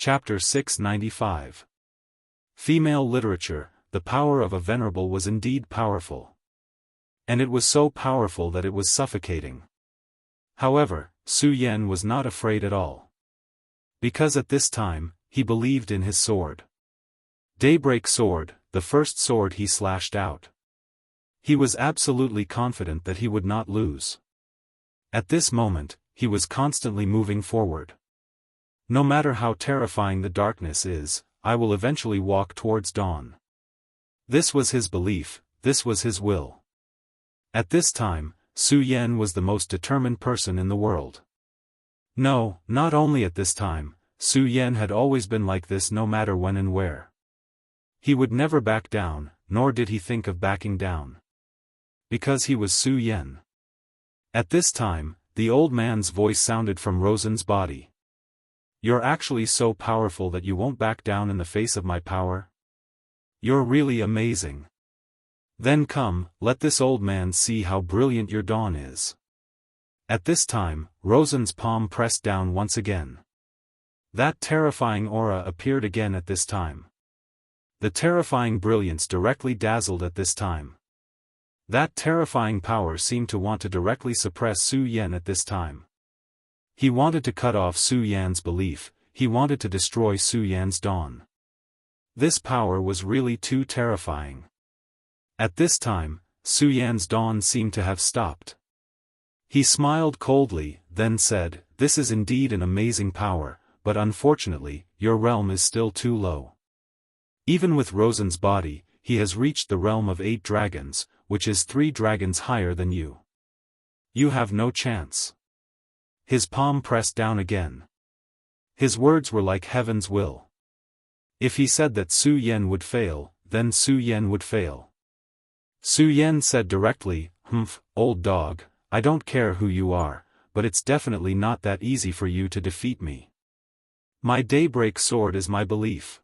Chapter 695. Female literature, the power of a venerable was indeed powerful. And it was so powerful that it was suffocating. However, Su Yan was not afraid at all. Because at this time, he believed in his sword. Daybreak sword, the first sword he slashed out. He was absolutely confident that he would not lose. At this moment, he was constantly moving forward. No matter how terrifying the darkness is, I will eventually walk towards dawn. This was his belief, this was his will. At this time, Su Yan was the most determined person in the world. No, not only at this time, Su Yan had always been like this no matter when and where. He would never back down, nor did he think of backing down. Because he was Su Yan. At this time, the old man's voice sounded from Rosen's body. You're actually so powerful that you won't back down in the face of my power? You're really amazing. Then come, let this old man see how brilliant your dawn is. At this time, Rosen's palm pressed down once again. That terrifying aura appeared again at this time. The terrifying brilliance directly dazzled at this time. That terrifying power seemed to want to directly suppress Su Yan at this time. He wanted to cut off Su Yan's belief, he wanted to destroy Su Yan's dawn. This power was really too terrifying. At this time, Su Yan's dawn seemed to have stopped. He smiled coldly, then said, "This is indeed an amazing power, but unfortunately, your realm is still too low. Even with Rosen's body, he has reached the realm of 8 dragons, which is 3 dragons higher than you. You have no chance." His palm pressed down again. His words were like heaven's will. If he said that Su Yan would fail, then Su Yan would fail. Su Yan said directly, "Humph, old dog, I don't care who you are, but it's definitely not that easy for you to defeat me. My daybreak sword is my belief.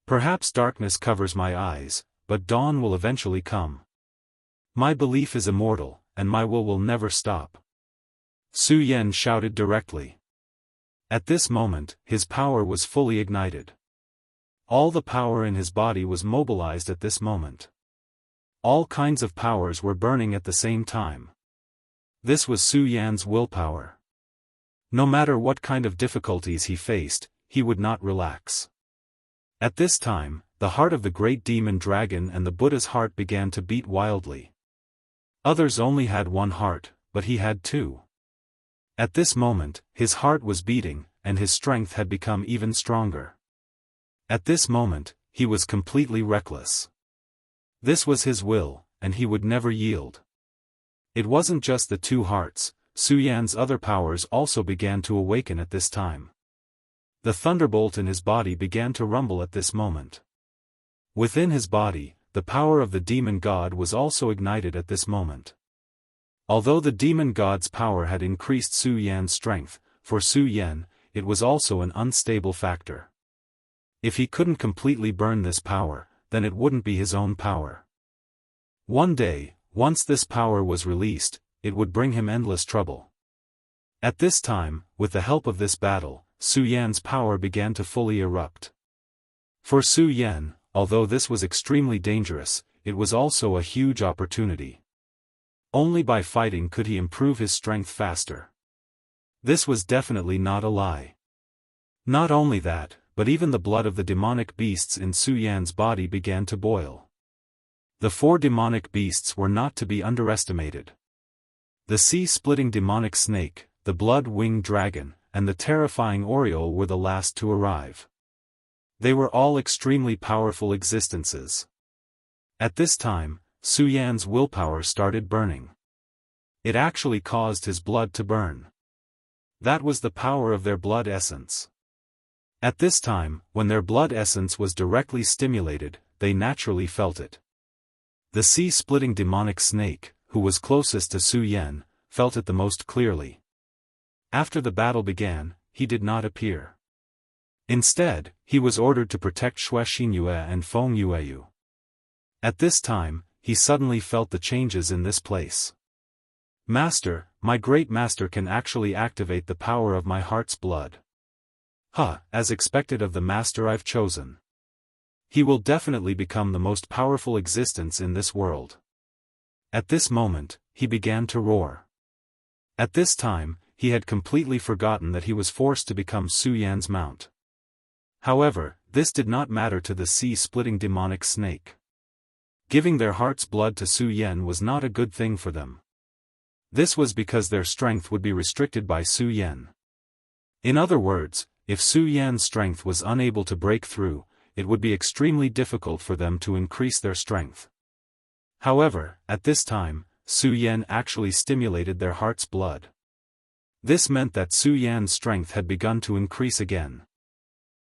Perhaps darkness covers my eyes, but dawn will eventually come. My belief is immortal, and my will never stop." Su Yan shouted directly. At this moment, his power was fully ignited. All the power in his body was mobilized at this moment. All kinds of powers were burning at the same time. This was Su Yan's willpower. No matter what kind of difficulties he faced, he would not relax. At this time, the heart of the great demon dragon and the Buddha's heart began to beat wildly. Others only had one heart, but he had 2. At this moment, his heart was beating, and his strength had become even stronger. At this moment, he was completely reckless. This was his will, and he would never yield. It wasn't just the 2 hearts, Su Yan's other powers also began to awaken at this time. The thunderbolt in his body began to rumble at this moment. Within his body, the power of the demon god was also ignited at this moment. Although the demon god's power had increased Su Yan's strength, for Su Yan, it was also an unstable factor. If he couldn't completely burn this power, then it wouldn't be his own power. One day, once this power was released, it would bring him endless trouble. At this time, with the help of this battle, Su Yan's power began to fully erupt. For Su Yan, although this was extremely dangerous, it was also a huge opportunity. Only by fighting could he improve his strength faster. This was definitely not a lie. Not only that, but even the blood of the demonic beasts in Su Yan's body began to boil. The 4 demonic beasts were not to be underestimated. The sea-splitting demonic snake, the blood-winged dragon, and the terrifying oriole were the last to arrive. They were all extremely powerful existences. At this time, Su Yan's willpower started burning. It actually caused his blood to burn. That was the power of their blood essence. At this time, when their blood essence was directly stimulated, they naturally felt it. The sea-splitting demonic snake, who was closest to Su Yan, felt it the most clearly. After the battle began, he did not appear. Instead, he was ordered to protect Xue Xinyue and Feng Yueyu. At this time, he suddenly felt the changes in this place. "Master, my great master can actually activate the power of my heart's blood. As expected of the master I've chosen. He will definitely become the most powerful existence in this world. At this moment, he began to roar. At this time, he had completely forgotten that he was forced to become Su Yan's mount. However, this did not matter to the sea-splitting demonic snake. Giving their heart's blood to Su Yan was not a good thing for them. This was because their strength would be restricted by Su Yan. In other words, if Su Yan's strength was unable to break through, it would be extremely difficult for them to increase their strength. However, at this time, Su Yan actually stimulated their heart's blood. This meant that Su Yan's strength had begun to increase again.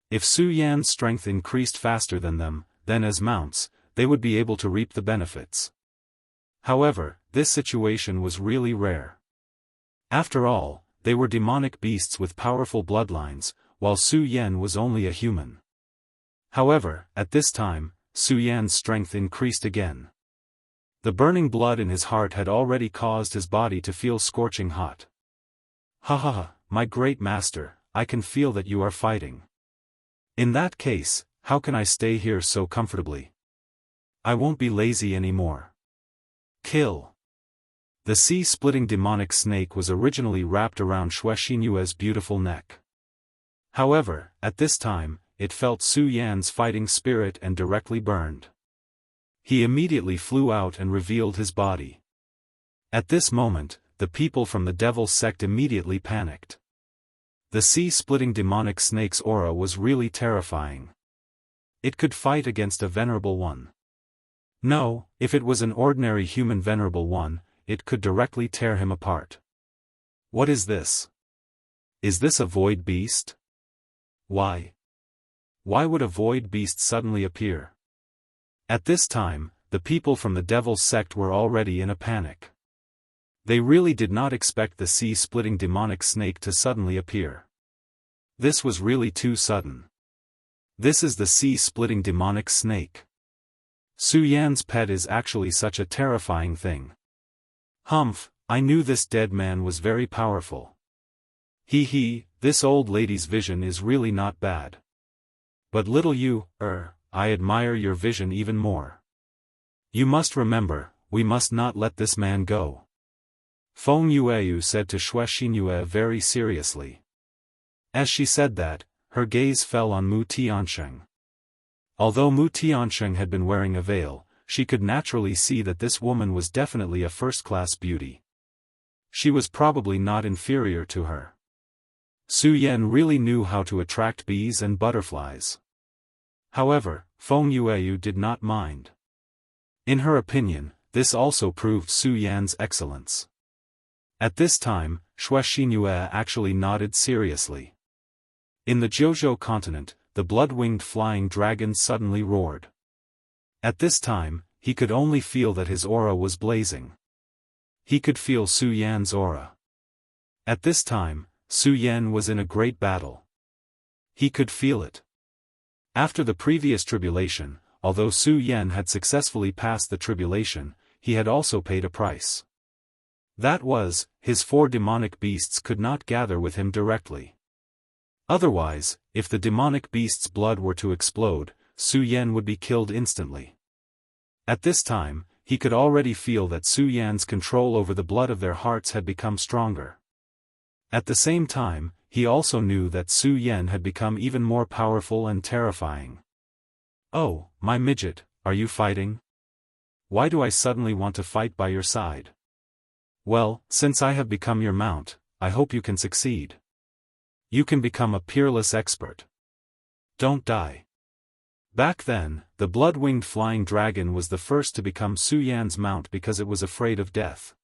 If Su Yan's strength increased faster than them, then as mounts, they would be able to reap the benefits. However, this situation was really rare. After all, they were demonic beasts with powerful bloodlines, while Su Yan was only a human. However, at this time, Su Yan's strength increased again. The burning blood in his heart had already caused his body to feel scorching hot. My great master, I can feel that you are fighting. In that case, how can I stay here so comfortably? I won't be lazy anymore. Kill. The sea-splitting demonic snake was originally wrapped around Xuexinyue's beautiful neck. However, at this time, it felt Su Yan's fighting spirit and directly burned. He immediately flew out and revealed his body. At this moment, the people from the Devil's sect immediately panicked. The sea-splitting demonic snake's aura was really terrifying. It could fight against a venerable one. No, if it was an ordinary human venerable one, it could directly tear him apart. What is this? Is this a void beast? Why? Why would a void beast suddenly appear? At this time, the people from the Devil's sect were already in a panic. They really did not expect the sea-splitting demonic snake to suddenly appear. This was really too sudden. This is the sea-splitting demonic snake. Su Yan's pet is actually such a terrifying thing. Humph, I knew this dead man was very powerful. This old lady's vision is really not bad. But little you, I admire your vision even more. You must remember, we must not let this man go. Feng Yueyu said to Xuexinyue very seriously. As she said that, her gaze fell on Mu Tiansheng. Although Mu Tiansheng had been wearing a veil, she could naturally see that this woman was definitely a first-class beauty. She was probably not inferior to her. Su Yan really knew how to attract bees and butterflies. However, Feng Yueyu did not mind. In her opinion, this also proved Su Yan's excellence. At this time, Xuexinyue actually nodded seriously. In the Jiuzhou continent, the blood-winged flying dragon suddenly roared. At this time, he could only feel that his aura was blazing. He could feel Su Yan's aura. At this time, Su Yan was in a great battle. He could feel it. After the previous tribulation, although Su Yan had successfully passed the tribulation, he had also paid a price. That was, his 4 demonic beasts could not gather with him directly. Otherwise, if the demonic beast's blood were to explode, Su Yan would be killed instantly. At this time, he could already feel that Su Yan's control over the blood of their hearts had become stronger. At the same time, he also knew that Su Yan had become even more powerful and terrifying. Oh, my midget, are you fighting? Why do I suddenly want to fight by your side? Well, since I have become your mount, I hope you can succeed. You can become a peerless expert. Don't die. Back then, the blood-winged flying dragon was the first to become Su Yan's mount because it was afraid of death.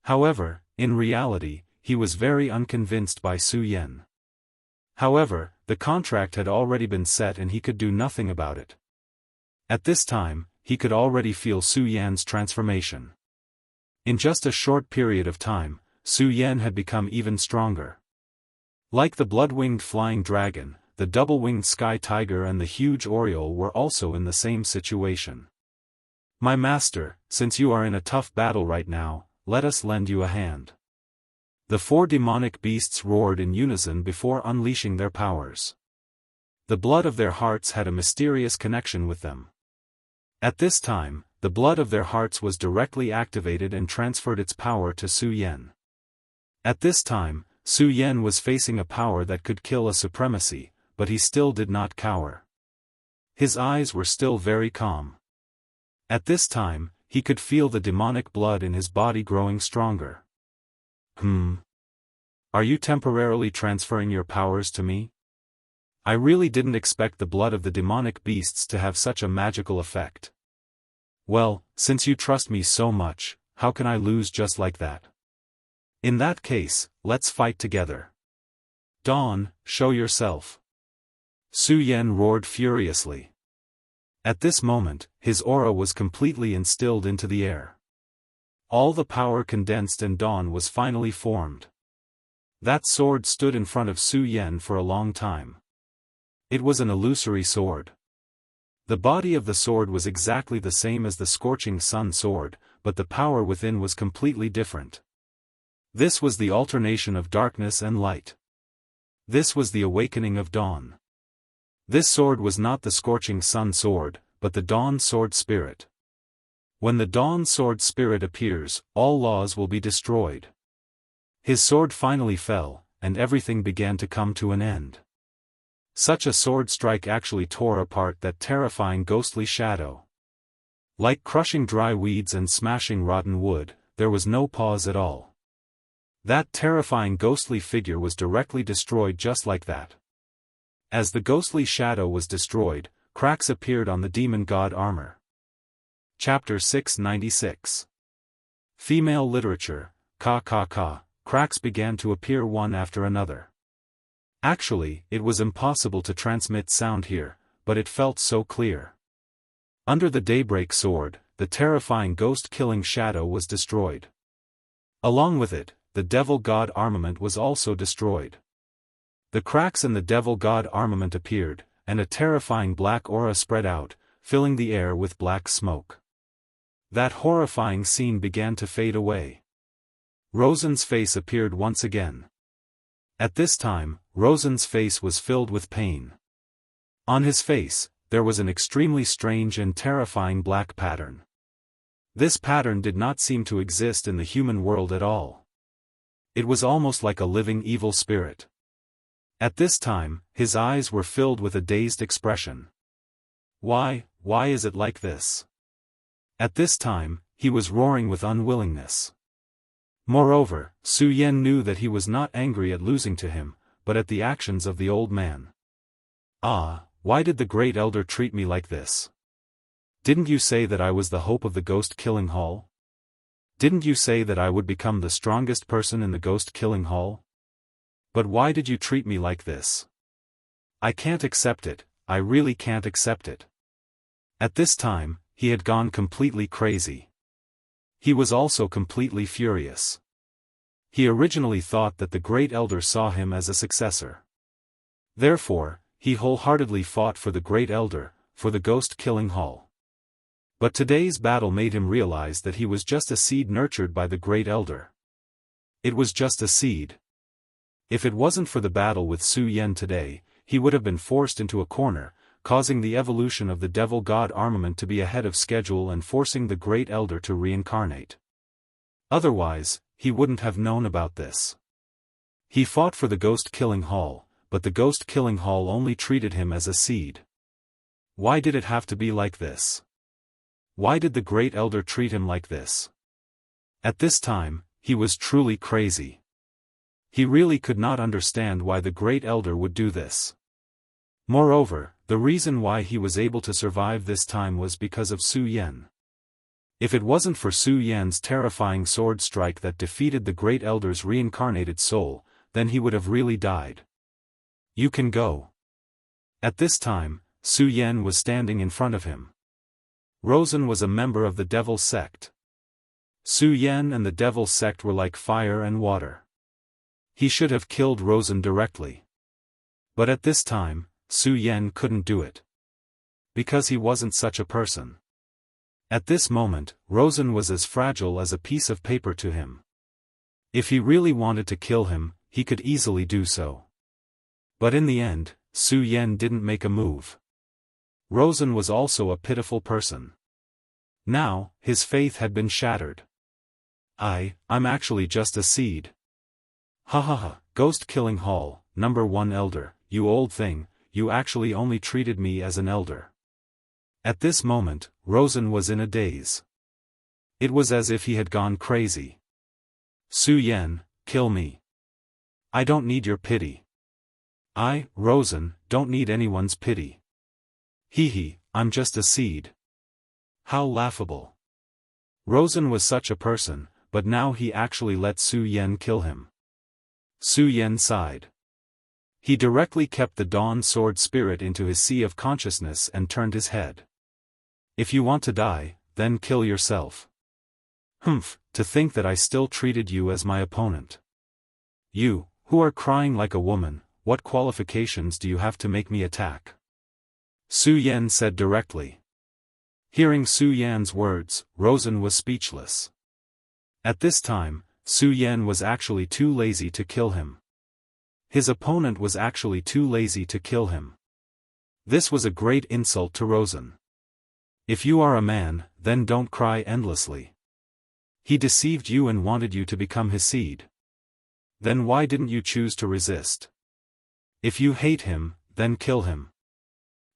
However, in reality, he was very unconvinced by Su Yan. However, the contract had already been set and he could do nothing about it. At this time, he could already feel Su Yan's transformation. In just a short period of time, Su Yan had become even stronger. Like the blood-winged flying dragon, the double-winged sky tiger and the huge oriole were also in the same situation. My master, since you are in a tough battle right now, let us lend you a hand. The four demonic beasts roared in unison before unleashing their powers. The blood of their hearts had a mysterious connection with them. At this time, the blood of their hearts was directly activated and transferred its power to Su Yan. At this time, Su Yan was facing a power that could kill a supremacy, but he still did not cower. His eyes were still very calm. At this time, he could feel the demonic blood in his body growing stronger. Are you temporarily transferring your powers to me? I really didn't expect the blood of the demonic beasts to have such a magical effect. Well, since you trust me so much, how can I lose just like that? In that case, let's fight together. Dawn, show yourself. Su Yan roared furiously. At this moment, his aura was completely instilled into the air. All the power condensed and Dawn was finally formed. That sword stood in front of Su Yan for a long time. It was an illusory sword. The body of the sword was exactly the same as the scorching sun sword, but the power within was completely different. This was the alternation of darkness and light. This was the awakening of dawn. This sword was not the scorching sun sword, but the dawn sword spirit. When the dawn sword spirit appears, all laws will be destroyed. His sword finally fell, and everything began to come to an end. Such a sword strike actually tore apart that terrifying ghostly shadow. Like crushing dry weeds and smashing rotten wood, there was no pause at all. That terrifying ghostly figure was directly destroyed just like that. As the ghostly shadow was destroyed, cracks appeared on the demon god armor. Chapter 696. Female literature, cracks began to appear one after another. Actually, it was impossible to transmit sound here, but it felt so clear. Under the daybreak sword, the terrifying ghost-killing shadow was destroyed. Along with it, the devil god armament was also destroyed. The cracks in the devil god armament appeared, and a terrifying black aura spread out, filling the air with black smoke. That horrifying scene began to fade away. Rosen's face appeared once again. At this time, Rosen's face was filled with pain. On his face, there was an extremely strange and terrifying black pattern. This pattern did not seem to exist in the human world at all. It was almost like a living evil spirit. At this time, his eyes were filled with a dazed expression. Why is it like this? At this time, he was roaring with unwillingness. Moreover, Su Yan knew that he was not angry at losing to him, but at the actions of the old man. Why did the great elder treat me like this? Didn't you say that I was the hope of the ghost-killing hall? Didn't you say that I would become the strongest person in the ghost-killing hall? But why did you treat me like this? I can't accept it, I really can't accept it. At this time, he had gone completely crazy. He was also completely furious. He originally thought that the great elder saw him as a successor. Therefore, he wholeheartedly fought for the great elder, for the ghost-killing hall. But today's battle made him realize that he was just a seed nurtured by the great elder. It was just a seed. If it wasn't for the battle with Su Yan today, he would have been forced into a corner, causing the evolution of the devil god armament to be ahead of schedule and forcing the great elder to reincarnate. Otherwise, he wouldn't have known about this. He fought for the ghost-killing hall, but the ghost-killing hall only treated him as a seed. Why did it have to be like this? Why did the great elder treat him like this? At this time, he was truly crazy. He really could not understand why the great elder would do this. Moreover, the reason why he was able to survive this time was because of Su Yan. If it wasn't for Su Yan's terrifying sword strike that defeated the great elder's reincarnated soul, then he would have really died. You can go. At this time, Su Yan was standing in front of him. Rosen was a member of the devil sect. Su Yan and the devil sect were like fire and water. He should have killed Rosen directly. But at this time, Su Yan couldn't do it. Because he wasn't such a person. At this moment, Rosen was as fragile as a piece of paper to him. If he really wanted to kill him, he could easily do so. But in the end, Su Yan didn't make a move. Rosen was also a pitiful person. Now, his faith had been shattered. I'm actually just a seed. Ha ha ha, Ghost Killing Hall, number 1 elder, you old thing, you actually only treated me as an elder. At this moment, Rosen was in a daze. It was as if he had gone crazy. Su Yan, kill me. I don't need your pity. I, Rosen, don't need anyone's pity. Hee, I'm just a seed. How laughable. Rosen was such a person, but now he actually let Su Yan kill him. Su Yan sighed. He directly kept the Dawn Sword spirit into his sea of consciousness and turned his head. If you want to die, then kill yourself. Humph, to think that I still treated you as my opponent. You, who are crying like a woman, what qualifications do you have to make me attack? Su Yan said directly. Hearing Su Yan's words, Rosen was speechless. At this time, Su Yan was actually too lazy to kill him. His opponent was actually too lazy to kill him. This was a great insult to Rosen. If you are a man, then don't cry endlessly. He deceived you and wanted you to become his seed. Then why didn't you choose to resist? If you hate him, then kill him.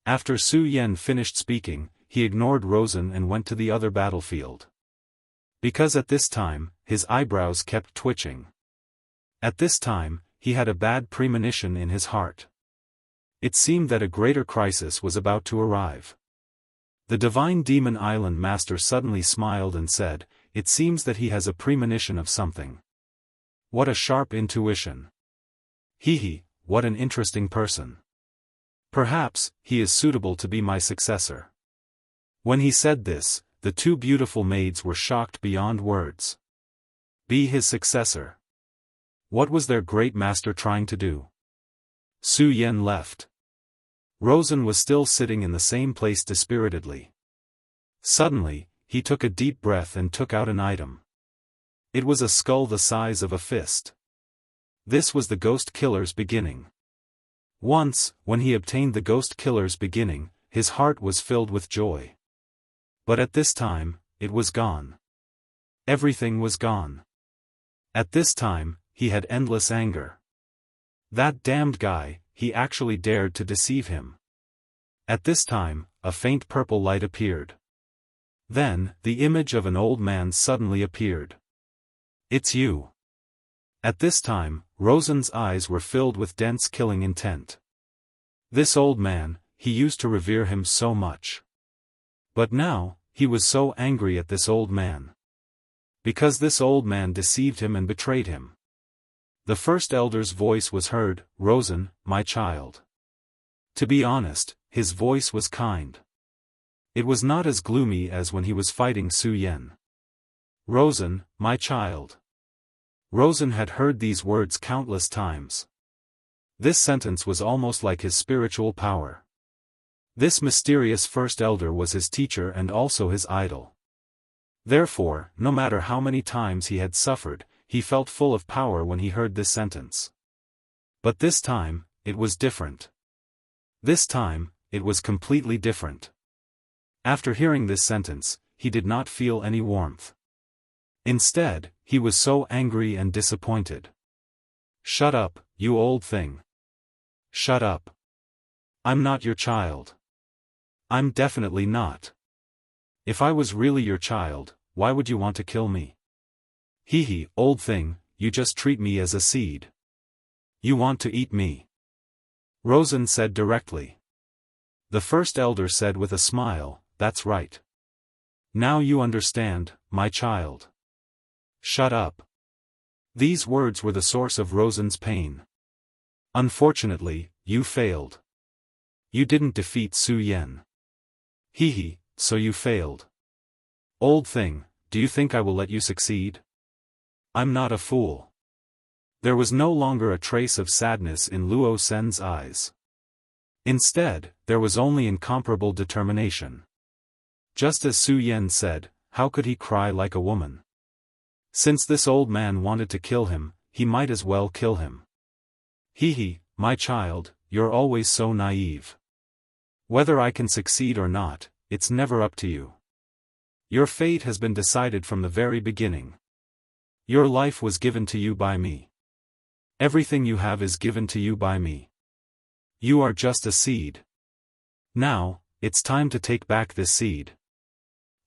After Su Yan finished speaking, he ignored Rosen and went to the other battlefield. Because at this time, his eyebrows kept twitching. At this time, he had a bad premonition in his heart. It seemed that a greater crisis was about to arrive. The Divine Demon Island Master suddenly smiled and said, "It seems that he has a premonition of something. What a sharp intuition. Hee, what an interesting person. Perhaps, he is suitable to be my successor." When he said this, the two beautiful maids were shocked beyond words. Be his successor. What was their great master trying to do? Su Yan left. Rosen was still sitting in the same place dispiritedly. Suddenly, he took a deep breath and took out an item. It was a skull the size of a fist. This was the Ghost Killer's beginning. Once, when he obtained the Ghost Killer's beginning, his heart was filled with joy. But at this time, it was gone. Everything was gone. At this time, he had endless anger. That damned guy, he actually dared to deceive him. At this time, a faint purple light appeared. Then, the image of an old man suddenly appeared. It's you. At this time, Rosen's eyes were filled with dense killing intent. This old man, he used to revere him so much. But now, he was so angry at this old man. Because this old man deceived him and betrayed him. The first elder's voice was heard, "Rosen, my child." To be honest, his voice was kind. It was not as gloomy as when he was fighting Su Yan. "Rosen, my child." Rosen had heard these words countless times. This sentence was almost like his spiritual power. This mysterious first elder was his teacher and also his idol. Therefore, no matter how many times he had suffered, he felt full of power when he heard this sentence. But this time, it was different. This time, it was completely different. After hearing this sentence, he did not feel any warmth. Instead, he was so angry and disappointed. "Shut up, you old thing. Shut up. I'm not your child. I'm definitely not. If I was really your child, why would you want to kill me? Hee, old thing, you just treat me as a seed. You want to eat me." Rosen said directly. The first elder said with a smile, "That's right. Now you understand, my child. Shut up." These words were the source of Rosen's pain. Unfortunately, you failed. You didn't defeat Su Yan. Hee, so you failed. Old thing, do you think I will let you succeed? I'm not a fool. There was no longer a trace of sadness in Luo Sen's eyes. Instead, there was only incomparable determination. Just as Su Yan said, how could he cry like a woman? Since this old man wanted to kill him, he might as well kill him. Hee, my child, you're always so naive. Whether I can succeed or not, it's never up to you. Your fate has been decided from the very beginning. Your life was given to you by me. Everything you have is given to you by me. You are just a seed. Now, it's time to take back this seed.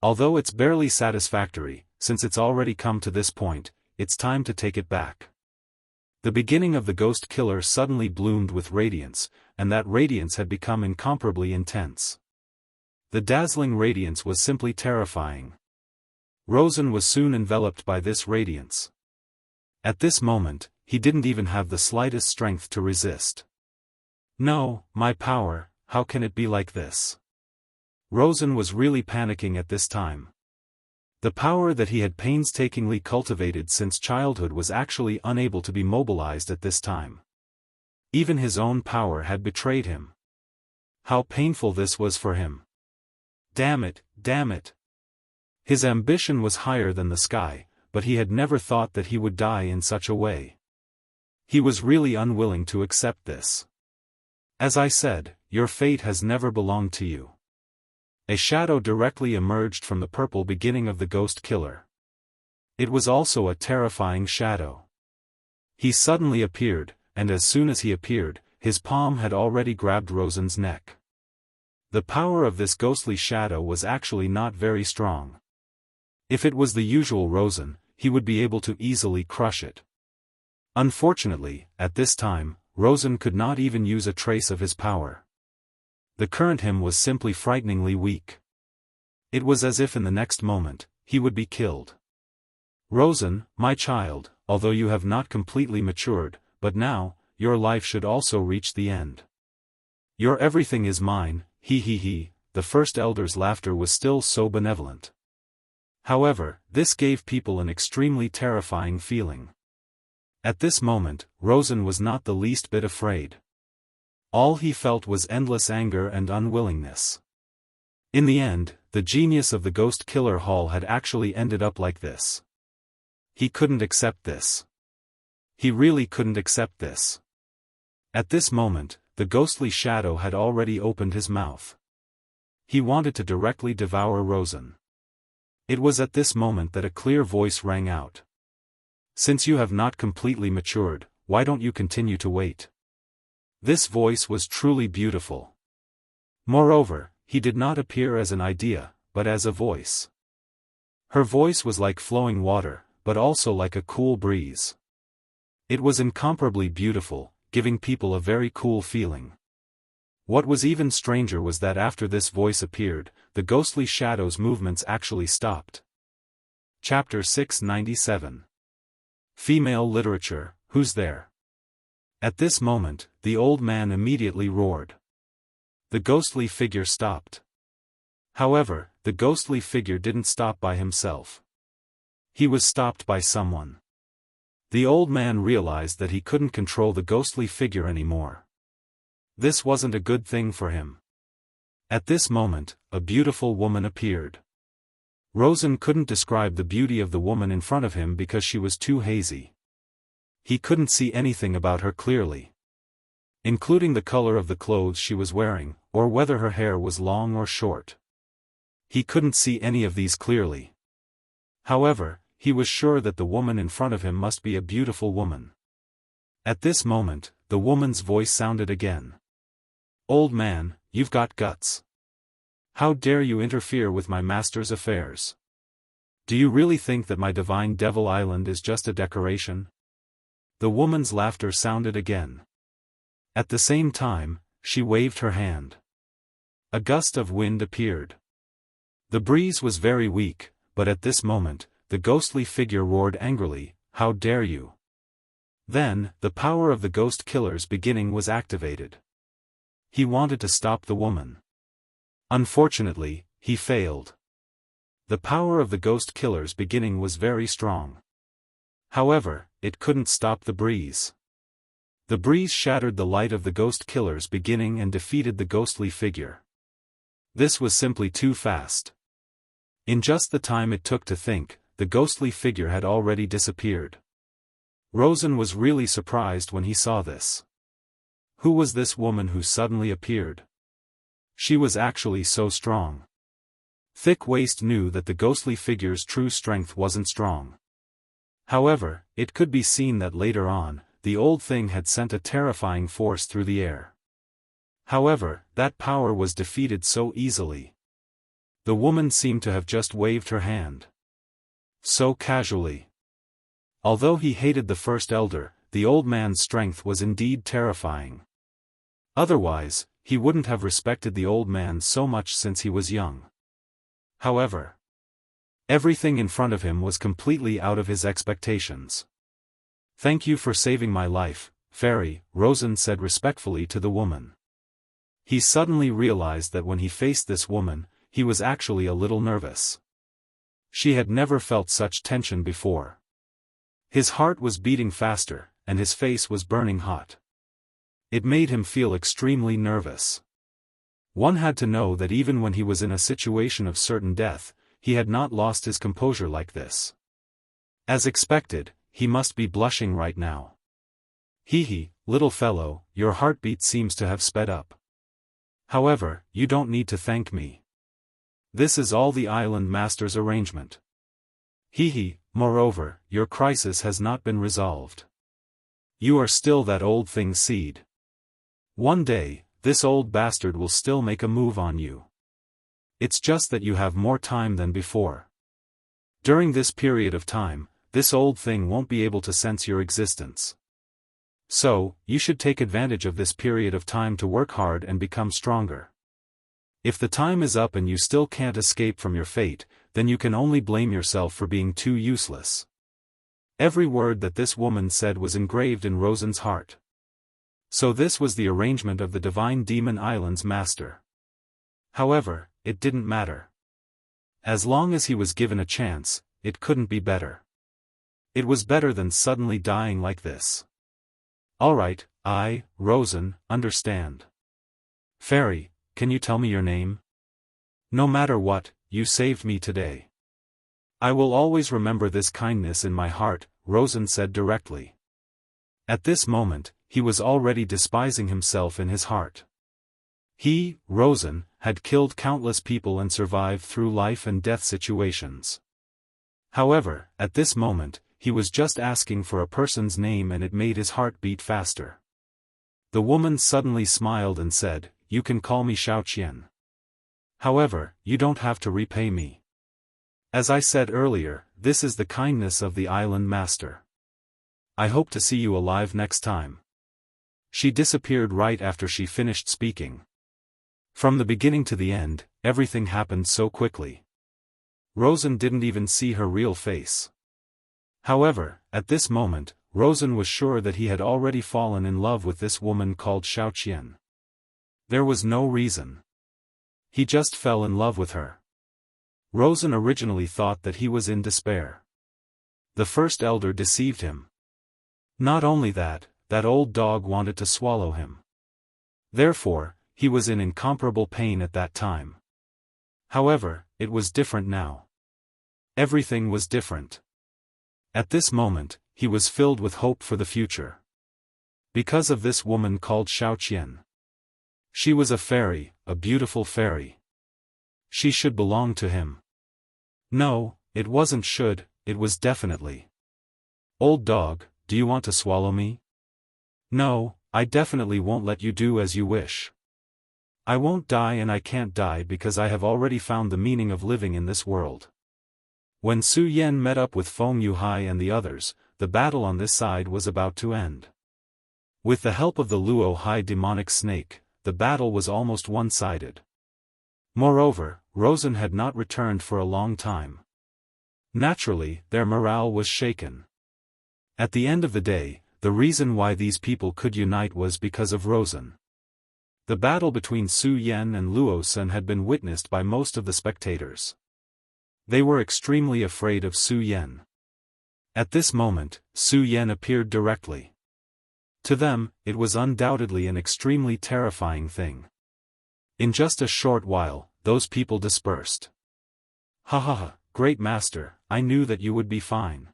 Although it's barely satisfactory, since it's already come to this point, it's time to take it back. The beginning of the ghost killer suddenly bloomed with radiance, and that radiance had become incomparably intense. The dazzling radiance was simply terrifying. Rosen was soon enveloped by this radiance. At this moment, he didn't even have the slightest strength to resist. No, my power, how can it be like this? Rosen was really panicking at this time. The power that he had painstakingly cultivated since childhood was actually unable to be mobilized at this time. Even his own power had betrayed him. How painful this was for him. Damn it, damn it. His ambition was higher than the sky, but he had never thought that he would die in such a way. He was really unwilling to accept this. As I said, your fate has never belonged to you. A shadow directly emerged from the purple beginning of the ghost killer. It was also a terrifying shadow. He suddenly appeared, and as soon as he appeared, his palm had already grabbed Rosen's neck. The power of this ghostly shadow was actually not very strong. If it was the usual Rosen, he would be able to easily crush it. Unfortunately, at this time, Rosen could not even use a trace of his power. The current him was simply frighteningly weak. It was as if in the next moment, he would be killed. Rosen, my child, although you have not completely matured, but now, your life should also reach the end. Your everything is mine, he, the first elder's laughter was still so benevolent. However, this gave people an extremely terrifying feeling. At this moment, Rosen was not the least bit afraid. All he felt was endless anger and unwillingness. In the end, the genius of the ghost killer hall had actually ended up like this. He couldn't accept this. He really couldn't accept this. At this moment, the ghostly shadow had already opened his mouth. He wanted to directly devour Rosen. It was at this moment that a clear voice rang out. Since you have not completely matured, why don't you continue to wait? This voice was truly beautiful. Moreover, he did not appear as an idea, but as a voice. Her voice was like flowing water, but also like a cool breeze. It was incomparably beautiful, giving people a very cool feeling. What was even stranger was that after this voice appeared, the ghostly shadow's movements actually stopped. Chapter 697. Female Literature, Who's There? At this moment, the old man immediately roared. The ghostly figure stopped. However, the ghostly figure didn't stop by himself. He was stopped by someone. The old man realized that he couldn't control the ghostly figure anymore. This wasn't a good thing for him. At this moment, a beautiful woman appeared. Rosen couldn't describe the beauty of the woman in front of him because she was too hazy. He couldn't see anything about her clearly, including the color of the clothes she was wearing, or whether her hair was long or short. He couldn't see any of these clearly. However, he was sure that the woman in front of him must be a beautiful woman. At this moment, the woman's voice sounded again. Old man, you've got guts. How dare you interfere with my master's affairs? Do you really think that my divine Devil Island is just a decoration? The woman's laughter sounded again. At the same time, she waved her hand. A gust of wind appeared. The breeze was very weak, but at this moment, the ghostly figure roared angrily, "How dare you!" Then, the power of the ghost killer's beginning was activated. He wanted to stop the woman. Unfortunately, he failed. The power of the ghost killer's beginning was very strong. However, it couldn't stop the breeze. The breeze shattered the light of the ghost killer's beginning and defeated the ghostly figure. This was simply too fast. In just the time it took to think, the ghostly figure had already disappeared. Rosen was really surprised when he saw this. Who was this woman who suddenly appeared? She was actually so strong. Thick-Waist knew that the ghostly figure's true strength wasn't strong. However, it could be seen that later on, the old thing had sent a terrifying force through the air. However, that power was defeated so easily. The woman seemed to have just waved her hand. So casually. Although he hated the first elder, the old man's strength was indeed terrifying. Otherwise, he wouldn't have respected the old man so much since he was young. However, everything in front of him was completely out of his expectations. "Thank you for saving my life, fairy," Rosen said respectfully to the woman. He suddenly realized that when he faced this woman, he was actually a little nervous. She had never felt such tension before. His heart was beating faster, and his face was burning hot. It made him feel extremely nervous. One had to know that even when he was in a situation of certain death, he had not lost his composure like this. As expected, he must be blushing right now. "Hee, little fellow, your heartbeat seems to have sped up. However, you don't need to thank me. This is all the island master's arrangement. Hee, moreover, your crisis has not been resolved. You are still that old thing's seed. One day, this old bastard will still make a move on you. It's just that you have more time than before. During this period of time, this old thing won't be able to sense your existence. So, you should take advantage of this period of time to work hard and become stronger. If the time is up and you still can't escape from your fate, then you can only blame yourself for being too useless." Every word that this woman said was engraved in Rosen's heart. So this was the arrangement of the Divine Demon Island's master. However, it didn't matter. As long as he was given a chance, it couldn't be better. It was better than suddenly dying like this. "Alright, Rosen, understand. Fairy, can you tell me your name? No matter what, you saved me today. I will always remember this kindness in my heart," Rosen said directly. At this moment, he was already despising himself in his heart. He, Rosen, had killed countless people and survived through life and death situations. However, at this moment, he was just asking for a person's name and it made his heart beat faster. The woman suddenly smiled and said, "You can call me Xiaofan. However, you don't have to repay me. As I said earlier, this is the kindness of the island master. I hope to see you alive next time." She disappeared right after she finished speaking. From the beginning to the end, everything happened so quickly. Rosen didn't even see her real face. However, at this moment, Rosen was sure that he had already fallen in love with this woman called Xiaofan. There was no reason. He just fell in love with her. Rosen originally thought that he was in despair. The first elder deceived him. Not only that, that old dog wanted to swallow him. Therefore, he was in incomparable pain at that time. However, it was different now. Everything was different. At this moment, he was filled with hope for the future. Because of this woman called Xiaofan. She was a fairy, a beautiful fairy. She should belong to him. No, it wasn't should, it was definitely. "Old dog, do you want to swallow me?" "No, I definitely won't let you do as you wish. I won't die and I can't die because I have already found the meaning of living in this world." When Su Yen met up with Feng Yuhai and the others, the battle on this side was about to end. With the help of the Luo Hai demonic snake, the battle was almost one-sided. Moreover, Rosen had not returned for a long time. Naturally, their morale was shaken. At the end of the day, the reason why these people could unite was because of Rosen. The battle between Su Yen and Luo Sun had been witnessed by most of the spectators. They were extremely afraid of Su Yen. At this moment, Su Yen appeared directly. To them, it was undoubtedly an extremely terrifying thing. In just a short while, those people dispersed. "Ha ha ha, Great Master, I knew that you would be fine.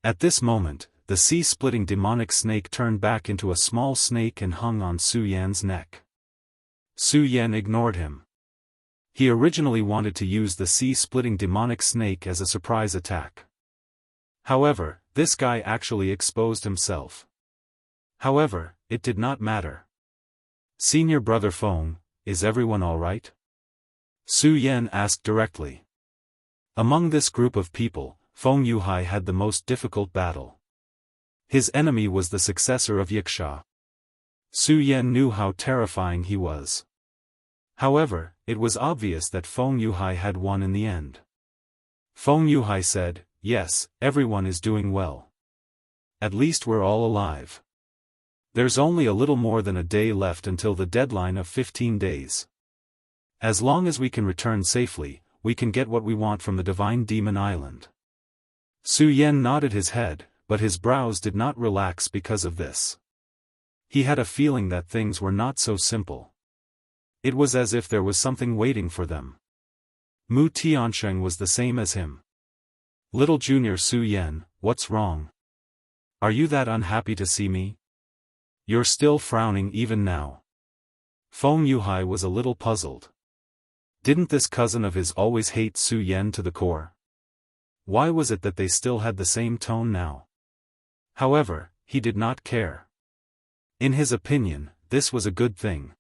At this moment, the sea-splitting demonic snake turned back into a small snake and hung on Su Yan's neck. Su Yan ignored him. He originally wanted to use the sea-splitting demonic snake as a surprise attack. However, this guy actually exposed himself. However, it did not matter. Senior Brother Feng, is everyone alright? Su Yan asked directly. Among this group of people, Feng Yuhai had the most difficult battle. His enemy was the successor of Wuxia. Su Yan knew how terrifying he was. However, it was obvious that Feng Yuhai had won in the end. Feng Yuhai said, "Yes, everyone is doing well. At least we're all alive. There's only a little more than a day left until the deadline of 15 days. As long as we can return safely, we can get what we want from the Divine Demon Island." Su Yan nodded his head, but his brows did not relax because of this. He had a feeling that things were not so simple. It was as if there was something waiting for them. Mu Tiansheng was the same as him. "Little Junior Su Yan, what's wrong? Are you that unhappy to see me? You're still frowning even now." Feng Yuhai was a little puzzled. Didn't this cousin of his always hate Su Yan to the core? Why was it that they still had the same tone now? However, he did not care. In his opinion, this was a good thing.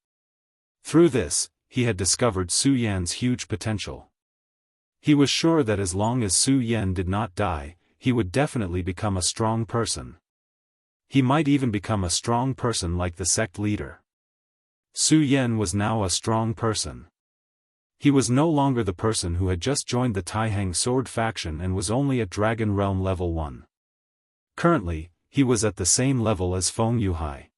Through this, he had discovered Su Yan's huge potential. He was sure that as long as Su Yan did not die, he would definitely become a strong person. He might even become a strong person like the sect leader. Su Yan was now a strong person. He was no longer the person who had just joined the Taihang Sword faction and was only at Dragon Realm level 1. Currently, he was at the same level as Feng Yuhai.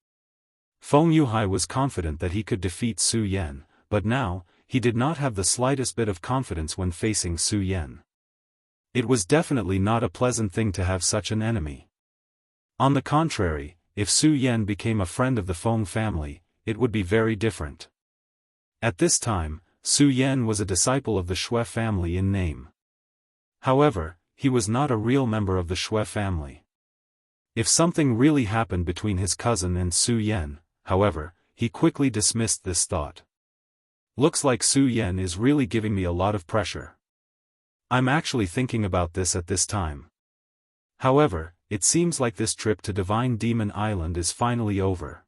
Feng Yuhai was confident that he could defeat Su Yan, but now, he did not have the slightest bit of confidence when facing Su Yan. It was definitely not a pleasant thing to have such an enemy. On the contrary, if Su Yan became a friend of the Feng family, it would be very different. At this time, Su Yan was a disciple of the Shui family in name. However, he was not a real member of the Shui family. If something really happened between his cousin and Su Yan, however, he quickly dismissed this thought. Looks like Su Yan is really giving me a lot of pressure. I'm actually thinking about this at this time. However, it seems like this trip to Divine Demon Island is finally over.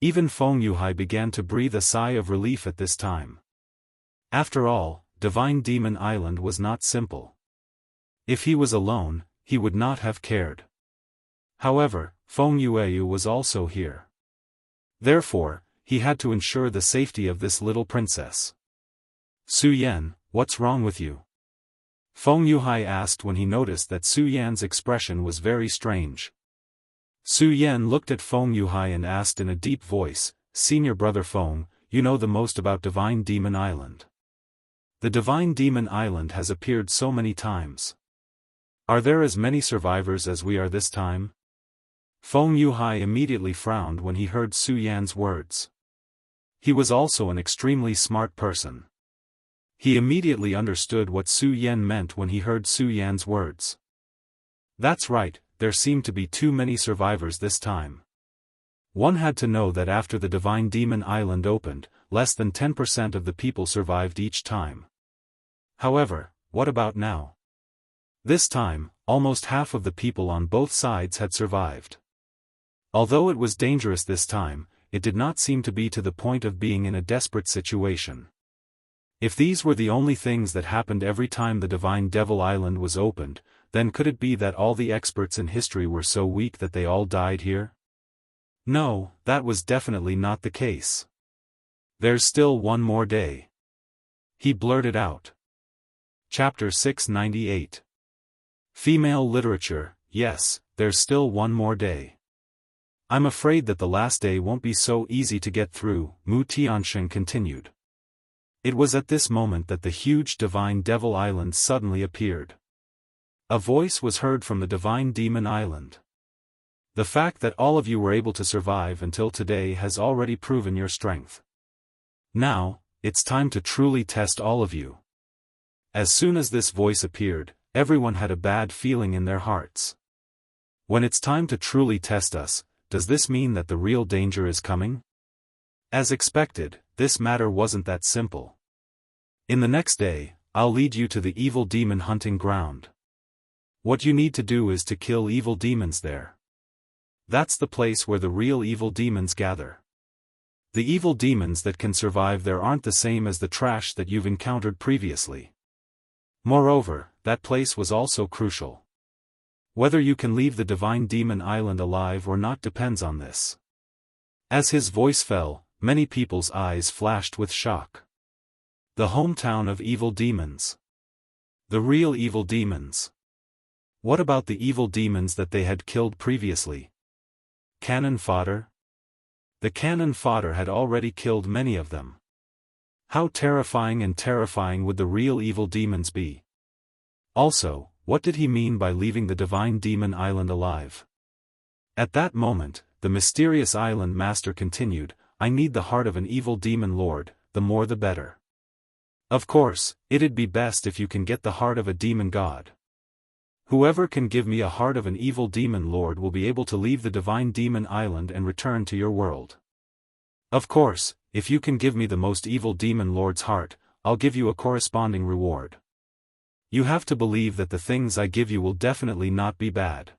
Even Feng Yuhai began to breathe a sigh of relief at this time. After all, Divine Demon Island was not simple. If he was alone, he would not have cared. However, Feng Yueyu was also here. Therefore, he had to ensure the safety of this little princess. "Su Yan, what's wrong with you?" Feng Yuhai asked when he noticed that Su Yan's expression was very strange. Su Yan looked at Feng Yuhai and asked in a deep voice, "Senior Brother Feng, you know the most about Divine Demon Island. The Divine Demon Island has appeared so many times. Are there as many survivors as we are this time?" Feng Yuhai immediately frowned when he heard Su Yan's words. He was also an extremely smart person. He immediately understood what Su Yan meant when he heard Su Yan's words. That's right, there seemed to be too many survivors this time. One had to know that after the Divine Demon Island opened, less than 10% of the people survived each time. However, what about now? This time, almost half of the people on both sides had survived. Although it was dangerous this time, it did not seem to be to the point of being in a desperate situation. If these were the only things that happened every time the Divine Devil Island was opened, then could it be that all the experts in history were so weak that they all died here? No, that was definitely not the case. "There's still one more day," he blurted out. Chapter 698. Female Literature. Yes, there's still one more day. I'm afraid that the last day won't be so easy to get through, Mu Tiansheng continued. It was at this moment that the huge Divine Devil Island suddenly appeared. A voice was heard from the Divine Demon Island. "The fact that all of you were able to survive until today has already proven your strength. Now, it's time to truly test all of you. As soon as this voice appeared, everyone had a bad feeling in their hearts. When it's time to truly test us, does this mean that the real danger is coming? As expected, this matter wasn't that simple. In the next day, I'll lead you to the evil demon hunting ground. What you need to do is to kill evil demons there. That's the place where the real evil demons gather. The evil demons that can survive there aren't the same as the trash that you've encountered previously. Moreover, that place was also crucial. Whether you can leave the Divine Demon Island alive or not depends on this. As his voice fell, many people's eyes flashed with shock. The hometown of evil demons. The real evil demons. What about the evil demons that they had killed previously? Cannon fodder? The cannon fodder had already killed many of them. How terrifying would the real evil demons be? Also, what did he mean by leaving the Divine Demon Island alive? At that moment, the mysterious island master continued, I need the heart of an evil demon lord, the more the better. Of course, it'd be best if you can get the heart of a demon god. Whoever can give me a heart of an evil demon lord will be able to leave the Divine Demon Island and return to your world. Of course, if you can give me the most evil demon lord's heart, I'll give you a corresponding reward. You have to believe that the things I give you will definitely not be bad.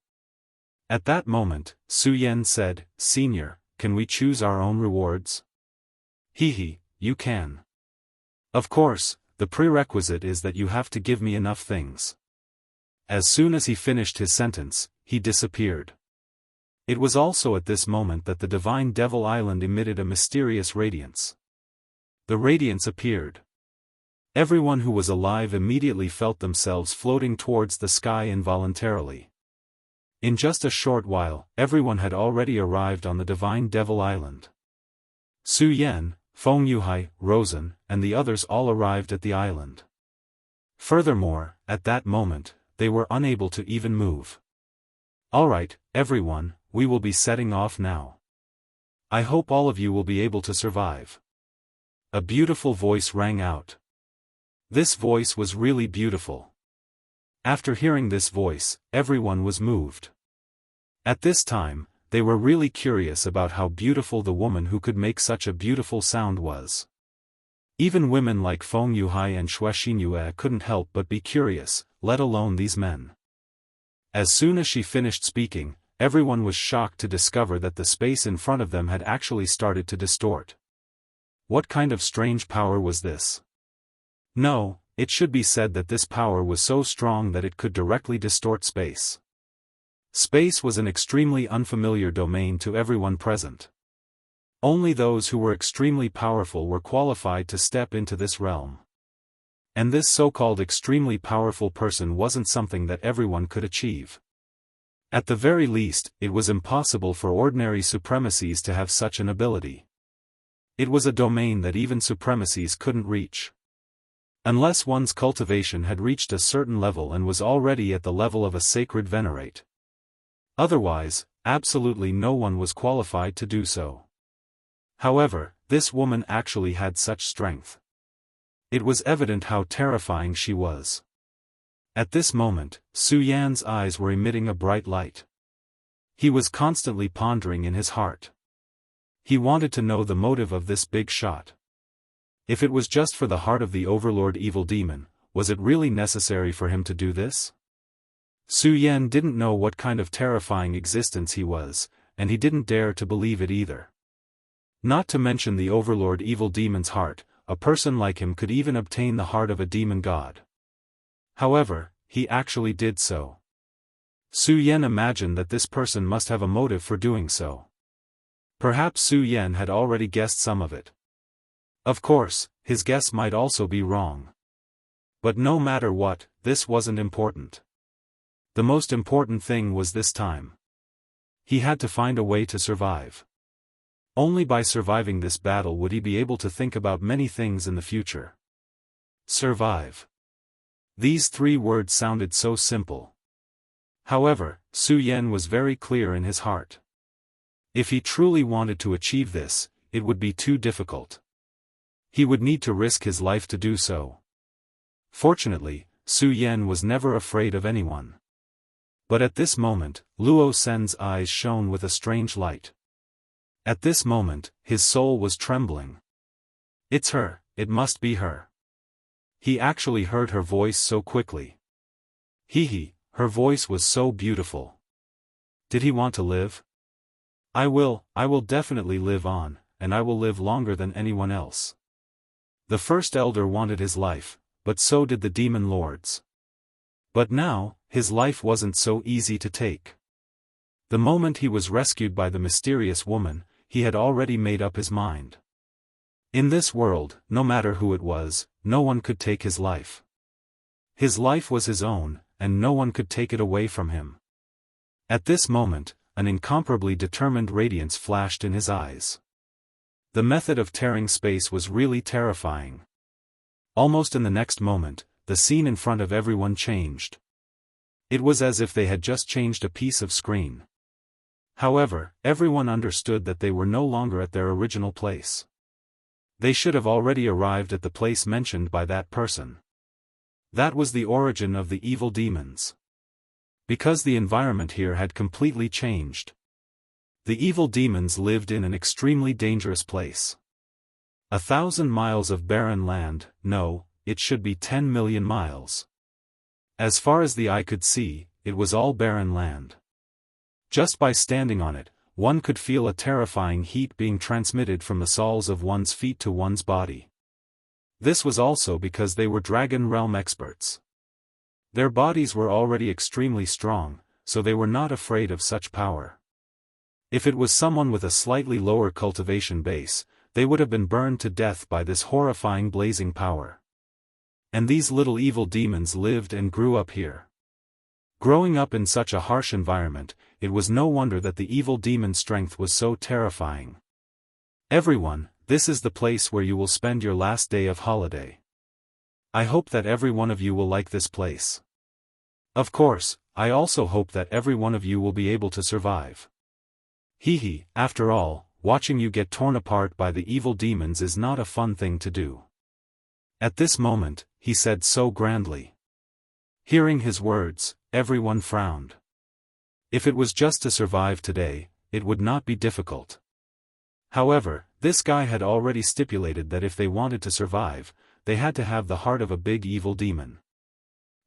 At that moment, Su Yan said, Senior, can we choose our own rewards? Hehe, you can. Of course, the prerequisite is that you have to give me enough things. As soon as he finished his sentence, he disappeared. It was also at this moment that the Divine Devil Island emitted a mysterious radiance. The radiance appeared. Everyone who was alive immediately felt themselves floating towards the sky involuntarily. In just a short while, everyone had already arrived on the Divine Devil Island. Su Yan, Feng Yuhai, Rosen, and the others all arrived at the island. Furthermore, at that moment, they were unable to even move. Alright, everyone, we will be setting off now. I hope all of you will be able to survive. A beautiful voice rang out. This voice was really beautiful. After hearing this voice, everyone was moved. At this time, they were really curious about how beautiful the woman who could make such a beautiful sound was. Even women like Feng Yuhai and Xue Xinyue couldn't help but be curious, let alone these men. As soon as she finished speaking, everyone was shocked to discover that the space in front of them had actually started to distort. What kind of strange power was this? No, it should be said that this power was so strong that it could directly distort space. Space was an extremely unfamiliar domain to everyone present. Only those who were extremely powerful were qualified to step into this realm. And this so-called extremely powerful person wasn't something that everyone could achieve. At the very least, it was impossible for ordinary supremacies to have such an ability. It was a domain that even supremacies couldn't reach. Unless one's cultivation had reached a certain level and was already at the level of a sacred venerate. Otherwise, absolutely no one was qualified to do so. However, this woman actually had such strength. It was evident how terrifying she was. At this moment, Su Yan's eyes were emitting a bright light. He was constantly pondering in his heart. He wanted to know the motive of this big shot. If it was just for the heart of the overlord evil demon, was it really necessary for him to do this? Su Yan didn't know what kind of terrifying existence he was, and he didn't dare to believe it either. Not to mention the overlord evil demon's heart, a person like him could even obtain the heart of a demon god. However, he actually did so. Su Yan imagined that this person must have a motive for doing so. Perhaps Su Yan had already guessed some of it. Of course, his guess might also be wrong. But no matter what, this wasn't important. The most important thing was this time. He had to find a way to survive. Only by surviving this battle would he be able to think about many things in the future. Survive. These three words sounded so simple. However, Su Yan was very clear in his heart. If he truly wanted to achieve this, it would be too difficult. He would need to risk his life to do so. Fortunately, Su Yan was never afraid of anyone. But at this moment, Luo Sen's eyes shone with a strange light. At this moment, his soul was trembling. It's her, it must be her. He actually heard her voice so quickly. Her voice was so beautiful. Did he want to live? I will definitely live on, and I will live longer than anyone else. The first elder wanted his life, but so did the demon lords. But now, his life wasn't so easy to take. The moment he was rescued by the mysterious woman, he had already made up his mind. In this world, no matter who it was, no one could take his life. His life was his own, and no one could take it away from him. At this moment, an incomparably determined radiance flashed in his eyes. The method of tearing space was really terrifying. Almost in the next moment, the scene in front of everyone changed. It was as if they had just changed a piece of screen. However, everyone understood that they were no longer at their original place. They should have already arrived at the place mentioned by that person. That was the origin of the evil demons. Because the environment here had completely changed. The evil demons lived in an extremely dangerous place. 1,000 miles of barren land, no, it should be 10 million miles. As far as the eye could see, it was all barren land. Just by standing on it, one could feel a terrifying heat being transmitted from the soles of one's feet to one's body. This was also because they were Dragon Realm experts. Their bodies were already extremely strong, so they were not afraid of such power. If it was someone with a slightly lower cultivation base, they would have been burned to death by this horrifying blazing power. And these little evil demons lived and grew up here. Growing up in such a harsh environment, it was no wonder that the evil demon's strength was so terrifying. Everyone, this is the place where you will spend your last day of holiday. I hope that every one of you will like this place. Of course, I also hope that every one of you will be able to survive. After all, watching you get torn apart by the evil demons is not a fun thing to do. At this moment, he said so grandly. Hearing his words, everyone frowned. If it was just to survive today, it would not be difficult. However, this guy had already stipulated that if they wanted to survive, they had to have the heart of a big evil demon.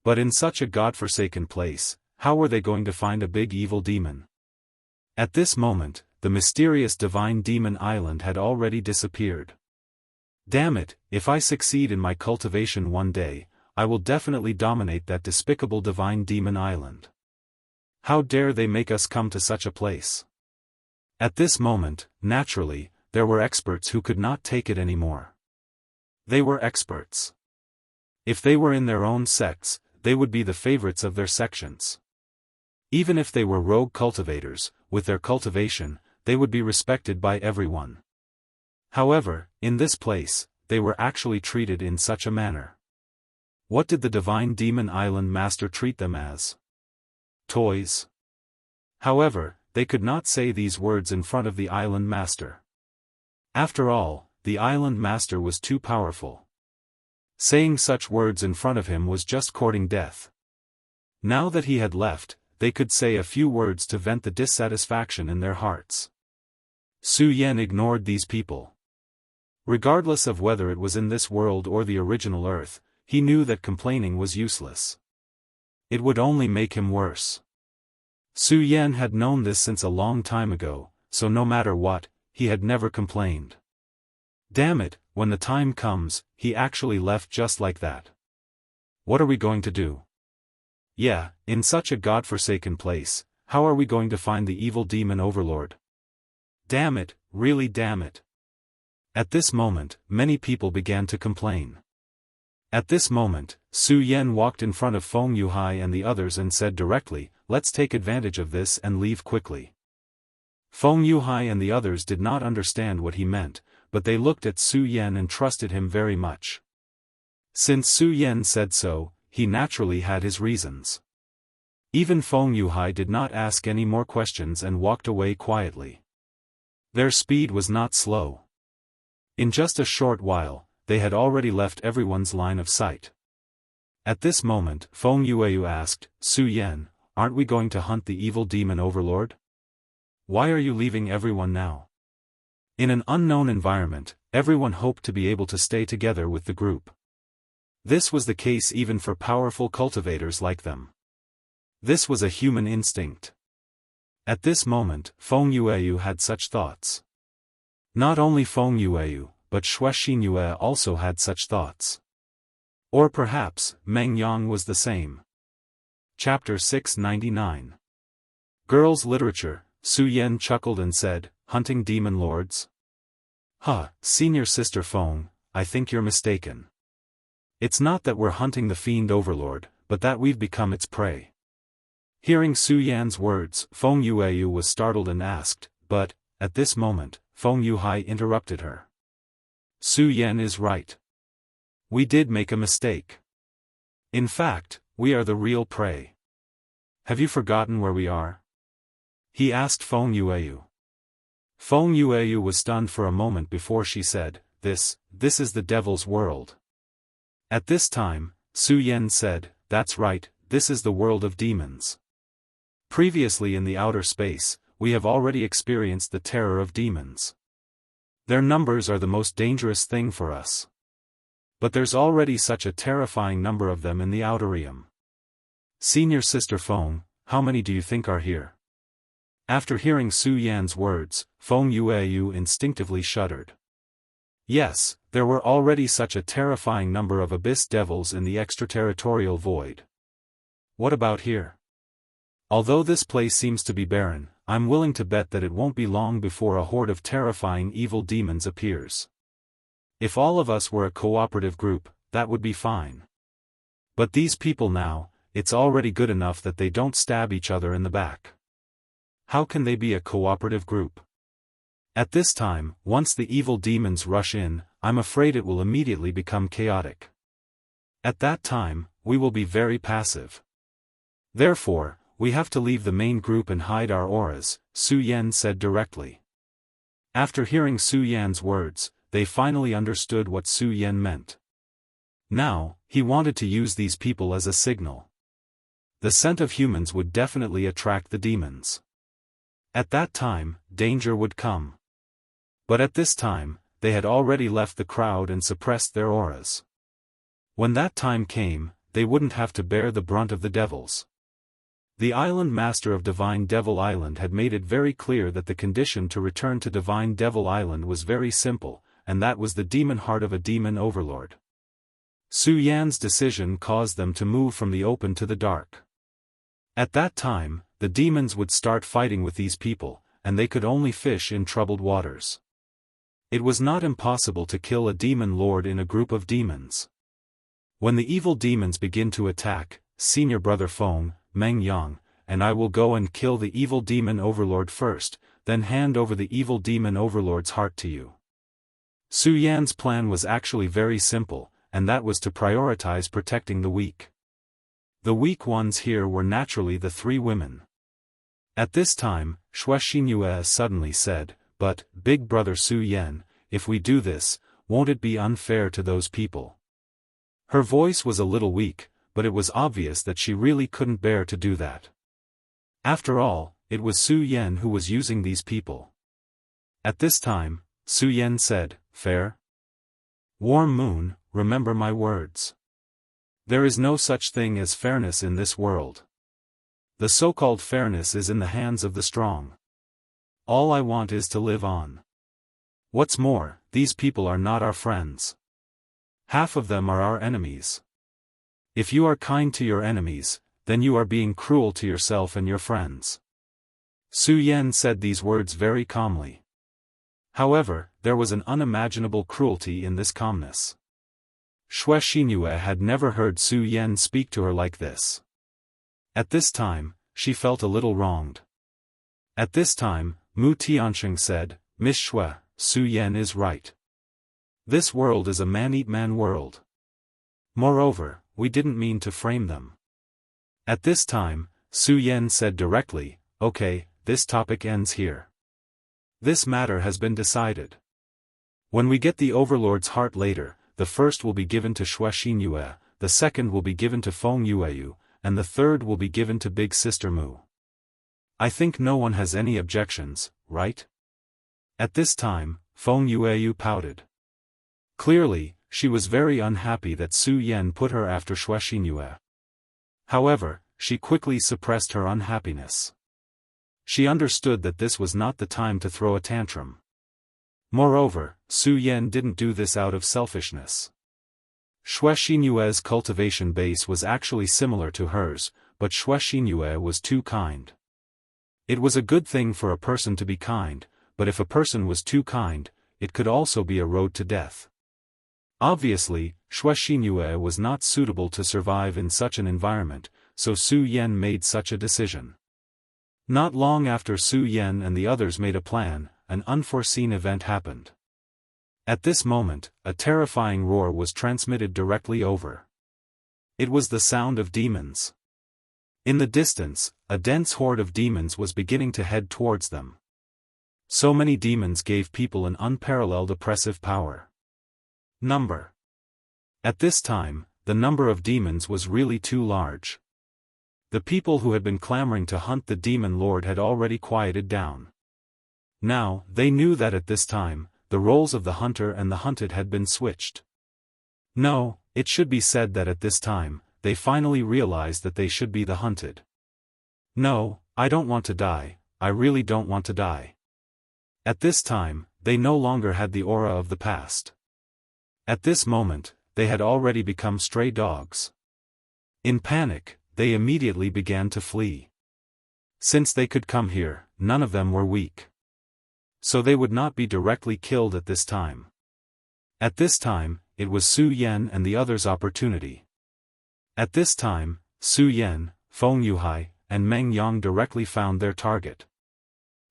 But in such a godforsaken place, how were they going to find a big evil demon? At this moment, the mysterious divine demon island had already disappeared. Damn it, if I succeed in my cultivation one day, I will definitely dominate that despicable divine demon island. How dare they make us come to such a place? At this moment, naturally, there were experts who could not take it anymore. They were experts. If they were in their own sects, they would be the favorites of their sections. Even if they were rogue cultivators, with their cultivation, they would be respected by everyone. However, in this place, they were actually treated in such a manner. What did the divine demon island master treat them as? Toys. However, they could not say these words in front of the island master. After all, the island master was too powerful. Saying such words in front of him was just courting death. Now that he had left, they could say a few words to vent the dissatisfaction in their hearts. Su Yan ignored these people. Regardless of whether it was in this world or the original Earth, he knew that complaining was useless. It would only make him worse. Su Yan had known this since a long time ago, so no matter what, he had never complained. Damn it, when the time comes, he actually left just like that. What are we going to do? Yeah, in such a godforsaken place, how are we going to find the evil demon overlord? Damn it, really damn it. At this moment, many people began to complain. At this moment, Su Yan walked in front of Feng Yuhai and the others and said directly, "Let's take advantage of this and leave quickly." Feng Yuhai and the others did not understand what he meant, but they looked at Su Yan and trusted him very much. Since Su Yan said so, he naturally had his reasons. Even Feng Yuhai did not ask any more questions and walked away quietly. Their speed was not slow. In just a short while, they had already left everyone's line of sight. At this moment, Feng Yueyu asked, Su Yan, aren't we going to hunt the evil demon overlord? Why are you leaving everyone now? In an unknown environment, everyone hoped to be able to stay together with the group. This was the case even for powerful cultivators like them. This was a human instinct. At this moment, Feng Yueyu had such thoughts. Not only Feng Yueyu, but Xuexingyue also had such thoughts. Or perhaps, Meng Yang was the same. Chapter 699. Girls' Literature. Su Yan chuckled and said, hunting demon lords? Huh, senior sister Feng, I think you're mistaken. It's not that we're hunting the fiend overlord, but that we've become its prey. Hearing Su Yan's words, Feng Yueyu was startled and asked, but, at this moment, Feng Yuhai interrupted her. Su Yan is right. We did make a mistake. In fact, we are the real prey. Have you forgotten where we are? He asked Feng Yueyu. Feng Yueyu was stunned for a moment before she said, This is the devil's world. At this time, Su Yan said, that's right, this is the world of demons. Previously in the outer space, we have already experienced the terror of demons. Their numbers are the most dangerous thing for us. But there's already such a terrifying number of them in the outer realm. Senior sister Feng, how many do you think are here? After hearing Su Yan's words, Feng Yueyu instinctively shuddered. Yes, there were already such a terrifying number of abyss devils in the extraterritorial void. What about here? Although this place seems to be barren, I'm willing to bet that it won't be long before a horde of terrifying evil demons appears. If all of us were a cooperative group, that would be fine. But these people now, it's already good enough that they don't stab each other in the back. How can they be a cooperative group? At this time, once the evil demons rush in, I'm afraid it will immediately become chaotic. At that time, we will be very passive. Therefore, we have to leave the main group and hide our auras, Su Yan said directly. After hearing Su Yan's words, they finally understood what Su Yan meant. Now, he wanted to use these people as a signal. The scent of humans would definitely attract the demons. At that time, danger would come. But at this time, they had already left the crowd and suppressed their auras. When that time came, they wouldn't have to bear the brunt of the devils. The island master of Divine Devil Island had made it very clear that the condition to return to Divine Devil Island was very simple, and that was the demon heart of a demon overlord. Su Yan's decision caused them to move from the open to the dark. At that time, the demons would start fighting with these people, and they could only fish in troubled waters. It was not impossible to kill a demon lord in a group of demons. When the evil demons begin to attack, senior brother Feng, Meng Yang, and I will go and kill the evil demon overlord first, then hand over the evil demon overlord's heart to you. Su Yan's plan was actually very simple, and that was to prioritize protecting the weak. The weak ones here were naturally the three women. At this time, Xuexingyue suddenly said, but, big brother Su Yan, if we do this, won't it be unfair to those people? Her voice was a little weak, but it was obvious that she really couldn't bear to do that. After all, it was Su Yan who was using these people. At this time, Su Yan said, fair? Warm Moon, remember my words. There is no such thing as fairness in this world. The so-called fairness is in the hands of the strong. All I want is to live on. What's more, these people are not our friends. Half of them are our enemies. If you are kind to your enemies, then you are being cruel to yourself and your friends. Su Yan said these words very calmly. However, there was an unimaginable cruelty in this calmness. Xuexingyue had never heard Su Yan speak to her like this. At this time, she felt a little wronged. At this time, Mu Tianxing said, Miss Xue, Su Yan is right. This world is a man-eat-man world. Moreover, we didn't mean to frame them. At this time, Su Yan said directly, okay, this topic ends here. This matter has been decided. When we get the Overlord's heart later, the first will be given to Xuexingyue, the second will be given to Feng Yueyu, and the third will be given to Big Sister Mu. I think no one has any objections, right? At this time, Feng Yueyu pouted. Clearly, she was very unhappy that Su Yan put her after Xuexingyue. However, she quickly suppressed her unhappiness. She understood that this was not the time to throw a tantrum. Moreover, Su Yan didn't do this out of selfishness. Xuexingyue's cultivation base was actually similar to hers, but Xuexingyue was too kind. It was a good thing for a person to be kind, but if a person was too kind, it could also be a road to death. Obviously, Xuexingyue was not suitable to survive in such an environment, so Su Yan made such a decision. Not long after Su Yan and the others made a plan, an unforeseen event happened. At this moment, a terrifying roar was transmitted directly over. It was the sound of demons. In the distance, a dense horde of demons was beginning to head towards them. So many demons gave people an unparalleled oppressive power. Number. At this time, the number of demons was really too large. The people who had been clamoring to hunt the demon lord had already quieted down. Now, they knew that at this time, the roles of the hunter and the hunted had been switched. No, it should be said that at this time, they finally realized that they should be the hunted. No, I don't want to die, I really don't want to die. At this time, they no longer had the aura of the past. At this moment, they had already become stray dogs. In panic, they immediately began to flee. Since they could come here, none of them were weak. So they would not be directly killed at this time. At this time, it was Su Yan and the others' opportunity. At this time, Su Yan, Feng Yuhai, and Meng Yang directly found their target.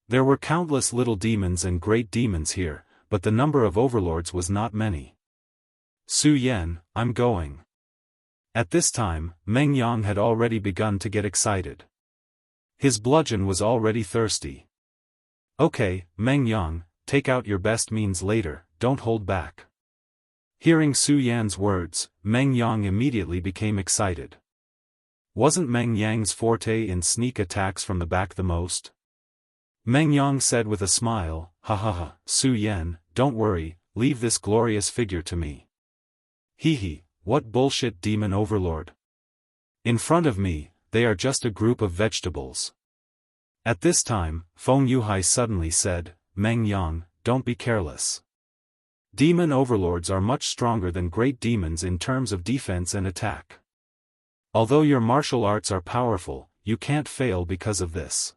There were countless little demons and great demons here, but the number of overlords was not many. Su Yan, I'm going. At this time, Meng Yang had already begun to get excited. His bludgeon was already thirsty. Okay, Meng Yang, take out your best means later, don't hold back. Hearing Su Yan's words, Meng Yang immediately became excited. Wasn't Meng Yang's forte in sneak attacks from the back the most? Meng Yang said with a smile, ha ha ha, Su Yan, don't worry, leave this glorious figure to me. Hee hee, what bullshit demon overlord. In front of me, they are just a group of vegetables. At this time, Feng Yuhai suddenly said, Meng Yang, don't be careless. Demon overlords are much stronger than great demons in terms of defense and attack. Although your martial arts are powerful, you can't fail because of this.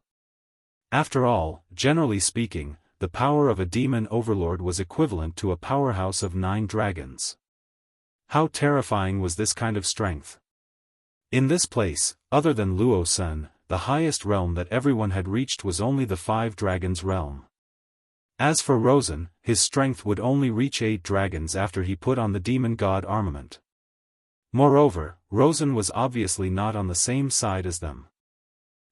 After all, generally speaking, the power of a demon overlord was equivalent to a powerhouse of 9 dragons. How terrifying was this kind of strength? In this place, other than Luo Sun, the highest realm that everyone had reached was only the 5 dragons realm. As for Rosen, his strength would only reach 8 dragons after he put on the demon god armament. Moreover, Rosen was obviously not on the same side as them.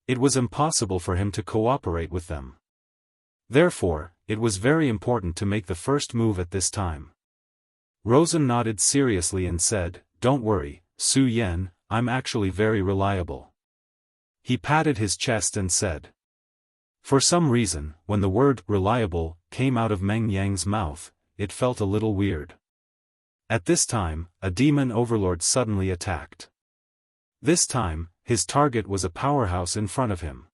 It was impossible for him to cooperate with them. Therefore, it was very important to make the first move at this time. Rosen nodded seriously and said, don't worry, Su Yan, I'm actually very reliable. He patted his chest and said. For some reason, when the word reliable came out of Meng Yang's mouth, it felt a little weird. At this time, a demon overlord suddenly attacked. This time, his target was a powerhouse in front of him.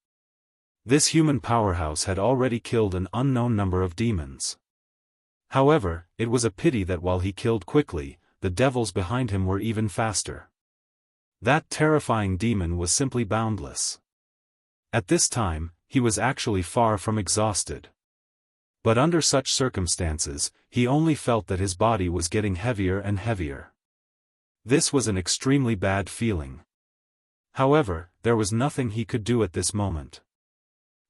This human powerhouse had already killed an unknown number of demons. However, it was a pity that while he killed quickly, the devils behind him were even faster. That terrifying demon was simply Boundless. At this time, he was actually far from exhausted. But under such circumstances, he only felt that his body was getting heavier and heavier. This was an extremely bad feeling. However, there was nothing he could do at this moment.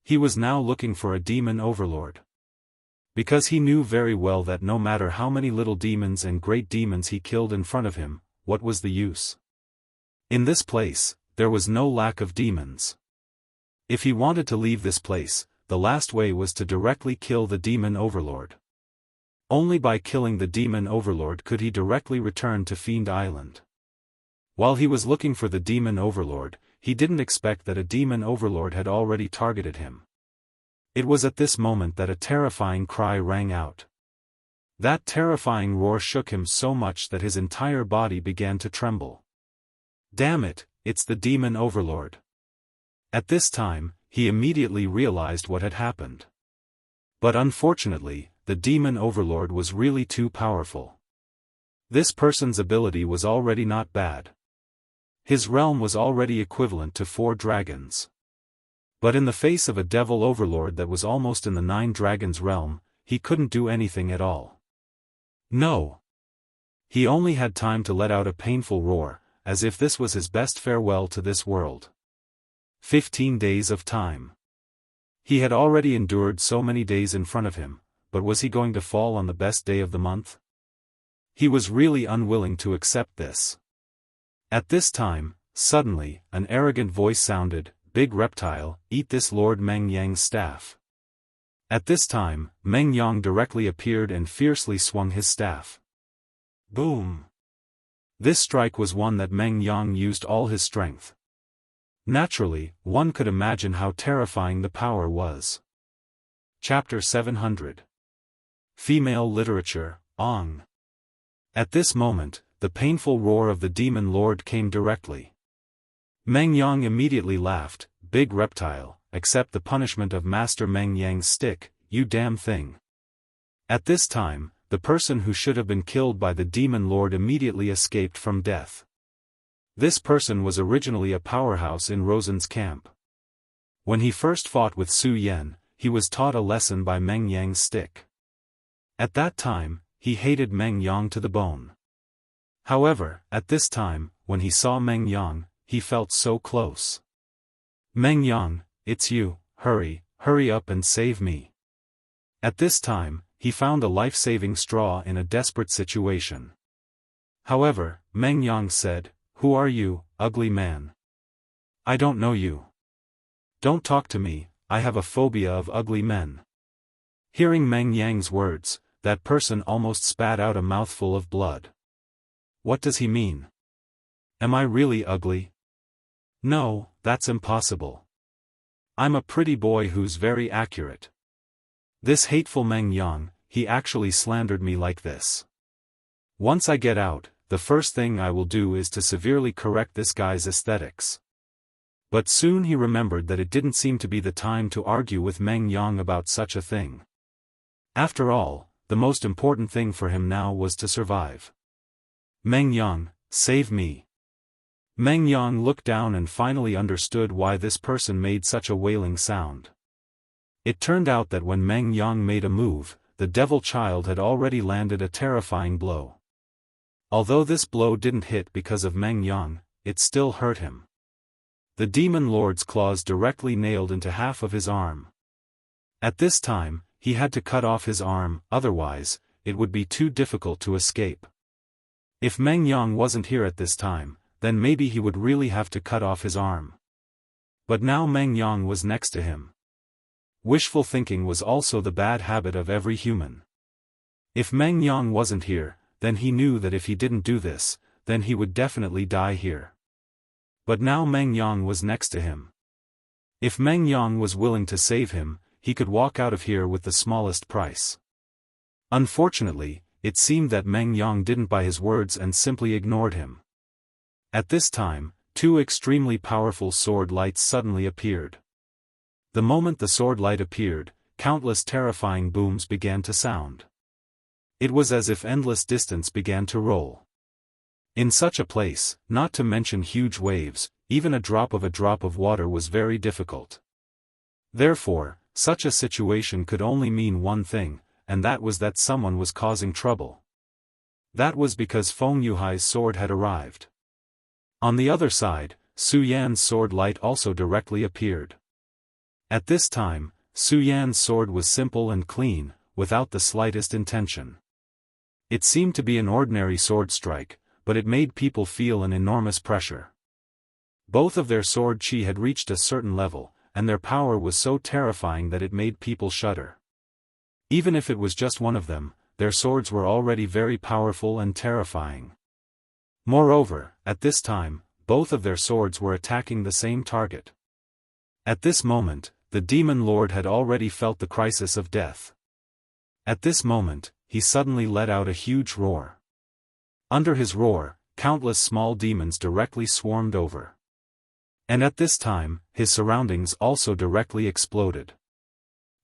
He was now looking for a demon overlord. Because he knew very well that no matter how many little demons and great demons he killed in front of him, what was the use? In this place, there was no lack of demons. If he wanted to leave this place, the last way was to directly kill the demon overlord. Only by killing the demon overlord could he directly return to Fiend Island. While he was looking for the demon overlord, he didn't expect that a demon overlord had already targeted him. It was at this moment that a terrifying cry rang out. That terrifying roar shook him so much that his entire body began to tremble. Damn it, it's the demon overlord. At this time, he immediately realized what had happened. But unfortunately, the demon overlord was really too powerful. This person's ability was already not bad. His realm was already equivalent to 4 dragons. But in the face of a devil overlord that was almost in the 9 dragons realm, he couldn't do anything at all. No. He only had time to let out a painful roar, as if this was his best farewell to this world. 15 days of time. He had already endured so many days in front of him, but was he going to fall on the best day of the month? He was really unwilling to accept this. At this time, suddenly, an arrogant voice sounded, "Big reptile, eat this Lord Meng Yang's staff." At this time, Meng Yang directly appeared and fiercely swung his staff. Boom! This strike was one that Meng Yang used all his strength. Naturally, one could imagine how terrifying the power was. Chapter 700. Female Literature, Ong. At this moment, the painful roar of the demon lord came directly. Meng Yang immediately laughed, "Big reptile, accept the punishment of Master Meng Yang's stick, you damn thing." At this time, the person who should have been killed by the demon lord immediately escaped from death. This person was originally a powerhouse in Rosen's camp. When he first fought with Su Yan, he was taught a lesson by Meng Yang's stick. At that time, he hated Meng Yang to the bone. However, at this time, when he saw Meng Yang, he felt so close. "Meng Yang, it's you, hurry up and save me." At this time, he found a life-saving straw in a desperate situation. However, Meng Yang said, "Who are you, ugly man? I don't know you. Don't talk to me, I have a phobia of ugly men." Hearing Meng Yang's words, that person almost spat out a mouthful of blood. What does he mean? Am I really ugly? No, that's impossible. I'm a pretty boy who's very accurate. This hateful Meng Yang, he actually slandered me like this. Once I get out, the first thing I will do is to severely correct this guy's aesthetics. But soon he remembered that it didn't seem to be the time to argue with Meng Yang about such a thing. After all, the most important thing for him now was to survive. "Meng Yang, save me." Meng Yang looked down and finally understood why this person made such a wailing sound. It turned out that when Meng Yang made a move, the devil child had already landed a terrifying blow. Although this blow didn't hit because of Meng Yang, it still hurt him. The demon lord's claws directly nailed into half of his arm. At this time, he had to cut off his arm, otherwise, it would be too difficult to escape. If Meng Yang wasn't here at this time, then maybe he would really have to cut off his arm. But now Meng Yang was next to him. Wishful thinking was also the bad habit of every human. If Meng Yang wasn't here, then he knew that if he didn't do this, then he would definitely die here. But now Meng Yang was next to him. If Meng Yang was willing to save him, he could walk out of here with the smallest price. Unfortunately, it seemed that Meng Yang didn't buy his words and simply ignored him. At this time, 2 extremely powerful sword lights suddenly appeared. The moment the sword light appeared, countless terrifying booms began to sound. It was as if endless distance began to roll. In such a place, not to mention huge waves, even a drop of water was very difficult. Therefore, such a situation could only mean one thing, and that was that someone was causing trouble. That was because Feng Yuhai's sword had arrived. On the other side, Su Yan's sword light also directly appeared. At this time, Su Yan's sword was simple and clean, without the slightest intention. It seemed to be an ordinary sword strike, but it made people feel an enormous pressure. Both of their sword chi had reached a certain level, and their power was so terrifying that it made people shudder. Even if it was just one of them, their swords were already very powerful and terrifying. Moreover, at this time, both of their swords were attacking the same target. At this moment, the demon lord had already felt the crisis of death. At this moment, he suddenly let out a huge roar. Under his roar, countless small demons directly swarmed over. And at this time, his surroundings also directly exploded.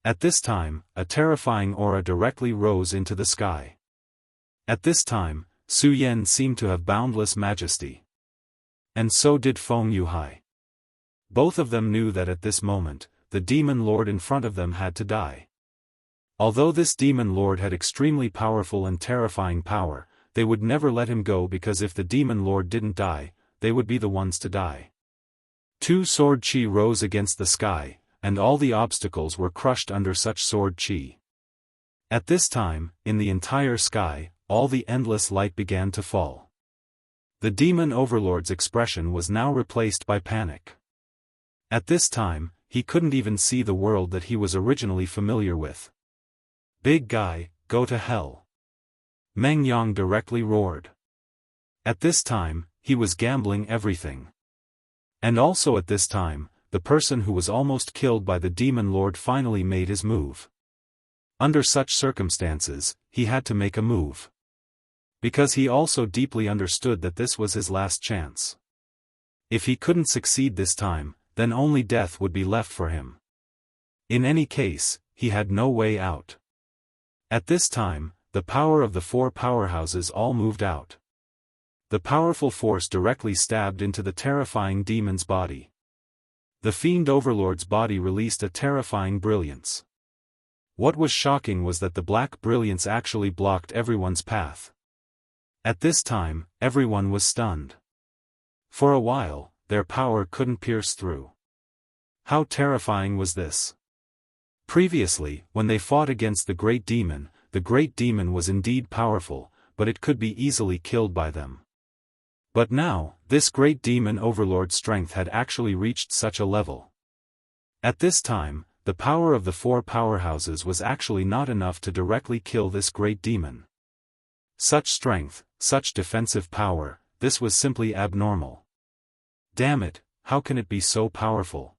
At this time, a terrifying aura directly rose into the sky. At this time, Su Yan seemed to have boundless majesty. And so did Feng Yuhai. Both of them knew that at this moment, the demon lord in front of them had to die. Although this demon lord had extremely powerful and terrifying power, they would never let him go, because if the demon lord didn't die, they would be the ones to die. Two sword chi rose against the sky, and all the obstacles were crushed under such sword chi. At this time, in the entire sky, all the endless light began to fall. The demon overlord's expression was now replaced by panic. At this time, he couldn't even see the world that he was originally familiar with. "Big guy, go to hell!" Meng Yang directly roared. At this time, he was gambling everything. And also at this time, the person who was almost killed by the demon lord finally made his move. Under such circumstances, he had to make a move. Because he also deeply understood that this was his last chance. If he couldn't succeed this time, then only death would be left for him. In any case, he had no way out. At this time, the power of the four powerhouses all moved out. The powerful force directly stabbed into the terrifying demon's body. The fiend overlord's body released a terrifying brilliance. What was shocking was that the black brilliance actually blocked everyone's path. At this time, everyone was stunned. For a while, their power couldn't pierce through. How terrifying was this? Previously, when they fought against the great demon was indeed powerful, but it could be easily killed by them. But now, this great demon overlord's strength had actually reached such a level. At this time, the power of the four powerhouses was actually not enough to directly kill this great demon. Such strength, such defensive power, this was simply abnormal. Damn it, how can it be so powerful?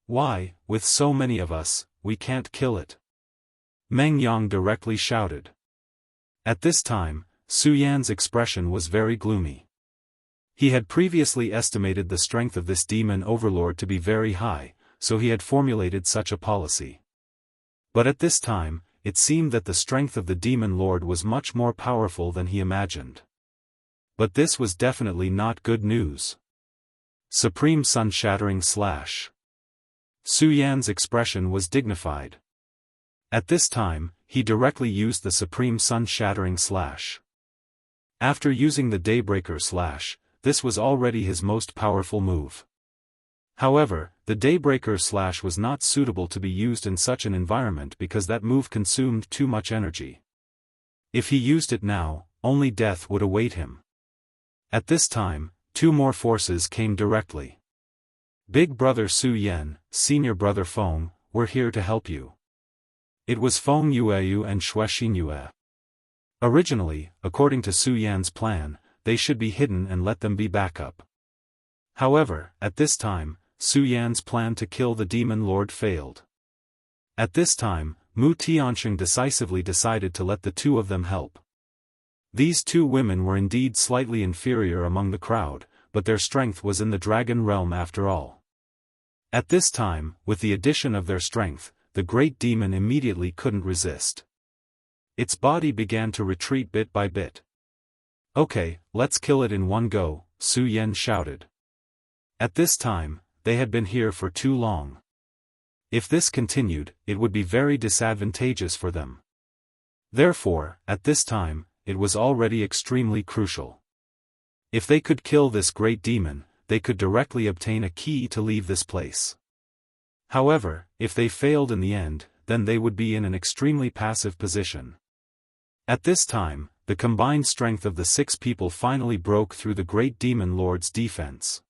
Why, with so many of us, we can't kill it? Meng Yang directly shouted. At this time, Su Yan's expression was very gloomy. He had previously estimated the strength of this demon overlord to be very high, so he had formulated such a policy. But at this time, it seemed that the strength of the demon lord was much more powerful than he imagined. But this was definitely not good news. Supreme sun-shattering slash. Su Yan's expression was dignified. At this time, he directly used the supreme sun-shattering slash. After using the daybreaker slash, this was already his most powerful move. However, the daybreaker slash was not suitable to be used in such an environment because that move consumed too much energy. If he used it now, only death would await him. At this time, two more forces came directly. Big brother Su Yan, senior brother Feng, were here to help you. It was Feng Yueyu and Shuexin Yue. Originally, according to Su Yan's plan, they should be hidden and let them be backup. However, at this time, Su Yan's plan to kill the demon lord failed. At this time, Mu Tianxing decisively decided to let the two of them help. These two women were indeed slightly inferior among the crowd, but their strength was in the dragon realm after all. At this time, with the addition of their strength, the great demon immediately couldn't resist. Its body began to retreat bit by bit. "Okay, let's kill it in one go," Su Yan shouted. At this time, they had been here for too long. If this continued, it would be very disadvantageous for them. Therefore, at this time, it was already extremely crucial. If they could kill this great demon, they could directly obtain a key to leave this place. However, if they failed in the end, then they would be in an extremely passive position. At this time, the combined strength of the 6 people finally broke through the great demon lord's defense.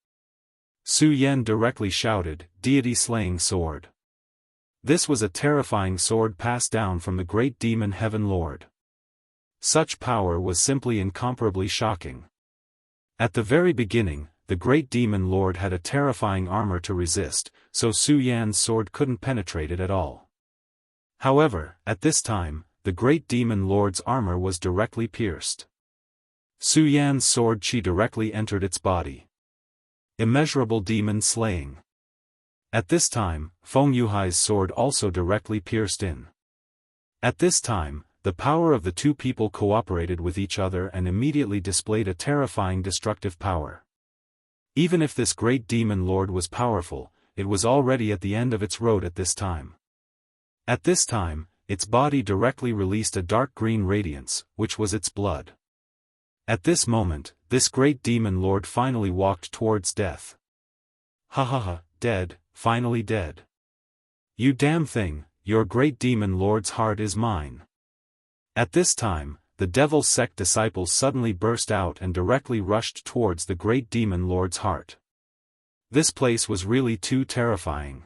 Su Yan directly shouted, "Deity-slaying sword." This was a terrifying sword passed down from the great demon heaven lord. Such power was simply incomparably shocking. At the very beginning, the great demon lord had a terrifying armor to resist, so Su Yan's sword couldn't penetrate it at all. However, at this time, the great demon lord's armor was directly pierced. Su Yan's sword chi directly entered its body. Immeasurable demon slaying. At this time, Feng Yuhai's sword also directly pierced in. At this time, the power of the two people cooperated with each other and immediately displayed a terrifying destructive power. Even if this great demon lord was powerful, it was already at the end of its road at this time. At this time, its body directly released a dark green radiance, which was its blood. At this moment, this great demon lord finally walked towards death. Ha ha ha, dead, finally dead. You damn thing, your great demon lord's heart is mine. At this time, the devil's sect disciples suddenly burst out and directly rushed towards the great demon lord's heart. This place was really too terrifying.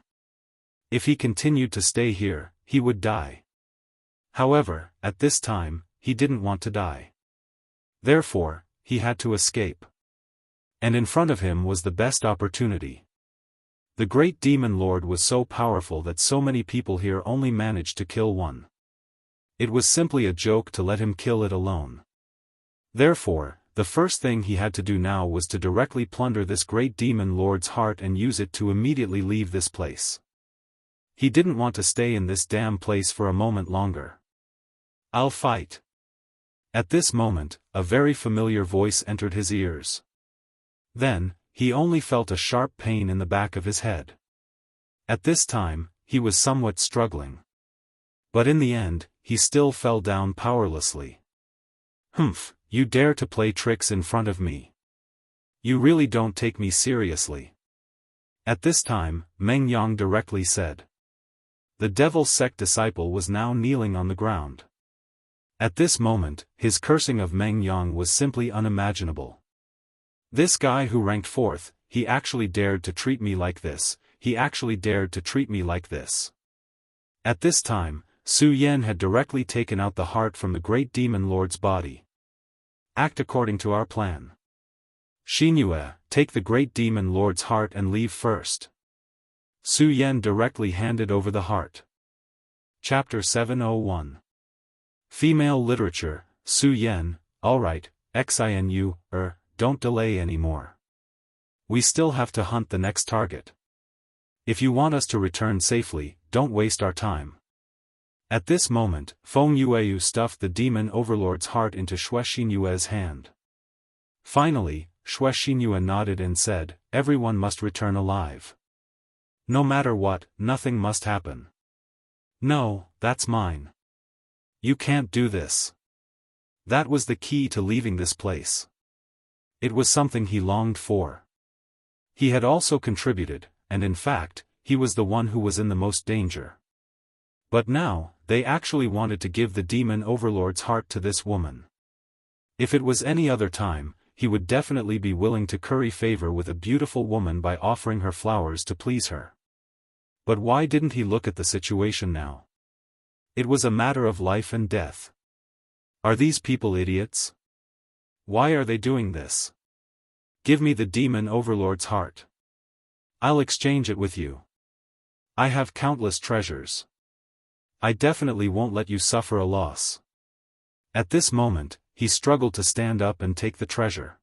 If he continued to stay here, he would die. However, at this time, he didn't want to die. Therefore, he had to escape. And in front of him was the best opportunity. The great demon lord was so powerful that so many people here only managed to kill one. It was simply a joke to let him kill it alone. Therefore, the first thing he had to do now was to directly plunder this great demon lord's heart and use it to immediately leave this place. He didn't want to stay in this damn place for a moment longer. I'll fight. At this moment, a very familiar voice entered his ears. Then, he only felt a sharp pain in the back of his head. At this time, he was somewhat struggling. But in the end, he still fell down powerlessly. Humph, you dare to play tricks in front of me. You really don't take me seriously. At this time, Meng Yang directly said. The devil's sect disciple was now kneeling on the ground. At this moment, his cursing of Meng Yang was simply unimaginable. This guy who ranked 4th, he actually dared to treat me like this, he actually dared to treat me like this. At this time, Su Yan had directly taken out the heart from the great demon lord's body. Act according to our plan. Xinyue, take the great demon lord's heart and leave first. Su Yan directly handed over the heart. Chapter 701. Female Literature, Su Yan, alright, Xinu, don't delay anymore. We still have to hunt the next target. If you want us to return safely, don't waste our time. At this moment, Feng Yueyu stuffed the demon overlord's heart into Xinyue's hand. Finally, Xinyue nodded and said, everyone must return alive. No matter what, nothing must happen. No, that's mine. You can't do this. That was the key to leaving this place. It was something he longed for. He had also contributed, and in fact, he was the one who was in the most danger. But now, they actually wanted to give the demon overlord's heart to this woman. If it was any other time, he would definitely be willing to curry favor with a beautiful woman by offering her flowers to please her. But why didn't he look at the situation now? It was a matter of life and death. Are these people idiots? Why are they doing this? Give me the demon overlord's heart. I'll exchange it with you. I have countless treasures. I definitely won't let you suffer a loss. At this moment, he struggled to stand up and take the treasure.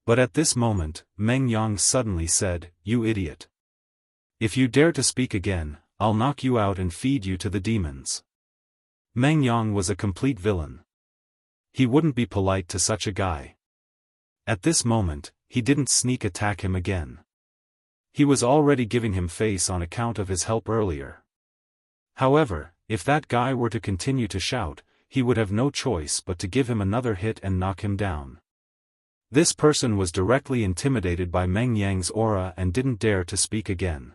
But at this moment, Meng Yang suddenly said, you idiot. If you dare to speak again, I'll knock you out and feed you to the demons. Meng Yang was a complete villain. He wouldn't be polite to such a guy. At this moment, he didn't sneak attack him again. He was already giving him face on account of his help earlier. However, if that guy were to continue to shout, he would have no choice but to give him another hit and knock him down. This person was directly intimidated by Meng Yang's aura and didn't dare to speak again.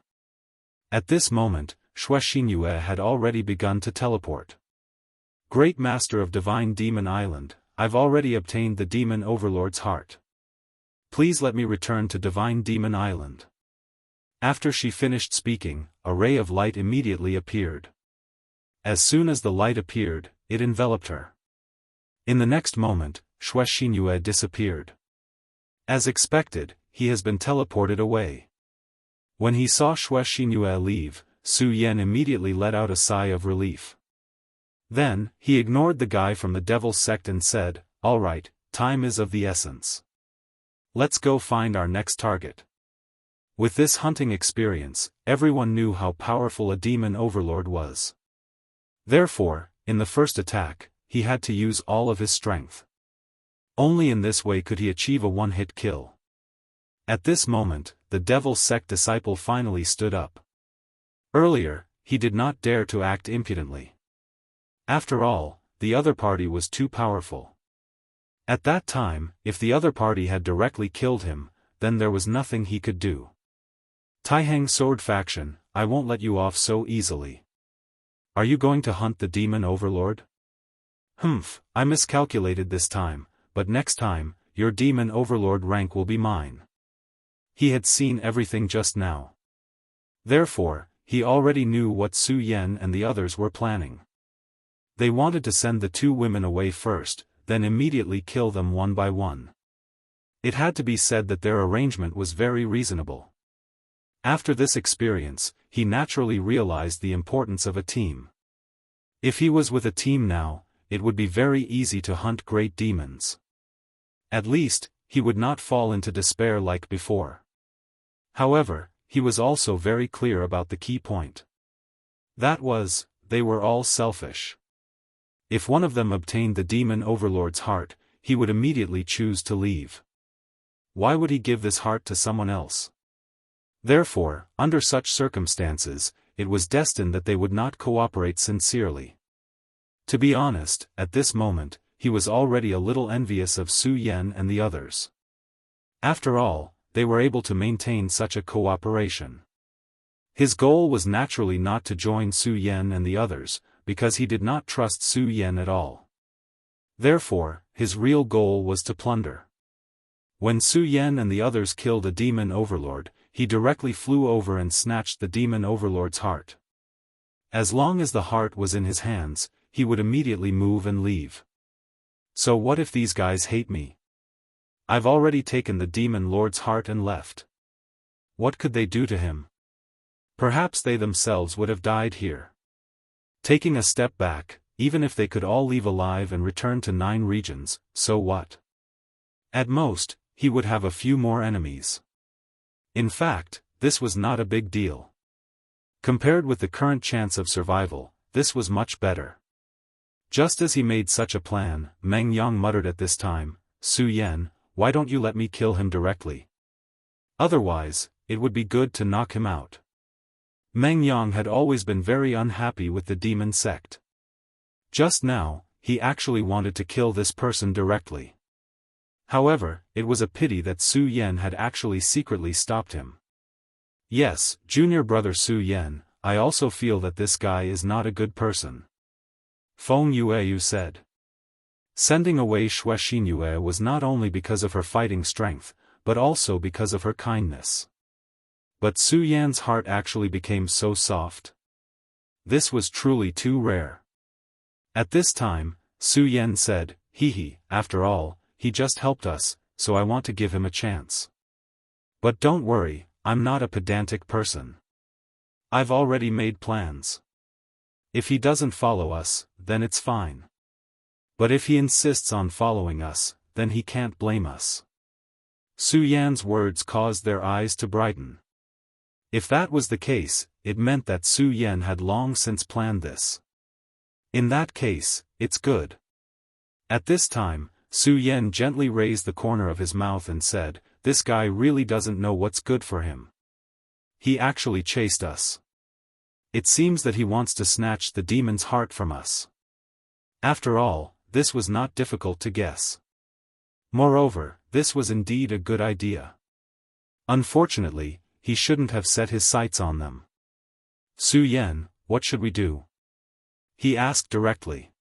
At this moment, Xinyue had already begun to teleport. Great Master of Divine Demon Island, I've already obtained the Demon Overlord's heart. Please let me return to Divine Demon Island. After she finished speaking, a ray of light immediately appeared. As soon as the light appeared, it enveloped her. In the next moment, Xinyue disappeared. As expected, he has been teleported away. When he saw Xue Xingyue leave, Su Yan immediately let out a sigh of relief. Then, he ignored the guy from the Devil's Sect and said, "All right, time is of the essence. Let's go find our next target." With this hunting experience, everyone knew how powerful a demon overlord was. Therefore, in the first attack, he had to use all of his strength. Only in this way could he achieve a one-hit kill. At this moment, the Devil's Sect disciple finally stood up. Earlier, he did not dare to act impudently. After all, the other party was too powerful. At that time, if the other party had directly killed him, then there was nothing he could do. Taiheng Sword Faction, I won't let you off so easily. Are you going to hunt the demon overlord? Humph, I miscalculated this time, but next time, your demon overlord rank will be mine. He had seen everything just now. Therefore, he already knew what Su Yan and the others were planning. They wanted to send the two women away first, then immediately kill them one by one. It had to be said that their arrangement was very reasonable. After this experience, he naturally realized the importance of a team. If he was with a team now, it would be very easy to hunt great demons. At least, he would not fall into despair like before. However, he was also very clear about the key point. That was, they were all selfish. If one of them obtained the demon overlord's heart, he would immediately choose to leave. Why would he give this heart to someone else? Therefore, under such circumstances, it was destined that they would not cooperate sincerely. To be honest, at this moment, he was already a little envious of Su Yan and the others. After all, they were able to maintain such a cooperation. His goal was naturally not to join Su Yan and the others, because he did not trust Su Yan at all. Therefore, his real goal was to plunder. When Su Yan and the others killed a demon overlord, he directly flew over and snatched the demon overlord's heart. As long as the heart was in his hands, he would immediately move and leave. So what if these guys hate me? I've already taken the demon lord's heart and left. What could they do to him? Perhaps they themselves would have died here. Taking a step back, even if they could all leave alive and return to 9 regions, so what? At most, he would have a few more enemies. In fact, this was not a big deal. Compared with the current chance of survival, this was much better. Just as he made such a plan, Meng Yang muttered at this time, "Su Yan, why don't you let me kill him directly? Otherwise, it would be good to knock him out." Meng Yang had always been very unhappy with the demon sect. Just now, he actually wanted to kill this person directly. However, it was a pity that Su Yan had actually secretly stopped him. "Yes, junior brother Su Yan, I also feel that this guy is not a good person," Feng Yueyu said. Sending away Xue Xingyue was not only because of her fighting strength, but also because of her kindness. But Su Yan's heart actually became so soft. This was truly too rare. At this time, Su Yan said, "Hee, after all, he just helped us, so I want to give him a chance. But don't worry, I'm not a pedantic person. I've already made plans. If he doesn't follow us, then it's fine. But if he insists on following us, then he can't blame us." Su Yan's words caused their eyes to brighten. If that was the case, it meant that Su Yan had long since planned this. In that case, it's good. At this time, Su Yan gently raised the corner of his mouth and said, "This guy really doesn't know what's good for him. He actually chased us. It seems that he wants to snatch the demon's heart from us." After all, this was not difficult to guess. Moreover, this was indeed a good idea. Unfortunately, he shouldn't have set his sights on them. "Su Yan, what should we do?" he asked directly.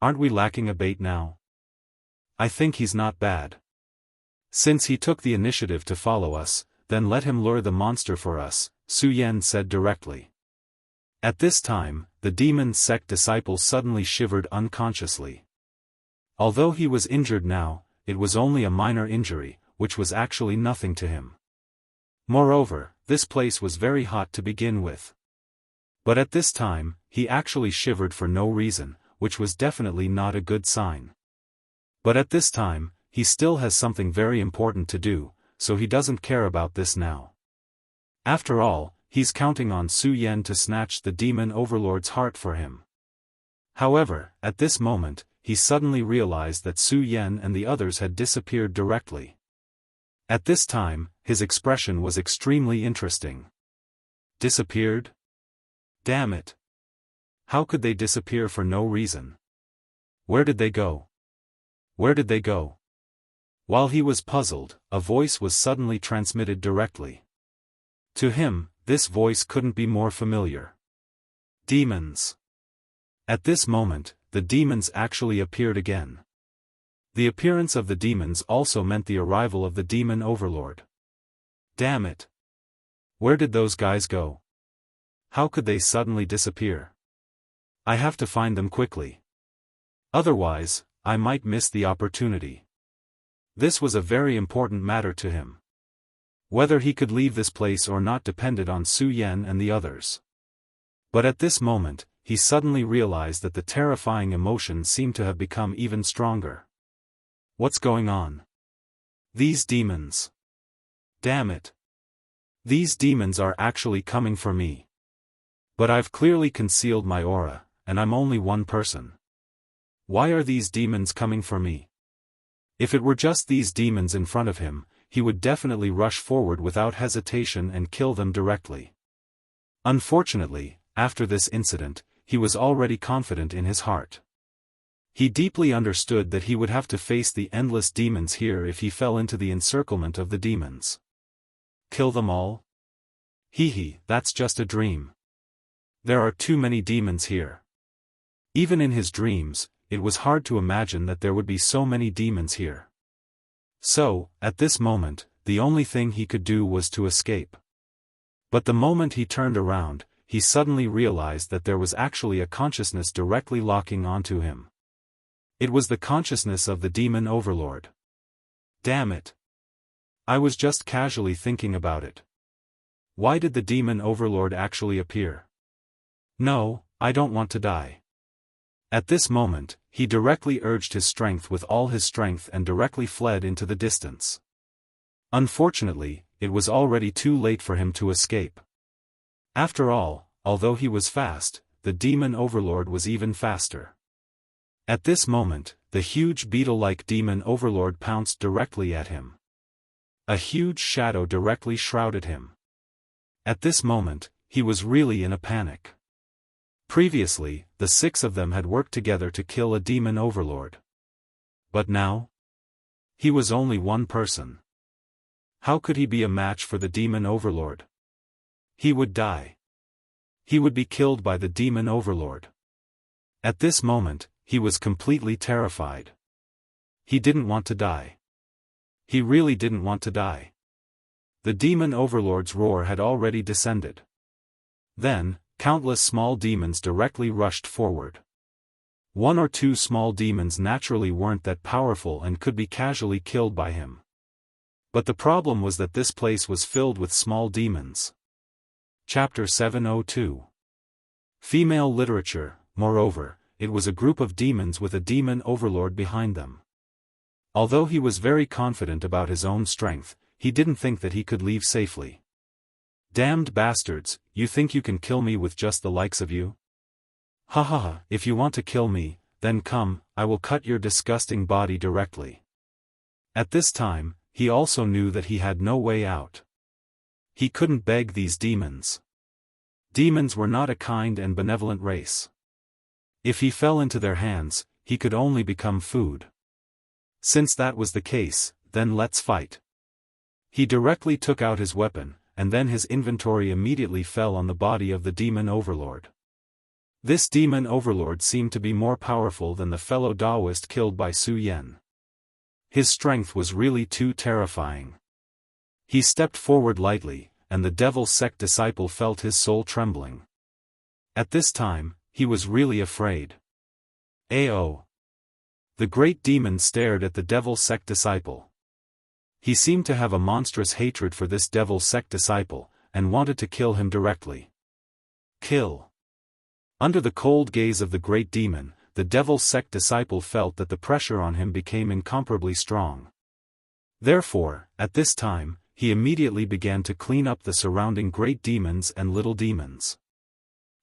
"Aren't we lacking a bait now? I think he's not bad. Since he took the initiative to follow us, then let him lure the monster for us," Su Yan said directly. At this time, the demon sect disciple suddenly shivered unconsciously. Although he was injured now, it was only a minor injury, which was actually nothing to him. Moreover, this place was very hot to begin with. But at this time, he actually shivered for no reason, which was definitely not a good sign. But at this time, he still has something very important to do, so he doesn't care about this now. After all, he's counting on Su Yan to snatch the demon overlord's heart for him. However, at this moment, he suddenly realized that Su Yan and the others had disappeared directly. At this time, his expression was extremely interesting. Disappeared? Damn it! How could they disappear for no reason? Where did they go? Where did they go? While he was puzzled, a voice was suddenly transmitted directly. To him, this voice couldn't be more familiar. Demons. At this moment, the demons actually appeared again. The appearance of the demons also meant the arrival of the demon overlord. Damn it! Where did those guys go? How could they suddenly disappear? I have to find them quickly. Otherwise, I might miss the opportunity. This was a very important matter to him. Whether he could leave this place or not depended on Su Yan and the others. But at this moment, he suddenly realized that the terrifying emotion seemed to have become even stronger. What's going on? These demons. Damn it. These demons are actually coming for me. But I've clearly concealed my aura, and I'm only one person. Why are these demons coming for me? If it were just these demons in front of him, he would definitely rush forward without hesitation and kill them directly. Unfortunately, after this incident, he was already confident in his heart. He deeply understood that he would have to face the endless demons here if he fell into the encirclement of the demons. Kill them all? Hee, that's just a dream. There are too many demons here. Even in his dreams, it was hard to imagine that there would be so many demons here. So, at this moment, the only thing he could do was to escape. But the moment he turned around, he suddenly realized that there was actually a consciousness directly locking onto him. It was the consciousness of the demon overlord. Damn it! I was just casually thinking about it. Why did the demon overlord actually appear? No, I don't want to die. At this moment, he directly urged his strength with all his strength and directly fled into the distance. Unfortunately, it was already too late for him to escape. After all, although he was fast, the demon overlord was even faster. At this moment, the huge beetle-like demon overlord pounced directly at him. A huge shadow directly shrouded him. At this moment, he was really in a panic. Previously, the 6 of them had worked together to kill a demon overlord. But now? He was only one person. How could he be a match for the demon overlord? He would die. He would be killed by the demon overlord. At this moment, he was completely terrified. He didn't want to die. He really didn't want to die. The demon overlord's roar had already descended. Then, countless small demons directly rushed forward. 1 or 2 small demons naturally weren't that powerful and could be casually killed by him. But the problem was that this place was filled with small demons. Chapter 702. Female literature. Moreover, it was a group of demons with a demon overlord behind them. Although he was very confident about his own strength, he didn't think that he could leave safely. Damned bastards, you think you can kill me with just the likes of you? Ha ha ha, if you want to kill me, then come, I will cut your disgusting body directly. At this time, he also knew that he had no way out. He couldn't beg these demons. Demons were not a kind and benevolent race. If he fell into their hands, he could only become food. Since that was the case, then let's fight. He directly took out his weapon, and then his inventory immediately fell on the body of the demon overlord. This demon overlord seemed to be more powerful than the fellow Taoist killed by Su Yan. His strength was really too terrifying. He stepped forward lightly, and the devil sect disciple felt his soul trembling. At this time, he was really afraid. Ayo! The great demon stared at the devil sect disciple. He seemed to have a monstrous hatred for this devil sect disciple, and wanted to kill him directly. Kill. Under the cold gaze of the great demon, the devil sect disciple felt that the pressure on him became incomparably strong. Therefore, at this time, he immediately began to clean up the surrounding great demons and little demons.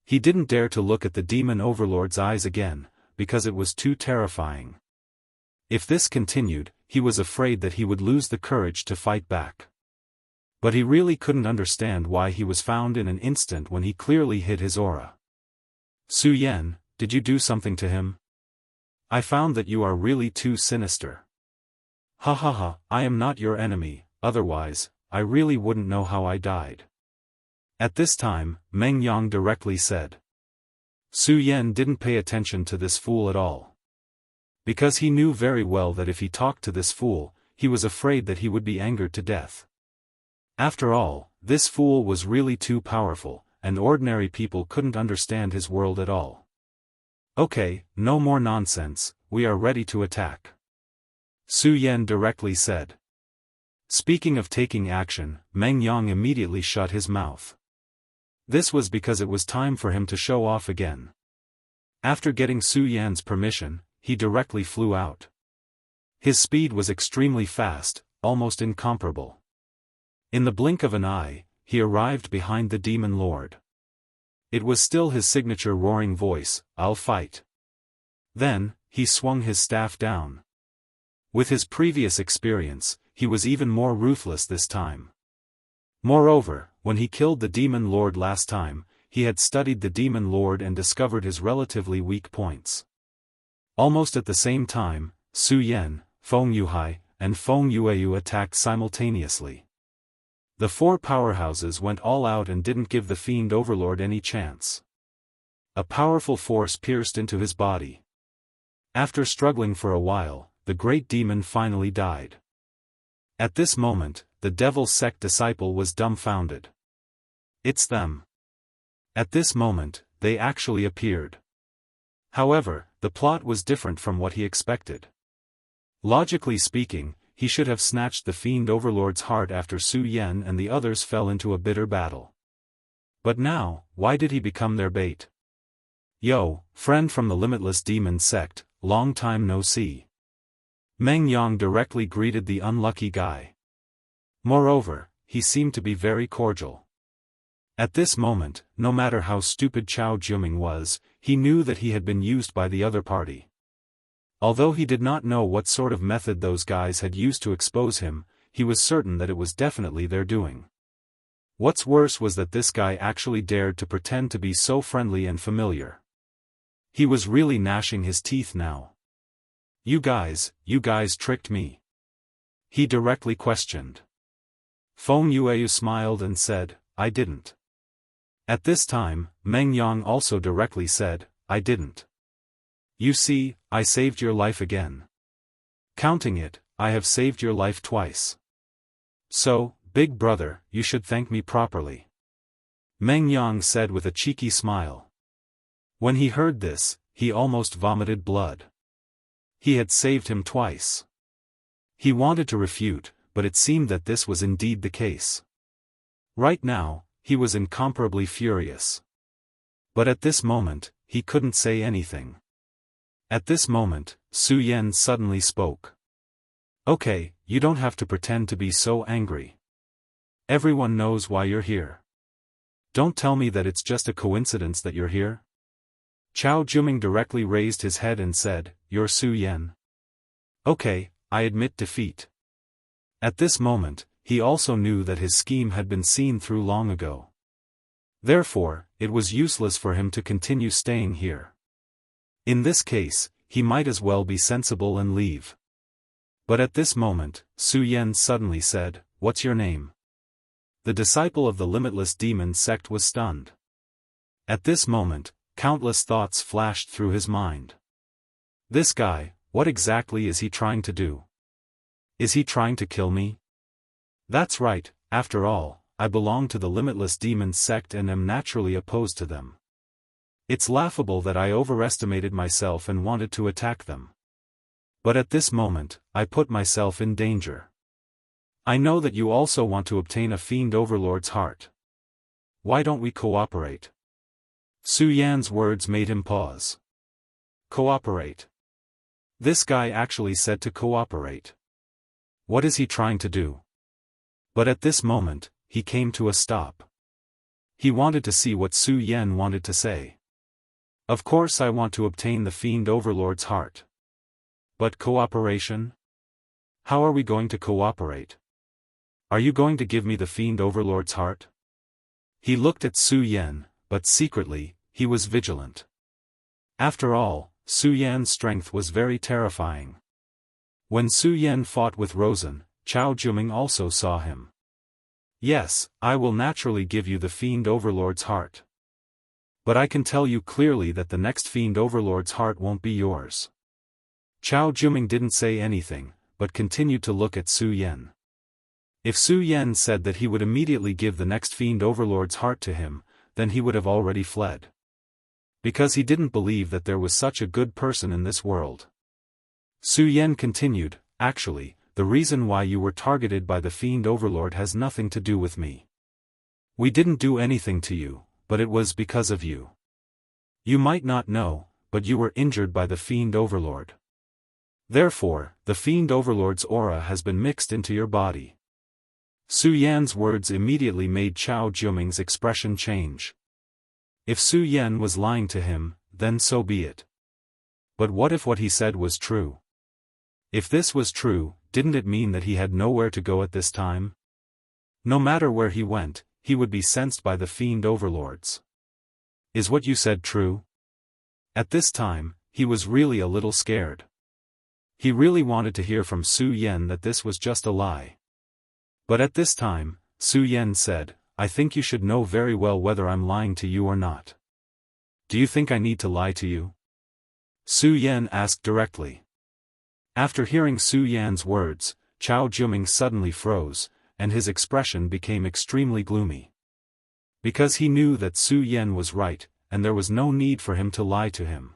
He didn't dare to look at the demon overlord's eyes again, because it was too terrifying. If this continued, he was afraid that he would lose the courage to fight back. But he really couldn't understand why he was found in an instant when he clearly hid his aura. Su Yan, did you do something to him? I found that you are really too sinister. Ha ha ha, I am not your enemy, otherwise, I really wouldn't know how I died. At this time, Meng Yang directly said. Su Yan didn't pay attention to this fool at all. Because he knew very well that if he talked to this fool, he was afraid that he would be angered to death. After all, this fool was really too powerful, and ordinary people couldn't understand his world at all. Okay, no more nonsense, we are ready to attack. Su Yan directly said. Speaking of taking action, Meng Yang immediately shut his mouth. This was because it was time for him to show off again. After getting Su Yan's permission, he directly flew out. His speed was extremely fast, almost incomparable. In the blink of an eye, he arrived behind the demon lord. It was still his signature roaring voice, "I'll fight." Then, he swung his staff down. With his previous experience, he was even more ruthless this time. Moreover, when he killed the demon lord last time, he had studied the demon lord and discovered his relatively weak points. Almost at the same time, Su Yan, Feng Yuhai, and Feng Yueyu attacked simultaneously. The four powerhouses went all out and didn't give the fiend overlord any chance. A powerful force pierced into his body. After struggling for a while, the great demon finally died. At this moment, the devil sect disciple was dumbfounded. It's them. At this moment, they actually appeared. However, the plot was different from what he expected. Logically speaking, he should have snatched the fiend overlord's heart after Su Yan and the others fell into a bitter battle. But now, why did he become their bait? Yo, friend from the limitless demon sect, long time no see. Meng Yang directly greeted the unlucky guy. Moreover, he seemed to be very cordial. At this moment, no matter how stupid Chao Juming was, he knew that he had been used by the other party. Although he did not know what sort of method those guys had used to expose him, he was certain that it was definitely their doing. What's worse was that this guy actually dared to pretend to be so friendly and familiar. He was really gnashing his teeth now. You guys tricked me. He directly questioned. Feng Yueyu smiled and said, I didn't. At this time, Meng Yang also directly said, I didn't. You see, I saved your life again. Counting it, I have saved your life twice. So, big brother, you should thank me properly. Meng Yang said with a cheeky smile. When he heard this, he almost vomited blood. He had saved him twice. He wanted to refute, but it seemed that this was indeed the case. Right now, he was incomparably furious. But at this moment, he couldn't say anything. At this moment, Su Yan suddenly spoke. Okay, you don't have to pretend to be so angry. Everyone knows why you're here. Don't tell me that it's just a coincidence that you're here. Chao Juming directly raised his head and said, You're Su Yan. Okay, I admit defeat. At this moment, he also knew that his scheme had been seen through long ago. Therefore, it was useless for him to continue staying here. In this case, he might as well be sensible and leave. But at this moment, Su Yan suddenly said, What's your name? The disciple of the limitless demon sect was stunned. At this moment, countless thoughts flashed through his mind. This guy, what exactly is he trying to do? Is he trying to kill me? That's right, after all, I belong to the limitless demon sect and am naturally opposed to them. It's laughable that I overestimated myself and wanted to attack them. But at this moment, I put myself in danger. I know that you also want to obtain a fiend overlord's heart. Why don't we cooperate? Su Yan's words made him pause. Cooperate. This guy actually said to cooperate. What is he trying to do? But at this moment, he came to a stop. He wanted to see what Su Yan wanted to say. Of course I want to obtain the fiend overlord's heart. But cooperation? How are we going to cooperate? Are you going to give me the fiend overlord's heart? He looked at Su Yan, but secretly, he was vigilant. After all, Su Yan's strength was very terrifying. When Su Yan fought with Rosen, Chao Juming also saw him. Yes, I will naturally give you the fiend overlord's heart. But I can tell you clearly that the next fiend overlord's heart won't be yours. Chao Juming didn't say anything, but continued to look at Su Yan. If Su Yan said that he would immediately give the next fiend overlord's heart to him, then he would have already fled. Because he didn't believe that there was such a good person in this world. Su Yan continued, actually, the reason why you were targeted by the fiend overlord has nothing to do with me. We didn't do anything to you, but it was because of you. You might not know, but you were injured by the fiend overlord. Therefore, the fiend overlord's aura has been mixed into your body. Su Yan's words immediately made Chao Juming's expression change. If Su Yan was lying to him, then so be it. But what if what he said was true? If this was true, didn't it mean that he had nowhere to go at this time? No matter where he went, he would be sensed by the fiend overlords. Is what you said true? At this time, he was really a little scared. He really wanted to hear from Su Yan that this was just a lie. But at this time, Su Yan said, I think you should know very well whether I'm lying to you or not. Do you think I need to lie to you? Su Yan asked directly. After hearing Su Yan's words, Chao Juming suddenly froze, and his expression became extremely gloomy. Because he knew that Su Yan was right, and there was no need for him to lie to him.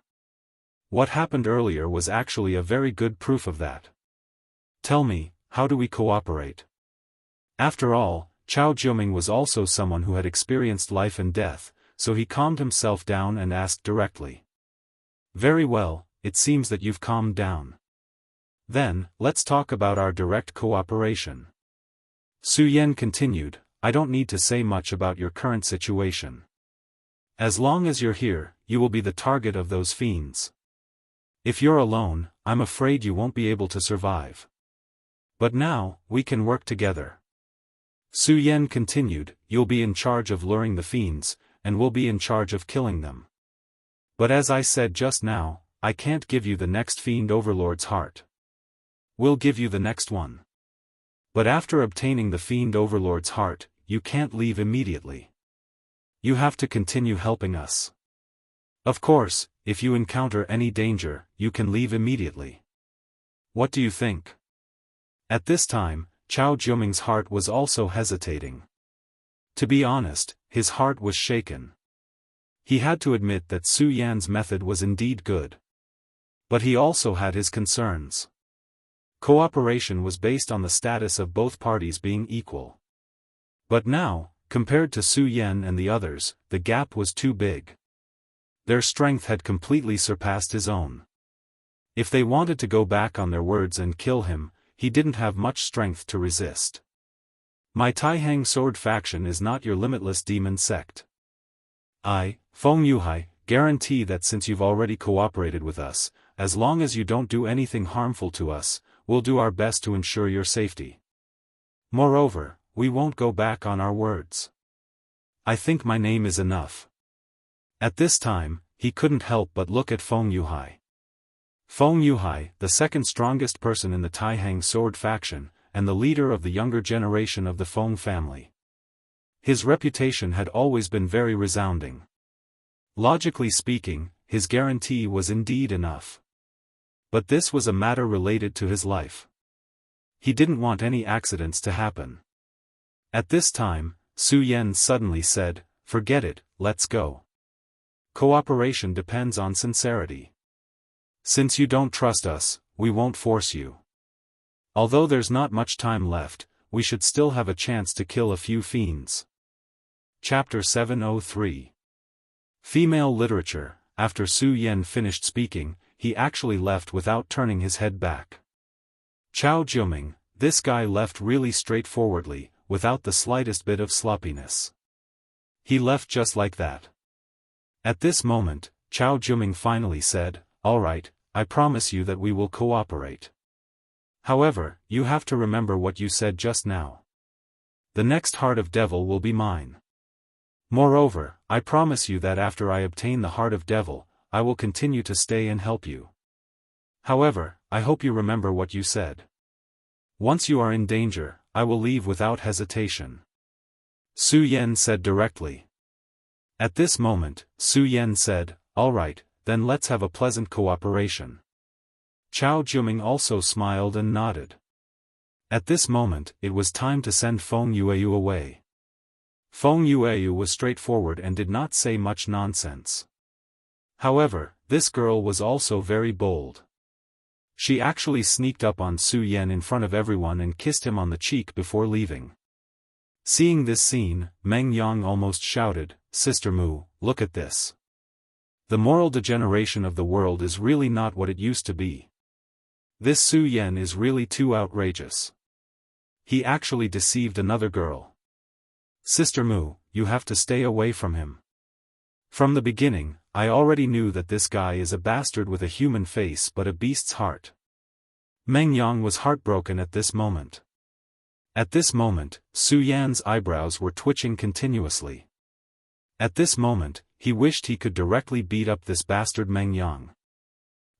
What happened earlier was actually a very good proof of that. Tell me, how do we cooperate? After all, Chao Juming was also someone who had experienced life and death, so he calmed himself down and asked directly. Very well, it seems that you've calmed down. Then, let's talk about our direct cooperation. Su Yan continued, I don't need to say much about your current situation. As long as you're here, you will be the target of those fiends. If you're alone, I'm afraid you won't be able to survive. But now, we can work together. Su Yan continued, you'll be in charge of luring the fiends, and we'll be in charge of killing them. But as I said just now, I can't give you the next fiend overlord's heart. We'll give you the next one. But after obtaining the fiend overlord's heart, you can't leave immediately. You have to continue helping us. Of course, if you encounter any danger, you can leave immediately. What do you think? At this time, Chao Juming's heart was also hesitating. To be honest, his heart was shaken. He had to admit that Su Yan's method was indeed good. But he also had his concerns. Cooperation was based on the status of both parties being equal. But now, compared to Su Yan and the others, the gap was too big. Their strength had completely surpassed his own. If they wanted to go back on their words and kill him, he didn't have much strength to resist. My Taihang sword faction is not your limitless demon sect. I, Feng Yuhai, guarantee that since you've already cooperated with us, as long as you don't do anything harmful to us, we'll do our best to ensure your safety. Moreover, we won't go back on our words. I think my name is enough. At this time, he couldn't help but look at Feng Yuhai. Feng Yuhai, the second strongest person in the Taihang sword faction, and the leader of the younger generation of the Feng family. His reputation had always been very resounding. Logically speaking, his guarantee was indeed enough. But this was a matter related to his life. He didn't want any accidents to happen. At this time, Su Yan suddenly said, forget it, let's go. Cooperation depends on sincerity. Since you don't trust us, we won't force you. Although there's not much time left, we should still have a chance to kill a few fiends. Chapter 703. Female Literature. After Su Yan finished speaking, he actually left without turning his head back. Chao Jiuming, this guy left really straightforwardly, without the slightest bit of sloppiness. He left just like that. At this moment, Chao Jiuming finally said, "All right, I promise you that we will cooperate. However, you have to remember what you said just now. The next heart of devil will be mine. Moreover, I promise you that after I obtain the heart of devil, I will continue to stay and help you. However, I hope you remember what you said. Once you are in danger, I will leave without hesitation." Su Yan said directly. At this moment, Su Yan said, "All right, then let's have a pleasant cooperation." Chao Jiuming also smiled and nodded. At this moment, it was time to send Feng Yueyu away. Feng Yueyu was straightforward and did not say much nonsense. However, this girl was also very bold. She actually sneaked up on Su Yan in front of everyone and kissed him on the cheek before leaving. Seeing this scene, Meng Yang almost shouted, "Sister Mu, look at this. The moral degeneration of the world is really not what it used to be. This Su Yan is really too outrageous. He actually deceived another girl. Sister Mu, you have to stay away from him. From the beginning, I already knew that this guy is a bastard with a human face but a beast's heart." Meng Yang was heartbroken at this moment. At this moment, Su Yan's eyebrows were twitching continuously. At this moment, he wished he could directly beat up this bastard Meng Yang.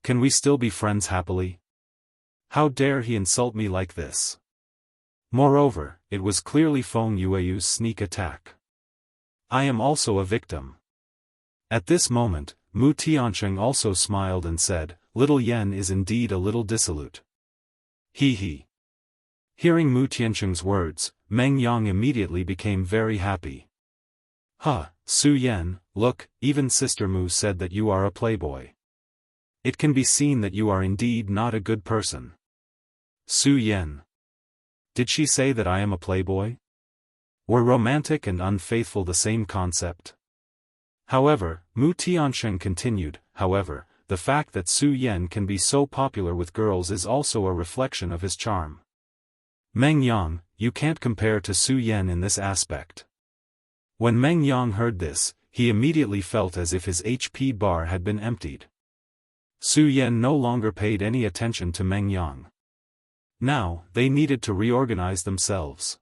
Can we still be friends happily? How dare he insult me like this? Moreover, it was clearly Feng Yueyu's sneak attack. I am also a victim. At this moment, Mu Tiancheng also smiled and said, "Little Yen is indeed a little dissolute." He. Hearing Mu Tiancheng's words, Meng Yang immediately became very happy. "Huh, Su Yan, look, even Sister Mu said that you are a playboy. It can be seen that you are indeed not a good person." Su Yan. Did she say that I am a playboy? Were romantic and unfaithful the same concept? However, Mu Tiancheng continued, however, the fact that Su Yan can be so popular with girls is also a reflection of his charm. Meng Yang, you can't compare to Su Yan in this aspect. When Meng Yang heard this, he immediately felt as if his HP bar had been emptied. Su Yan no longer paid any attention to Meng Yang. Now, they needed to reorganize themselves.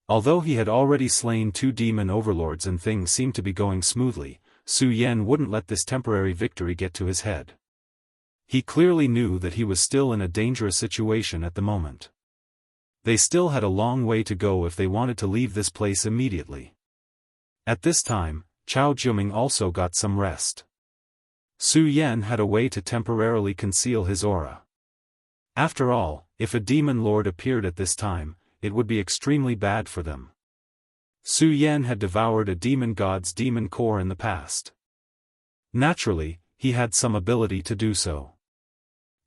Although he had already slain 2 demon overlords and things seemed to be going smoothly, Su Yan wouldn't let this temporary victory get to his head. He clearly knew that he was still in a dangerous situation at the moment. They still had a long way to go if they wanted to leave this place immediately. At this time, Chao Jiuming also got some rest. Su Yan had a way to temporarily conceal his aura. After all, if a demon lord appeared at this time, it would be extremely bad for them. Su Yan had devoured a demon god's demon core in the past. Naturally, he had some ability to do so.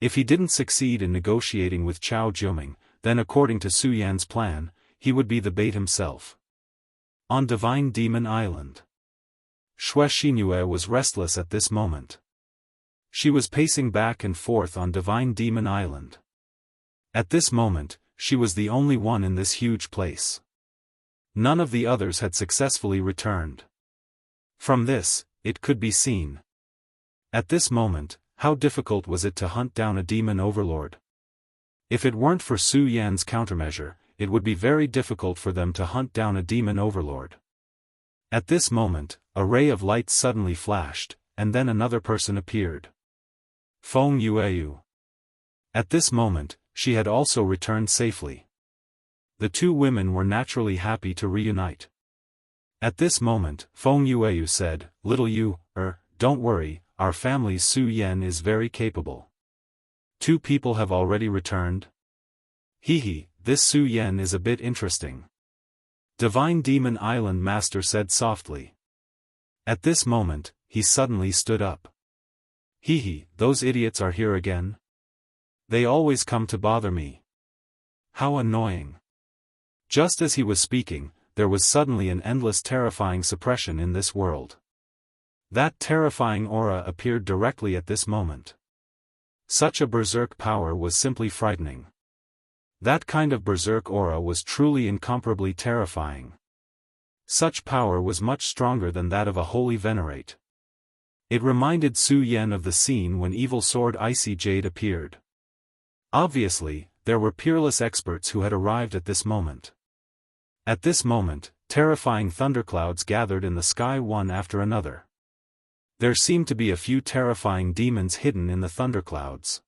If he didn't succeed in negotiating with Chao Jiuming, then according to Su Yan's plan, he would be the bait himself. On Divine Demon Island. Xue Xingyue was restless at this moment. She was pacing back and forth on Divine Demon Island. At this moment, she was the only one in this huge place. None of the others had successfully returned. From this, it could be seen. At this moment, how difficult was it to hunt down a demon overlord? If it weren't for Su Yan's countermeasure, it would be very difficult for them to hunt down a demon overlord. At this moment, a ray of light suddenly flashed, and then another person appeared. Feng Yueyu. At this moment, she had also returned safely. The 2 women were naturally happy to reunite. At this moment, Feng Yueyu said, "Little Yu, don't worry, our family's Su Yan is very capable. 2 people have already returned. This Su Yan is a bit interesting." Divine Demon Island Master said softly. At this moment, he suddenly stood up. Those idiots are here again? They always come to bother me. How annoying. Just as he was speaking, there was suddenly an endless terrifying suppression in this world. That terrifying aura appeared directly at this moment. Such a berserk power was simply frightening. That kind of berserk aura was truly incomparably terrifying. Such power was much stronger than that of a holy venerate. It reminded Su Yan of the scene when evil sword Icy Jade appeared. Obviously, there were peerless experts who had arrived at this moment. At this moment, terrifying thunderclouds gathered in the sky one after another. There seemed to be a few terrifying demons hidden in the thunderclouds.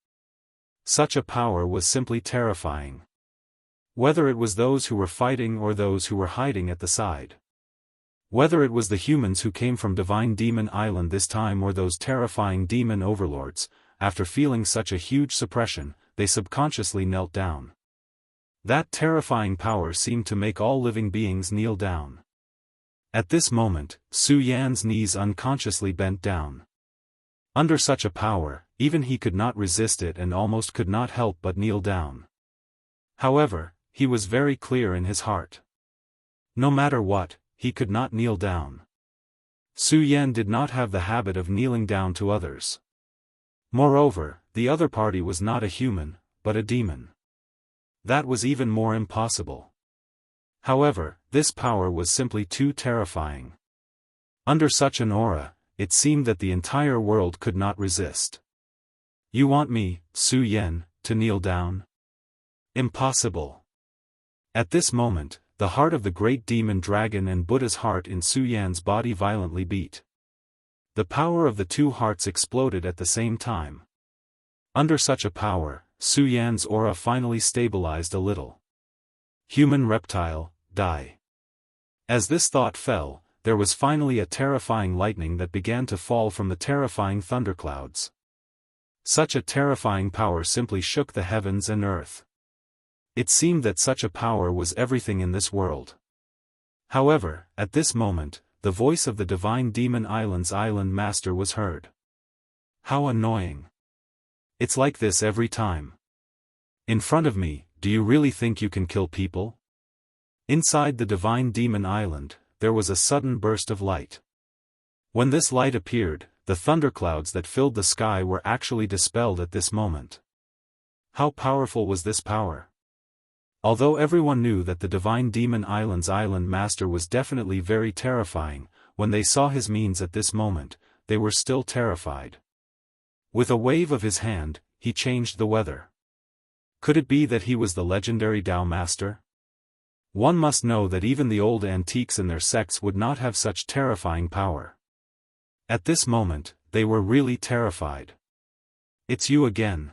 Such a power was simply terrifying. Whether it was those who were fighting or those who were hiding at the side. Whether it was the humans who came from Divine Demon Island this time or those terrifying demon overlords, after feeling such a huge suppression, they subconsciously knelt down. That terrifying power seemed to make all living beings kneel down. At this moment, Su Yan's knees unconsciously bent down. Under such a power, even he could not resist it and almost could not help but kneel down. However, he was very clear in his heart. No matter what, he could not kneel down. Su Yan did not have the habit of kneeling down to others. Moreover, the other party was not a human, but a demon. That was even more impossible. However, this power was simply too terrifying. Under such an aura, it seemed that the entire world could not resist. You want me, Su Yan, to kneel down? Impossible. At this moment, the heart of the great demon dragon and Buddha's heart in Su Yan's body violently beat. The power of the two hearts exploded at the same time. Under such a power, Su Yan's aura finally stabilized a little. Human reptile, die. As this thought fell, there was finally a terrifying lightning that began to fall from the terrifying thunderclouds. Such a terrifying power simply shook the heavens and earth. It seemed that such a power was everything in this world. However, at this moment, the voice of the Divine Demon Island's island master was heard. How annoying. It's like this every time. In front of me, do you really think you can kill people? Inside the Divine Demon Island, there was a sudden burst of light. When this light appeared, the thunderclouds that filled the sky were actually dispelled at this moment. How powerful was this power? Although everyone knew that the Divine Demon Island's island master was definitely very terrifying, when they saw his means at this moment, they were still terrified. With a wave of his hand, he changed the weather. Could it be that he was the legendary Tao Master? One must know that even the old antiques in their sects would not have such terrifying power. At this moment, they were really terrified. It's you again.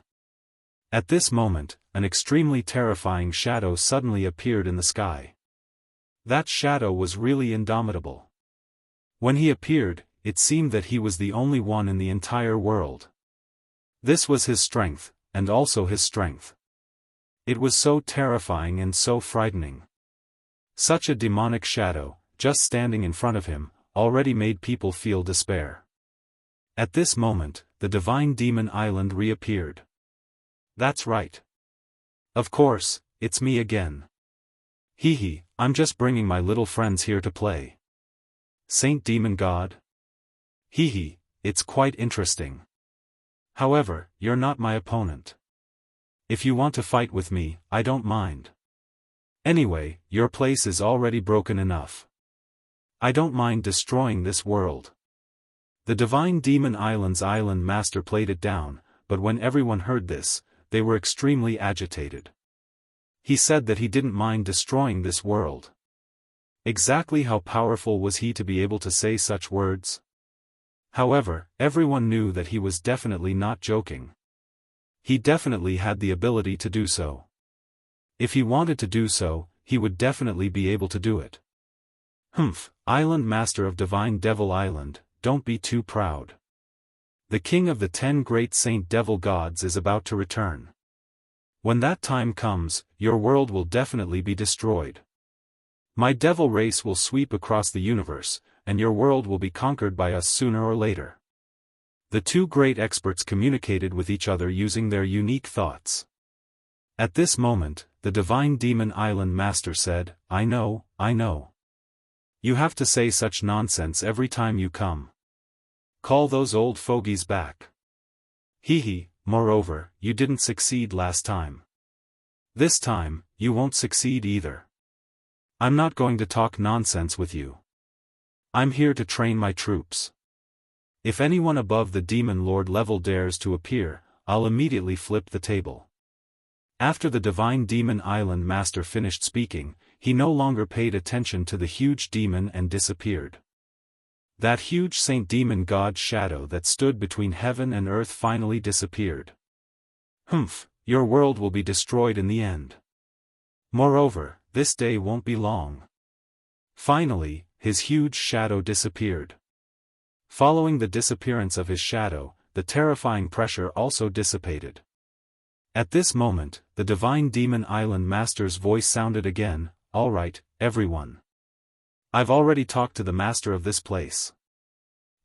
At this moment, an extremely terrifying shadow suddenly appeared in the sky. That shadow was really indomitable. When he appeared, it seemed that he was the only one in the entire world. This was his strength, and also his strength. It was so terrifying and so frightening. Such a demonic shadow, just standing in front of him, already made people feel despair. At this moment, the Divine Demon Island reappeared. That's right. Of course, it's me again. Hee, I'm just bringing my little friends here to play. Saint Demon God? Hee, it's quite interesting. However, you're not my opponent. If you want to fight with me, I don't mind. Anyway, your place is already broken enough. I don't mind destroying this world. The Divine Demon Island's island master played it down, but when everyone heard this, they were extremely agitated. He said that he didn't mind destroying this world. Exactly how powerful was he to be able to say such words? However, everyone knew that he was definitely not joking. He definitely had the ability to do so. If he wanted to do so, he would definitely be able to do it. Island Master of Divine Devil Island, don't be too proud. The king of the 10 great Saint Devil gods is about to return. When that time comes, your world will definitely be destroyed. My devil race will sweep across the universe, and your world will be conquered by us sooner or later. The two great experts communicated with each other using their unique thoughts. At this moment, the Divine Demon Island Master said, I know. You have to say such nonsense every time you come. Call those old fogies back. Hee, moreover, you didn't succeed last time. This time, you won't succeed either. I'm not going to talk nonsense with you. I'm here to train my troops. If anyone above the Demon Lord level dares to appear, I'll immediately flip the table. After the Divine Demon Island Master finished speaking, he no longer paid attention to the huge demon and disappeared. That huge Saint Demon God shadow that stood between heaven and earth finally disappeared. Humph, your world will be destroyed in the end. Moreover, this day won't be long. Finally, his huge shadow disappeared. Following the disappearance of his shadow, the terrifying pressure also dissipated. At this moment, the Divine Demon Island Master's voice sounded again, all right, everyone. I've already talked to the master of this place.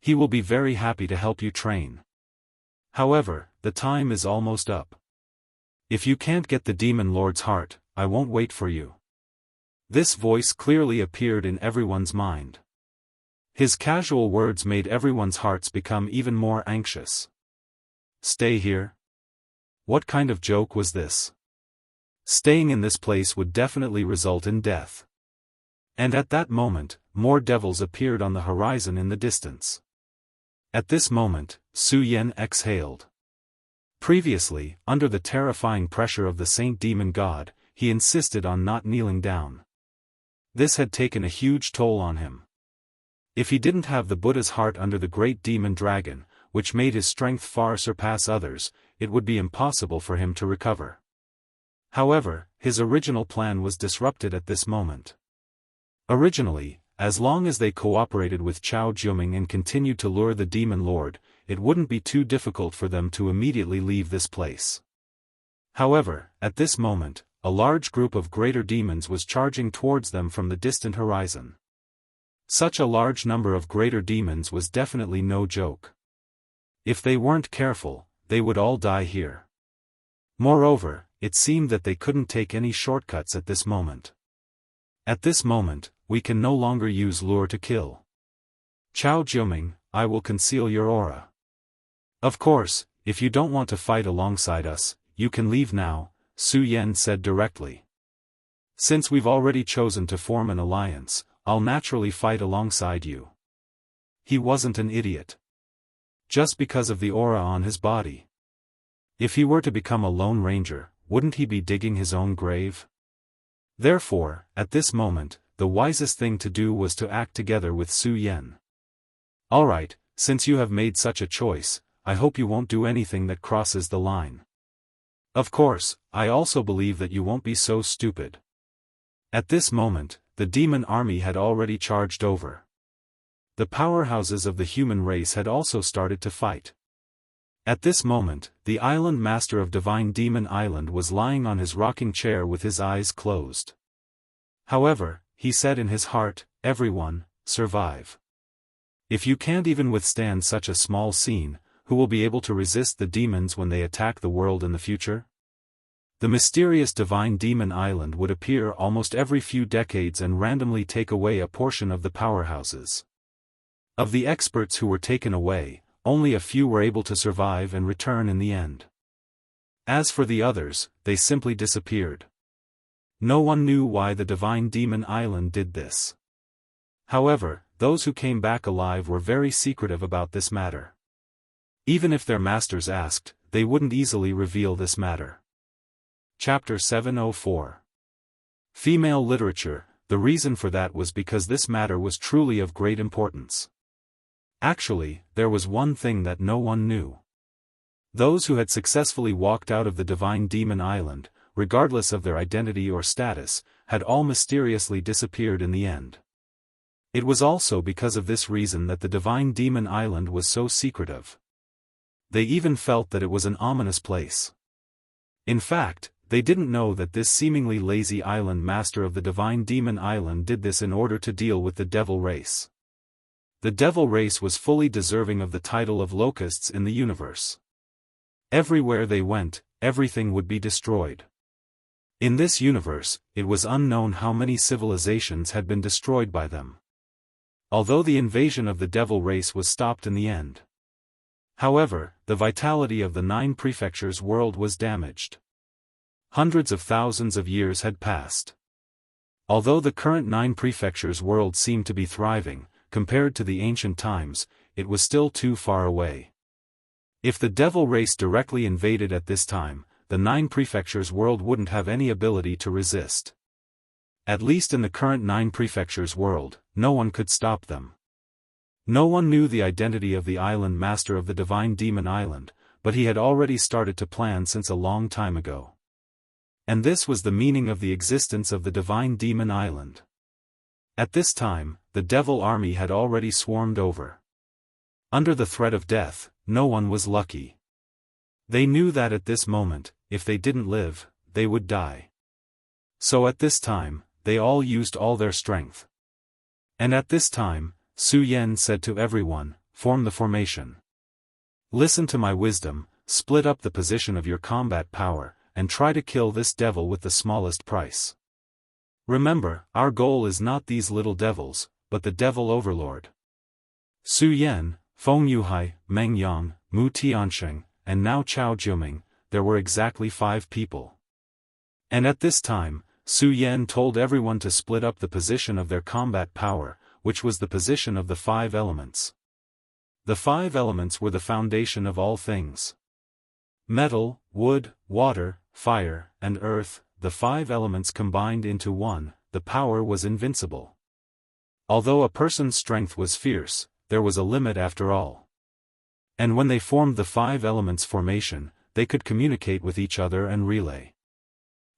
He will be very happy to help you train. However, the time is almost up. If you can't get the Demon Lord's heart, I won't wait for you. This voice clearly appeared in everyone's mind. His casual words made everyone's hearts become even more anxious. Stay here? What kind of joke was this? Staying in this place would definitely result in death. And at that moment, more devils appeared on the horizon in the distance. At this moment, Su Yan exhaled. Previously, under the terrifying pressure of the Saint Demon God, he insisted on not kneeling down. This had taken a huge toll on him. If he didn't have the Buddha's heart under the great demon dragon, which made his strength far surpass others, it would be impossible for him to recover. However, his original plan was disrupted at this moment. Originally, as long as they cooperated with Chao Jiuming and continued to lure the Demon Lord, it wouldn't be too difficult for them to immediately leave this place. However, at this moment, a large group of greater demons was charging towards them from the distant horizon. Such a large number of greater demons was definitely no joke. If they weren't careful, they would all die here. Moreover, it seemed that they couldn't take any shortcuts at this moment. At this moment, we can no longer use lure to kill. Chao Jiuming, I will conceal your aura. Of course, if you don't want to fight alongside us, you can leave now, Su Yan said directly. Since we've already chosen to form an alliance, I'll naturally fight alongside you. He wasn't an idiot. Just because of the aura on his body. If he were to become a Lone Ranger, wouldn't he be digging his own grave? Therefore, at this moment, the wisest thing to do was to act together with Su Yan. Alright, since you have made such a choice, I hope you won't do anything that crosses the line. Of course, I also believe that you won't be so stupid. At this moment, the demon army had already charged over. The powerhouses of the human race had also started to fight. At this moment, the island master of Divine Demon Island was lying on his rocking chair with his eyes closed. However, he said in his heart, everyone, survive. If you can't even withstand such a small scene, who will be able to resist the demons when they attack the world in the future? The mysterious Divine Demon Island would appear almost every few decades and randomly take away a portion of the powerhouses. Of the experts who were taken away, only a few were able to survive and return in the end. As for the others, they simply disappeared. No one knew why the Divine Demon Island did this. However, those who came back alive were very secretive about this matter. Even if their masters asked, they wouldn't easily reveal this matter. Chapter 704. Female Literature. The reason for that was because this matter was truly of great importance. Actually, there was one thing that no one knew. Those who had successfully walked out of the Divine Demon Island, regardless of their identity or status, had all mysteriously disappeared in the end. It was also because of this reason that the Divine Demon Island was so secretive. They even felt that it was an ominous place. In fact, they didn't know that this seemingly lazy island master of the Divine Demon Island did this in order to deal with the devil race. The devil race was fully deserving of the title of locusts in the universe. Everywhere they went, everything would be destroyed. In this universe, it was unknown how many civilizations had been destroyed by them. Although the invasion of the devil race was stopped in the end. However, the vitality of the 9 prefectures world was damaged. Hundreds of thousands of years had passed. Although the current 9 prefectures world seemed to be thriving, compared to the ancient times, it was still too far away. If the devil race directly invaded at this time, the 9 prefectures world wouldn't have any ability to resist. At least in the current 9 prefectures world, no one could stop them. No one knew the identity of the island master of the Divine Demon Island, but he had already started to plan since a long time ago. And this was the meaning of the existence of the Divine Demon Island. At this time, the devil army had already swarmed over. Under the threat of death, no one was lucky. They knew that at this moment, if they didn't live, they would die. So at this time, they all used all their strength. And at this time, Su Yan said to everyone, "Form the formation. Listen to my wisdom, split up the position of your combat power, and try to kill this devil with the smallest price. Remember, our goal is not these little devils, but the devil overlord." Su Yan, Feng Yuhai, Meng Yang, Mu Tiansheng, and now Chao Jiuming, there were exactly 5 people. And at this time, Su Yan told everyone to split up the position of their combat power, which was the position of the 5 elements. The 5 elements were the foundation of all things. Metal, wood, water, fire, and earth, the 5 elements combined into one, the power was invincible. Although a person's strength was fierce, there was a limit after all. And when they formed the 5 elements formation, they could communicate with each other and relay.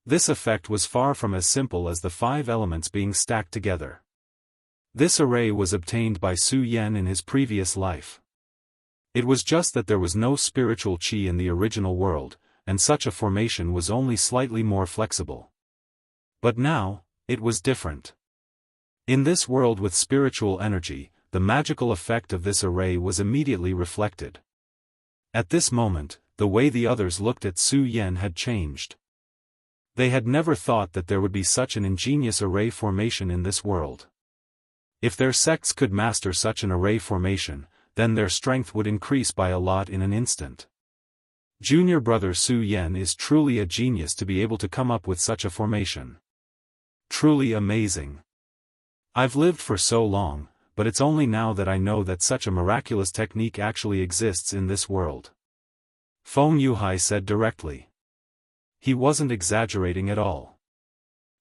This effect was far from as simple as the 5 elements being stacked together. This array was obtained by Su Yan in his previous life. It was just that there was no spiritual qi in the original world, and such a formation was only slightly more flexible. But now, it was different. In this world with spiritual energy, the magical effect of this array was immediately reflected. At this moment, the way the others looked at Su Yan had changed. They had never thought that there would be such an ingenious array formation in this world. If their sects could master such an array formation, then their strength would increase by a lot in an instant. Junior brother Su Yan is truly a genius to be able to come up with such a formation. Truly amazing. I've lived for so long, but it's only now that I know that such a miraculous technique actually exists in this world. Feng Yuhai said directly. He wasn't exaggerating at all.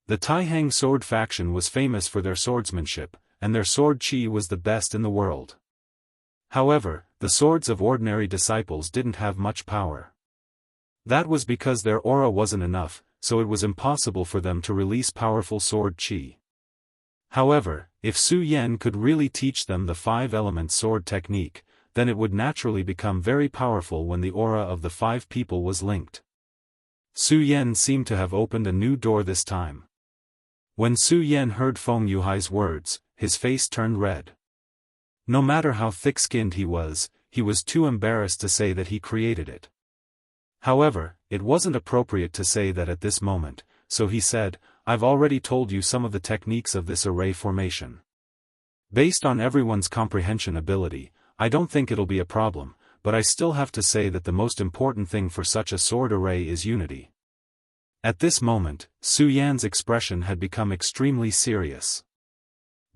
The Taihang sword faction was famous for their swordsmanship, and their sword qi was the best in the world. However, the swords of ordinary disciples didn't have much power. That was because their aura wasn't enough, so it was impossible for them to release powerful sword qi. However, if Su Yan could really teach them the 5-element sword technique, then it would naturally become very powerful when the aura of the 5 people was linked. Su Yan seemed to have opened a new door this time. When Su Yan heard Feng Yuhai's words, his face turned red. No matter how thick-skinned he was too embarrassed to say that he created it. However, it wasn't appropriate to say that at this moment, so he said, "I've already told you some of the techniques of this array formation. Based on everyone's comprehension ability, I don't think it'll be a problem, but I still have to say that the most important thing for such a sword array is unity." At this moment, Su Yan's expression had become extremely serious.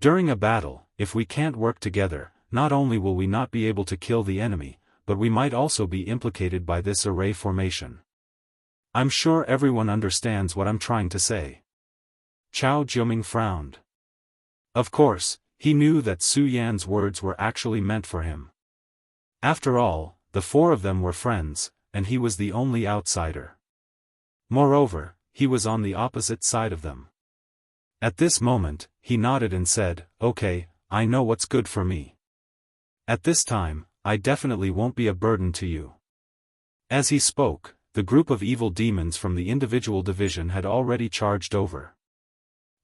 During a battle, if we can't work together, not only will we not be able to kill the enemy, but we might also be implicated by this array formation. I'm sure everyone understands what I'm trying to say. Chao Jiuming frowned. Of course, he knew that Su Yan's words were actually meant for him. After all, the 4 of them were friends, and he was the only outsider. Moreover, he was on the opposite side of them. At this moment, he nodded and said, "Okay, I know what's good for me. At this time, I definitely won't be a burden to you." As he spoke, the group of evil demons from the individual division had already charged over.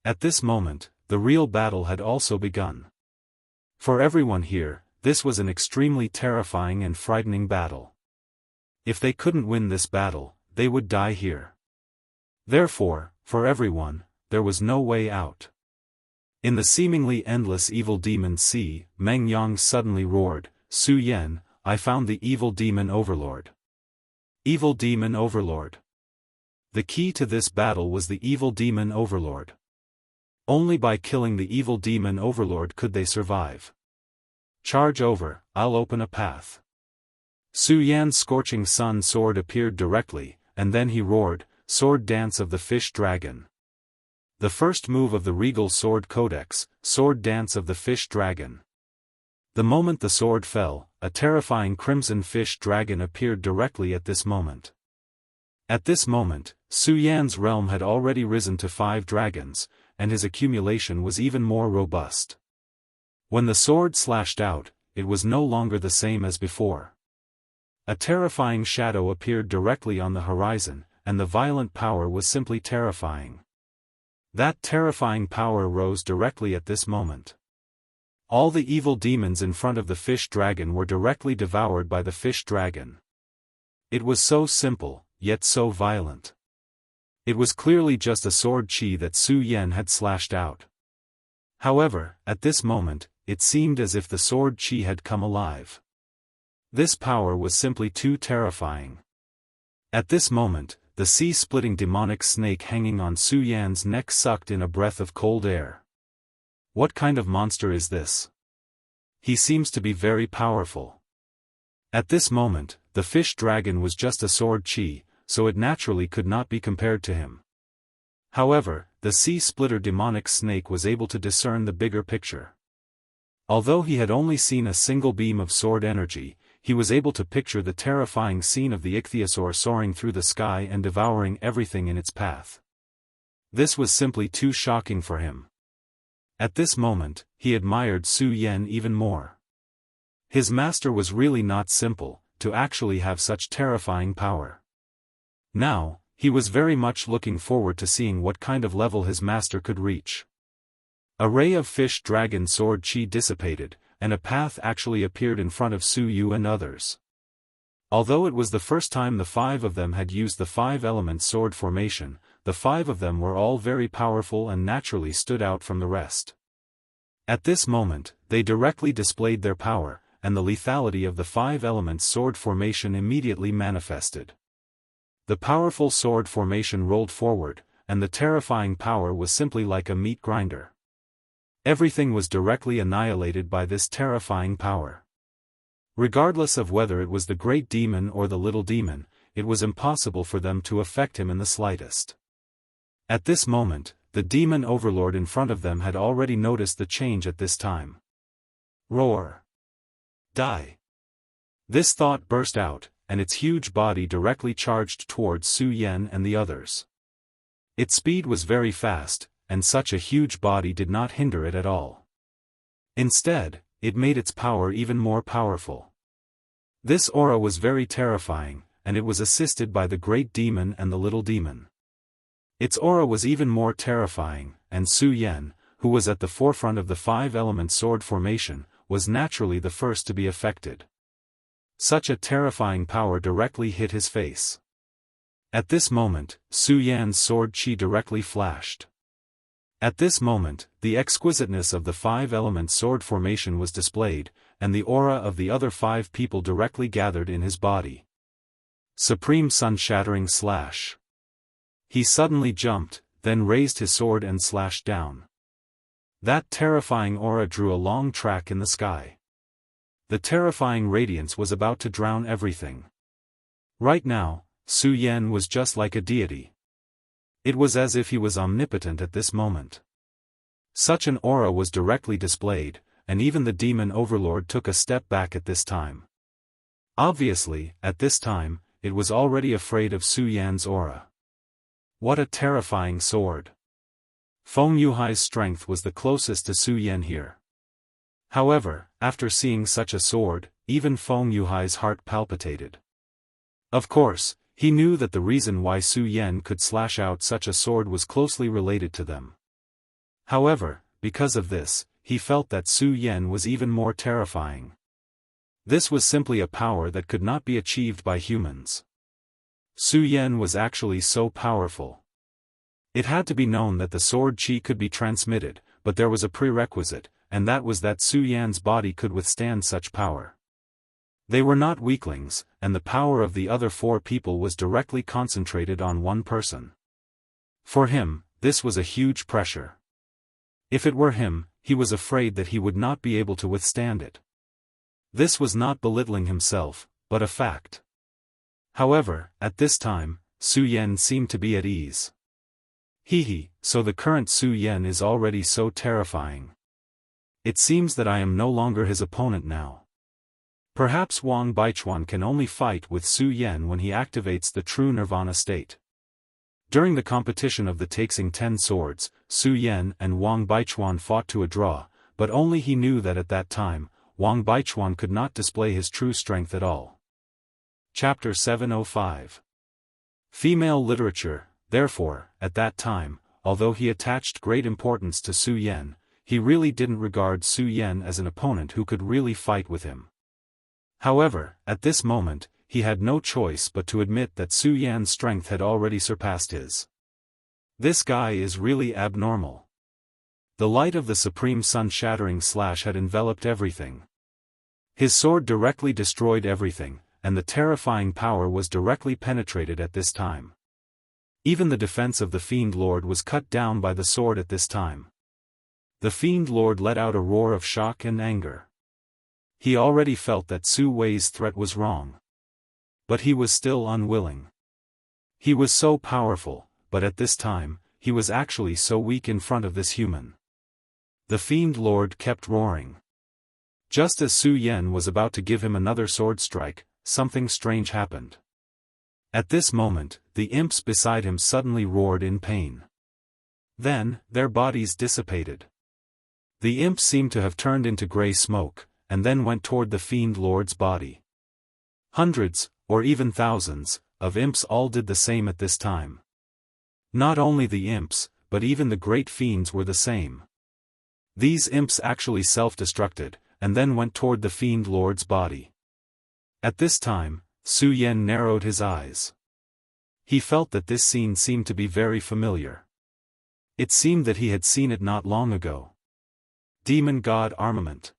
At this moment, the real battle had also begun. For everyone here, this was an extremely terrifying and frightening battle. If they couldn't win this battle, they would die here. Therefore, for everyone, there was no way out. In the seemingly endless evil demon sea, Meng Yang suddenly roared, "Su Yan, I found the evil demon overlord." Evil demon overlord. The key to this battle was the evil demon overlord. Only by killing the evil demon overlord could they survive. Charge over, I'll open a path. Su Yan's scorching sun sword appeared directly, and then he roared, "Sword dance of the fish dragon." The first move of the regal sword codex, sword dance of the fish dragon. The moment the sword fell, a terrifying crimson fish dragon appeared directly at this moment. At this moment, Su Yan's realm had already risen to 5 dragons, and his accumulation was even more robust. When the sword slashed out, it was no longer the same as before. A terrifying shadow appeared directly on the horizon, and the violent power was simply terrifying. That terrifying power rose directly at this moment. All the evil demons in front of the fish dragon were directly devoured by the fish dragon. It was so simple, yet so violent. It was clearly just a sword chi that Su Yan had slashed out. However, at this moment, it seemed as if the sword chi had come alive. This power was simply too terrifying. At this moment, the sea-splitting demonic snake hanging on Su Yan's neck sucked in a breath of cold air. What kind of monster is this? He seems to be very powerful. At this moment, the fish dragon was just a sword chi, so it naturally could not be compared to him. However, the sea-splitter demonic snake was able to discern the bigger picture. Although he had only seen a single beam of sword energy, he was able to picture the terrifying scene of the ichthyosaur soaring through the sky and devouring everything in its path. This was simply too shocking for him. At this moment, he admired Su Yan even more. His master was really not simple, to actually have such terrifying power. Now, he was very much looking forward to seeing what kind of level his master could reach. A ray of fish dragon sword chi dissipated, and a path actually appeared in front of Su Yu and others. Although it was the first time the 5 of them had used the 5-element sword formation, the 5 of them were all very powerful and naturally stood out from the rest. At this moment, they directly displayed their power, and the lethality of the 5-element sword formation immediately manifested. The powerful sword formation rolled forward, and the terrifying power was simply like a meat grinder. Everything was directly annihilated by this terrifying power. Regardless of whether it was the great demon or the little demon, it was impossible for them to affect him in the slightest. At this moment, the demon overlord in front of them had already noticed the change at this time. Roar! Die! This thought burst out, and its huge body directly charged towards Su Yan and the others. Its speed was very fast, and such a huge body did not hinder it at all. Instead, it made its power even more powerful. This aura was very terrifying, and it was assisted by the great demon and the little demon. Its aura was even more terrifying, and Su Yan, who was at the forefront of the 5-element sword formation, was naturally the first to be affected. Such a terrifying power directly hit his face. At this moment, Su Yan's sword chi directly flashed. At this moment, the exquisiteness of the 5-element sword formation was displayed, and the aura of the other 5 people directly gathered in his body. Supreme sun-shattering slash. He suddenly jumped, then raised his sword and slashed down. That terrifying aura drew a long track in the sky. The terrifying radiance was about to drown everything. Right now, Su Yan was just like a deity. It was as if he was omnipotent at this moment. Such an aura was directly displayed, and even the demon overlord took a step back at this time. Obviously, at this time, it was already afraid of Su Yan's aura. What a terrifying sword! Feng Yuhai's strength was the closest to Su Yan here. However, after seeing such a sword, even Feng Yuhai's heart palpitated. Of course, he knew that the reason why Su Yan could slash out such a sword was closely related to them. However, because of this, he felt that Su Yan was even more terrifying. This was simply a power that could not be achieved by humans. Su Yan was actually so powerful. It had to be known that the sword chi could be transmitted, but there was a prerequisite, and that was that Su Yan's body could withstand such power. They were not weaklings, and the power of the other 4 people was directly concentrated on one person. For him, this was a huge pressure. If it were him, he was afraid that he would not be able to withstand it. This was not belittling himself, but a fact. However, at this time, Su Yan seemed to be at ease. So the current Su Yan is already so terrifying. It seems that I am no longer his opponent now. Perhaps Wang Baichuan can only fight with Su Yan when he activates the true nirvana state. During the competition of the Taxing 10 Swords, Su Yan and Wang Baichuan fought to a draw, but only he knew that at that time, Wang Baichuan could not display his true strength at all. Chapter 705. Female Literature. Therefore, at that time, although he attached great importance to Su Yan, he really didn't regard Su Yan as an opponent who could really fight with him. However, at this moment, he had no choice but to admit that Su Yan's strength had already surpassed his. This guy is really abnormal. The light of the supreme sun-shattering slash had enveloped everything. His sword directly destroyed everything, and the terrifying power was directly penetrated at this time. Even the defense of the Fiend Lord was cut down by the sword at this time. The Fiend Lord let out a roar of shock and anger. He already felt that Su Wei's threat was wrong. But he was still unwilling. He was so powerful, but at this time, he was actually so weak in front of this human. The Fiend Lord kept roaring. Just as Su Yan was about to give him another sword strike, something strange happened. At this moment, the imps beside him suddenly roared in pain. Then, their bodies dissipated. The imps seemed to have turned into grey smoke, and then went toward the Fiend Lord's body. Hundreds, or even thousands, of imps all did the same at this time. Not only the imps, but even the great fiends were the same. These imps actually self-destructed, and then went toward the Fiend Lord's body. At this time, Su Yan narrowed his eyes. He felt that this scene seemed to be very familiar. It seemed that he had seen it not long ago. Demon God Armament.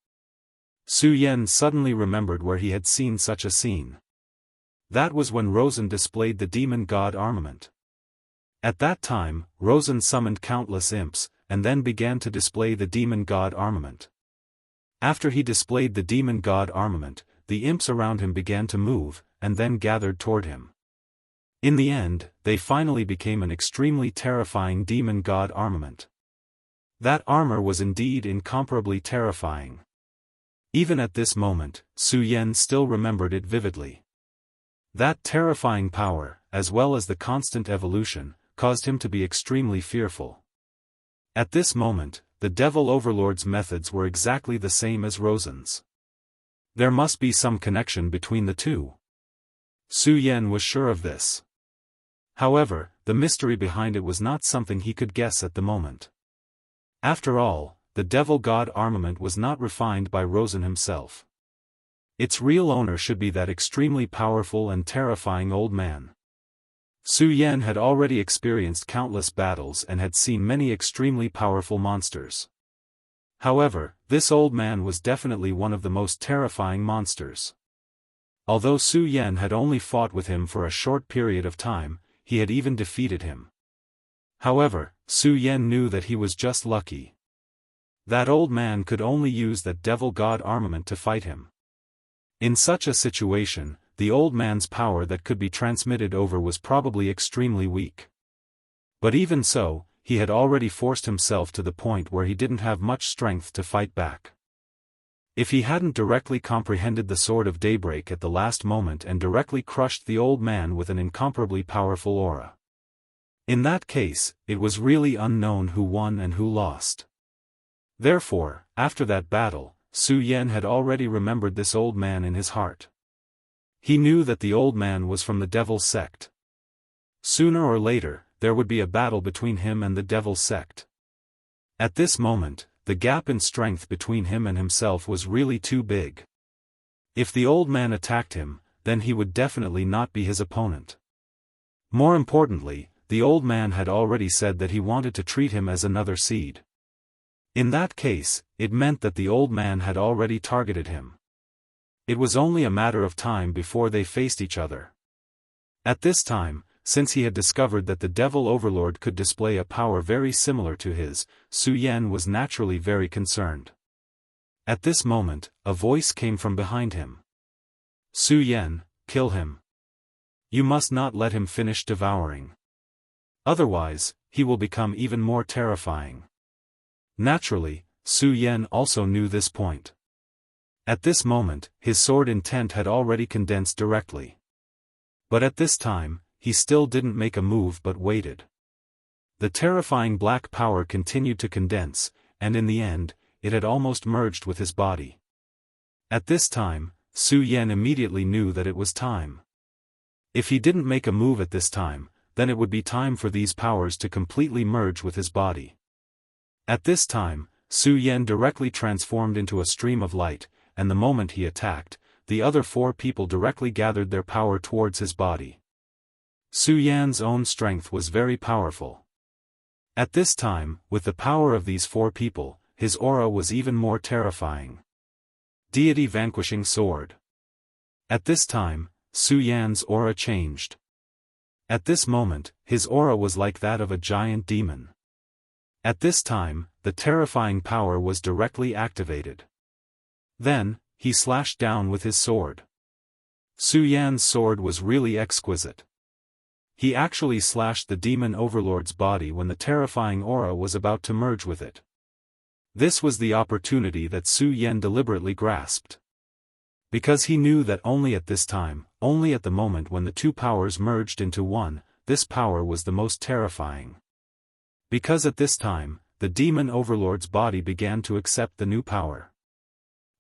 Su Yan suddenly remembered where he had seen such a scene. That was when Rosen displayed the Demon God Armament. At that time, Rosen summoned countless imps, and then began to display the Demon God Armament. After he displayed the Demon God Armament, the imps around him began to move, and then gathered toward him. In the end, they finally became an extremely terrifying Demon God Armament. That armor was indeed incomparably terrifying. Even at this moment, Su Yan still remembered it vividly. That terrifying power, as well as the constant evolution, caused him to be extremely fearful. At this moment, the Devil Overlord's methods were exactly the same as Rosen's. There must be some connection between the two. Su Yan was sure of this. However, the mystery behind it was not something he could guess at the moment. After all, the Devil God Armament was not refined by Rosen himself. Its real owner should be that extremely powerful and terrifying old man. Su Yan had already experienced countless battles and had seen many extremely powerful monsters. However, this old man was definitely one of the most terrifying monsters. Although Su Yan had only fought with him for a short period of time, he had even defeated him. However, Su Yan knew that he was just lucky. That old man could only use that Devil God Armament to fight him. In such a situation, the old man's power that could be transmitted over was probably extremely weak. But even so, he had already forced himself to the point where he didn't have much strength to fight back. If he hadn't directly comprehended the Sword of Daybreak at the last moment and directly crushed the old man with an incomparably powerful aura. In that case, it was really unknown who won and who lost. Therefore, after that battle, Su Yan had already remembered this old man in his heart. He knew that the old man was from the Devil's sect. Sooner or later, there would be a battle between him and the Devil's sect. At this moment, the gap in strength between him and himself was really too big. If the old man attacked him, then he would definitely not be his opponent. More importantly, the old man had already said that he wanted to treat him as another seed. In that case, it meant that the old man had already targeted him. It was only a matter of time before they faced each other. At this time, since he had discovered that the devil overlord could display a power very similar to his, Su Yan was naturally very concerned. At this moment, a voice came from behind him. Su Yan, kill him. You must not let him finish devouring. Otherwise, he will become even more terrifying. Naturally, Su Yan also knew this point. At this moment, his sword intent had already condensed directly. But at this time, he still didn't make a move but waited. The terrifying black power continued to condense, and in the end, it had almost merged with his body. At this time, Su Yan immediately knew that it was time. If he didn't make a move at this time, then it would be time for these powers to completely merge with his body. At this time, Su Yan directly transformed into a stream of light, and the moment he attacked, the other 4 people directly gathered their power towards his body. Su Yan's own strength was very powerful. At this time, with the power of these 4 people, his aura was even more terrifying. Deity Vanquishing Sword. At this time, Su Yan's aura changed. At this moment, his aura was like that of a giant demon. At this time, the terrifying power was directly activated. Then, he slashed down with his sword. Su Yan's sword was really exquisite. He actually slashed the demon overlord's body when the terrifying aura was about to merge with it. This was the opportunity that Su Yan deliberately grasped. Because he knew that only at this time, only at the moment when the 2 powers merged into one, this power was the most terrifying. Because at this time, the demon overlord's body began to accept the new power.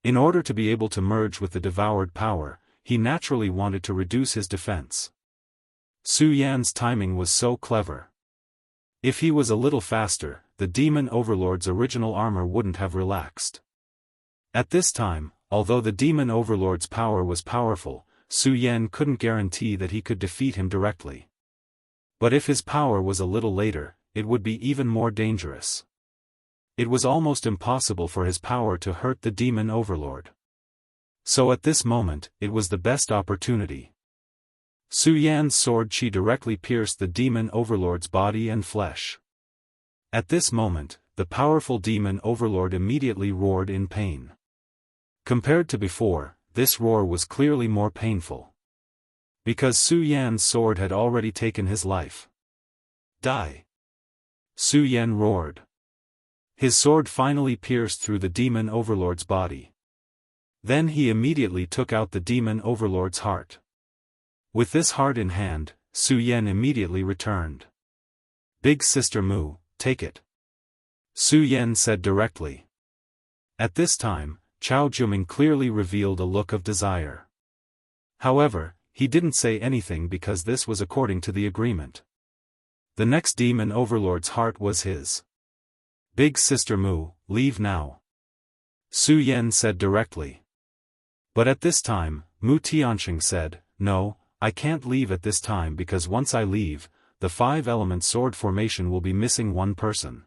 In order to be able to merge with the devoured power, he naturally wanted to reduce his defense. Su Yan's timing was so clever. If he was a little faster, the demon overlord's original armor wouldn't have relaxed. At this time, although the demon overlord's power was powerful, Su Yan couldn't guarantee that he could defeat him directly. But if his power was a little later, it would be even more dangerous. It was almost impossible for his power to hurt the demon overlord. So at this moment, it was the best opportunity. Su Yan's sword chi directly pierced the demon overlord's body and flesh. At this moment, the powerful demon overlord immediately roared in pain. Compared to before, this roar was clearly more painful. Because Su Yan's sword had already taken his life. Die! Su Yan roared. His sword finally pierced through the demon overlord's body. Then he immediately took out the demon overlord's heart. With this heart in hand, Su Yan immediately returned. Big Sister Mu, take it. Su Yan said directly. At this time, Chao Juming clearly revealed a look of desire. However, he didn't say anything because this was according to the agreement. The next demon overlord's heart was his. Big Sister Mu, leave now. Su Yan said directly. But at this time, Mu Tianqing said, no, I can't leave at this time because once I leave, the 5-element sword formation will be missing one person.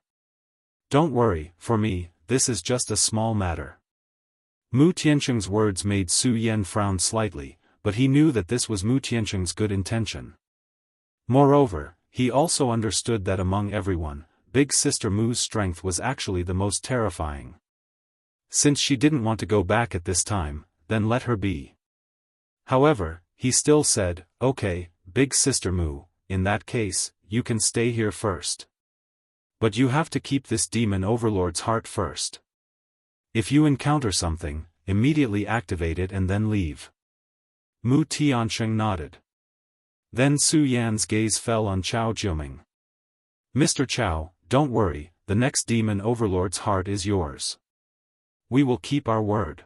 Don't worry, for me, this is just a small matter. Mu Tianqing's words made Su Yan frown slightly, but he knew that this was Mu Tianqing's good intention. Moreover, he also understood that among everyone, Big Sister Mu's strength was actually the most terrifying. Since she didn't want to go back at this time, then let her be. However, he still said, okay, Big Sister Mu, in that case, you can stay here first. But you have to keep this demon overlord's heart first. If you encounter something, immediately activate it and then leave. Mu Tianqing nodded. Then Su Yan's gaze fell on Chao Juming. Mr. Chao, don't worry, the next demon overlord's heart is yours. We will keep our word.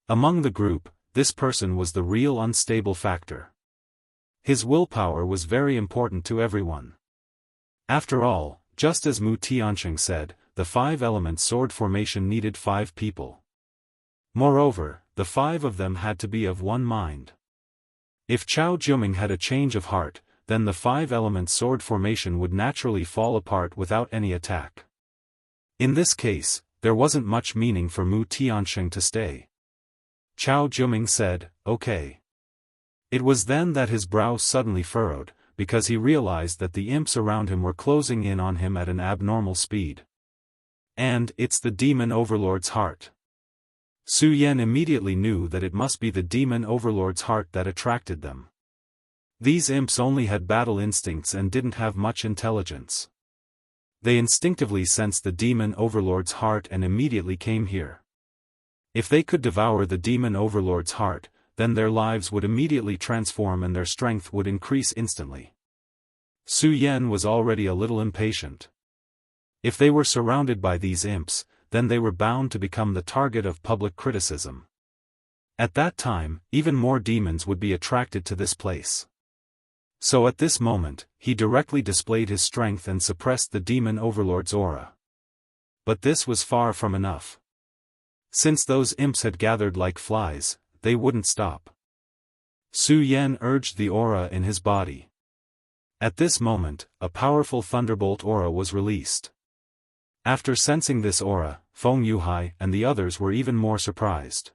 Among the group, this person was the real unstable factor. His willpower was very important to everyone. After all, just as Mu Tianqing said, the 5-element sword formation needed 5 people. Moreover, the 5 of them had to be of one mind. If Chao Juming had a change of heart, then the five-element sword formation would naturally fall apart without any attack. In this case, there wasn't much meaning for Mu Tiansheng to stay. Chao Juming said, "Okay." It was then that his brow suddenly furrowed, because he realized that the imps around him were closing in on him at an abnormal speed. And it's the demon overlord's heart. Su Yan immediately knew that it must be the demon overlord's heart that attracted them. These imps only had battle instincts and didn't have much intelligence. They instinctively sensed the demon overlord's heart and immediately came here. If they could devour the demon overlord's heart, then their lives would immediately transform and their strength would increase instantly. Su Yan was already a little impatient. If they were surrounded by these imps, then they were bound to become the target of public criticism. At that time, even more demons would be attracted to this place. So at this moment, he directly displayed his strength and suppressed the demon overlord's aura. But this was far from enough. Since those imps had gathered like flies, they wouldn't stop. Su Yan urged the aura in his body. At this moment, a powerful thunderbolt aura was released. After sensing this aura, Feng Yuhai and the others were even more surprised.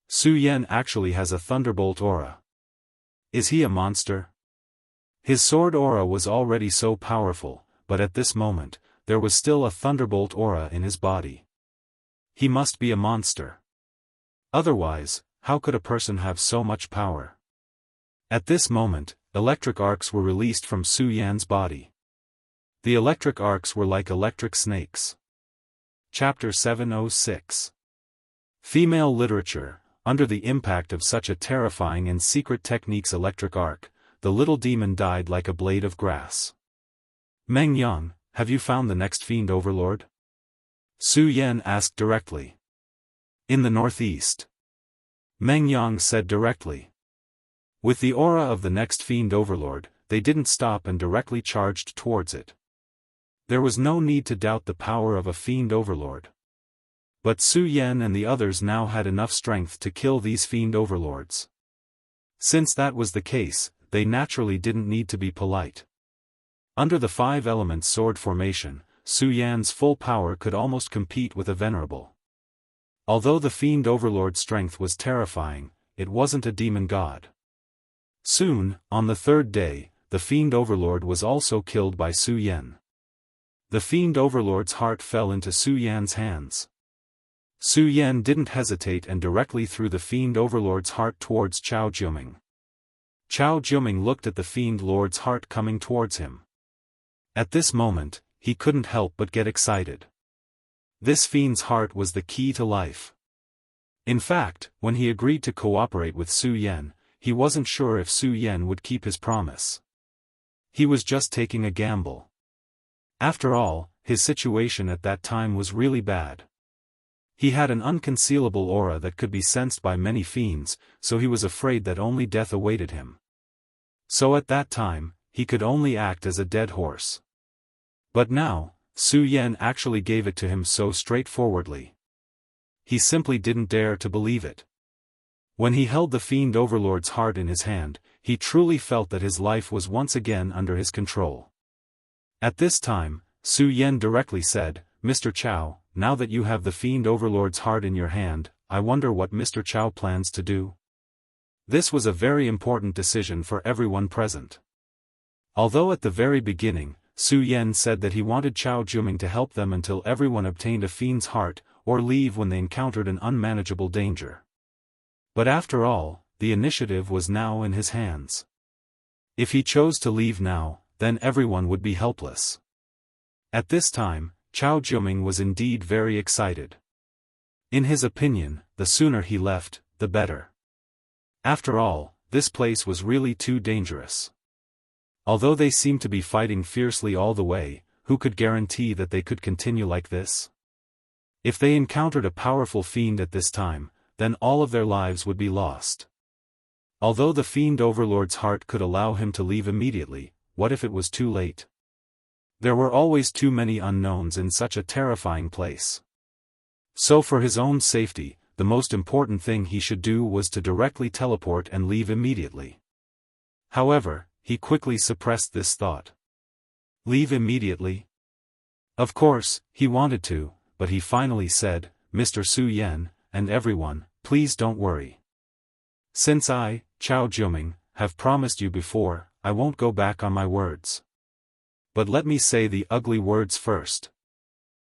Su Yan actually has a thunderbolt aura. Is he a monster? His sword aura was already so powerful, but at this moment, there was still a thunderbolt aura in his body. He must be a monster. Otherwise, how could a person have so much power? At this moment, electric arcs were released from Su Yan's body. The electric arcs were like electric snakes. Chapter 706. Female Literature. Under the impact of such a terrifying and secret technique's electric arc, the little demon died like a blade of grass. Meng Yang, have you found the next fiend overlord? Su Yan asked directly. In the northeast. Meng Yang said directly. With the aura of the next fiend overlord, they didn't stop and directly charged towards it. There was no need to doubt the power of a fiend overlord. But Su Yan and the others now had enough strength to kill these fiend overlords. Since that was the case, they naturally didn't need to be polite. Under the five-element sword formation, Su Yan's full power could almost compete with a venerable. Although the fiend overlord's strength was terrifying, it wasn't a demon god. Soon, on the third day, the fiend overlord was also killed by Su Yan. The fiend overlord's heart fell into Su Yan's hands. Su Yan didn't hesitate and directly threw the fiend overlord's heart towards Chao Juming. Chao Juming looked at the fiend lord's heart coming towards him. At this moment, he couldn't help but get excited. This fiend's heart was the key to life. In fact, when he agreed to cooperate with Su Yan, he wasn't sure if Su Yan would keep his promise. He was just taking a gamble. After all, his situation at that time was really bad. He had an unconcealable aura that could be sensed by many fiends, so he was afraid that only death awaited him. So at that time, he could only act as a dead horse. But now, Su Yan actually gave it to him so straightforwardly. He simply didn't dare to believe it. When he held the fiend overlord's heart in his hand, he truly felt that his life was once again under his control. At this time, Su Yan directly said, "Mr. Chao, now that you have the fiend overlord's heart in your hand, I wonder what Mr. Chao plans to do." This was a very important decision for everyone present. Although at the very beginning, Su Yan said that he wanted Chao Juming to help them until everyone obtained a fiend's heart, or leave when they encountered an unmanageable danger. But after all, the initiative was now in his hands. If he chose to leave now, then everyone would be helpless. At this time, Chao Juming was indeed very excited. In his opinion, the sooner he left, the better. After all, this place was really too dangerous. Although they seemed to be fighting fiercely all the way, who could guarantee that they could continue like this? If they encountered a powerful fiend at this time, then all of their lives would be lost. Although the fiend overlord's heart could allow him to leave immediately, what if it was too late? There were always too many unknowns in such a terrifying place. So for his own safety, the most important thing he should do was to directly teleport and leave immediately. However, he quickly suppressed this thought. Leave immediately? Of course, he wanted to, but he finally said, Mr. Su Yan, and everyone, please don't worry. Since I, Chao Juming, have promised you before, I won't go back on my words. But let me say the ugly words first.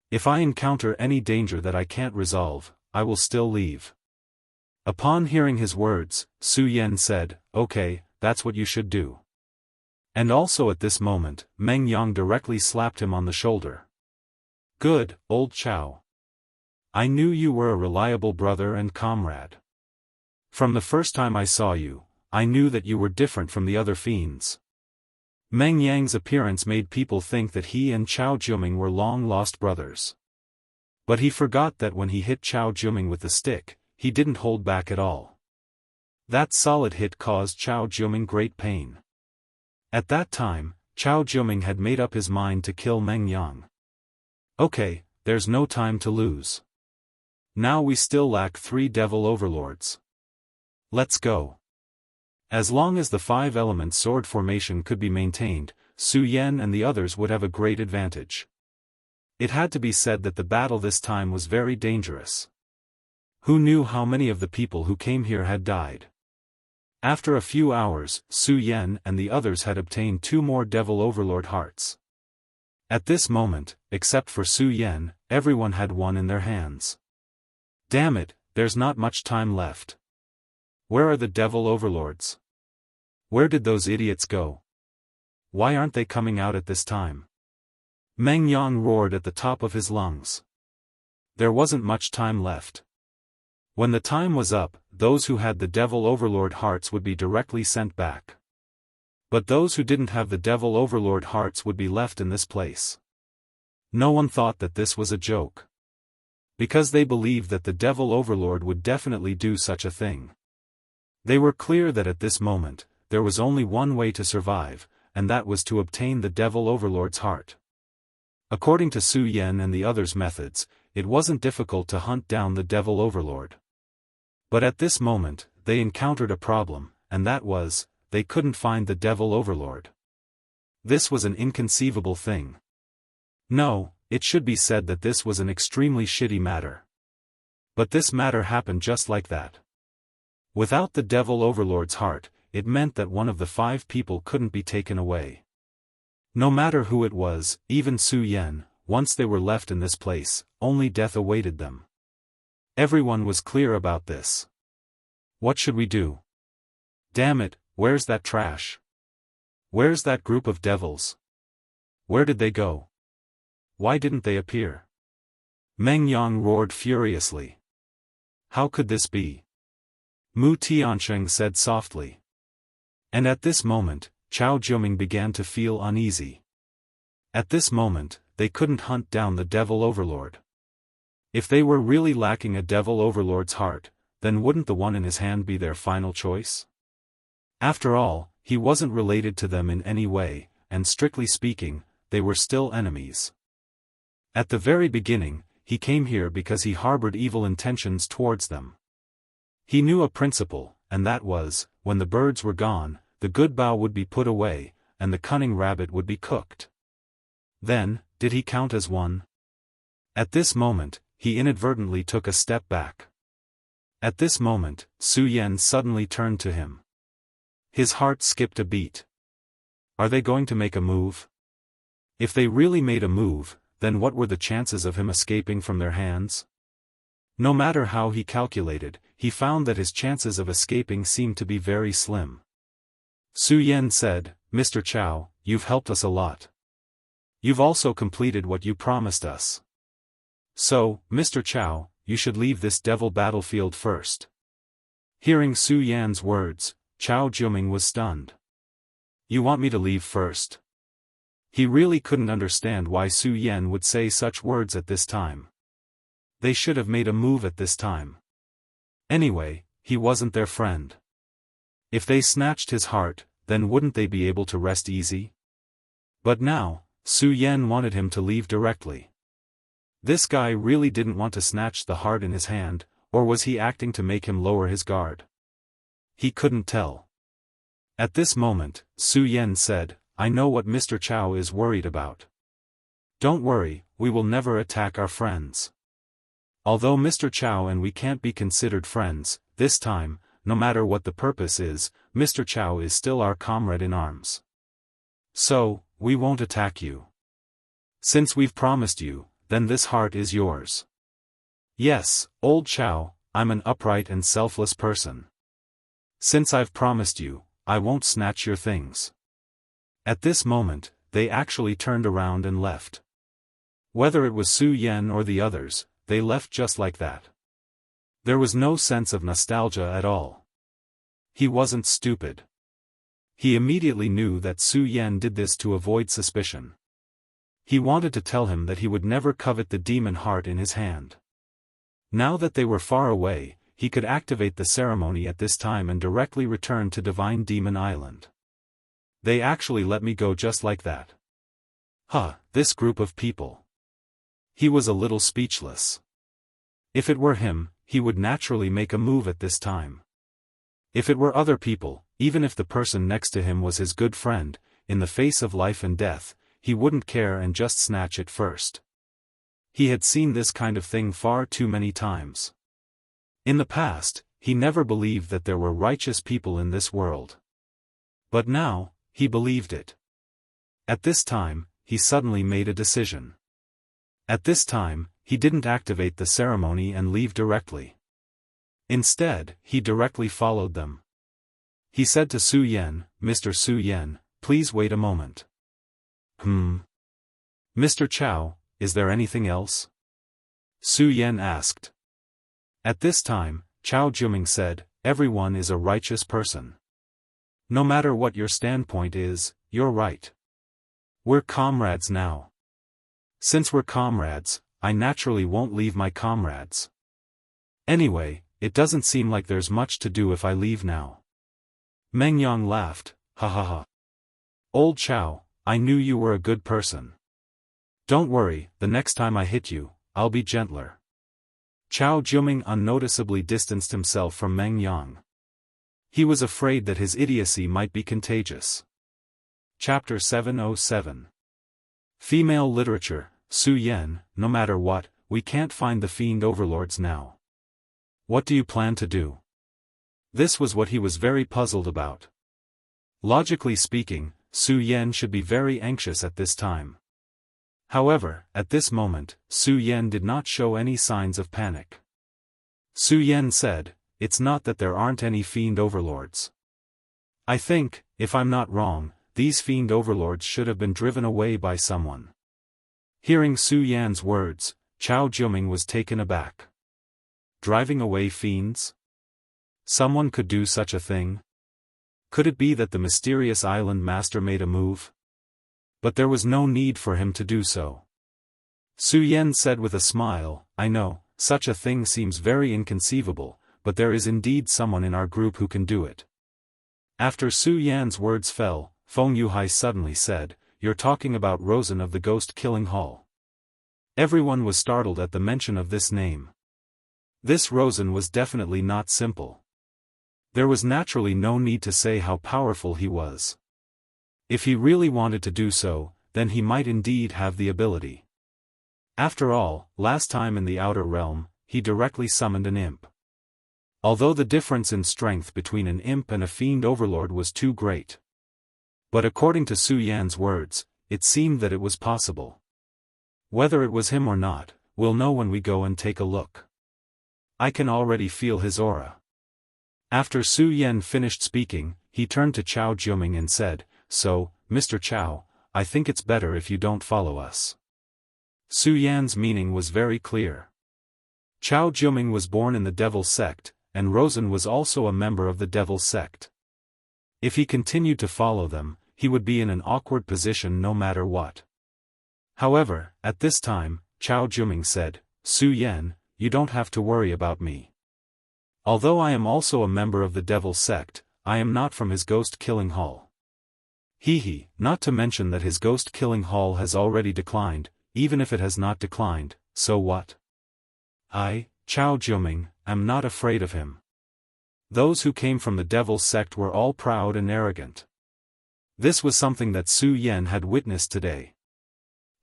If I encounter any danger that I can't resolve, I will still leave. Upon hearing his words, Su Yan said, okay, that's what you should do. And also at this moment, Meng Yang directly slapped him on the shoulder. Good, old Chao. I knew you were a reliable brother and comrade. From the first time I saw you, I knew that you were different from the other fiends. Meng Yang's appearance made people think that he and Chao Juming were long-lost brothers. But he forgot that when he hit Chao Juming with the stick, he didn't hold back at all. That solid hit caused Chao Juming great pain. At that time, Chao Juming had made up his mind to kill Meng Yang. Okay, there's no time to lose. Now we still lack 3 devil overlords. Let's go. As long as the 5-element sword formation could be maintained, Su Yan and the others would have a great advantage. It had to be said that the battle this time was very dangerous. Who knew how many of the people who came here had died? After a few hours, Su Yan and the others had obtained 2 more devil overlord hearts. At this moment, except for Su Yan, everyone had one in their hands. Damn it, there's not much time left. Where are the devil overlords? Where did those idiots go? Why aren't they coming out at this time? Meng Yang roared at the top of his lungs. There wasn't much time left. When the time was up, those who had the devil overlord hearts would be directly sent back. But those who didn't have the devil overlord hearts would be left in this place. No one thought that this was a joke. Because they believed that the devil overlord would definitely do such a thing. They were clear that at this moment, there was only one way to survive, and that was to obtain the devil overlord's heart. According to Su Yan and the others' methods, it wasn't difficult to hunt down the devil overlord. But at this moment, they encountered a problem, and that was, they couldn't find the devil overlord. This was an inconceivable thing. No, it should be said that this was an extremely shitty matter. But this matter happened just like that. Without the devil overlord's heart, it meant that one of the 5 people couldn't be taken away. No matter who it was, even Su Yan, once they were left in this place, only death awaited them. Everyone was clear about this. What should we do? Damn it, where's that trash? Where's that group of devils? Where did they go? Why didn't they appear? Meng Yang roared furiously. How could this be? Mu Tiansheng said softly. And at this moment, Chao Juming began to feel uneasy. At this moment, they couldn't hunt down the devil overlord. If they were really lacking a devil overlord's heart, then wouldn't the one in his hand be their final choice? After all, he wasn't related to them in any way, and strictly speaking, they were still enemies. At the very beginning, he came here because he harbored evil intentions towards them. He knew a principle, and that was, when the birds were gone, the good bough would be put away, and the cunning rabbit would be cooked. Then, did he count as one? At this moment, he inadvertently took a step back. At this moment, Su Yan suddenly turned to him. His heart skipped a beat. Are they going to make a move? If they really made a move, then what were the chances of him escaping from their hands? No matter how he calculated, he found that his chances of escaping seemed to be very slim. Su Yan said, Mr. Chao, you've helped us a lot. You've also completed what you promised us. So, Mr. Chao, you should leave this devil battlefield first. Hearing Su Yan's words, Chao Juming was stunned. You want me to leave first? He really couldn't understand why Su Yan would say such words at this time. They should have made a move at this time. Anyway, he wasn't their friend. If they snatched his heart, then wouldn't they be able to rest easy? But now, Su Yan wanted him to leave directly. This guy really didn't want to snatch the heart in his hand, or was he acting to make him lower his guard? He couldn't tell. At this moment, Su Yan said, I know what Mr. Chow is worried about. Don't worry, we will never attack our friends. Although Mr. Chow and we can't be considered friends, this time, no matter what the purpose is, Mr. Chow is still our comrade in arms. So, we won't attack you. Since we've promised you, then this heart is yours. Yes, old Chow, I'm an upright and selfless person. Since I've promised you, I won't snatch your things. At this moment, they actually turned around and left. Whether it was Su Yan or the others, they left just like that. There was no sense of nostalgia at all. He wasn't stupid. He immediately knew that Su Yan did this to avoid suspicion. He wanted to tell him that he would never covet the demon heart in his hand. Now that they were far away, he could activate the ceremony at this time and directly return to Divine Demon Island. They actually let me go just like that. This group of people. He was a little speechless. If it were him, he would naturally make a move at this time. If it were other people, even if the person next to him was his good friend, in the face of life and death, he wouldn't care and just snatch it first. He had seen this kind of thing far too many times. In the past, he never believed that there were righteous people in this world. But now, he believed it. At this time, he suddenly made a decision. At this time, he didn't activate the ceremony and leave directly. Instead, he directly followed them. He said to Su Yan, Mr. Su Yan, please wait a moment. Mr. Chow, is there anything else? Su Yan asked. At this time, Chow Juming said, everyone is a righteous person. No matter what your standpoint is, you're right. We're comrades now. Since we're comrades, I naturally won't leave my comrades. Anyway, it doesn't seem like there's much to do if I leave now. Meng Yang laughed, ha ha ha. Old Chow, I knew you were a good person. Don't worry, the next time I hit you, I'll be gentler. Chow Juming unnoticeably distanced himself from Meng Yang. He was afraid that his idiocy might be contagious. Chapter 707. Female Literature, Su Yan, no matter what, we can't find the fiend overlords now. What do you plan to do? This was what he was very puzzled about. Logically speaking, Su Yan should be very anxious at this time. However, at this moment, Su Yan did not show any signs of panic. Su Yan said, it's not that there aren't any fiend overlords. I think, if I'm not wrong, these fiend overlords should have been driven away by someone. Hearing Su Yan's words, Chow Juming was taken aback. Driving away fiends? Someone could do such a thing? Could it be that the mysterious island master made a move? But there was no need for him to do so. Su Yan said with a smile, I know, such a thing seems very inconceivable, but there is indeed someone in our group who can do it. After Su Yan's words fell, Feng Yuhai suddenly said, you're talking about Rosen of the Ghost-Killing Hall. Everyone was startled at the mention of this name. This Rosen was definitely not simple. There was naturally no need to say how powerful he was. If he really wanted to do so, then he might indeed have the ability. After all, last time in the Outer Realm, he directly summoned an imp. Although the difference in strength between an imp and a fiend overlord was too great. But according to Su Yan's words, it seemed that it was possible. Whether it was him or not, we'll know when we go and take a look. I can already feel his aura. After Su Yan finished speaking, he turned to Chow Juming and said, so, Mr. Chow, I think it's better if you don't follow us. Su Yan's meaning was very clear. Chow Juming was born in the Devil Sect, and Rosen was also a member of the Devil Sect. If he continued to follow them, he would be in an awkward position no matter what. However, at this time, Chow Juming said, Su Yan, you don't have to worry about me. Although I am also a member of the Devil Sect, I am not from his ghost-killing hall. Not to mention that his ghost-killing hall has already declined, even if it has not declined, so what? I, Chow Juming, am not afraid of him. Those who came from the devil's sect were all proud and arrogant. This was something that Su Yan had witnessed today.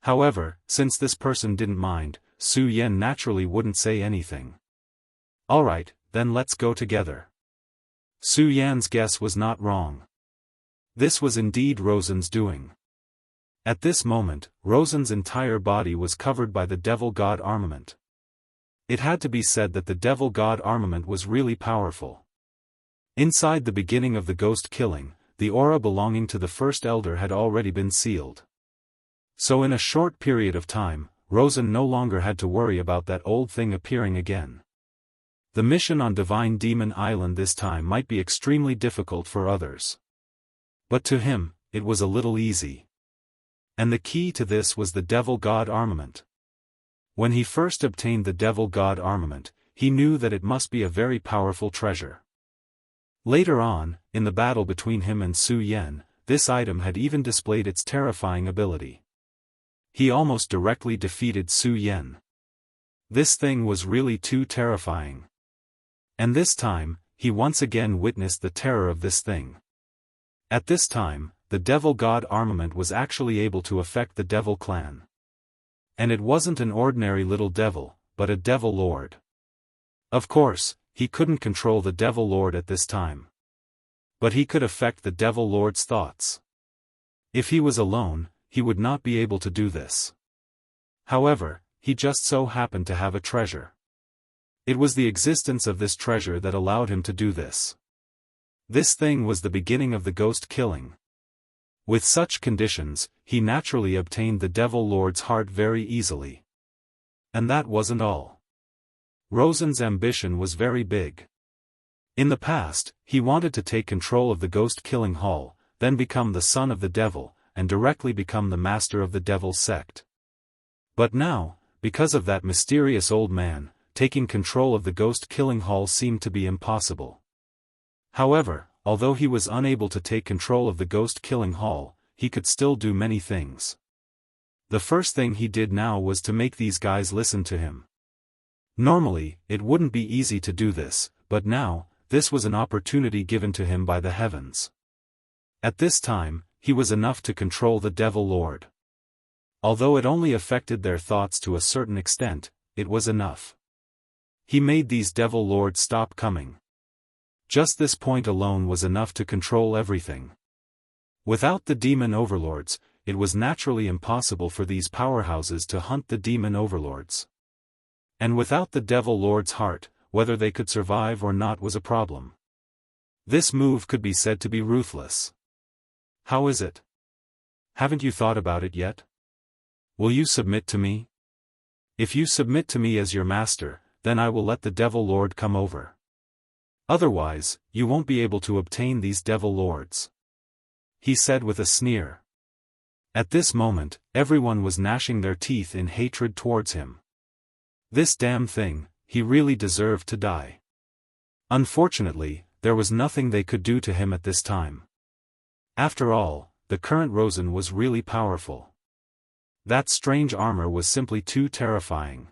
However, since this person didn't mind, Su Yan naturally wouldn't say anything. Alright, then let's go together. Su Yan's guess was not wrong. This was indeed Rosen's doing. At this moment, Rosen's entire body was covered by the Devil God armament. It had to be said that the Devil God armament was really powerful. Inside the beginning of the ghost killing, the aura belonging to the First Elder had already been sealed. So in a short period of time, Rosen no longer had to worry about that old thing appearing again. The mission on Divine Demon Island this time might be extremely difficult for others. But to him, it was a little easy. And the key to this was the Devil God armament. When he first obtained the Devil God armament, he knew that it must be a very powerful treasure. Later on, in the battle between him and Su Yan, this item had even displayed its terrifying ability. He almost directly defeated Su Yan. This thing was really too terrifying. And this time, he once again witnessed the terror of this thing. At this time, the Devil God armament was actually able to affect the Devil clan. And it wasn't an ordinary little devil, but a Devil Lord. Of course, he couldn't control the Devil Lord at this time. But he could affect the Devil Lord's thoughts. If he was alone, he would not be able to do this. However, he just so happened to have a treasure. It was the existence of this treasure that allowed him to do this. This thing was the beginning of the ghost killing. With such conditions, he naturally obtained the Devil Lord's heart very easily. And that wasn't all. Rosen's ambition was very big. In the past, he wanted to take control of the ghost killing hall, then become the son of the devil, and directly become the master of the devil's sect. But now, because of that mysterious old man, taking control of the ghost killing hall seemed to be impossible. However, although he was unable to take control of the ghost killing hall, he could still do many things. The first thing he did now was to make these guys listen to him. Normally, it wouldn't be easy to do this, but now, this was an opportunity given to him by the heavens. At this time, he was enough to control the Devil Lord. Although it only affected their thoughts to a certain extent, it was enough. He made these Devil Lords stop coming. Just this point alone was enough to control everything. Without the demon overlords, it was naturally impossible for these powerhouses to hunt the demon overlords. And without the Devil Lord's heart, whether they could survive or not was a problem. This move could be said to be ruthless. How is it? Haven't you thought about it yet? Will you submit to me? If you submit to me as your master, then I will let the Devil Lord come over. Otherwise, you won't be able to obtain these Devil Lords. He said with a sneer. At this moment, everyone was gnashing their teeth in hatred towards him. This damn thing, he really deserved to die. Unfortunately, there was nothing they could do to him at this time. After all, the current Rosen was really powerful. That strange armor was simply too terrifying.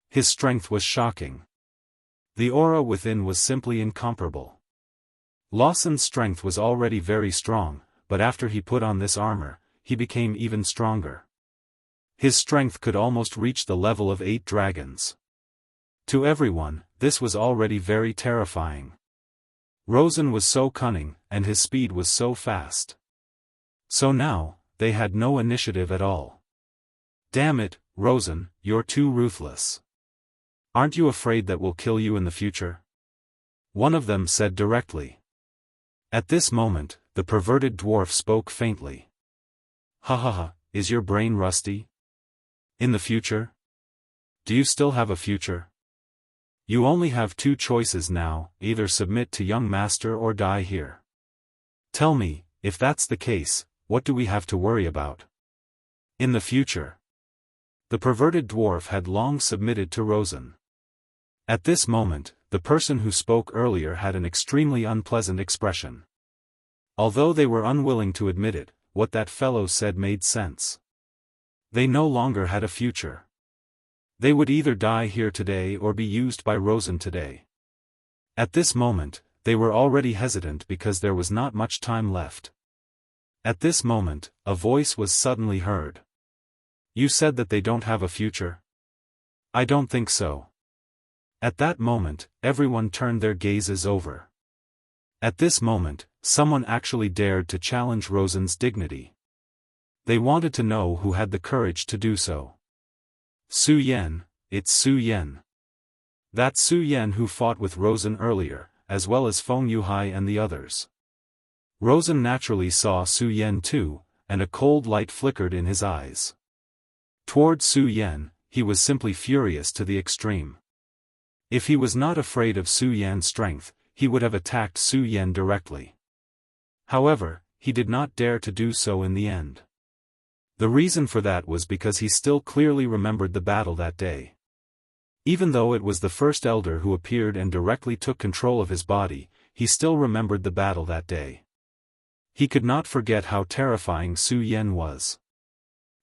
His strength was shocking. The aura within was simply incomparable. Lawson's strength was already very strong, but after he put on this armor, he became even stronger. His strength could almost reach the level of 8 dragons. To everyone, this was already very terrifying. Rosen was so cunning, and his speed was so fast. So now, they had no initiative at all. Damn it, Rosen, you're too ruthless. Aren't you afraid that we'll kill you in the future? One of them said directly. At this moment, the perverted dwarf spoke faintly. Ha ha ha, is your brain rusty? In the future? Do you still have a future? You only have 2 choices now, either submit to young master or die here. Tell me, if that's the case, what do we have to worry about? In the future. The perverted dwarf had long submitted to Rosen. At this moment, the person who spoke earlier had an extremely unpleasant expression. Although they were unwilling to admit it, what that fellow said made sense. They no longer had a future. They would either die here today or be used by Rosen today. At this moment, they were already hesitant because there was not much time left. At this moment, a voice was suddenly heard. "You said that they don't have a future?" "I don't think so." At that moment, everyone turned their gazes over. At this moment, someone actually dared to challenge Rosen's dignity. They wanted to know who had the courage to do so. Su Yan, it's Su Yan. That's Su Yan who fought with Rosen earlier, as well as Feng Yuhai and the others. Rosen naturally saw Su Yan too, and a cold light flickered in his eyes. Toward Su Yan, he was simply furious to the extreme. If he was not afraid of Su Yan's strength, he would have attacked Su Yan directly. However, he did not dare to do so in the end. The reason for that was because he still clearly remembered the battle that day. Even though it was the first elder who appeared and directly took control of his body, he still remembered the battle that day. He could not forget how terrifying Su Yan was.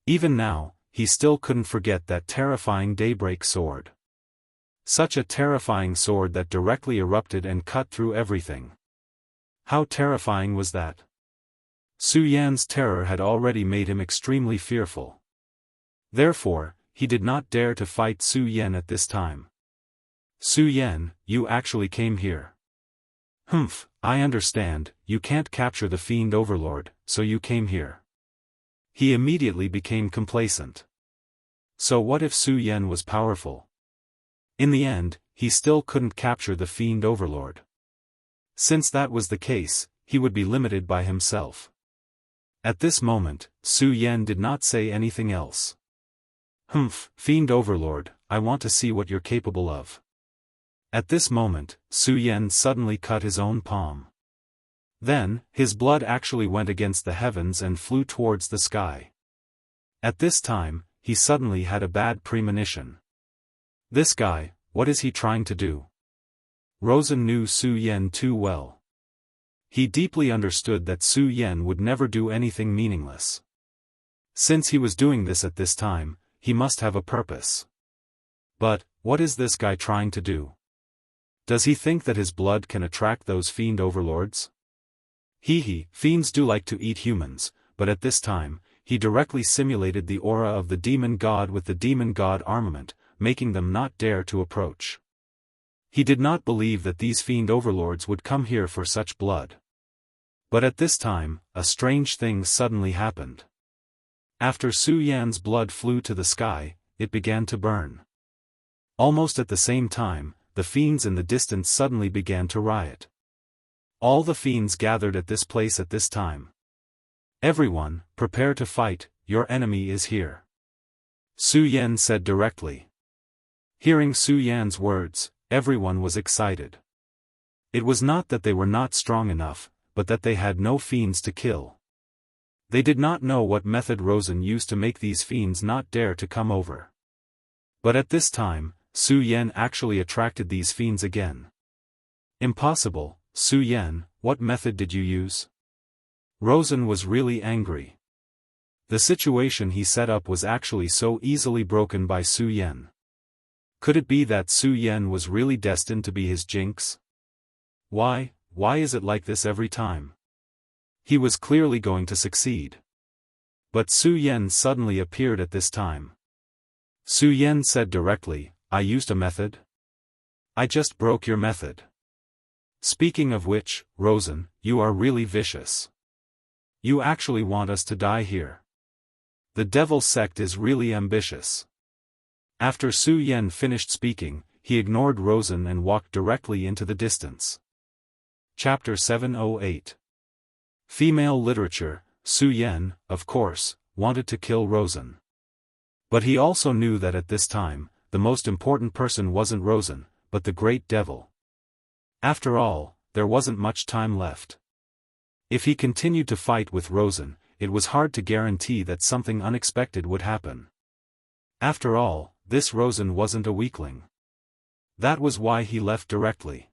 Even now, he still couldn't forget that terrifying daybreak sword. Such a terrifying sword that directly erupted and cut through everything. How terrifying was that? Su Yan's terror had already made him extremely fearful. Therefore, he did not dare to fight Su Yan at this time. "Su Yan, you actually came here." "Humph, I understand, you can't capture the Fiend Overlord, so you came here." He immediately became complacent. So what if Su Yan was powerful? In the end, he still couldn't capture the Fiend Overlord. Since that was the case, he would be limited by himself. At this moment, Su Yan did not say anything else. "Humph, Fiend Overlord, I want to see what you're capable of." At this moment, Su Yan suddenly cut his own palm. Then, his blood actually went against the heavens and flew towards the sky. At this time, he suddenly had a bad premonition. This guy, what is he trying to do? Rosen knew Su Yan too well. He deeply understood that Su Yan would never do anything meaningless. Since he was doing this at this time, he must have a purpose. But, what is this guy trying to do? Does he think that his blood can attract those fiend overlords? Fiends do like to eat humans, but at this time, he directly simulated the aura of the demon god with the demon god armament, making them not dare to approach. He did not believe that these fiend overlords would come here for such blood. But at this time, a strange thing suddenly happened. After Su Yan's blood flew to the sky, it began to burn. Almost at the same time, the fiends in the distance suddenly began to riot. All the fiends gathered at this place at this time. "Everyone, prepare to fight, your enemy is here," Su Yan said directly. Hearing Su Yan's words, everyone was excited. It was not that they were not strong enough, but that they had no fiends to kill. They did not know what method Rosen used to make these fiends not dare to come over. But at this time, Su Yan actually attracted these fiends again. "Impossible, Su Yan, what method did you use?" Rosen was really angry. The situation he set up was actually so easily broken by Su Yan. Could it be that Su Yan was really destined to be his jinx? Why is it like this every time? He was clearly going to succeed. But Su Yan suddenly appeared at this time. Su Yan said directly, "I used a method? I just broke your method." Speaking of which, Rosen, you are really vicious. You actually want us to die here. The devil sect is really ambitious. After Su Yan finished speaking, he ignored Rosen and walked directly into the distance. Chapter 708. Female Literature. Su Yan, of course, wanted to kill Rosen. But he also knew that at this time, the most important person wasn't Rosen, but the great devil. After all, there wasn't much time left. If he continued to fight with Rosen, it was hard to guarantee that something unexpected would happen. After all, this Rosen wasn't a weakling. That was why he left directly.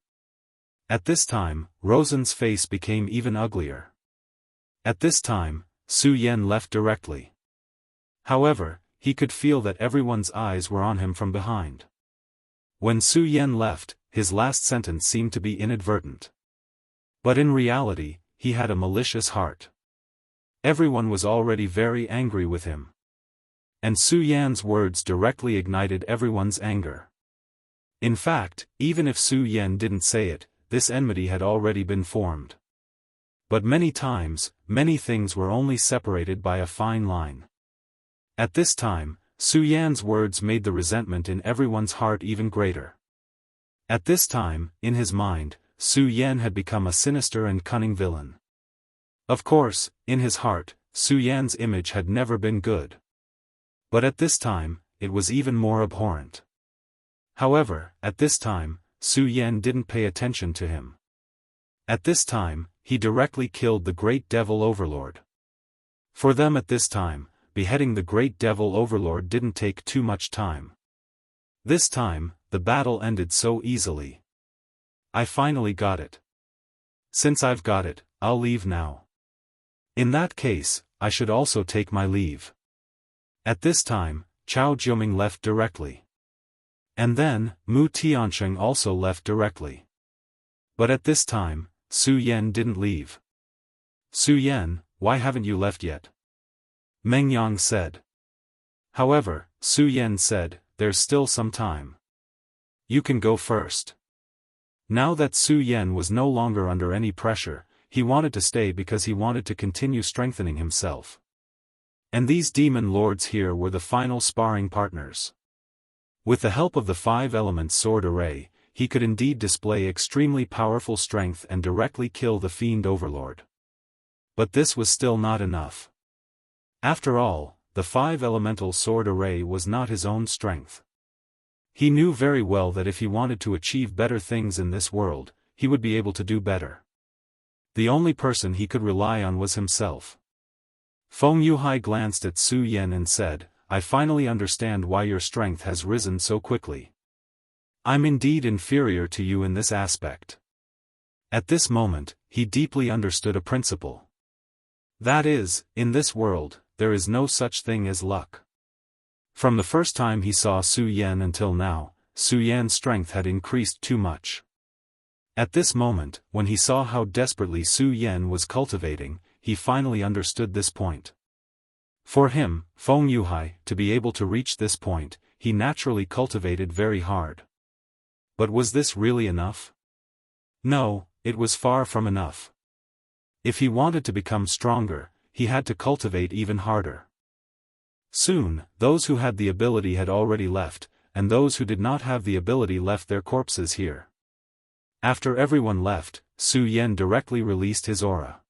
At this time, Rosen's face became even uglier. At this time, Su Yan left directly. However, he could feel that everyone's eyes were on him from behind. When Su Yan left, his last sentence seemed to be inadvertent. But in reality, he had a malicious heart. Everyone was already very angry with him. And Su Yan's words directly ignited everyone's anger. In fact, even if Su Yan didn't say it, this enmity had already been formed. But many times, many things were only separated by a fine line. At this time, Su Yan's words made the resentment in everyone's heart even greater. At this time, in his mind, Su Yan had become a sinister and cunning villain. Of course, in his heart, Su Yan's image had never been good. But at this time, it was even more abhorrent. However, at this time, Su Yan didn't pay attention to him. At this time, he directly killed the great devil overlord. For them at this time, beheading the great devil overlord didn't take too much time. This time, the battle ended so easily. I finally got it. Since I've got it, I'll leave now. In that case, I should also take my leave. At this time, Chao Jiuming left directly. And then, Mu Tiansheng also left directly. But at this time, Su Yan didn't leave. Su Yan, why haven't you left yet? Meng Yang said. However, Su Yan said, there's still some time. You can go first. Now that Su Yan was no longer under any pressure, he wanted to stay because he wanted to continue strengthening himself. And these demon lords here were the final sparring partners. With the help of the 5-element sword array, he could indeed display extremely powerful strength and directly kill the fiend overlord. But this was still not enough. After all, the 5-elemental sword array was not his own strength. He knew very well that if he wanted to achieve better things in this world, he would be able to do better. The only person he could rely on was himself. Feng Yuhai glanced at Su Yan and said, I finally understand why your strength has risen so quickly. I'm indeed inferior to you in this aspect. At this moment, he deeply understood a principle. That is, in this world, there is no such thing as luck. From the first time he saw Su Yan until now, Su Yan's strength had increased too much. At this moment, when he saw how desperately Su Yan was cultivating, he finally understood this point. For him, Feng Yuhai, to be able to reach this point, he naturally cultivated very hard. But was this really enough? No, it was far from enough. If he wanted to become stronger, he had to cultivate even harder. Soon, those who had the ability had already left, and those who did not have the ability left their corpses here. After everyone left, Su Yan directly released his aura.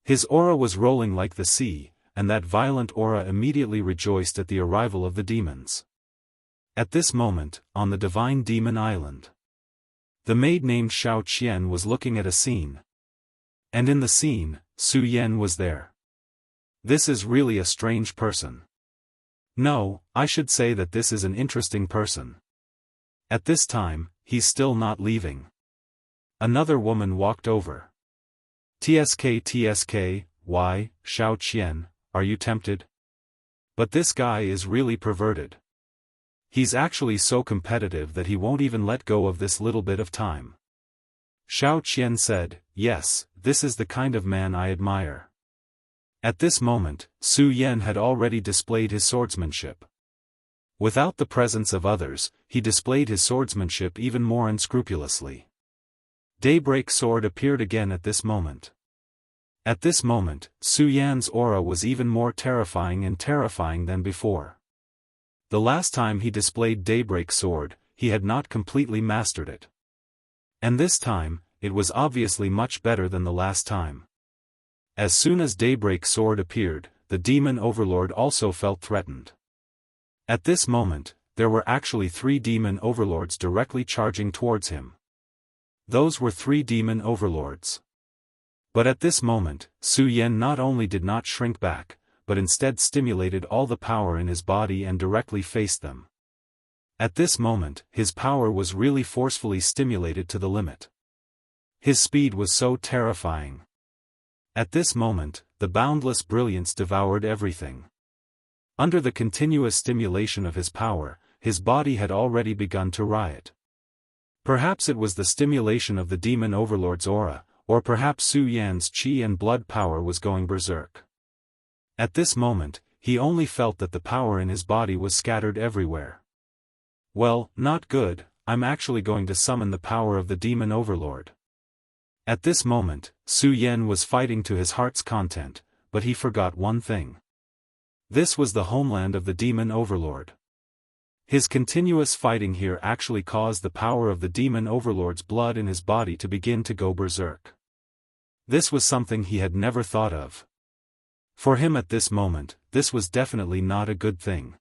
His aura was rolling like the sea, and that violent aura immediately rejoiced at the arrival of the demons. At this moment, on the Divine Demon Island, the maid named Xiao Qian was looking at a scene. And in the scene, Su Yan was there. This is really a strange person. No, I should say that this is an interesting person. At this time, he's still not leaving. Another woman walked over. TSK, why, Xiao Qian, are you tempted? But this guy is really perverted. He's actually so competitive that he won't even let go of this little bit of time. Xiao Qian said, yes, this is the kind of man I admire. At this moment, Su Yan had already displayed his swordsmanship. Without the presence of others, he displayed his swordsmanship even more unscrupulously. Daybreak sword appeared again at this moment. At this moment, Su Yan's aura was even more terrifying than before. The last time he displayed Daybreak sword, he had not completely mastered it. And this time, it was obviously much better than the last time. As soon as Daybreak sword appeared, the demon overlord also felt threatened. At this moment, there were actually 3 demon overlords directly charging towards him. Those were 3 demon overlords. But at this moment, Su Yan not only did not shrink back, but instead stimulated all the power in his body and directly faced them. At this moment, his power was really forcefully stimulated to the limit. His speed was so terrifying. At this moment, the boundless brilliance devoured everything. Under the continuous stimulation of his power, his body had already begun to riot. Perhaps it was the stimulation of the demon overlord's aura, or perhaps Su Yan's qi and blood power was going berserk. At this moment, he only felt that the power in his body was scattered everywhere. Well, not good, I'm actually going to summon the power of the demon overlord. At this moment, Su Yan was fighting to his heart's content, but he forgot one thing. This was the homeland of the demon overlord. His continuous fighting here actually caused the power of the demon overlord's blood in his body to begin to go berserk. This was something he had never thought of. For him at this moment, this was definitely not a good thing.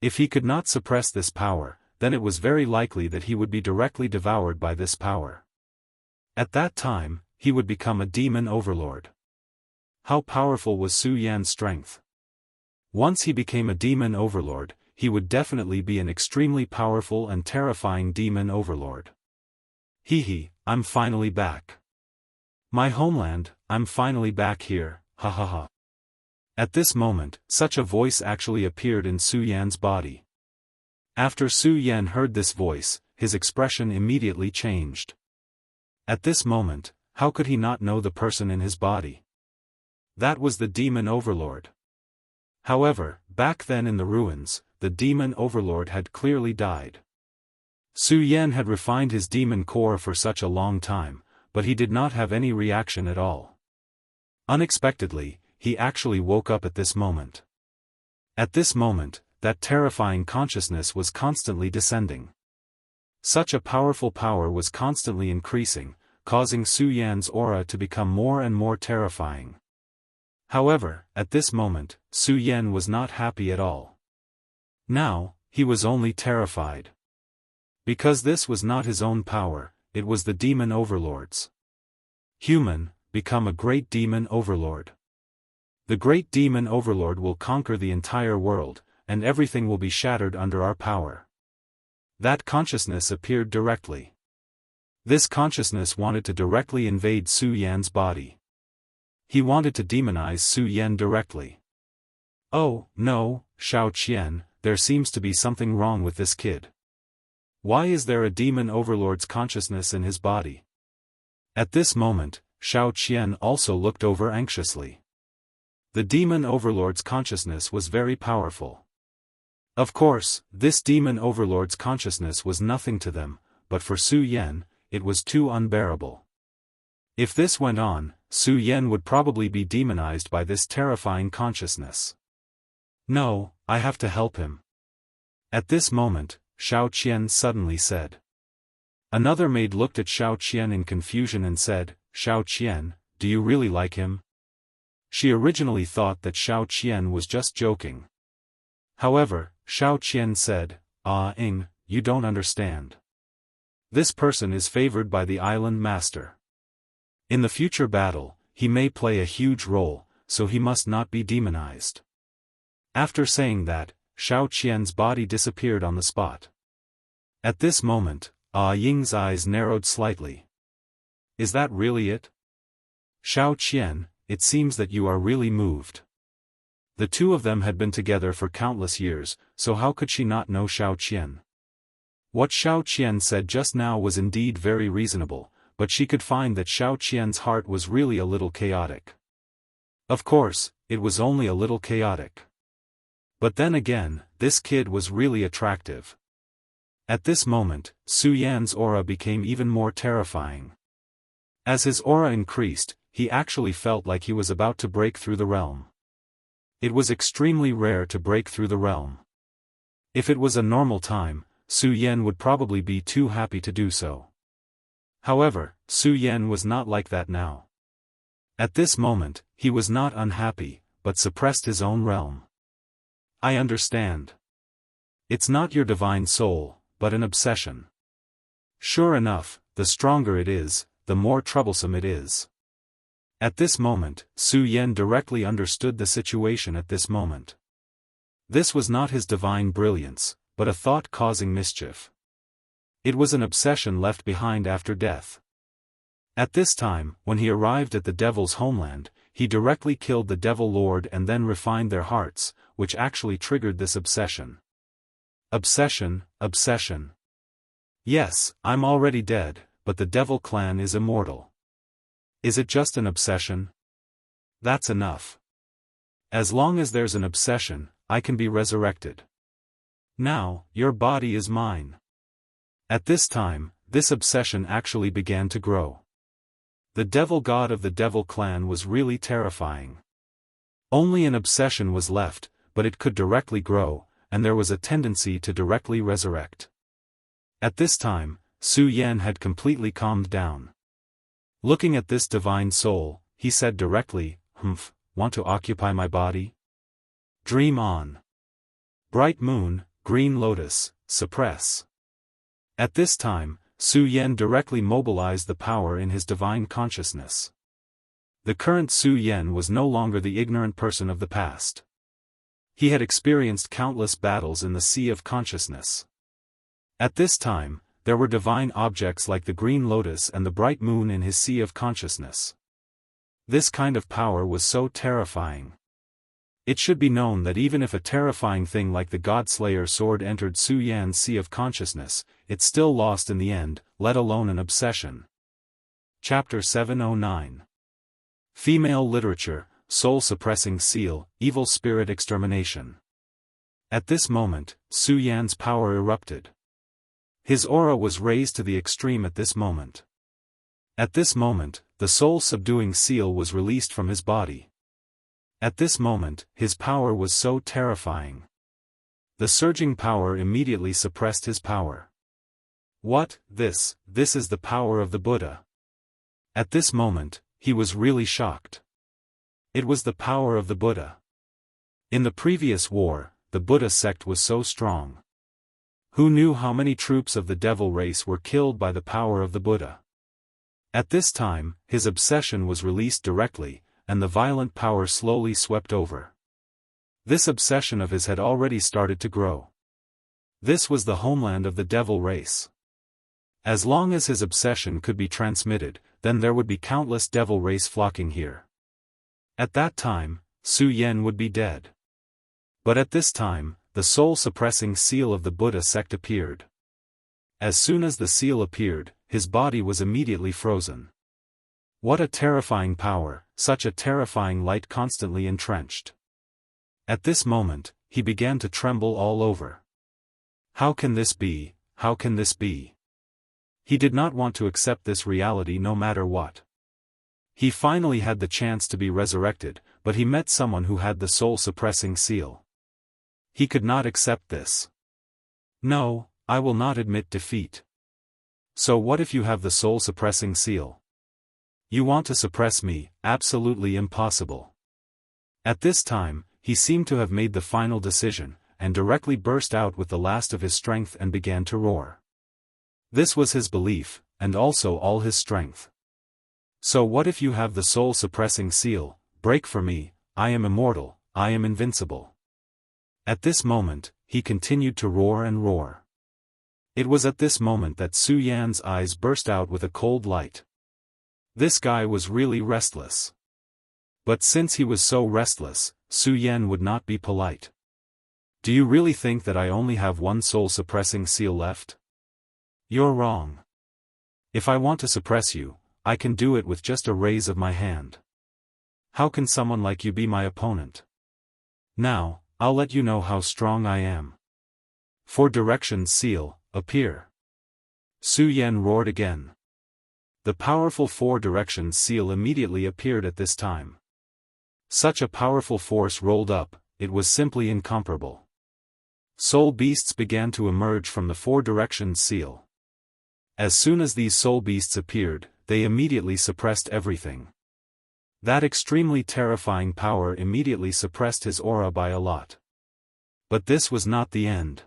If he could not suppress this power, then it was very likely that he would be directly devoured by this power. At that time, he would become a demon overlord. How powerful was Su Yan's strength? Once he became a demon overlord, he would definitely be an extremely powerful and terrifying demon overlord. Hee, I'm finally back. My homeland, I'm finally back here, ha ha ha. At this moment, such a voice actually appeared in Su Yan's body. After Su Yan heard this voice, his expression immediately changed. At this moment, how could he not know the person in his body? That was the demon overlord. However, back then in the ruins, the demon overlord had clearly died. Su Yan had refined his demon core for such a long time, but he did not have any reaction at all. Unexpectedly, he actually woke up at this moment. At this moment, that terrifying consciousness was constantly descending. Such a powerful power was constantly increasing, causing Su Yan's aura to become more and more terrifying. However, at this moment, Su Yan was not happy at all. Now, he was only terrified. Because this was not his own power, it was the demon overlord's. Human, become a great demon overlord. The great demon overlord will conquer the entire world, and everything will be shattered under our power. That consciousness appeared directly. This consciousness wanted to directly invade Su Yan's body. He wanted to demonize Su Yan directly. Oh, no, Xiao Qian, there seems to be something wrong with this kid. Why is there a demon overlord's consciousness in his body? At this moment, Xiao Qian also looked over anxiously. The demon overlord's consciousness was very powerful. Of course, this demon overlord's consciousness was nothing to them, but for Su Yan, it was too unbearable. If this went on, Su Yan would probably be demonized by this terrifying consciousness. No, I have to help him. At this moment, Xiao Qian suddenly said. Another maid looked at Xiao Qian in confusion and said, Xiao Qian, do you really like him? She originally thought that Xiao Qian was just joking. However, Xiao Qian said, you don't understand. This person is favored by the island master. In the future battle, he may play a huge role, so he must not be demonized. After saying that, Xiao Qian's body disappeared on the spot. At this moment, Ying's eyes narrowed slightly. Is that really it? Xiao Qian, it seems that you are really moved. The two of them had been together for countless years, so how could she not know Xiao Qian? What Xiao Qian said just now was indeed very reasonable, but she could find that Xiao Qian's heart was really a little chaotic. Of course, it was only a little chaotic. But then again, this kid was really attractive. At this moment, Su Yan's aura became even more terrifying. As his aura increased, he actually felt like he was about to break through the realm. It was extremely rare to break through the realm. If it was a normal time, Su Yan would probably be too happy to do so. However, Su Yan was not like that now. At this moment, he was not unhappy, but suppressed his own realm. I understand. It's not your divine soul, but an obsession. Sure enough, the stronger it is, the more troublesome it is. At this moment, Su Yan directly understood the situation at this moment. This was not his divine brilliance, but a thought causing mischief. It was an obsession left behind after death. At this time, when he arrived at the devil's homeland, he directly killed the devil lord and then refined their hearts, which actually triggered this obsession. Obsession, obsession. Yes, I'm already dead, but the devil clan is immortal. Is it just an obsession? That's enough. As long as there's an obsession, I can be resurrected. Now, your body is mine. At this time, this obsession actually began to grow. The devil god of the devil clan was really terrifying. Only an obsession was left, but it could directly grow, and there was a tendency to directly resurrect. At this time, Su Yan had completely calmed down. Looking at this divine soul, he said directly, want to occupy my body? Dream on. Bright moon, green lotus, suppress. At this time, Su Yan directly mobilized the power in his divine consciousness. The current Su Yan was no longer the ignorant person of the past. He had experienced countless battles in the sea of consciousness. At this time, there were divine objects like the green lotus and the bright moon in his sea of consciousness. This kind of power was so terrifying. It should be known that even if a terrifying thing like the God-Slayer sword entered Su Yan's sea of consciousness, it still lost in the end, let alone an obsession. Chapter 709. Female Literature, Soul-Suppressing Seal, Evil Spirit Extermination. At this moment, Su Yan's power erupted. His aura was raised to the extreme at this moment. At this moment, the soul-subduing seal was released from his body. At this moment, his power was so terrifying. The surging power immediately suppressed his power. What, this is the power of the Buddha. At this moment, he was really shocked. It was the power of the Buddha. In the previous war, the Buddha sect was so strong. Who knew how many troops of the devil race were killed by the power of the Buddha? At this time, his obsession was released directly, and the violent power slowly swept over. This obsession of his had already started to grow. This was the homeland of the devil race. As long as his obsession could be transmitted, then there would be countless devil race flocking here. At that time, Su Yan would be dead. But at this time, the soul-suppressing seal of the Buddha sect appeared. As soon as the seal appeared, his body was immediately frozen. What a terrifying power, such a terrifying light constantly entrenched. At this moment, he began to tremble all over. How can this be? How can this be? He did not want to accept this reality no matter what. He finally had the chance to be resurrected, but he met someone who had the soul-suppressing seal. He could not accept this. No, I will not admit defeat. So what if you have the soul-suppressing seal? You want to suppress me, absolutely impossible. At this time, he seemed to have made the final decision, and directly burst out with the last of his strength and began to roar. This was his belief, and also all his strength. So what if you have the soul-suppressing seal? Break for me, I am immortal, I am invincible. At this moment, he continued to roar and roar. It was at this moment that Su Yan's eyes burst out with a cold light. This guy was really restless. But since he was so restless, Su Yan would not be polite. Do you really think that I only have one soul-suppressing seal left? You're wrong. If I want to suppress you, I can do it with just a raise of my hand. How can someone like you be my opponent? Now, I'll let you know how strong I am. Four Directions Seal, appear. Su Yan roared again. The powerful Four Directions Seal immediately appeared at this time. Such a powerful force rolled up, it was simply incomparable. Soul beasts began to emerge from the Four Directions Seal. As soon as these soul beasts appeared, they immediately suppressed everything. That extremely terrifying power immediately suppressed his aura by a lot. But this was not the end.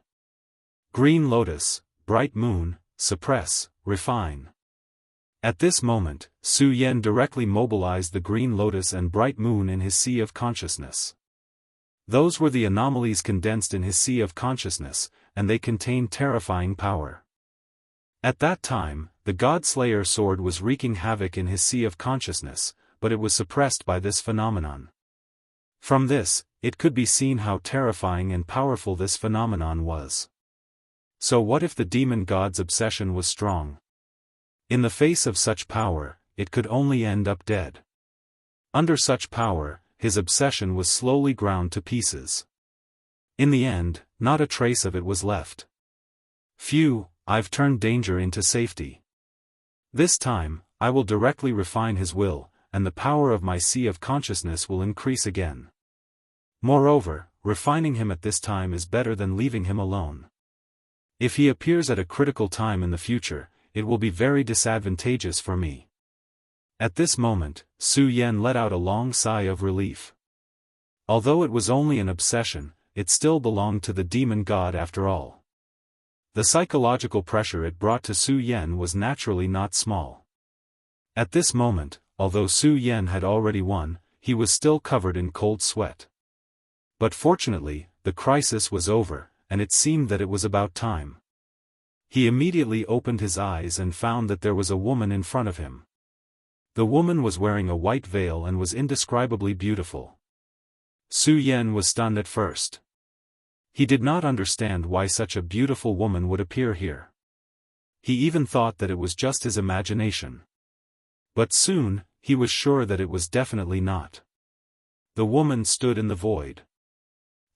Green Lotus, Bright Moon, suppress, refine. At this moment, Su Yan directly mobilized the Green Lotus and Bright Moon in his sea of consciousness. Those were the anomalies condensed in his sea of consciousness, and they contained terrifying power. At that time, the God-Slayer sword was wreaking havoc in his sea of consciousness, but it was suppressed by this phenomenon. From this, it could be seen how terrifying and powerful this phenomenon was. So what if the demon god's obsession was strong? In the face of such power, it could only end up dead. Under such power, his obsession was slowly ground to pieces. In the end, not a trace of it was left. Phew, I've turned danger into safety. This time, I will directly refine his will, and the power of my sea of consciousness will increase again. Moreover, refining him at this time is better than leaving him alone. If he appears at a critical time in the future, it will be very disadvantageous for me. At this moment, Su Yan let out a long sigh of relief. Although it was only an obsession, it still belonged to the demon god after all. The psychological pressure it brought to Su Yan was naturally not small. At this moment, although Su Yan had already won, he was still covered in cold sweat. But fortunately, the crisis was over, and it seemed that it was about time. He immediately opened his eyes and found that there was a woman in front of him. The woman was wearing a white veil and was indescribably beautiful. Su Yan was stunned at first. He did not understand why such a beautiful woman would appear here. He even thought that it was just his imagination. But soon, he was sure that it was definitely not. The woman stood in the void.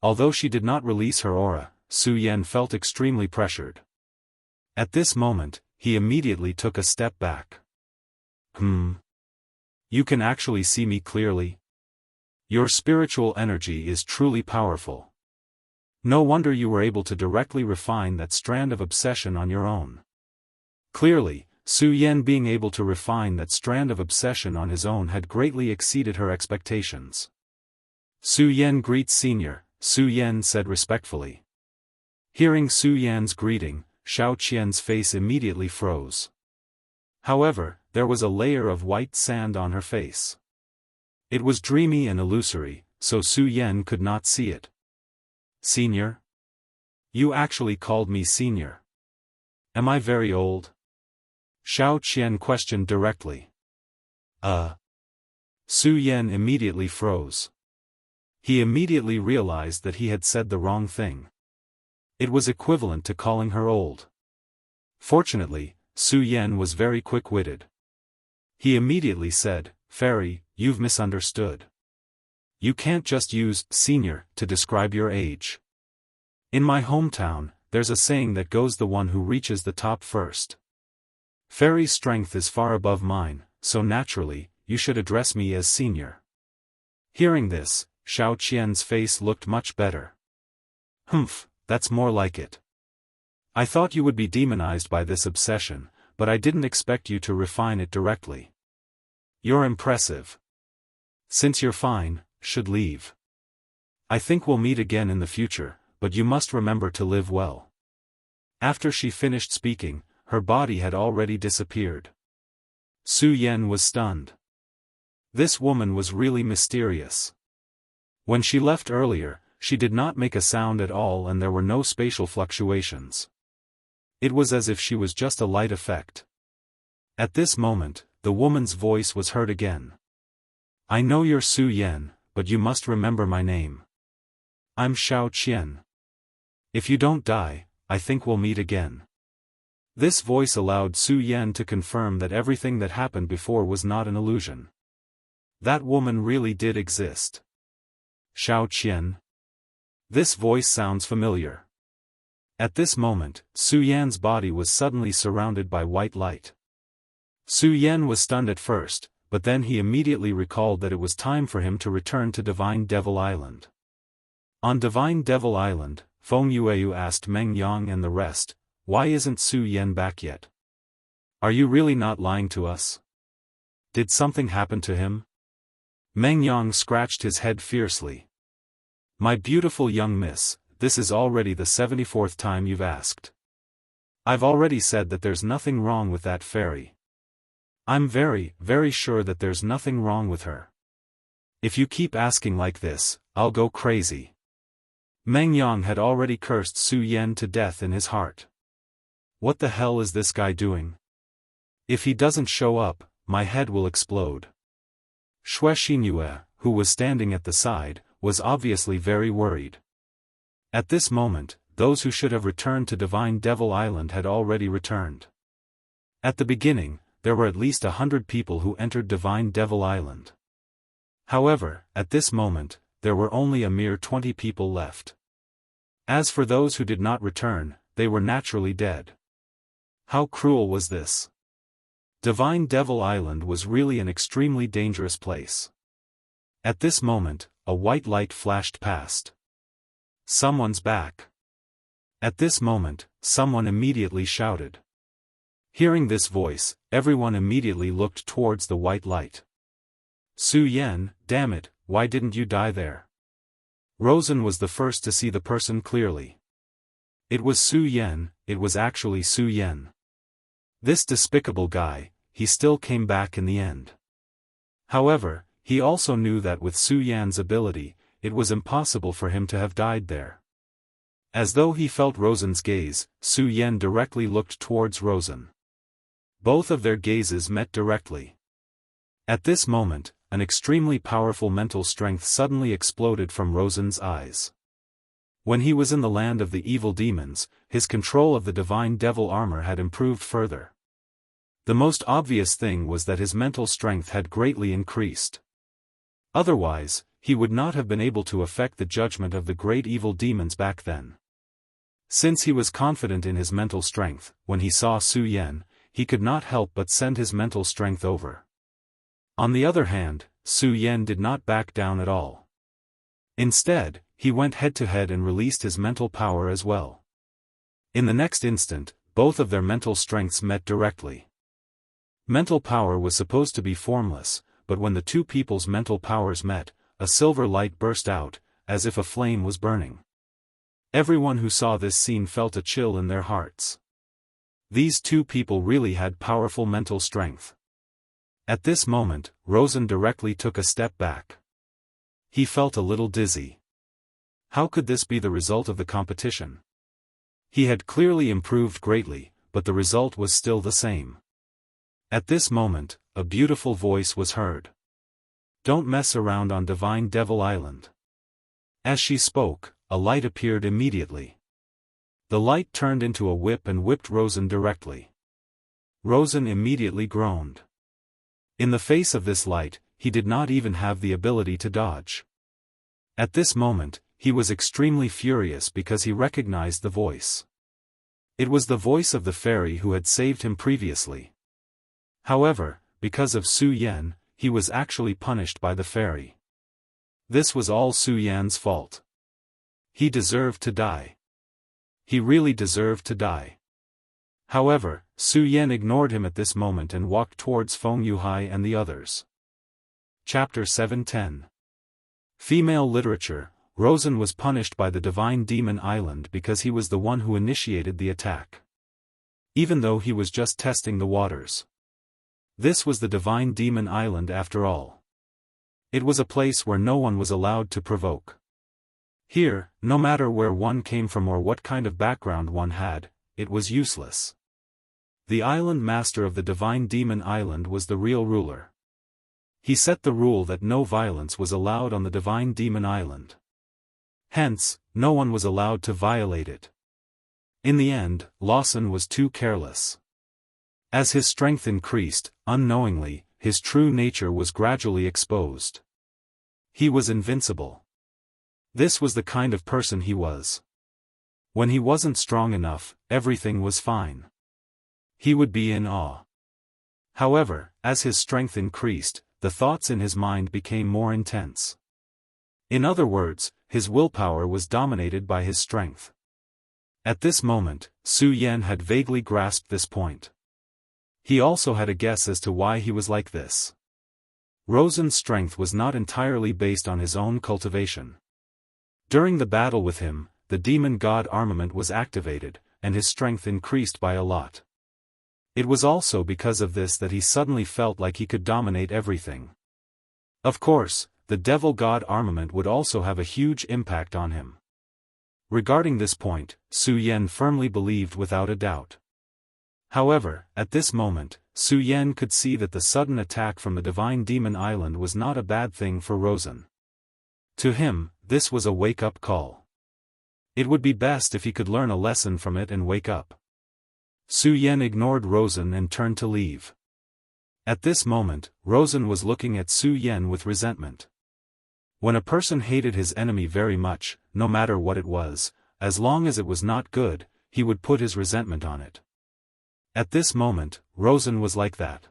Although she did not release her aura, Su Yan felt extremely pressured. At this moment, he immediately took a step back. You can actually see me clearly? Your spiritual energy is truly powerful. No wonder you were able to directly refine that strand of obsession on your own. Clearly, Su Yan being able to refine that strand of obsession on his own had greatly exceeded her expectations. Su Yan greets senior, Su Yan said respectfully. Hearing Su Yan's greeting, Xiao Qian's face immediately froze. However, there was a layer of white sand on her face. It was dreamy and illusory, so Su Yan could not see it. Senior? You actually called me senior. Am I very old? Xiao Qian questioned directly. Su Yan immediately froze. He immediately realized that he had said the wrong thing. It was equivalent to calling her old. Fortunately, Su Yan was very quick-witted. He immediately said, "Fairy, you've misunderstood. You can't just use senior to describe your age. In my hometown, there's a saying that goes the one who reaches the top first. Fairy's strength is far above mine, so naturally, you should address me as senior." Hearing this, Xiao Qian's face looked much better. That's more like it. I thought you would be demonized by this obsession, but I didn't expect you to refine it directly. You're impressive. Since you're fine, should leave. I think we'll meet again in the future, but you must remember to live well. After she finished speaking, her body had already disappeared. Su Yan was stunned. This woman was really mysterious. When she left earlier, she did not make a sound at all and there were no spatial fluctuations. It was as if she was just a light effect. At this moment, the woman's voice was heard again. I know you're Su Yan, but you must remember my name. I'm Xiao Qian. If you don't die, I think we'll meet again. This voice allowed Su Yan to confirm that everything that happened before was not an illusion. That woman really did exist. Xiao Qian. This voice sounds familiar. At this moment, Su Yan's body was suddenly surrounded by white light. Su Yan was stunned at first, but then he immediately recalled that it was time for him to return to Divine Devil Island. On Divine Devil Island, Feng Yueyu asked Meng Yang and the rest, "Why isn't Su Yan back yet? Are you really not lying to us? Did something happen to him?" Meng Yang scratched his head fiercely. "My beautiful young miss, this is already the 74th time you've asked. I've already said that there's nothing wrong with that fairy. I'm very, very sure that there's nothing wrong with her. If you keep asking like this, I'll go crazy." Meng Yang had already cursed Su Yan to death in his heart. What the hell is this guy doing? If he doesn't show up, my head will explode. Xue Xinyue, who was standing at the side, was obviously very worried. At this moment, those who should have returned to Divine Devil Island had already returned. At the beginning, there were at least 100 people who entered Divine Devil Island. However, at this moment, there were only a mere 20 people left. As for those who did not return, they were naturally dead. How cruel was this? Divine Devil Island was really an extremely dangerous place. At this moment, a white light flashed past. Someone's back. At this moment, someone immediately shouted. Hearing this voice, everyone immediately looked towards the white light. Su Yan, damn it, why didn't you die there? Rosen was the first to see the person clearly. It was Su Yan, it was actually Su Yan. This despicable guy, he still came back in the end. However, he also knew that with Su Yan's ability, it was impossible for him to have died there. As though he felt Rosen's gaze, Su Yan directly looked towards Rosen. Both of their gazes met directly. At this moment, an extremely powerful mental strength suddenly exploded from Rosen's eyes. When he was in the land of the evil demons, his control of the divine devil armor had improved further. The most obvious thing was that his mental strength had greatly increased. Otherwise, he would not have been able to affect the judgment of the great evil demons back then. Since he was confident in his mental strength, when he saw Su Yan, he could not help but send his mental strength over. On the other hand, Su Yan did not back down at all. Instead, he went head-to-head and released his mental power as well. In the next instant, both of their mental strengths met directly. Mental power was supposed to be formless, but when the two people's mental powers met, a silver light burst out, as if a flame was burning. Everyone who saw this scene felt a chill in their hearts. These two people really had powerful mental strength. At this moment, Rosen directly took a step back. He felt a little dizzy. How could this be the result of the competition? He had clearly improved greatly, but the result was still the same. At this moment, a beautiful voice was heard. Don't mess around on Divine Devil Island. As she spoke, a light appeared immediately. The light turned into a whip and whipped Rosen directly. Rosen immediately groaned. In the face of this light, he did not even have the ability to dodge. At this moment, he was extremely furious because he recognized the voice. It was the voice of the fairy who had saved him previously. However, because of Su Yan, he was actually punished by the fairy. This was all Su Yan's fault. He deserved to die. He really deserved to die. However, Su Yan ignored him at this moment and walked towards Feng Yuhai and the others. Chapter 710. Female Literature. Rosen was punished by the Divine Demon Island because he was the one who initiated the attack. Even though he was just testing the waters. This was the Divine Demon Island after all. It was a place where no one was allowed to provoke. Here, no matter where one came from or what kind of background one had, it was useless. The island master of the Divine Demon Island was the real ruler. He set the rule that no violence was allowed on the Divine Demon Island. Hence, no one was allowed to violate it. In the end, Lawson was too careless. As his strength increased, unknowingly, his true nature was gradually exposed. He was invincible. This was the kind of person he was. When he wasn't strong enough, everything was fine. He would be in awe. However, as his strength increased, the thoughts in his mind became more intense. In other words, his willpower was dominated by his strength. At this moment, Su Yan had vaguely grasped this point. He also had a guess as to why he was like this. Rosen's strength was not entirely based on his own cultivation. During the battle with him, the demon god armament was activated, and his strength increased by a lot. It was also because of this that he suddenly felt like he could dominate everything. Of course, the devil god armament would also have a huge impact on him. Regarding this point, Su Yan firmly believed without a doubt. However, at this moment, Su Yan could see that the sudden attack from the Divine Demon Island was not a bad thing for Rosen. To him, this was a wake-up call. It would be best if he could learn a lesson from it and wake up. Su Yan ignored Rosen and turned to leave. At this moment, Rosen was looking at Su Yen with resentment. When a person hated his enemy very much, no matter what it was, as long as it was not good, he would put his resentment on it. At this moment, Rosen was like that.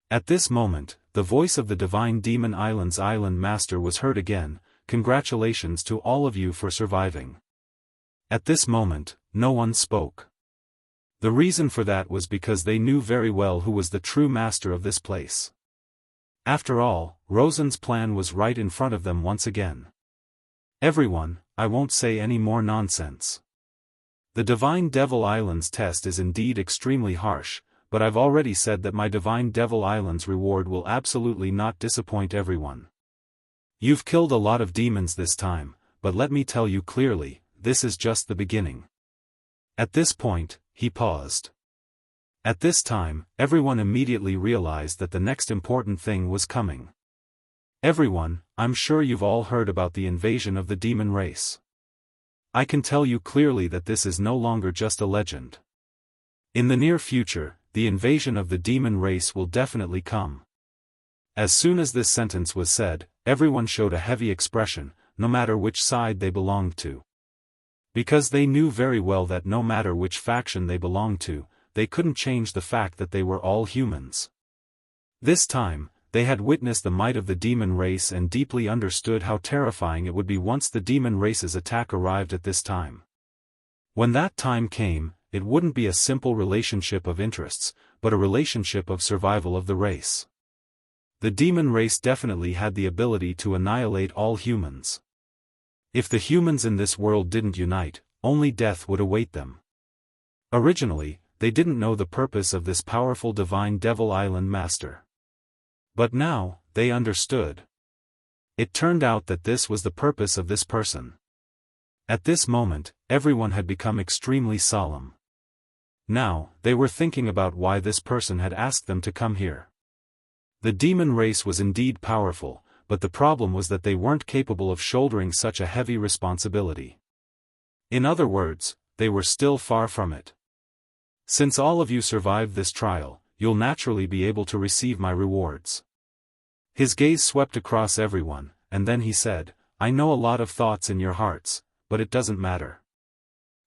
At this moment, the voice of the Divine Demon Island's island master was heard again. Congratulations to all of you for surviving. At this moment, no one spoke. The reason for that was because they knew very well who was the true master of this place. After all, Rosen's plan was right in front of them once again. Everyone, I won't say any more nonsense. The Divine Devil Island's test is indeed extremely harsh, but I've already said that my Divine Devil Island's reward will absolutely not disappoint everyone. You've killed a lot of demons this time, but let me tell you clearly, this is just the beginning. At this point, he paused. At this time, everyone immediately realized that the next important thing was coming. Everyone, I'm sure you've all heard about the invasion of the demon race. I can tell you clearly that this is no longer just a legend. In the near future, the invasion of the demon race will definitely come. As soon as this sentence was said, everyone showed a heavy expression, no matter which side they belonged to. Because they knew very well that no matter which faction they belonged to, they couldn't change the fact that they were all humans. This time, they had witnessed the might of the demon race and deeply understood how terrifying it would be once the demon race's attack arrived at this time. When that time came, it wouldn't be a simple relationship of interests, but a relationship of survival of the race. The demon race definitely had the ability to annihilate all humans. If the humans in this world didn't unite, only death would await them. Originally, they didn't know the purpose of this powerful Divine Devil Island master. But now, they understood. It turned out that this was the purpose of this person. At this moment, everyone had become extremely solemn. Now, they were thinking about why this person had asked them to come here. The demon race was indeed powerful, but the problem was that they weren't capable of shouldering such a heavy responsibility. In other words, they were still far from it. Since all of you survived this trial, you'll naturally be able to receive my rewards. His gaze swept across everyone, and then he said, I know a lot of thoughts in your hearts, but it doesn't matter.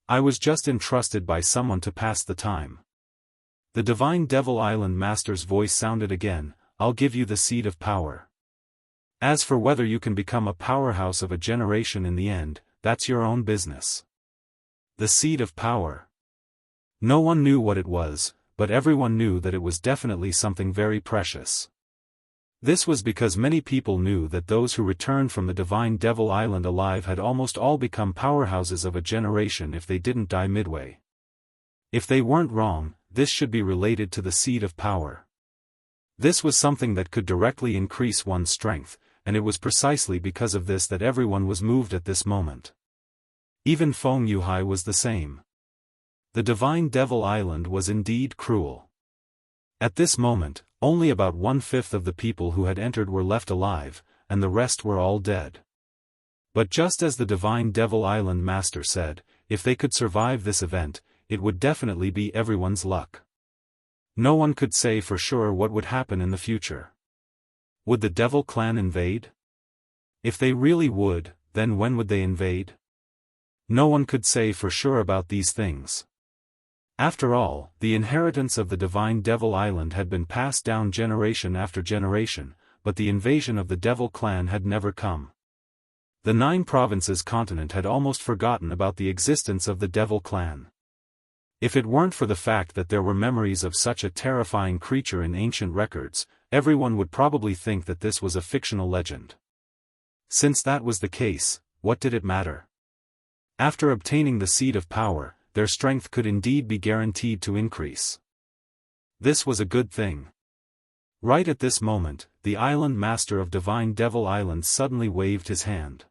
I was just entrusted by someone to pass the time. The Divine Devil Island Master's voice sounded again, I'll give you the seed of power. As for whether you can become a powerhouse of a generation in the end, that's your own business. The seed of power. No one knew what it was, but everyone knew that it was definitely something very precious. This was because many people knew that those who returned from the Divine Devil Island alive had almost all become powerhouses of a generation if they didn't die midway. If they weren't wrong, this should be related to the seed of power. This was something that could directly increase one's strength, and it was precisely because of this that everyone was moved at this moment. Even Feng Yuhai was the same. The Divine Devil Island was indeed cruel. At this moment, only about 1/5 of the people who had entered were left alive, and the rest were all dead. But just as the Divine Devil Island Master said, if they could survive this event, it would definitely be everyone's luck. No one could say for sure what would happen in the future. Would the Devil Clan invade? If they really would, then when would they invade? No one could say for sure about these things. After all, the inheritance of the Divine Devil Island had been passed down generation after generation, but the invasion of the Devil Clan had never come. The 9 provinces continent had almost forgotten about the existence of the Devil Clan. If it weren't for the fact that there were memories of such a terrifying creature in ancient records, everyone would probably think that this was a fictional legend. Since that was the case, what did it matter? After obtaining the seed of power, their strength could indeed be guaranteed to increase. This was a good thing. Right at this moment, the island master of Divine Devil Island suddenly waved his hand.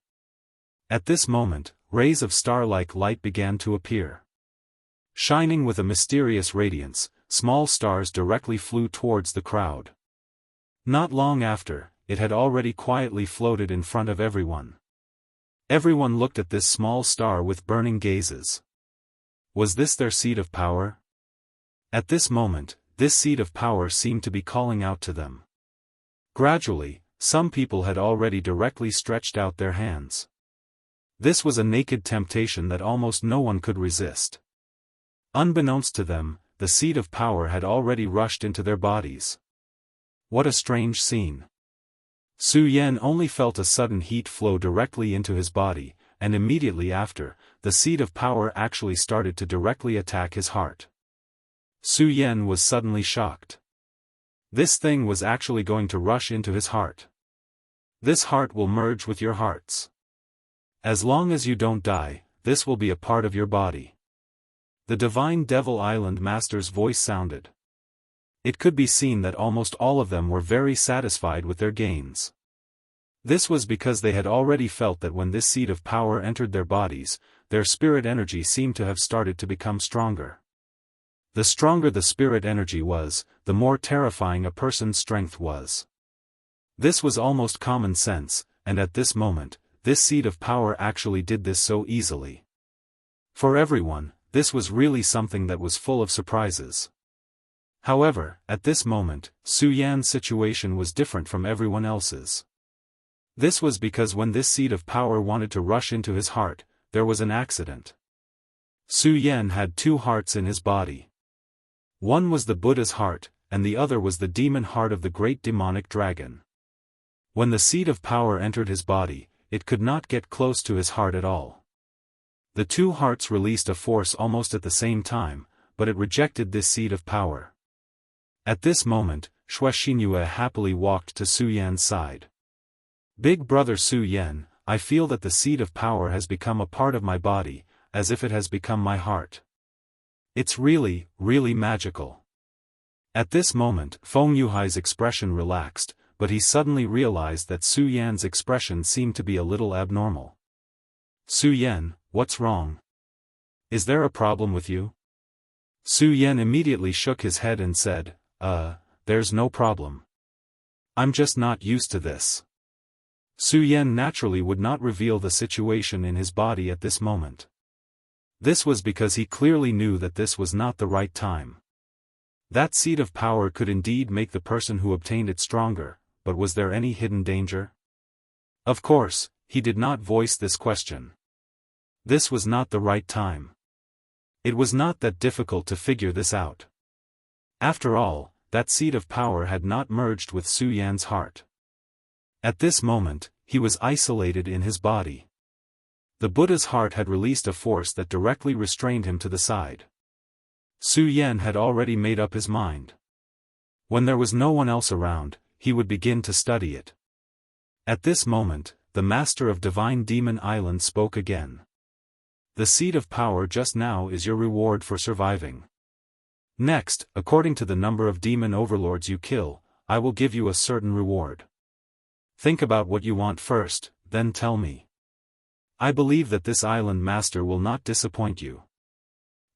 At this moment, rays of star-like light began to appear. Shining with a mysterious radiance, small stars directly flew towards the crowd. Not long after, it had already quietly floated in front of everyone. Everyone looked at this small star with burning gazes. Was this their seed of power? At this moment, this seed of power seemed to be calling out to them. Gradually, some people had already directly stretched out their hands. This was a naked temptation that almost no one could resist. Unbeknownst to them, the seed of power had already rushed into their bodies. What a strange scene. Su Yan only felt a sudden heat flow directly into his body, and immediately after, the seed of power actually started to directly attack his heart. Su Yan was suddenly shocked. This thing was actually going to rush into his heart. This heart will merge with your hearts. As long as you don't die, this will be a part of your body. The Divine Devil Island Master's voice sounded. It could be seen that almost all of them were very satisfied with their gains. This was because they had already felt that when this seed of power entered their bodies, their spirit energy seemed to have started to become stronger. The stronger the spirit energy was, the more terrifying a person's strength was. This was almost common sense, and at this moment, this seed of power actually did this so easily. For everyone, this was really something that was full of surprises. However, at this moment, Su Yan's situation was different from everyone else's. This was because when this seed of power wanted to rush into his heart, there was an accident. Su Yan had two hearts in his body. One was the Buddha's heart, and the other was the demon heart of the great demonic dragon. When the seed of power entered his body, it could not get close to his heart at all. The two hearts released a force almost at the same time, but it rejected this seed of power. At this moment, Shuexinhua happily walked to Su Yan's side. Big brother Su Yan, I feel that the seed of power has become a part of my body, as if it has become my heart. It's really, really magical. At this moment, Feng Yuhai's expression relaxed, but he suddenly realized that Su Yan's expression seemed to be a little abnormal. Su Yan, what's wrong? Is there a problem with you? Su Yan immediately shook his head and said, there's no problem. I'm just not used to this. Su Yan naturally would not reveal the situation in his body at this moment. This was because he clearly knew that this was not the right time. That seed of power could indeed make the person who obtained it stronger, but was there any hidden danger? Of course, he did not voice this question. This was not the right time. It was not that difficult to figure this out. After all, that seed of power had not merged with Su Yan's heart. At this moment, he was isolated in his body. The Buddha's heart had released a force that directly restrained him to the side. Su Yan had already made up his mind. When there was no one else around, he would begin to study it. At this moment, the Master of Divine Demon Island spoke again. The seed of power just now is your reward for surviving. Next, according to the number of demon overlords you kill, I will give you a certain reward. Think about what you want first, then tell me. I believe that this island master will not disappoint you.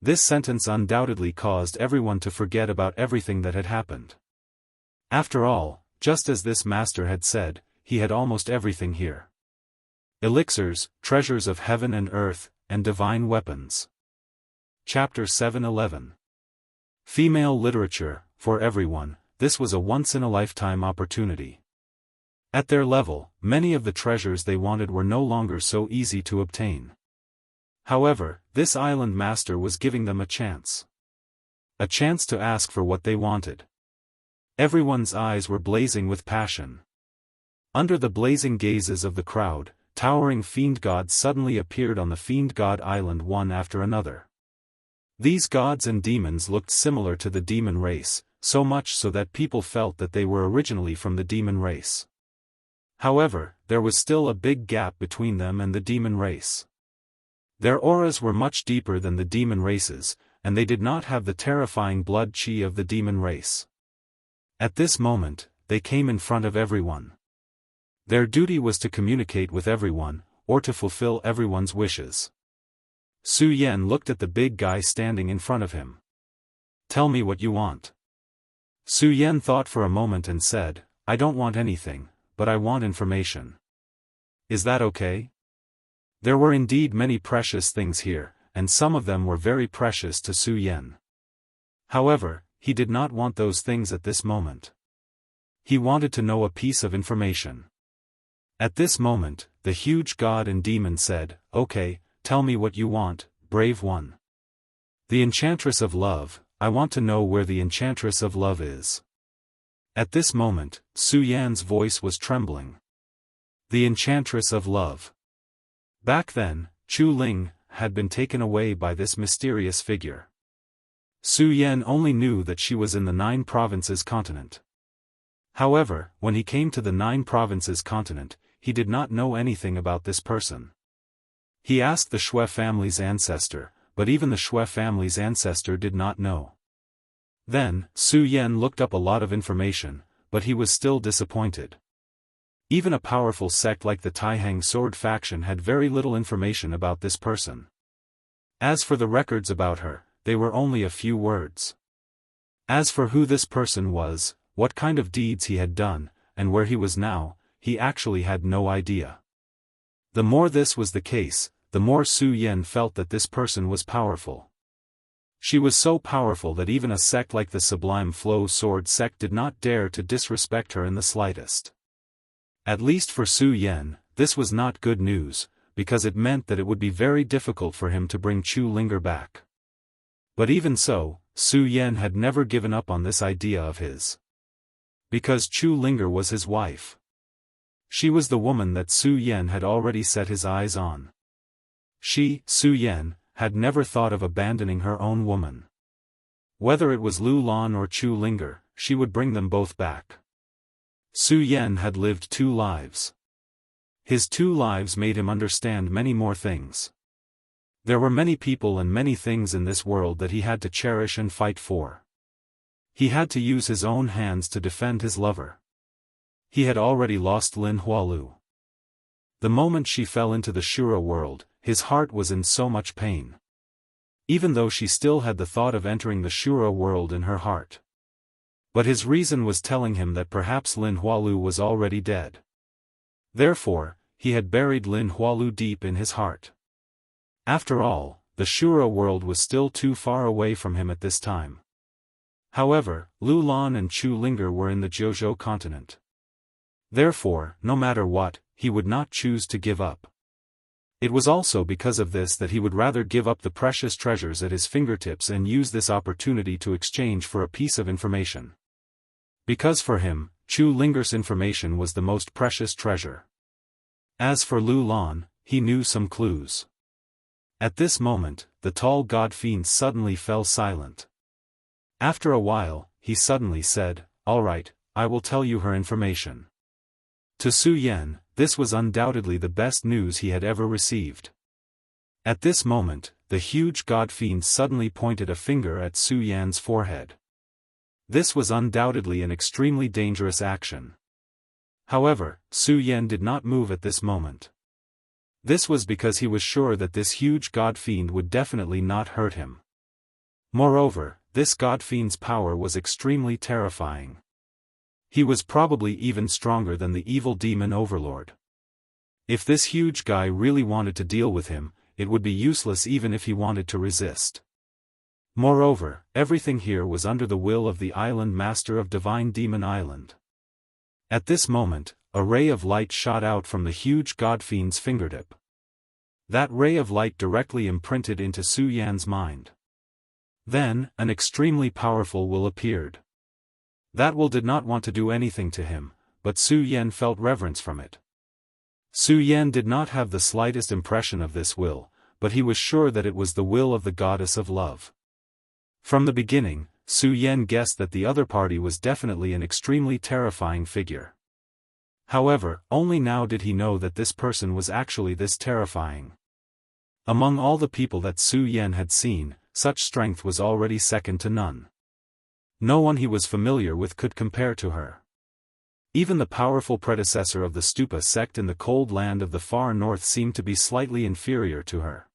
This sentence undoubtedly caused everyone to forget about everything that had happened. After all, just as this master had said, he had almost everything here. Elixirs, treasures of heaven and earth, and divine weapons. Chapter 7:11. Female literature, for everyone, this was a once-in-a-lifetime opportunity. At their level, many of the treasures they wanted were no longer so easy to obtain. However, this island master was giving them a chance. A chance to ask for what they wanted. Everyone's eyes were blazing with passion. Under the blazing gazes of the crowd, towering fiend gods suddenly appeared on the fiend god island one after another. These gods and demons looked similar to the demon race, so much so that people felt that they were originally from the demon race. However, there was still a big gap between them and the demon race. Their auras were much deeper than the demon races, and they did not have the terrifying blood chi of the demon race. At this moment, they came in front of everyone. Their duty was to communicate with everyone, or to fulfill everyone's wishes. Su Yan looked at the big guy standing in front of him. Tell me what you want. Su Yan thought for a moment and said, I don't want anything, but I want information. Is that okay? There were indeed many precious things here, and some of them were very precious to Su Yan. However, he did not want those things at this moment. He wanted to know a piece of information. At this moment, the huge god and demon said, "Okay, tell me what you want, brave one." "The Enchantress of Love, I want to know where the Enchantress of Love is." At this moment, Su Yan's voice was trembling. The Enchantress of Love. Back then, Chu Ling had been taken away by this mysterious figure. Su Yan only knew that she was in the 9 provinces continent. However, when he came to the 9 provinces continent, he did not know anything about this person. He asked the Shui family's ancestor, but even the Shui family's ancestor did not know. Then, Su Yan looked up a lot of information, but he was still disappointed. Even a powerful sect like the Taihang Sword faction had very little information about this person. As for the records about her, they were only a few words. As for who this person was, what kind of deeds he had done, and where he was now, he actually had no idea. The more this was the case, the more Su Yan felt that this person was powerful. She was so powerful that even a sect like the Sublime Flow Sword sect did not dare to disrespect her in the slightest. At least for Su Yan, this was not good news, because it meant that it would be very difficult for him to bring Chu Linger back. But even so, Su Yan had never given up on this idea of his. Because Chu Linger was his wife. She was the woman that Su Yan had already set his eyes on. She, Su Yan, had never thought of abandoning her own woman. Whether it was Lu Lan or Chu Linger, she would bring them both back. Su Yan had lived 2 lives. His 2 lives made him understand many more things. There were many people and many things in this world that he had to cherish and fight for. He had to use his own hands to defend his lover. He had already lost Lin Hualu. The moment she fell into the Shura world, his heart was in so much pain. Even though she still had the thought of entering the Shura world in her heart. But his reason was telling him that perhaps Lin Hualu was already dead. Therefore, he had buried Lin Hualu deep in his heart. After all, the Shura world was still too far away from him at this time. However, Lu Lan and Chu Linger were in the Jiuzhou continent. Therefore, no matter what, he would not choose to give up. It was also because of this that he would rather give up the precious treasures at his fingertips and use this opportunity to exchange for a piece of information. Because for him, Chu Linger's information was the most precious treasure. As for Lu Lan, he knew some clues. At this moment, the tall god fiend suddenly fell silent. After a while, he suddenly said, "All right, I will tell you her information." To Su Yan, this was undoubtedly the best news he had ever received. At this moment, the huge god fiend suddenly pointed a finger at Su Yan's forehead. This was undoubtedly an extremely dangerous action. However, Su Yan did not move at this moment. This was because he was sure that this huge god fiend would definitely not hurt him. Moreover, this god fiend's power was extremely terrifying. He was probably even stronger than the evil demon overlord. If this huge guy really wanted to deal with him, it would be useless even if he wanted to resist. Moreover, everything here was under the will of the island master of Divine Demon Island. At this moment, a ray of light shot out from the huge god fiend's fingertip. That ray of light directly imprinted into Su Yan's mind. Then, an extremely powerful will appeared. That will did not want to do anything to him, but Su Yan felt reverence from it. Su Yan did not have the slightest impression of this will, but he was sure that it was the will of the goddess of love. From the beginning, Su Yan guessed that the other party was definitely an extremely terrifying figure. However, only now did he know that this person was actually this terrifying. Among all the people that Su Yan had seen, such strength was already second to none. No one he was familiar with could compare to her. Even the powerful predecessor of the Stupa sect in the cold land of the far north seemed to be slightly inferior to her.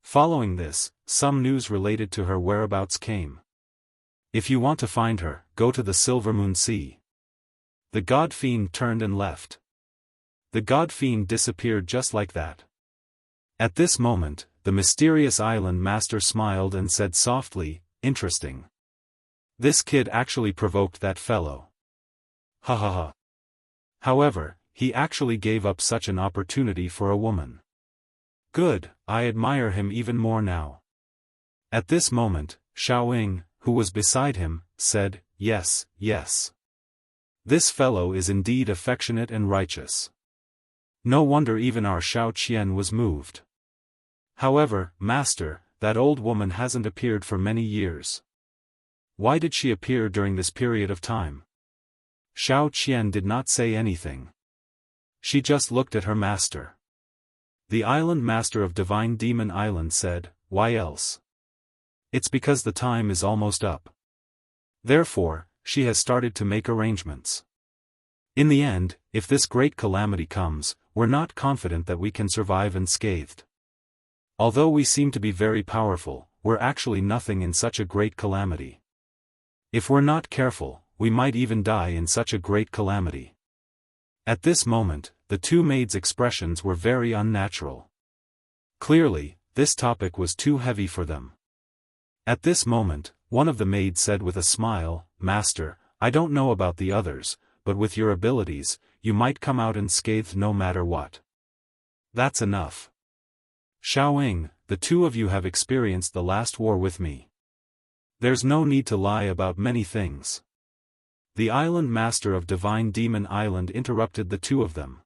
Following this, some news related to her whereabouts came. If you want to find her, go to the Silver Moon Sea. The god fiend turned and left. The god fiend disappeared just like that. At this moment, the mysterious island master smiled and said softly, "Interesting. This kid actually provoked that fellow. Ha ha ha. However, he actually gave up such an opportunity for a woman. Good, I admire him even more now. At this moment, Xiaoying, who was beside him, said, yes, yes. This fellow is indeed affectionate and righteous. No wonder even our Xiao Qian was moved. However, master, that old woman hasn't appeared for many years. Why did she appear during this period of time? Xiao Qian did not say anything. She just looked at her master. The island master of Divine Demon Island said, why else? It's because the time is almost up. Therefore, she has started to make arrangements. In the end, if this great calamity comes, we're not confident that we can survive unscathed. Although we seem to be very powerful, we're actually nothing in such a great calamity. If we're not careful, we might even die in such a great calamity. At this moment, the two maids' expressions were very unnatural. Clearly, this topic was too heavy for them. At this moment, one of the maids said with a smile, Master, I don't know about the others, but with your abilities, you might come out unscathed no matter what. That's enough. Xiaoying, the two of you have experienced the last war with me. There's no need to lie about many things. The island master of Divine Demon Island interrupted the two of them.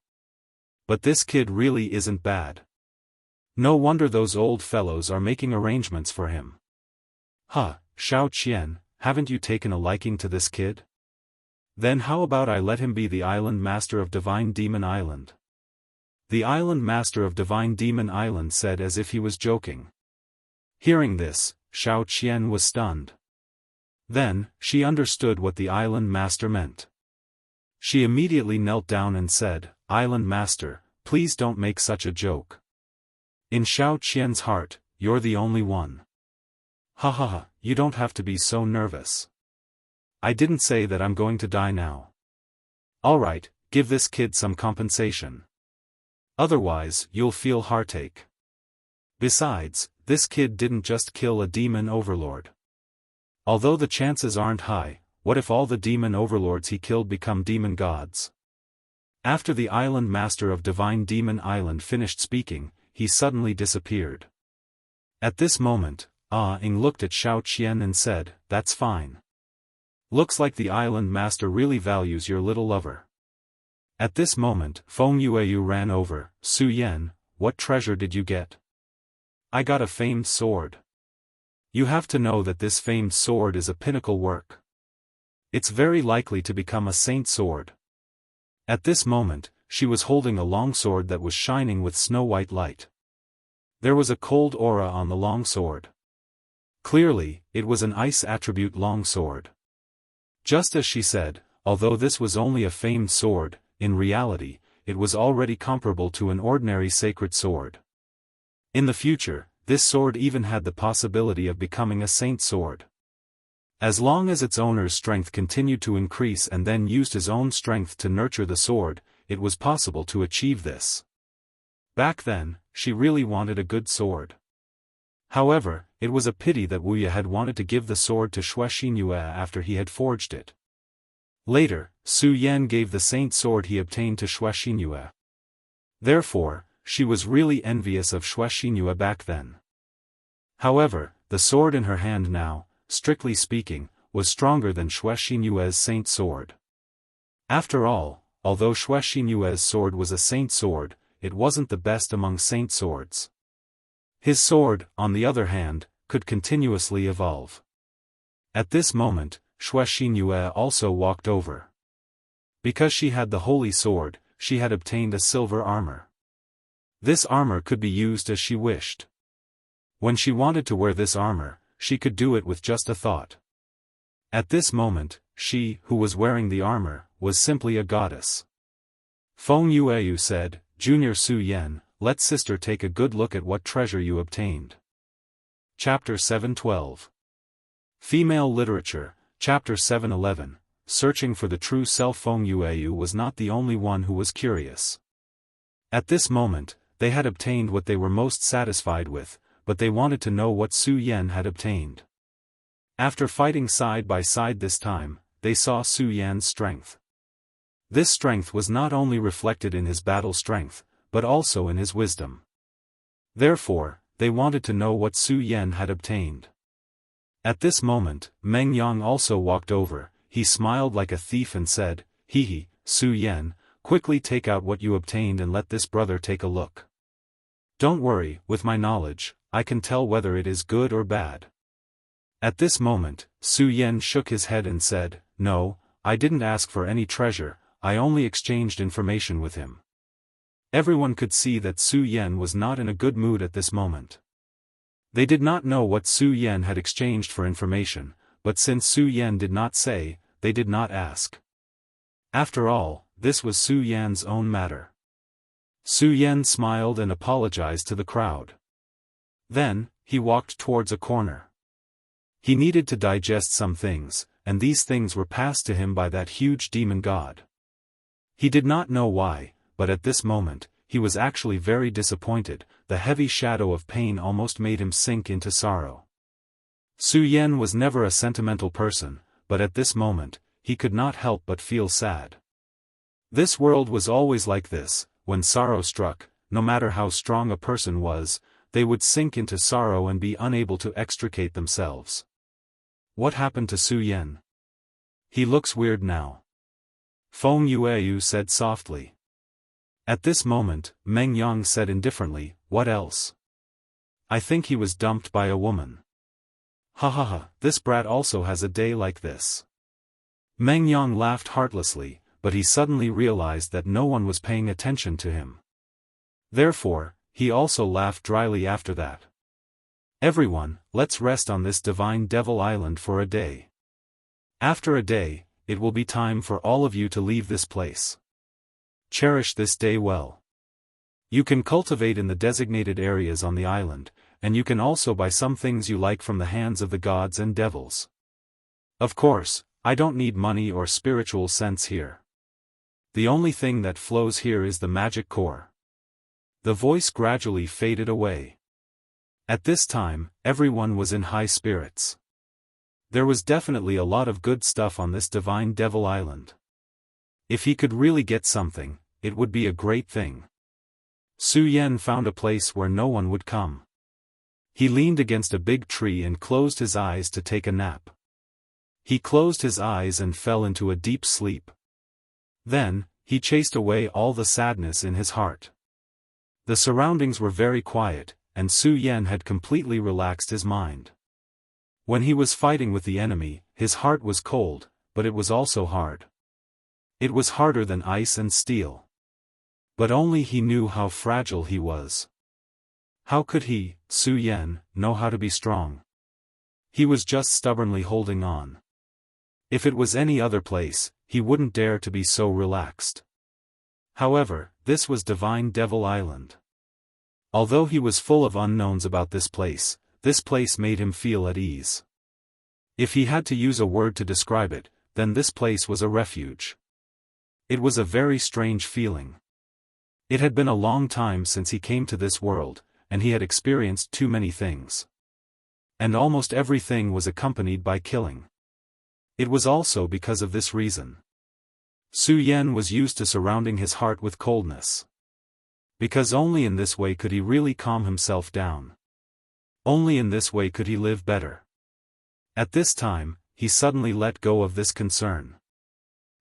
But this kid really isn't bad. No wonder those old fellows are making arrangements for him. Huh, Xiao Qian, haven't you taken a liking to this kid? Then how about I let him be the island master of Divine Demon Island? The island master of Divine Demon Island said as if he was joking. Hearing this, Xiao Qian was stunned. Then, she understood what the island master meant. She immediately knelt down and said, Island master, please don't make such a joke. In Xiao Qian's heart, you're the only one. Ha ha ha, you don't have to be so nervous. I didn't say that I'm going to die now. Alright, give this kid some compensation. Otherwise, you'll feel heartache. Besides, this kid didn't just kill a demon overlord. Although the chances aren't high, what if all the demon overlords he killed become demon gods? After the island master of Divine Demon Island finished speaking, he suddenly disappeared. At this moment, Ying looked at Xiao Qian and said, That's fine. Looks like the island master really values your little lover. At this moment, Feng Yueyu ran over, Su Yan, what treasure did you get? I got a famed sword. You have to know that this famed sword is a pinnacle work. It's very likely to become a saint sword. At this moment, she was holding a long sword that was shining with snow-white light. There was a cold aura on the long sword. Clearly, it was an ice attribute long sword. Just as she said, although this was only a famed sword, in reality, it was already comparable to an ordinary sacred sword. In the future, this sword even had the possibility of becoming a saint sword. As long as its owner's strength continued to increase and then used his own strength to nurture the sword, it was possible to achieve this. Back then, she really wanted a good sword. However, it was a pity that Wuxia had wanted to give the sword to Xuexingyue after he had forged it. Later, Su Yan gave the saint sword he obtained to Xuexingyue. Therefore, she was really envious of Xuexingyue back then. However, the sword in her hand now, strictly speaking, was stronger than Xuexingyue's saint sword. After all, although Xuexingyue's sword was a saint sword, it wasn't the best among saint swords. His sword, on the other hand, could continuously evolve. At this moment, Xuexingyue also walked over. Because she had the holy sword, she had obtained a silver armor. This armor could be used as she wished. When she wanted to wear this armor, she could do it with just a thought. At this moment, she, who was wearing the armor, was simply a goddess. Feng Yueyu said, Junior Su Yan, let sister take a good look at what treasure you obtained. Chapter 7:12. Female Literature, Chapter 7:11. Searching for the true self. Feng Yueyu was not the only one who was curious. At this moment, they had obtained what they were most satisfied with, but they wanted to know what Su Yan had obtained. After fighting side by side this time, they saw Su Yan's strength. This strength was not only reflected in his battle strength, but also in his wisdom. Therefore, they wanted to know what Su Yan had obtained. At this moment, Meng Yang also walked over. He smiled like a thief and said, "Hee, Su Yan, quickly take out what you obtained and let this brother take a look. Don't worry, with my knowledge, I can tell whether it is good or bad." At this moment, Su Yan shook his head and said, "No, I didn't ask for any treasure, I only exchanged information with him." Everyone could see that Su Yan was not in a good mood at this moment. They did not know what Su Yan had exchanged for information, but since Su Yan did not say, they did not ask. After all, this was Su Yan's own matter. Su Yan smiled and apologized to the crowd. Then, he walked towards a corner. He needed to digest some things, and these things were passed to him by that huge demon god. He did not know why, but at this moment, he was actually very disappointed. The heavy shadow of pain almost made him sink into sorrow. Su Yan was never a sentimental person, but at this moment, he could not help but feel sad. This world was always like this. When sorrow struck, no matter how strong a person was, they would sink into sorrow and be unable to extricate themselves. What happened to Su Yan? He looks weird now. Feng Yueyu said softly. At this moment, Meng Yang said indifferently, "What else? I think he was dumped by a woman." "Ha ha ha, this brat also has a day like this." Meng Yang laughed heartlessly, but he suddenly realized that no one was paying attention to him. Therefore, he also laughed dryly after that. "Everyone, let's rest on this divine devil island for a day. After a day, it will be time for all of you to leave this place. Cherish this day well. You can cultivate in the designated areas on the island, and you can also buy some things you like from the hands of the gods and devils. Of course, I don't need money or spiritual sense here. The only thing that flows here is the magic core." The voice gradually faded away. At this time, everyone was in high spirits. There was definitely a lot of good stuff on this divine devil island. If he could really get something, it would be a great thing. Su Yan found a place where no one would come. He leaned against a big tree and closed his eyes to take a nap. He closed his eyes and fell into a deep sleep. Then, he chased away all the sadness in his heart. The surroundings were very quiet, and Su Yan had completely relaxed his mind. When he was fighting with the enemy, his heart was cold, but it was also hard. It was harder than ice and steel. But only he knew how fragile he was. How could he, Su Yan, know how to be strong? He was just stubbornly holding on. If it was any other place, he wouldn't dare to be so relaxed. However, this was Divine Devil Island. Although he was full of unknowns about this place made him feel at ease. If he had to use a word to describe it, then this place was a refuge. It was a very strange feeling. It had been a long time since he came to this world, and he had experienced too many things. And almost everything was accompanied by killing. It was also because of this reason. Su Yan was used to surrounding his heart with coldness. Because only in this way could he really calm himself down. Only in this way could he live better. At this time, he suddenly let go of this concern.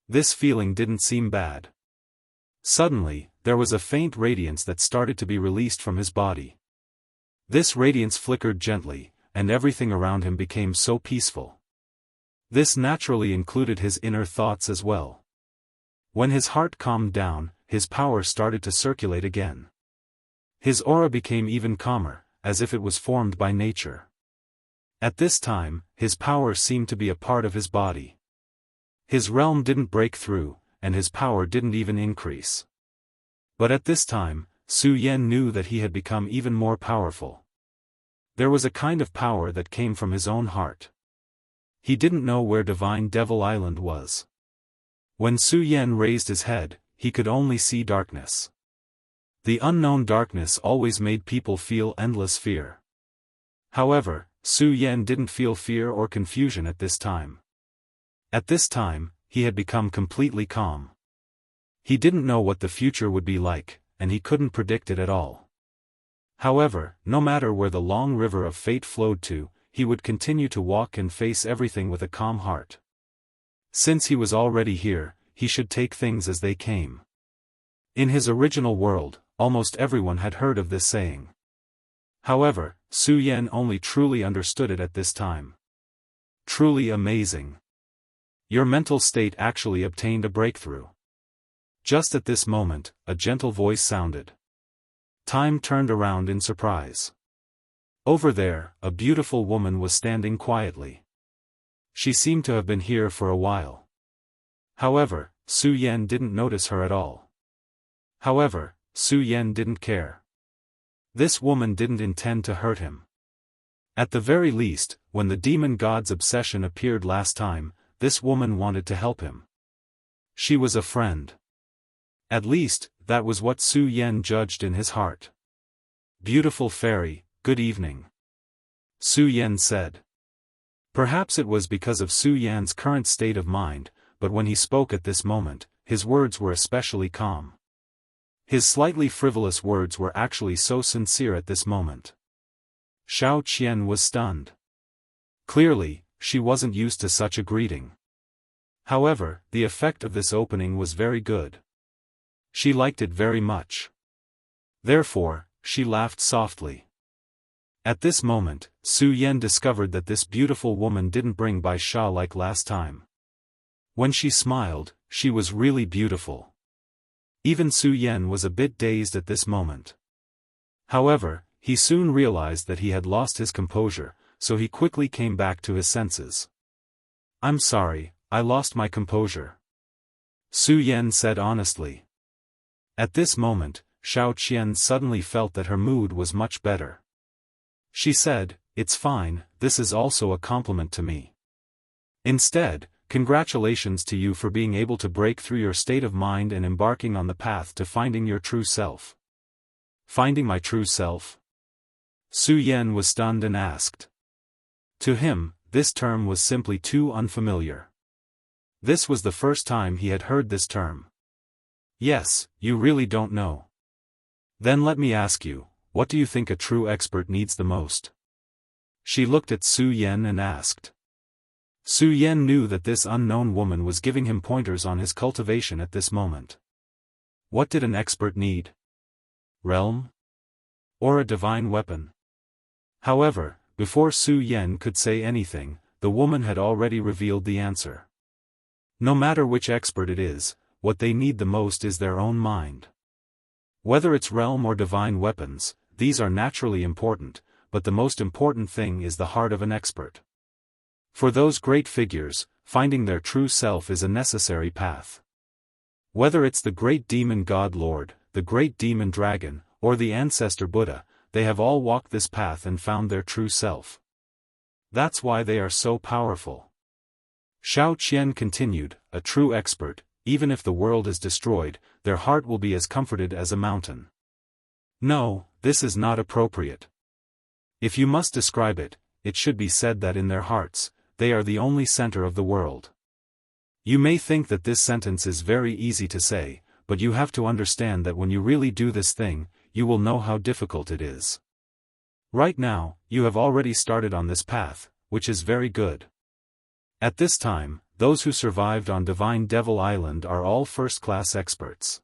This feeling didn't seem bad. Suddenly, there was a faint radiance that started to be released from his body. This radiance flickered gently, and everything around him became so peaceful. This naturally included his inner thoughts as well. When his heart calmed down, his power started to circulate again. His aura became even calmer, as if it was formed by nature. At this time, his power seemed to be a part of his body. His realm didn't break through, and his power didn't even increase. But at this time, Su Yan knew that he had become even more powerful. There was a kind of power that came from his own heart. He didn't know where Divine Devil Island was. When Su Yan raised his head, he could only see darkness. The unknown darkness always made people feel endless fear. However, Su Yan didn't feel fear or confusion at this time. At this time, he had become completely calm. He didn't know what the future would be like, and he couldn't predict it at all. However, no matter where the long river of fate flowed to, he would continue to walk and face everything with a calm heart. Since he was already here, he should take things as they came. In his original world, almost everyone had heard of this saying. However, Su Yan only truly understood it at this time. Truly amazing. Your mental state actually obtained a breakthrough. Just at this moment, a gentle voice sounded. Time turned around in surprise. Over there, a beautiful woman was standing quietly. She seemed to have been here for a while. However, Su Yan didn't notice her at all. However, Su Yan didn't care. This woman didn't intend to hurt him. At the very least, when the demon god's obsession appeared last time, this woman wanted to help him. She was a friend. At least, that was what Su Yan judged in his heart. Beautiful fairy, good evening. Su Yan said. Perhaps it was because of Su Yan's current state of mind, but when he spoke at this moment, his words were especially calm. His slightly frivolous words were actually so sincere at this moment. Xiao Qian was stunned. Clearly, she wasn't used to such a greeting. However, the effect of this opening was very good. She liked it very much. Therefore, she laughed softly. At this moment, Su Yan discovered that this beautiful woman didn't bring by Sha like last time. When she smiled, she was really beautiful. Even Su Yan was a bit dazed at this moment. However, he soon realized that he had lost his composure, so he quickly came back to his senses. I'm sorry, I lost my composure. Su Yan said honestly. At this moment, Xiao Qian suddenly felt that her mood was much better. She said, it's fine, this is also a compliment to me. Instead, congratulations to you for being able to break through your state of mind and embarking on the path to finding your true self. Finding my true self? Su Yan was stunned and asked. To him, this term was simply too unfamiliar. This was the first time he had heard this term. Yes, you really don't know. Then let me ask you, what do you think a true expert needs the most? She looked at Su Yan and asked. Su Yan knew that this unknown woman was giving him pointers on his cultivation at this moment. What did an expert need? Realm? Or a divine weapon? However, before Su Yan could say anything, the woman had already revealed the answer. No matter which expert it is, what they need the most is their own mind. Whether it's realm or divine weapons, these are naturally important, but the most important thing is the heart of an expert. For those great figures, finding their true self is a necessary path. Whether it's the great demon god Lord, the great demon dragon, or the ancestor Buddha, they have all walked this path and found their true self. That's why they are so powerful. Xiao Qian continued, a true expert, even if the world is destroyed, their heart will be as comforted as a mountain. No, this is not appropriate. If you must describe it, it should be said that in their hearts, they are the only center of the world. You may think that this sentence is very easy to say, but you have to understand that when you really do this thing, you will know how difficult it is. Right now, you have already started on this path, which is very good. At this time, those who survived on Divine Devil Island are all first-class experts.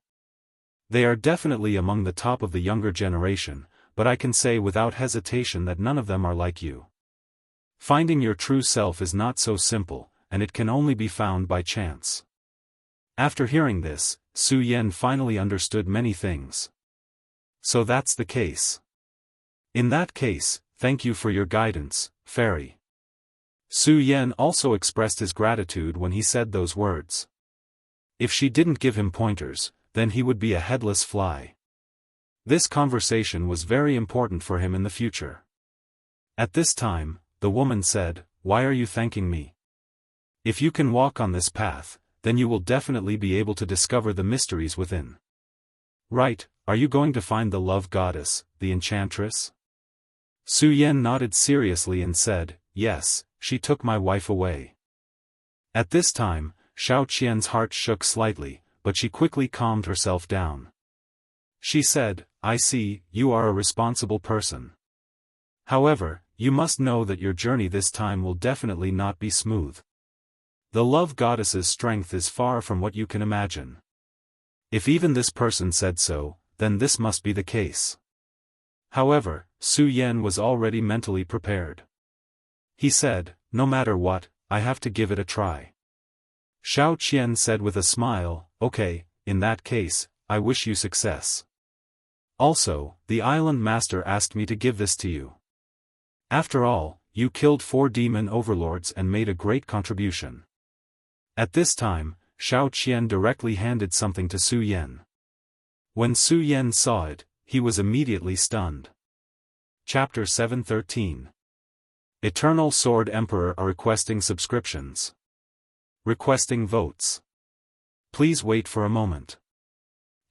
They are definitely among the top of the younger generation, but I can say without hesitation that none of them are like you. Finding your true self is not so simple, and it can only be found by chance. After hearing this, Su Yan finally understood many things. So that's the case. In that case, thank you for your guidance, fairy. Su Yan also expressed his gratitude when he said those words. If she didn't give him pointers, then he would be a headless fly. This conversation was very important for him in the future. At this time, the woman said, why are you thanking me? If you can walk on this path, then you will definitely be able to discover the mysteries within. Right, are you going to find the love goddess, the enchantress? Su Yan nodded seriously and said, "Yes, she took my wife away." At this time, Xiao Qian's heart shook slightly, but she quickly calmed herself down. She said, "I see, you are a responsible person. However, you must know that your journey this time will definitely not be smooth. The love goddess's strength is far from what you can imagine. If even this person said so, then this must be the case." However, Su Yan was already mentally prepared. He said, "No matter what, I have to give it a try." Xiao Qian said with a smile, "Okay, in that case, I wish you success. Also, the island master asked me to give this to you. After all, you killed 4 demon overlords and made a great contribution." At this time, Xiao Qian directly handed something to Su Yan. When Su Yan saw it, he was immediately stunned. Chapter 713. Eternal Sword Emperor are requesting subscriptions. Requesting votes. Please wait for a moment.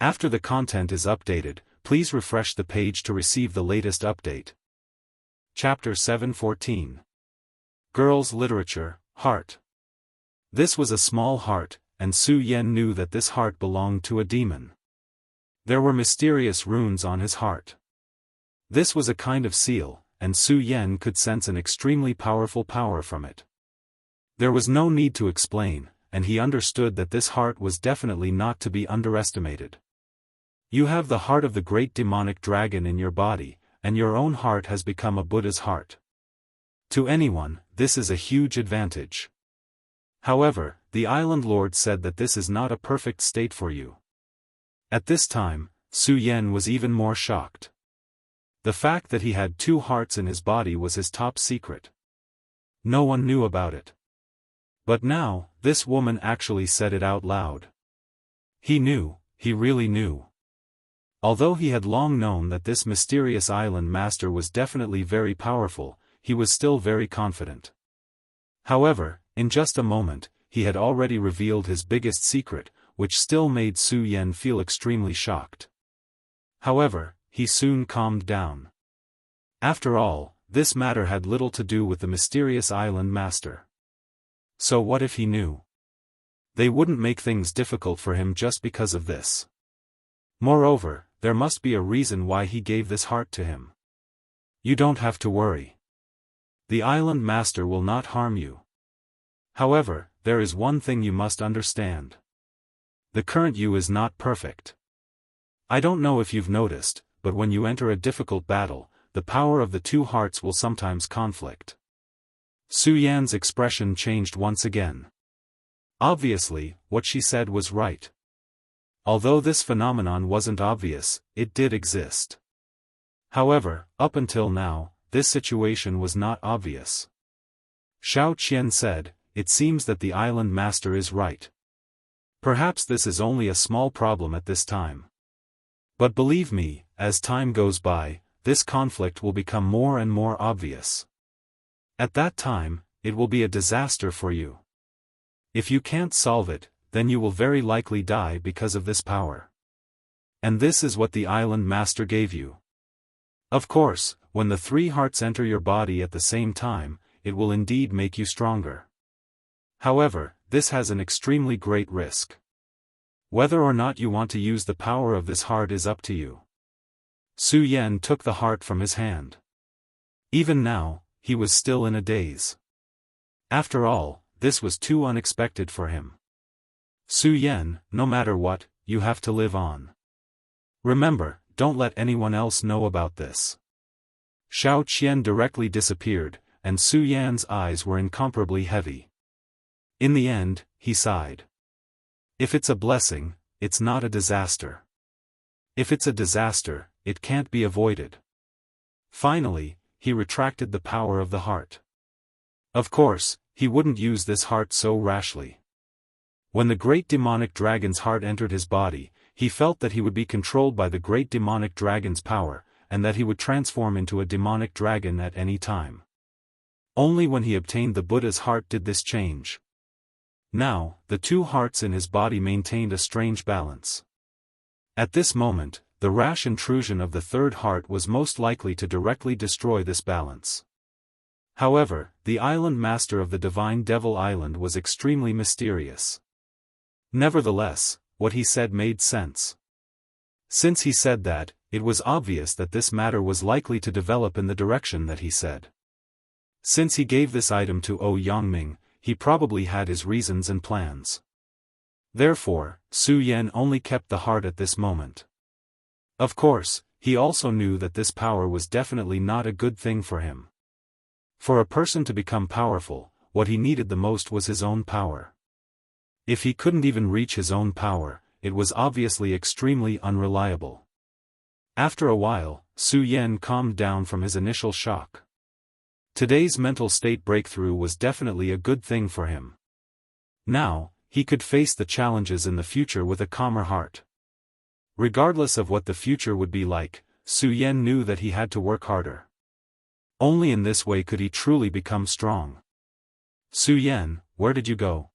After the content is updated, please refresh the page to receive the latest update. Chapter 714. Girls' Literature, Heart. This was a small heart, and Su Yan knew that this heart belonged to a demon. There were mysterious runes on his heart. This was a kind of seal, and Su Yan could sense an extremely powerful power from it. There was no need to explain, and he understood that this heart was definitely not to be underestimated. You have the heart of the great demonic dragon in your body, and your own heart has become a Buddha's heart. To anyone, this is a huge advantage. However, the island lord said that this is not a perfect state for you. At this time, Su Yan was even more shocked. The fact that he had 2 hearts in his body was his top secret. No one knew about it. But now, this woman actually said it out loud. He knew, he really knew. Although he had long known that this mysterious island master was definitely very powerful, he was still very confident. However, in just a moment, he had already revealed his biggest secret, which still made Su Yan feel extremely shocked. However, he soon calmed down. After all, this matter had little to do with the mysterious island master. So what if he knew? They wouldn't make things difficult for him just because of this. Moreover, there must be a reason why he gave this heart to him. You don't have to worry. The island master will not harm you. However, there is one thing you must understand. The current you is not perfect. I don't know if you've noticed, but when you enter a difficult battle, the power of the 2 hearts will sometimes conflict. Su Yan's expression changed once again. Obviously, what she said was right. Although this phenomenon wasn't obvious, it did exist. However, up until now, this situation was not obvious. Xiao Qian said, "It seems that the island master is right. Perhaps this is only a small problem at this time. But believe me, as time goes by, this conflict will become more and more obvious. At that time, it will be a disaster for you. If you can't solve it, then you will very likely die because of this power. And this is what the island master gave you. Of course, when the 3 hearts enter your body at the same time, it will indeed make you stronger. However, this has an extremely great risk. Whether or not you want to use the power of this heart is up to you." Su Yan took the heart from his hand. Even now, he was still in a daze. After all, this was too unexpected for him. "Su Yan, no matter what, you have to live on. Remember, don't let anyone else know about this." Xiao Qian directly disappeared, and Su Yan's eyes were incomparably heavy. In the end, he sighed. If it's a blessing, it's not a disaster. If it's a disaster, it can't be avoided. Finally, he retracted the power of the heart. Of course, he wouldn't use this heart so rashly. When the great demonic dragon's heart entered his body, he felt that he would be controlled by the great demonic dragon's power, and that he would transform into a demonic dragon at any time. Only when he obtained the Buddha's heart did this change. Now, the 2 hearts in his body maintained a strange balance. At this moment, the rash intrusion of the third heart was most likely to directly destroy this balance. However, the island master of the Divine Devil Island was extremely mysterious. Nevertheless, what he said made sense. Since he said that, it was obvious that this matter was likely to develop in the direction that he said. Since he gave this item to Yangming, he probably had his reasons and plans. Therefore, Su Yan only kept the heart at this moment. Of course, he also knew that this power was definitely not a good thing for him. For a person to become powerful, what he needed the most was his own power. If he couldn't even reach his own power, it was obviously extremely unreliable. After a while, Su Yan calmed down from his initial shock. Today's mental state breakthrough was definitely a good thing for him. Now, he could face the challenges in the future with a calmer heart. Regardless of what the future would be like, Su Yan knew that he had to work harder. Only in this way could he truly become strong. Su Yan, where did you go?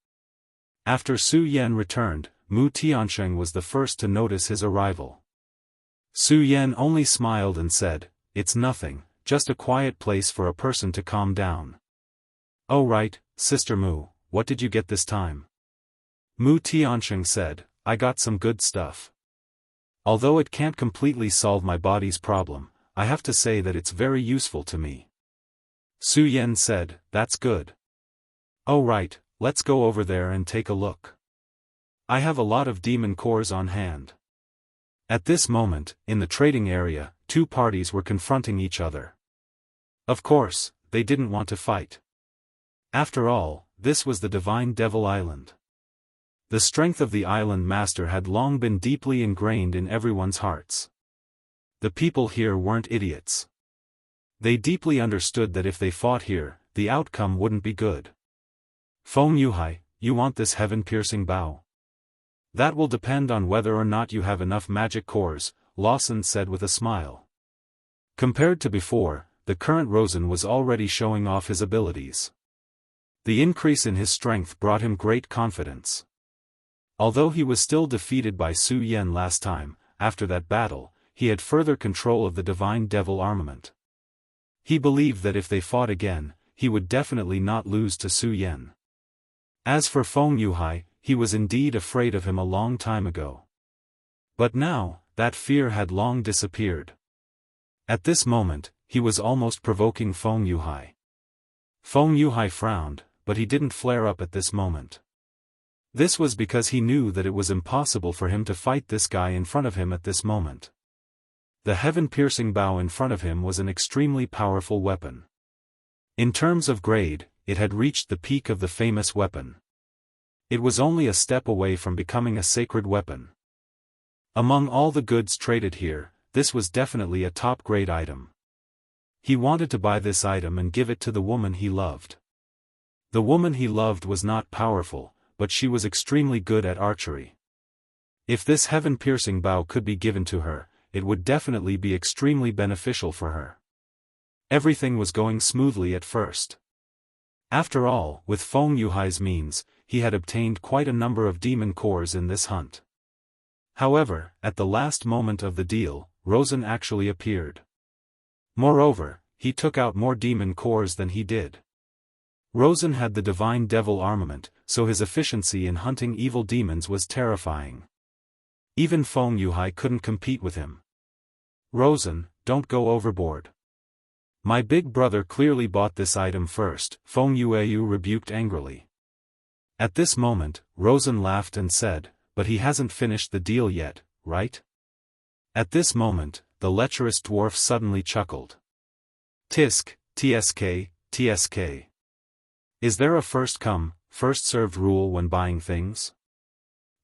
After Su Yan returned, Mu Tiansheng was the first to notice his arrival. Su Yan only smiled and said, "It's nothing, just a quiet place for a person to calm down." "Oh right, Sister Mu, what did you get this time?" Mu Tiansheng said, "I got some good stuff. Although it can't completely solve my body's problem, I have to say that it's very useful to me." Su Yan said, "That's good. Oh right, let's go over there and take a look. I have a lot of demon cores on hand." At this moment, in the trading area, two parties were confronting each other. Of course, they didn't want to fight. After all, this was the Divine Devil Island. The strength of the island master had long been deeply ingrained in everyone's hearts. The people here weren't idiots. They deeply understood that if they fought here, the outcome wouldn't be good. "Feng Yuhai, you want this heaven-piercing bow? That will depend on whether or not you have enough magic cores," Lawson said with a smile. Compared to before, the current Rosen was already showing off his abilities. The increase in his strength brought him great confidence. Although he was still defeated by Su Yan last time, after that battle, he had further control of the Divine Devil armament. He believed that if they fought again, he would definitely not lose to Su Yan. As for Feng Yuhai, he was indeed afraid of him a long time ago. But now, that fear had long disappeared. At this moment, he was almost provoking Feng Yuhai. Feng Yuhai frowned, but he didn't flare up at this moment. This was because he knew that it was impossible for him to fight this guy in front of him at this moment. The heaven-piercing bow in front of him was an extremely powerful weapon. In terms of grade, it had reached the peak of the famous weapon. It was only a step away from becoming a sacred weapon. Among all the goods traded here, this was definitely a top-grade item. He wanted to buy this item and give it to the woman he loved. The woman he loved was not powerful, but she was extremely good at archery. If this heaven-piercing bow could be given to her, it would definitely be extremely beneficial for her. Everything was going smoothly at first. After all, with Feng Yuhai's means, he had obtained quite a number of demon cores in this hunt. However, at the last moment of the deal, Rosen actually appeared. Moreover, he took out more demon cores than he did. Rosen had the Divine Devil armament, so his efficiency in hunting evil demons was terrifying. Even Feng Yuhai couldn't compete with him. "Rosen, don't go overboard. My big brother clearly bought this item first," Feng Yueyu rebuked angrily. At this moment, Rosen laughed and said, "But he hasn't finished the deal yet, right?" At this moment, the lecherous dwarf suddenly chuckled. "Tisk, tsk, tsk. Is there a first-come, first-served rule when buying things?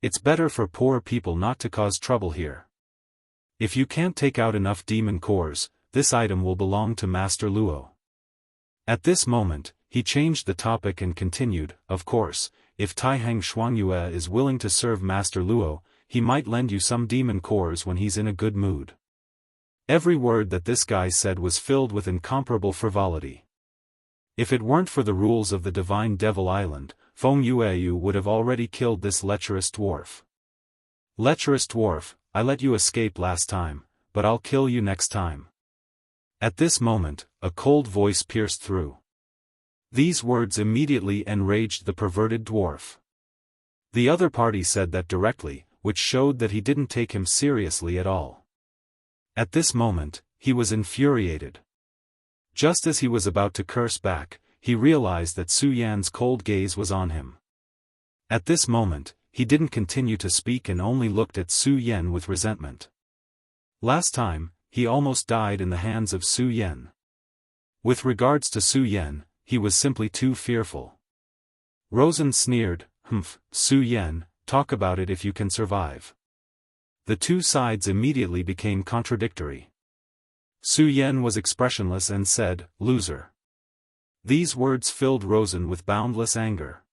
It's better for poor people not to cause trouble here. If you can't take out enough demon cores, this item will belong to Master Luo." At this moment, he changed the topic and continued, "Of course, if Taihang Shuangyue is willing to serve Master Luo, he might lend you some demon cores when he's in a good mood." Every word that this guy said was filled with incomparable frivolity. If it weren't for the rules of the Divine Devil Island, Feng Yueyu would have already killed this lecherous dwarf. "Lecherous dwarf, I let you escape last time, but I'll kill you next time." At this moment, a cold voice pierced through. These words immediately enraged the perverted dwarf. The other party said that directly, which showed that he didn't take him seriously at all. At this moment, he was infuriated. Just as he was about to curse back, he realized that Su Yan's cold gaze was on him. At this moment, he didn't continue to speak and only looked at Su Yan with resentment. Last time, he almost died in the hands of Su Yan. With regards to Su Yan, he was simply too fearful. Rosen sneered, "Humph, Su Yan, talk about it if you can survive." The two sides immediately became contradictory. Su Yan was expressionless and said, "Loser." These words filled Rosen with boundless anger.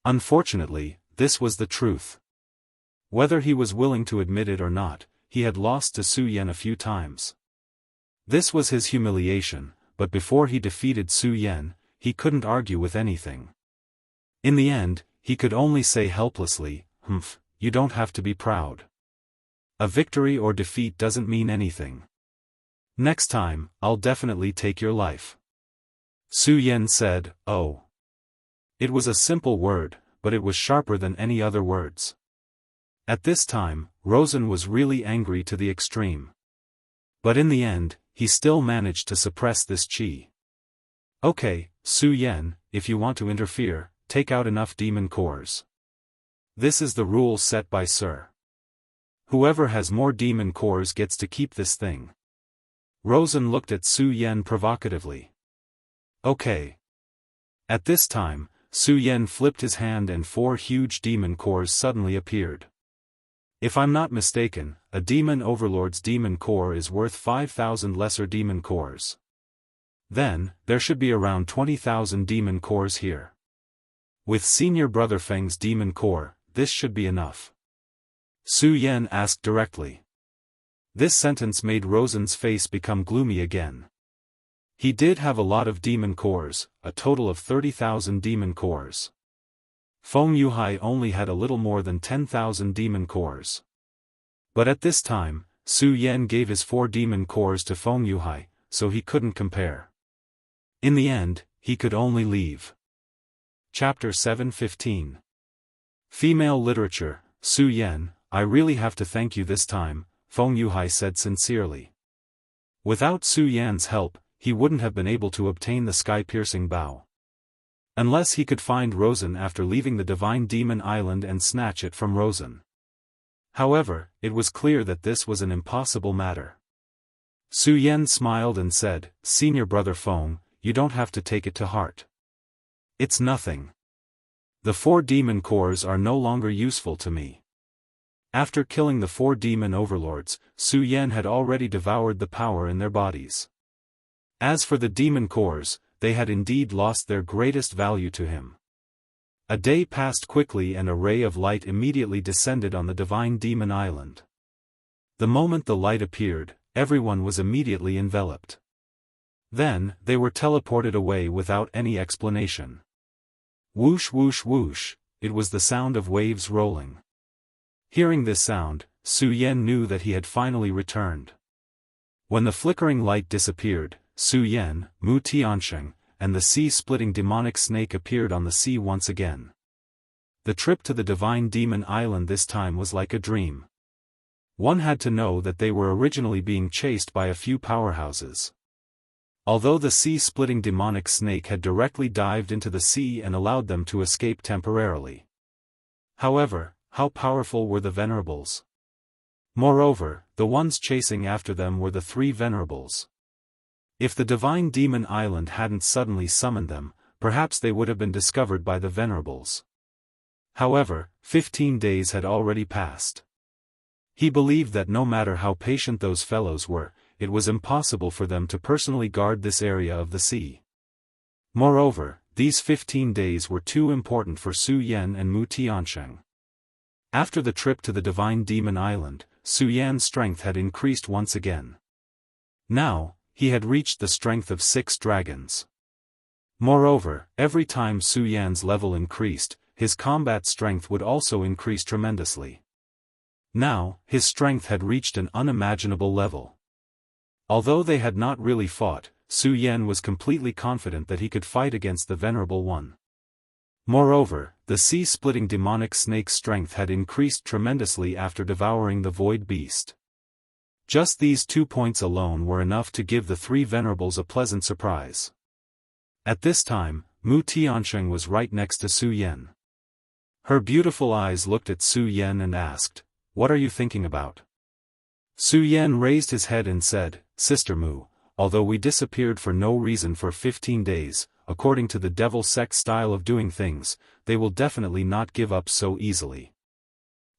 Unfortunately, this was the truth. Whether he was willing to admit it or not, he had lost to Su Yan a few times. This was his humiliation, but before he defeated Su Yan, he couldn't argue with anything. In the end, he could only say helplessly, "Humph, you don't have to be proud. A victory or defeat doesn't mean anything. Next time, I'll definitely take your life." Su Yan said, "Oh." It was a simple word, but it was sharper than any other words. At this time, Rosen was really angry to the extreme. But in the end, he still managed to suppress this chi. "Okay, Su Yan, if you want to interfere, take out enough demon cores. This is the rule set by Sir. Whoever has more demon cores gets to keep this thing." Rosen looked at Su Yan provocatively. "Okay." At this time, Su Yan flipped his hand and 4 huge demon cores suddenly appeared. If I'm not mistaken, a demon overlord's demon core is worth 5,000 lesser demon cores. Then, there should be around 20,000 demon cores here. With senior brother Feng's demon core, this should be enough. Su Yan asked directly. This sentence made Rosen's face become gloomy again. He did have a lot of demon cores, a total of 30,000 demon cores. Feng Yuhai only had a little more than 10,000 demon cores. But at this time, Su Yan gave his 4 demon cores to Feng Yuhai, so he couldn't compare. In the end, he could only leave. Chapter 7:15. Female Literature. Su Yan, I really have to thank you this time, Feng Yuhai said sincerely. Without Su Yan's help, he wouldn't have been able to obtain the sky-piercing bow. Unless he could find Rosen after leaving the Divine Demon Island and snatch it from Rosen. However, it was clear that this was an impossible matter. Su Yan smiled and said, "Senior brother Feng, you don't have to take it to heart. It's nothing. The 4 demon cores are no longer useful to me." After killing the 4 demon overlords, Su Yan had already devoured the power in their bodies. As for the demon cores, they had indeed lost their greatest value to him. A day passed quickly and a ray of light immediately descended on the Divine Demon Island. The moment the light appeared, everyone was immediately enveloped. Then, they were teleported away without any explanation. Whoosh whoosh whoosh, it was the sound of waves rolling. Hearing this sound, Su Yan knew that he had finally returned. When the flickering light disappeared, Su Yan, Mu Tiansheng, and the sea-splitting demonic snake appeared on the sea once again. The trip to the Divine Demon Island this time was like a dream. One had to know that they were originally being chased by a few powerhouses. Although the sea-splitting demonic snake had directly dived into the sea and allowed them to escape temporarily. However, how powerful were the Venerables? Moreover, the ones chasing after them were the 3 Venerables. If the Divine Demon Island hadn't suddenly summoned them, perhaps they would have been discovered by the Venerables. However, 15 days had already passed. He believed that no matter how patient those fellows were, it was impossible for them to personally guard this area of the sea. Moreover, these 15 days were too important for Su Yan and Mu Tiansheng. After the trip to the Divine Demon Island, Su Yan's strength had increased once again. Now, he had reached the strength of 6 dragons. Moreover, every time Su Yan's level increased, his combat strength would also increase tremendously. Now, his strength had reached an unimaginable level. Although they had not really fought, Su Yan was completely confident that he could fight against the Venerable One. Moreover, the sea-splitting demonic snake's strength had increased tremendously after devouring the void beast. Just these 2 points alone were enough to give the three venerables a pleasant surprise. At this time, Mu Tiansheng was right next to Su Yan. Her beautiful eyes looked at Su Yan and asked, "What are you thinking about?" Su Yan raised his head and said, "Sister Mu, although we disappeared for no reason for 15 days, according to the devil sect style of doing things, they will definitely not give up so easily.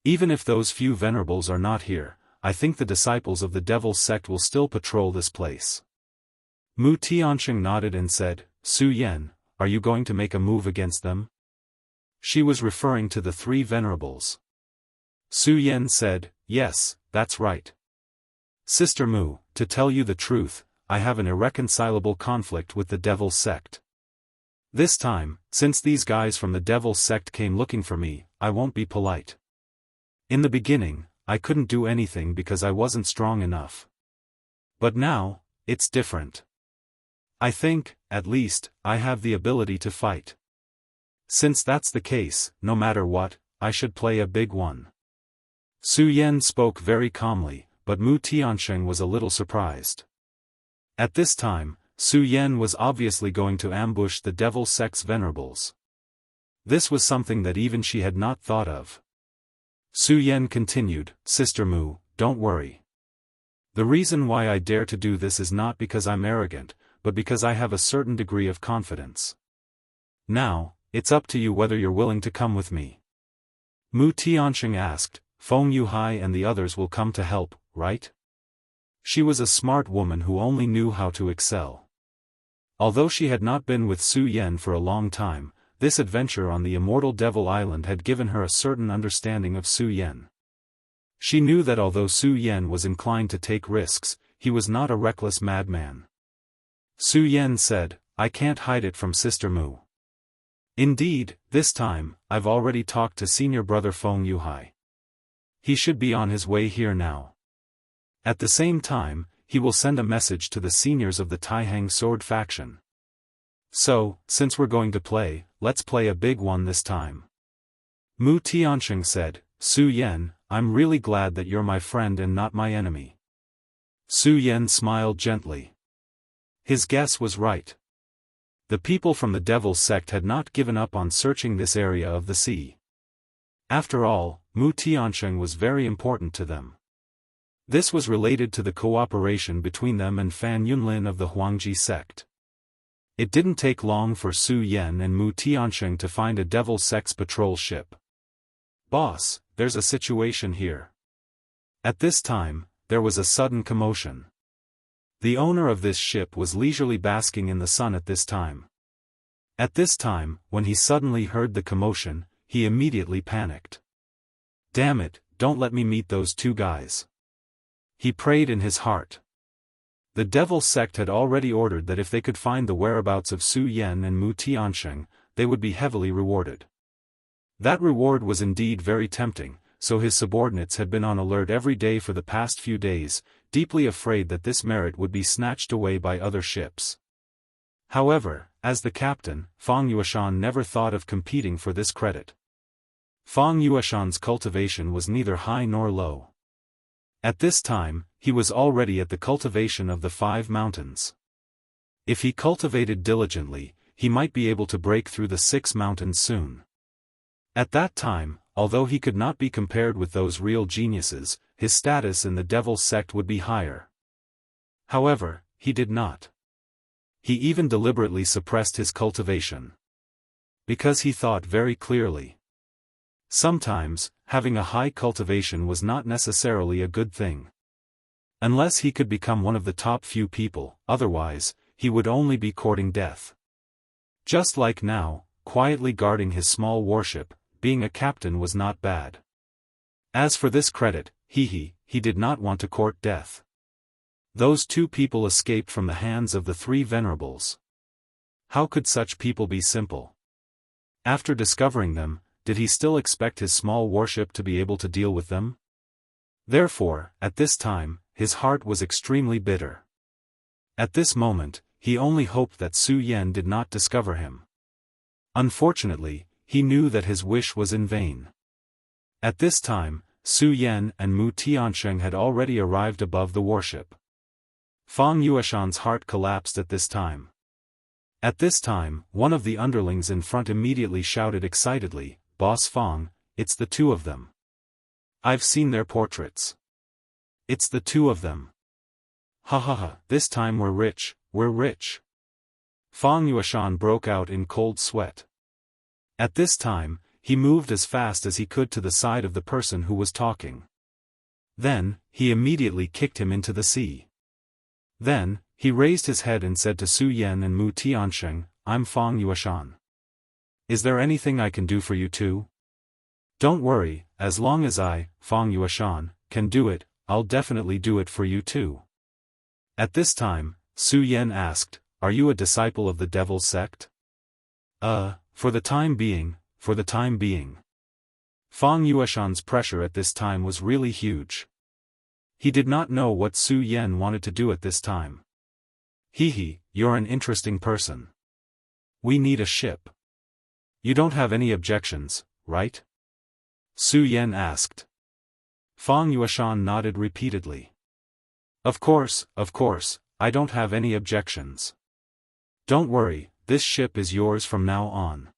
Even if those few venerables are not here, I think the disciples of the devil sect will still patrol this place." Mu Tiansheng nodded and said, "Su Yan, are you going to make a move against them?" She was referring to the three venerables. Su Yan said, "Yes, that's right. Sister Mu, to tell you the truth, I have an irreconcilable conflict with the devil sect. This time, since these guys from the devil sect came looking for me, I won't be polite. In the beginning, I couldn't do anything because I wasn't strong enough. But now, it's different. I think, at least, I have the ability to fight. Since that's the case, no matter what, I should play a big one." Su Yan spoke very calmly, but Mu Tiansheng was a little surprised. At this time, Su Yan was obviously going to ambush the devil sect's venerables. This was something that even she had not thought of. Su Yan continued, "Sister Mu, don't worry. The reason why I dare to do this is not because I'm arrogant, but because I have a certain degree of confidence. Now, it's up to you whether you're willing to come with me." Mu Tiansheng asked, "Feng Yuhai and the others will come to help, right?" She was a smart woman who only knew how to excel. Although she had not been with Su Yan for a long time, this adventure on the immortal Devil Island had given her a certain understanding of Su Yan. She knew that although Su Yan was inclined to take risks, he was not a reckless madman. Su Yan said, "I can't hide it from Sister Mu. Indeed, this time, I've already talked to senior brother Feng Yuhai. He should be on his way here now. At the same time, he will send a message to the seniors of the Taihang sword faction. So, since we're going to play, let's play a big one this time." Mu Tiansheng said, "Su Yan, I'm really glad that you're my friend and not my enemy." Su Yan smiled gently. His guess was right. The people from the devil sect had not given up on searching this area of the sea. After all, Mu Tiansheng was very important to them. This was related to the cooperation between them and Fan Yunlin of the Huangji sect. It didn't take long for Su Yan and Mu Tiansheng to find a devil sect's patrol ship. "Boss, there's a situation here." At this time, there was a sudden commotion. The owner of this ship was leisurely basking in the sun at this time. At this time, when he suddenly heard the commotion, he immediately panicked. "Damn it, don't let me meet those two guys," he prayed in his heart. The devil sect had already ordered that if they could find the whereabouts of Su Yan and Mu Tiansheng, they would be heavily rewarded. That reward was indeed very tempting, so his subordinates had been on alert every day for the past few days, deeply afraid that this merit would be snatched away by other ships. However, as the captain, Feng Yuashan never thought of competing for this credit. Feng Yuashan's cultivation was neither high nor low. At this time, he was already at the cultivation of the 5 mountains. If he cultivated diligently, he might be able to break through the 6 mountains soon. At that time, although he could not be compared with those real geniuses, his status in the devil sect would be higher. However, he did not. He even deliberately suppressed his cultivation. Because he thought very clearly. Sometimes, having a high cultivation was not necessarily a good thing. Unless he could become one of the top few people, otherwise, he would only be courting death. Just like now, quietly guarding his small warship, being a captain was not bad. As for this credit, he did not want to court death. Those two people escaped from the hands of the 3 venerables. How could such people be simple? After discovering them, did he still expect his small warship to be able to deal with them? Therefore, at this time, his heart was extremely bitter. At this moment, he only hoped that Su Yan did not discover him. Unfortunately, he knew that his wish was in vain. At this time, Su Yan and Mu Tiansheng had already arrived above the warship. Fang Yueshan's heart collapsed at this time. At this time, one of the underlings in front immediately shouted excitedly, "Boss Fang, it's the two of them. I've seen their portraits. It's the two of them. Ha ha ha, this time we're rich, we're rich." Fang Yueshan broke out in cold sweat. At this time, he moved as fast as he could to the side of the person who was talking. Then, he immediately kicked him into the sea. Then, he raised his head and said to Su Yan and Mu Tiansheng, "I'm Fang Yueshan. Is there anything I can do for you too? Don't worry, as long as I, Fang Yueshan, can do it, I'll definitely do it for you too." At this time, Su Yan asked, "Are you a disciple of the Devil's sect?" For the time being, for the time being." Fang Yueshan's pressure at this time was really huge. He did not know what Su Yan wanted to do at this time. "Hee, you're an interesting person. We need a ship. You don't have any objections, right?" Su Yan asked. Fang Yueshan nodded repeatedly. Of course, I don't have any objections. Don't worry, this ship is yours from now on."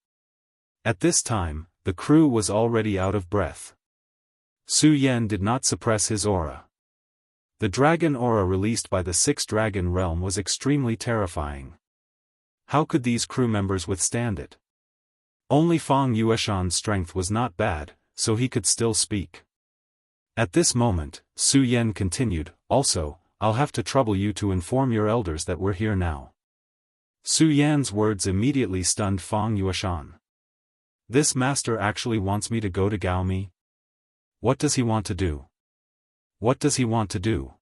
At this time, the crew was already out of breath. Su Yan did not suppress his aura. The dragon aura released by the sixth dragon realm was extremely terrifying. How could these crew members withstand it? Only Fang Yueshan's strength was not bad, so he could still speak. At this moment, Su Yan continued, "Also, I'll have to trouble you to inform your elders that we're here now." Su Yan's words immediately stunned Fang Yueshan. This master actually wants me to go to Gaomi? What does he want to do? What does he want to do?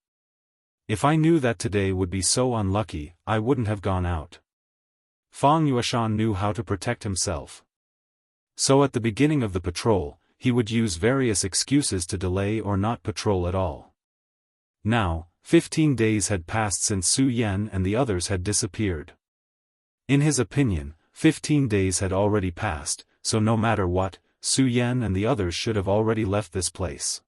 If I knew that today would be so unlucky, I wouldn't have gone out. Fang Yueshan knew how to protect himself. So at the beginning of the patrol, he would use various excuses to delay or not patrol at all. Now, 15 days had passed since Su Yan and the others had disappeared. In his opinion, 15 days had already passed, so no matter what, Su Yan and the others should have already left this place.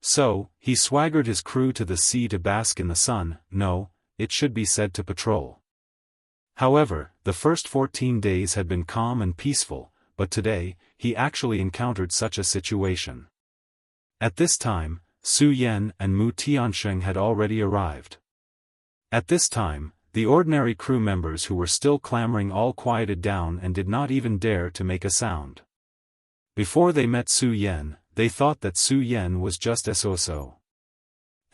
So, he swaggered his crew to the sea to bask in the sun, no, it should be said to patrol. However, the first 14 days had been calm and peaceful, but today, he actually encountered such a situation. At this time, Su Yan and Mu Tiansheng had already arrived. At this time, the ordinary crew members who were still clamoring all quieted down and did not even dare to make a sound. Before they met Su Yan, they thought that Su Yan was just so.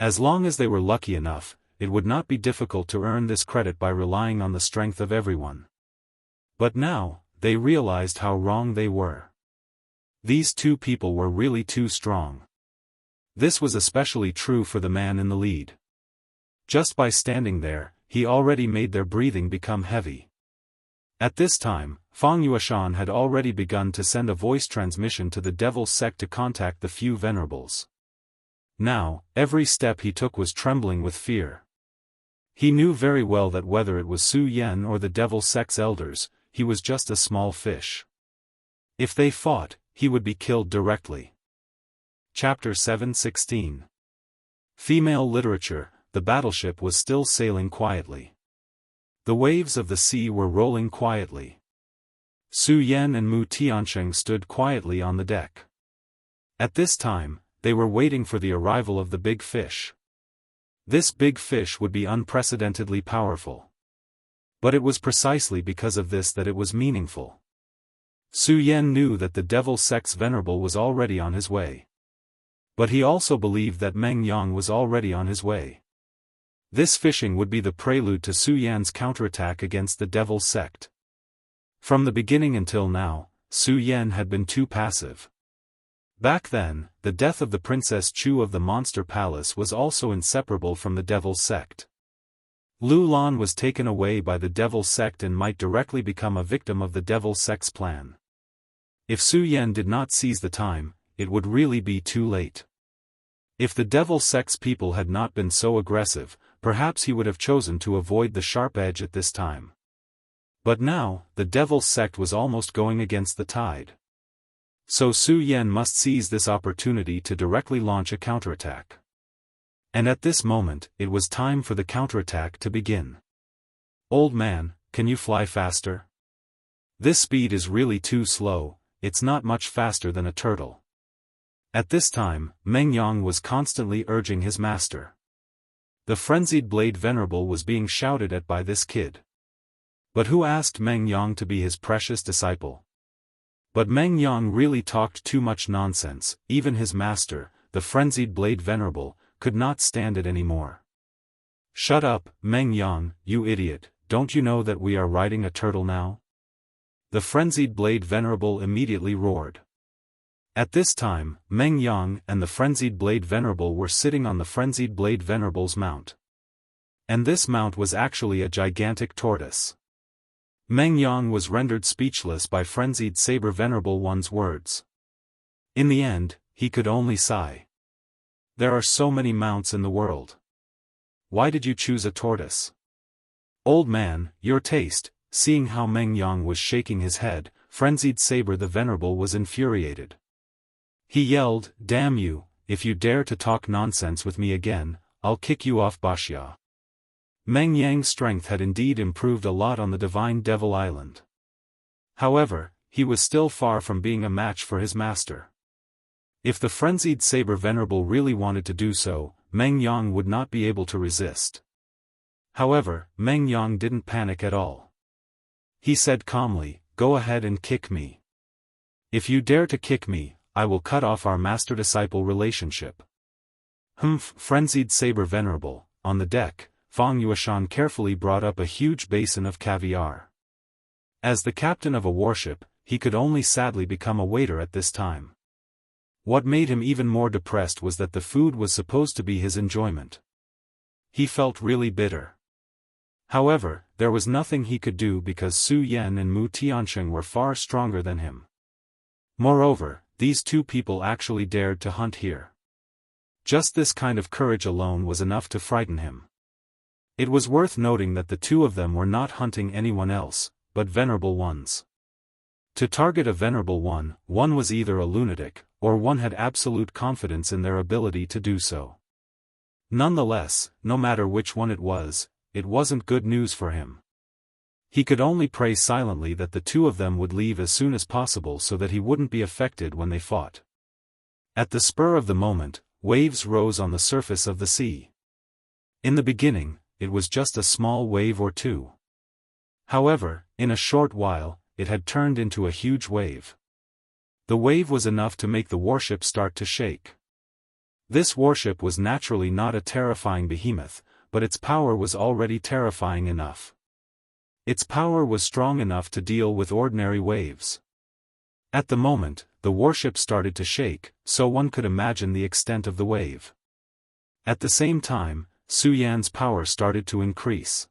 As long as they were lucky enough, it would not be difficult to earn this credit by relying on the strength of everyone. But now, they realized how wrong they were. These two people were really too strong. This was especially true for the man in the lead. Just by standing there, he already made their breathing become heavy. At this time, Fang Yueshan had already begun to send a voice transmission to the Devil's sect to contact the few venerables. Now, every step he took was trembling with fear. He knew very well that whether it was Su Yan or the Devil's sect's elders, he was just a small fish. If they fought, he would be killed directly. Chapter 7:16. Female literature. The battleship was still sailing quietly. The waves of the sea were rolling quietly. Su Yan and Mu Tiansheng stood quietly on the deck. At this time, they were waiting for the arrival of the big fish. This big fish would be unprecedentedly powerful. But it was precisely because of this that it was meaningful. Su Yan knew that the Devil's sect's venerable was already on his way. But he also believed that Meng Yang was already on his way. This fishing would be the prelude to Su Yan's counterattack against the Devil's sect. From the beginning until now, Su Yan had been too passive. Back then, the death of the Princess Chu of the Monster Palace was also inseparable from the Devil's sect. Lu Lan was taken away by the Devil's sect and might directly become a victim of the Devil's sect's plan. If Su Yan did not seize the time, it would really be too late. If the devil sect's people had not been so aggressive, perhaps he would have chosen to avoid the sharp edge at this time. But now, the devil sect was almost going against the tide. So Su Yan must seize this opportunity to directly launch a counterattack. And at this moment, it was time for the counterattack to begin. Old man, can you fly faster? This speed is really too slow, it's not much faster than a turtle. At this time, Meng Yang was constantly urging his master. The frenzied blade venerable was being shouted at by this kid. But who asked Meng Yang to be his precious disciple? But Meng Yang really talked too much nonsense, even his master, the frenzied blade venerable, could not stand it anymore. Shut up, Meng Yang, you idiot, don't you know that we are riding a turtle now? The frenzied blade venerable immediately roared. At this time, Meng Yang and the frenzied blade venerable were sitting on the frenzied blade venerable's mount. And this mount was actually a gigantic tortoise. Meng Yang was rendered speechless by frenzied saber venerable one's words. In the end, he could only sigh. There are so many mounts in the world. Why did you choose a tortoise? Old man, your taste. Seeing how Meng Yang was shaking his head, frenzied saber the venerable was infuriated. He yelled, damn you, if you dare to talk nonsense with me again, I'll kick you off Wuxia. Meng Yang's strength had indeed improved a lot on the Divine Devil Island. However, he was still far from being a match for his master. If the frenzied saber venerable really wanted to do so, Meng Yang would not be able to resist. However, Meng Yang didn't panic at all. He said calmly, go ahead and kick me. If you dare to kick me, I will cut off our master-disciple relationship. Humph! Frenzied saber venerable. On the deck, Fang Yueshan carefully brought up a huge basin of caviar. As the captain of a warship, he could only sadly become a waiter at this time. What made him even more depressed was that the food was supposed to be his enjoyment. He felt really bitter. However, there was nothing he could do because Su Yan and Mu Tiansheng were far stronger than him. Moreover, these two people actually dared to hunt here. Just this kind of courage alone was enough to frighten him. It was worth noting that the two of them were not hunting anyone else, but venerable ones. To target a venerable one was either a lunatic, or one had absolute confidence in their ability to do so. Nonetheless, no matter which one it wasn't good news for him. He could only pray silently that the two of them would leave as soon as possible so that he wouldn't be affected when they fought. At the spur of the moment, waves rose on the surface of the sea. In the beginning, it was just a small wave or two. However, in a short while, it had turned into a huge wave. The wave was enough to make the warship start to shake. This warship was naturally not a terrifying behemoth, but its power was already terrifying enough. Its power was strong enough to deal with ordinary waves. At the moment, the warship started to shake, so one could imagine the extent of the wave. At the same time, Su Yan's power started to increase.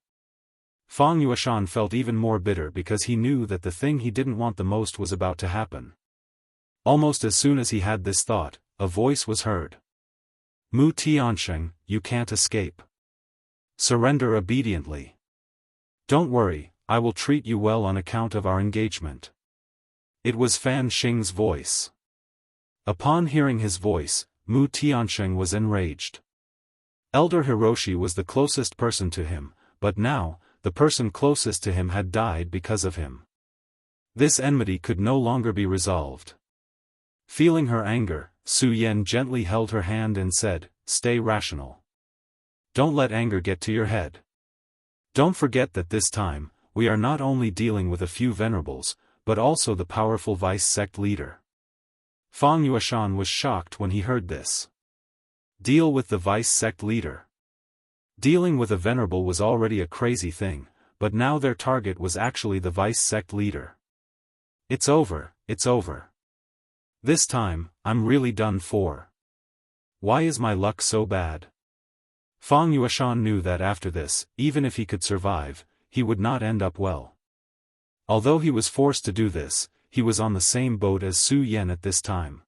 Fang Yueshan felt even more bitter because he knew that the thing he didn't want the most was about to happen. Almost as soon as he had this thought, a voice was heard. Mu Tiansheng, you can't escape. Surrender obediently. Don't worry, I will treat you well on account of our engagement. It was Fan Xing's voice. Upon hearing his voice, Mu Tiansheng was enraged. Elder Hiroshi was the closest person to him, but now, the person closest to him had died because of him. This enmity could no longer be resolved. Feeling her anger, Su Yan gently held her hand and said, stay rational. Don't let anger get to your head. Don't forget that this time, we are not only dealing with a few venerables, but also the powerful vice sect leader. Fang Yueshan was shocked when he heard this. Deal with the vice sect leader. Dealing with a venerable was already a crazy thing, but now their target was actually the vice sect leader. It's over, it's over. This time, I'm really done for. Why is my luck so bad? Fang Yueshan knew that after this, even if he could survive, he would not end up well. Although he was forced to do this, he was on the same boat as Su Yan at this time.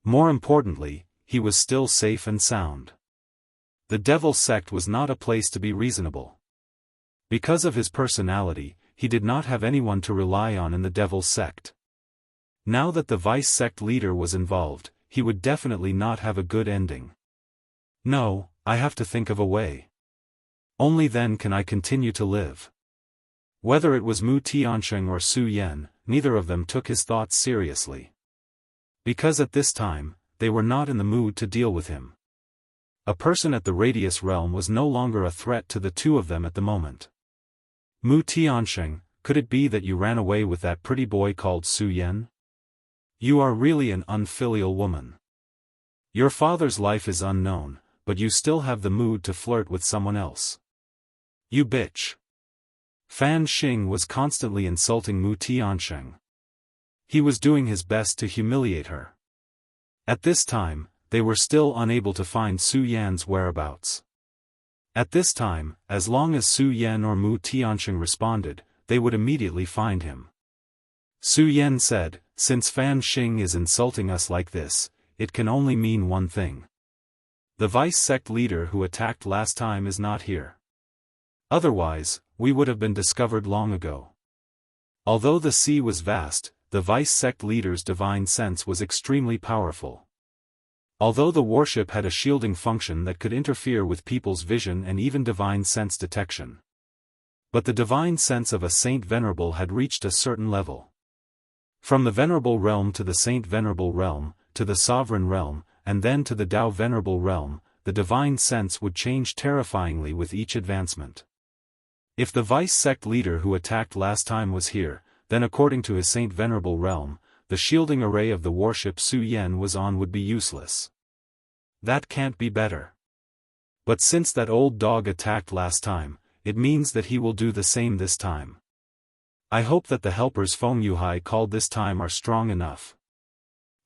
More importantly, he was still safe and sound. The devil sect was not a place to be reasonable. Because of his personality, he did not have anyone to rely on in the devil sect. Now that the vice sect leader was involved, he would definitely not have a good ending. No, I have to think of a way. Only then can I continue to live. Whether it was Mu Tiansheng or Su Yan, neither of them took his thoughts seriously. Because at this time, they were not in the mood to deal with him. A person at the Radius realm was no longer a threat to the two of them at the moment. Mu Tiansheng, could it be that you ran away with that pretty boy called Su Yan? You are really an unfilial woman. Your father's life is unknown, but you still have the mood to flirt with someone else. You bitch. Fan Xing was constantly insulting Mu Tiansheng. He was doing his best to humiliate her. At this time, they were still unable to find Su Yan's whereabouts. At this time, as long as Su Yan or Mu Tiansheng responded, they would immediately find him. Su Yan said, "Since Fan Xing is insulting us like this, it can only mean one thing. The vice sect leader who attacked last time is not here. Otherwise, we would have been discovered long ago." Although the sea was vast, the vice sect leader's divine sense was extremely powerful. Although the warship had a shielding function that could interfere with people's vision and even divine sense detection. But the divine sense of a Saint Venerable had reached a certain level. From the Venerable realm to the Saint Venerable realm, to the Sovereign realm, and then to the Tao Venerable realm, the divine sense would change terrifyingly with each advancement. If the vice sect leader who attacked last time was here, then according to his Saint Venerable realm, the shielding array of the warship Su Yan was on would be useless. That can't be better. But since that old dog attacked last time, it means that he will do the same this time. I hope that the helpers Feng Yuhai called this time are strong enough.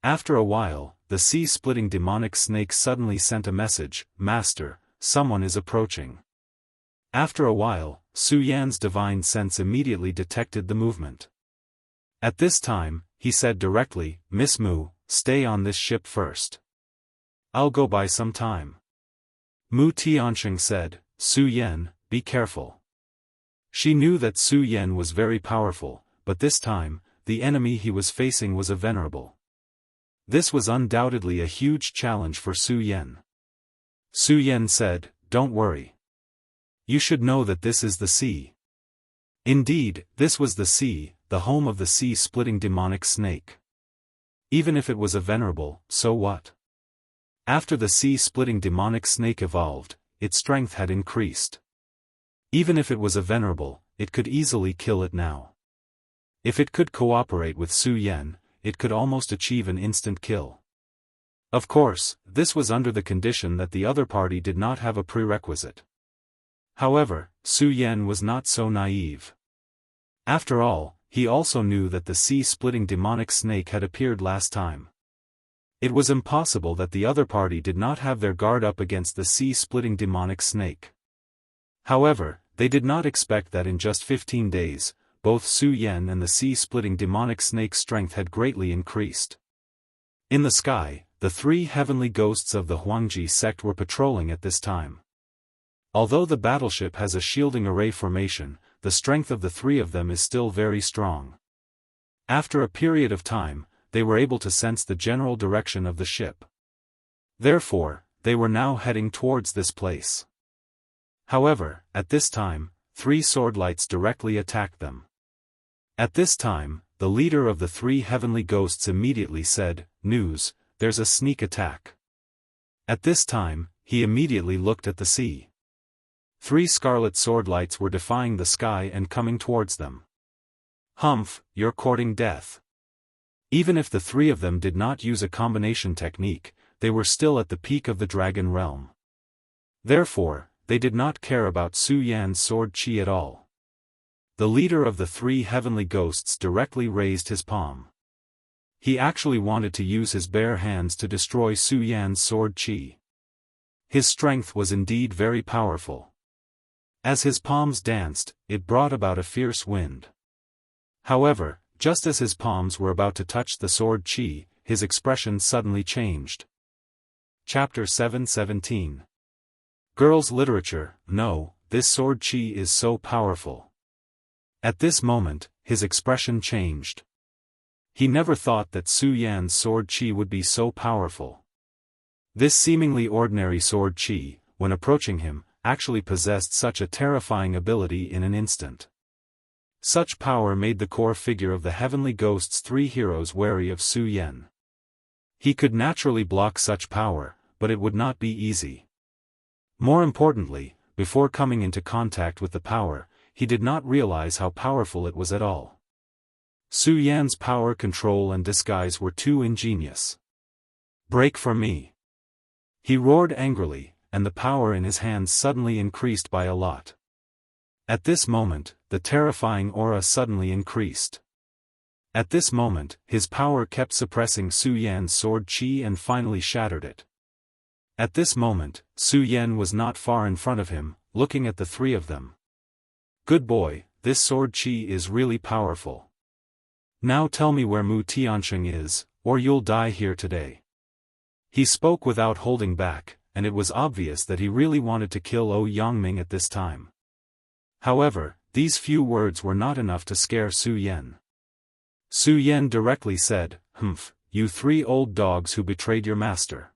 After a while, the sea-splitting demonic snake suddenly sent a message, "Master, someone is approaching." After a while, Su Yan's divine sense immediately detected the movement. At this time, he said directly, "Miss Mu, stay on this ship first. I'll go by some time." Mu Tiansheng said, "Su Yan, be careful." She knew that Su Yan was very powerful, but this time, the enemy he was facing was a venerable. This was undoubtedly a huge challenge for Su Yan. Su Yan said, "Don't worry. You should know that this is the sea." Indeed, this was the sea, the home of the sea-splitting demonic snake. Even if it was a venerable, so what? After the sea-splitting demonic snake evolved, its strength had increased. Even if it was a venerable, it could easily kill it now. If it could cooperate with Su Yan, it could almost achieve an instant kill. Of course, this was under the condition that the other party did not have a prerequisite. However, Su Yan was not so naive. After all, he also knew that the sea-splitting demonic snake had appeared last time. It was impossible that the other party did not have their guard up against the sea-splitting demonic snake. However, they did not expect that in just 15 days, both Su Yan and the sea-splitting demonic snake's strength had greatly increased. In the sky, the three heavenly ghosts of the Huangji sect were patrolling at this time. Although the battleship has a shielding array formation, the strength of the three of them is still very strong. After a period of time, they were able to sense the general direction of the ship. Therefore, they were now heading towards this place. However, at this time, three swordlights directly attacked them. At this time, the leader of the three heavenly ghosts immediately said, "News, there's a sneak attack." At this time, he immediately looked at the sea. Three scarlet swordlights were defying the sky and coming towards them. "Humph, you're courting death." Even if the three of them did not use a combination technique, they were still at the peak of the dragon realm. Therefore, they did not care about Su Yan's sword chi at all. The leader of the three heavenly ghosts directly raised his palm. He actually wanted to use his bare hands to destroy Su Yan's sword chi. His strength was indeed very powerful. As his palms danced, it brought about a fierce wind. However, just as his palms were about to touch the sword chi, his expression suddenly changed. Chapter 7:17. Girls' literature. No, this sword chi is so powerful. At this moment, his expression changed. He never thought that Su Yan's sword chi would be so powerful. This seemingly ordinary sword chi, when approaching him, actually possessed such a terrifying ability in an instant. Such power made the core figure of the heavenly ghost's three heroes wary of Su Yan. He could naturally block such power, but it would not be easy. More importantly, before coming into contact with the power, he did not realize how powerful it was at all. Su Yan's power control and disguise were too ingenious. "Break for me!" He roared angrily, and the power in his hands suddenly increased by a lot. At this moment, the terrifying aura suddenly increased. At this moment, his power kept suppressing Su Yan's sword chi and finally shattered it. At this moment, Su Yan was not far in front of him, looking at the three of them. "Good boy, this sword chi is really powerful. Now tell me where Mu Tianxing is, or you'll die here today." He spoke without holding back, and it was obvious that he really wanted to kill Ou Yangming at this time. However, these few words were not enough to scare Su Yan. Su Yan directly said, "Humph, you three old dogs who betrayed your master.